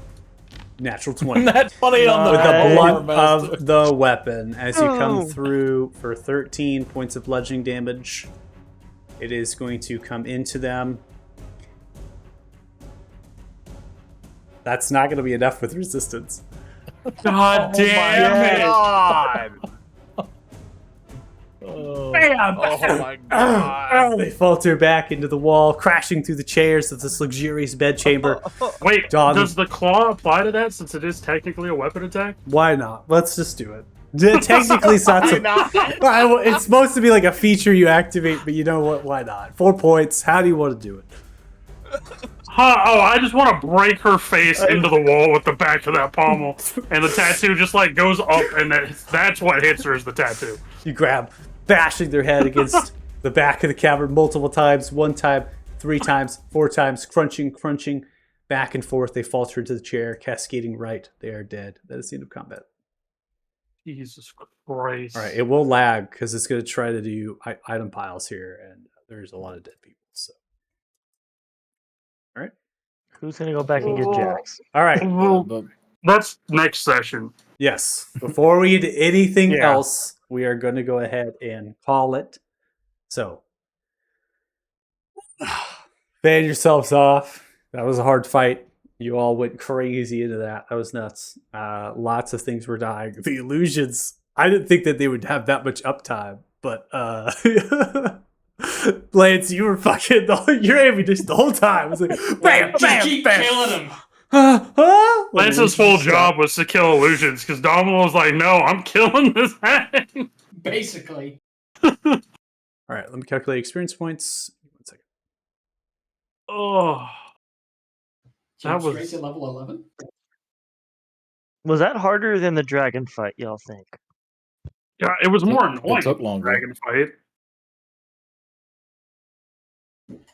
Natural 20. That's funny on With the Nice. blunt of the weapon as you come Oh. through for 13 points of bludgeoning damage. It is going to come into them. That's not going to be enough with resistance. God damn it. God. Oh. Bam! bam! Oh my god. They falter back into the wall, crashing through the chairs of this luxurious bedchamber. Wait, Don- does the claw apply to that since it is technically a weapon attack? Why not? Let's just do it. Technically, it's not. Why not? It's supposed to be like a feature you activate, but you know what? Why not? 4 points. How do you want to do it? Huh, oh, I just want to break her face into the wall with the back of that pommel, and the tattoo just like goes up, and that's what hits her is the tattoo. You grab, bashing their head against the back of the cavern multiple times. 1 time, 3 times, 4 times, crunching, back and forth. They falter into the chair, cascading right. They are dead. That is the end of combat. Jesus Christ. All right, it will lag because it's going to try to do item piles here, and there's a lot of dead people. So, all right, Who's gonna go back and get Jax? all right. Well, But that's next session. Yes. Before we do anything Yeah. else, we are going to go ahead and call it. So, fan yourselves off. That was a hard fight. You all went crazy into that. That was nuts. Lots of things were dying. The illusions. I didn't think that they would have that much uptime, but Lance, you were fucking your ammunition the whole time. It was like bam, Just bam, keep bam. killing him. Lance's full job was to kill illusions because Domino was like, no, I'm killing this thing. Basically. All right, let me calculate experience points. 1 second. Oh, Jump That straight was- to level 11. Was that harder than the dragon fight, y'all think? yeah, it was more It annoying. took longer. Dragon fight.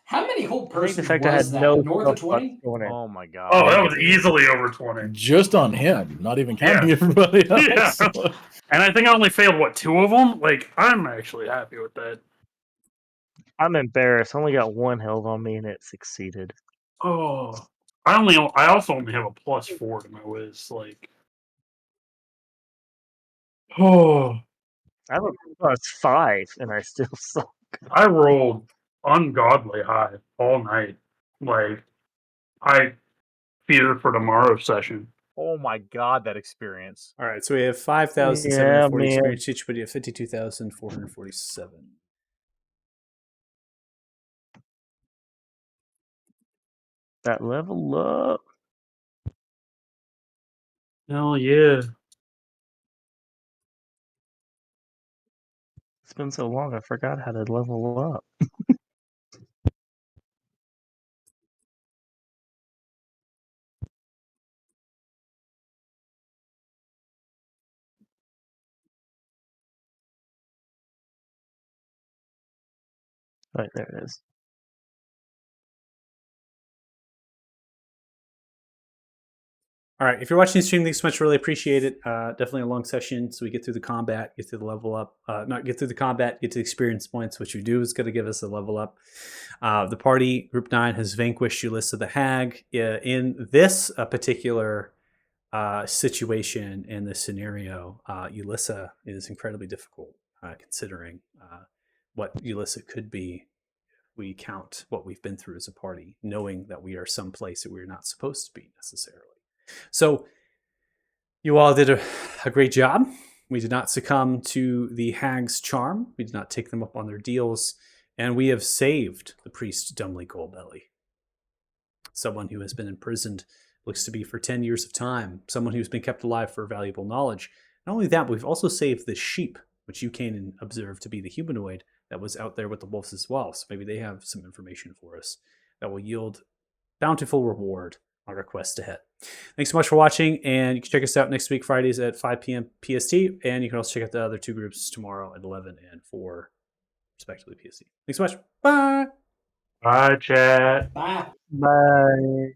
How many whole I think persons the fact I was had that? no North of stuff 20? going in. Oh my god. Oh, that was easily over 20. just on him, not even counting everybody else. Yeah. And I think I only failed, what, 2 of them? Like, I'm actually happy with that. I'm embarrassed. I only got 1 held on me and it succeeded. Oh, I also only have a +4 to my whiz. Like, oh, I have a +5 and I still suck. I rolled ungodly high all night. Like, I fear for tomorrow's session. Oh my god, that experience. All right, so we have 5,740 Yeah, man. experience each, but you have 52,447. That level up. Hell yeah. It's been so long, I forgot how to level up. Right, there it is. All right, if you're watching the stream, thanks so much. Really appreciate it. Definitely a long session, so we get through the combat, get through the level up. Not get through the combat, get to the experience points, which you do is going to give us a level up. The party, Group 9, has vanquished Ulyssa the Hag. In this particular situation, in this scenario, Ulyssa is incredibly difficult, considering what Ulyssa could be. We count what we've been through as a party, knowing that we are someplace that we're not supposed to be necessarily. So you all did a great job. We did not succumb to the hag's charm. We did not take them up on their deals. And we have saved the priest Dumbly Goldbelly. Someone who has been imprisoned, looks to be for 10 years of time. Someone who's been kept alive for valuable knowledge. Not only that, but we've also saved the sheep, which you can observe to be the humanoid that was out there with the wolves as well. So maybe they have some information for us that will yield bountiful reward on our quest ahead. Thanks so much for watching, and you can check us out next week, Fridays at 5 p.m. PST, and you can also check out the other 2 groups tomorrow at 11 and 4, respectively, PST. Thanks so much. Bye! Bye, chat. Bye. Bye.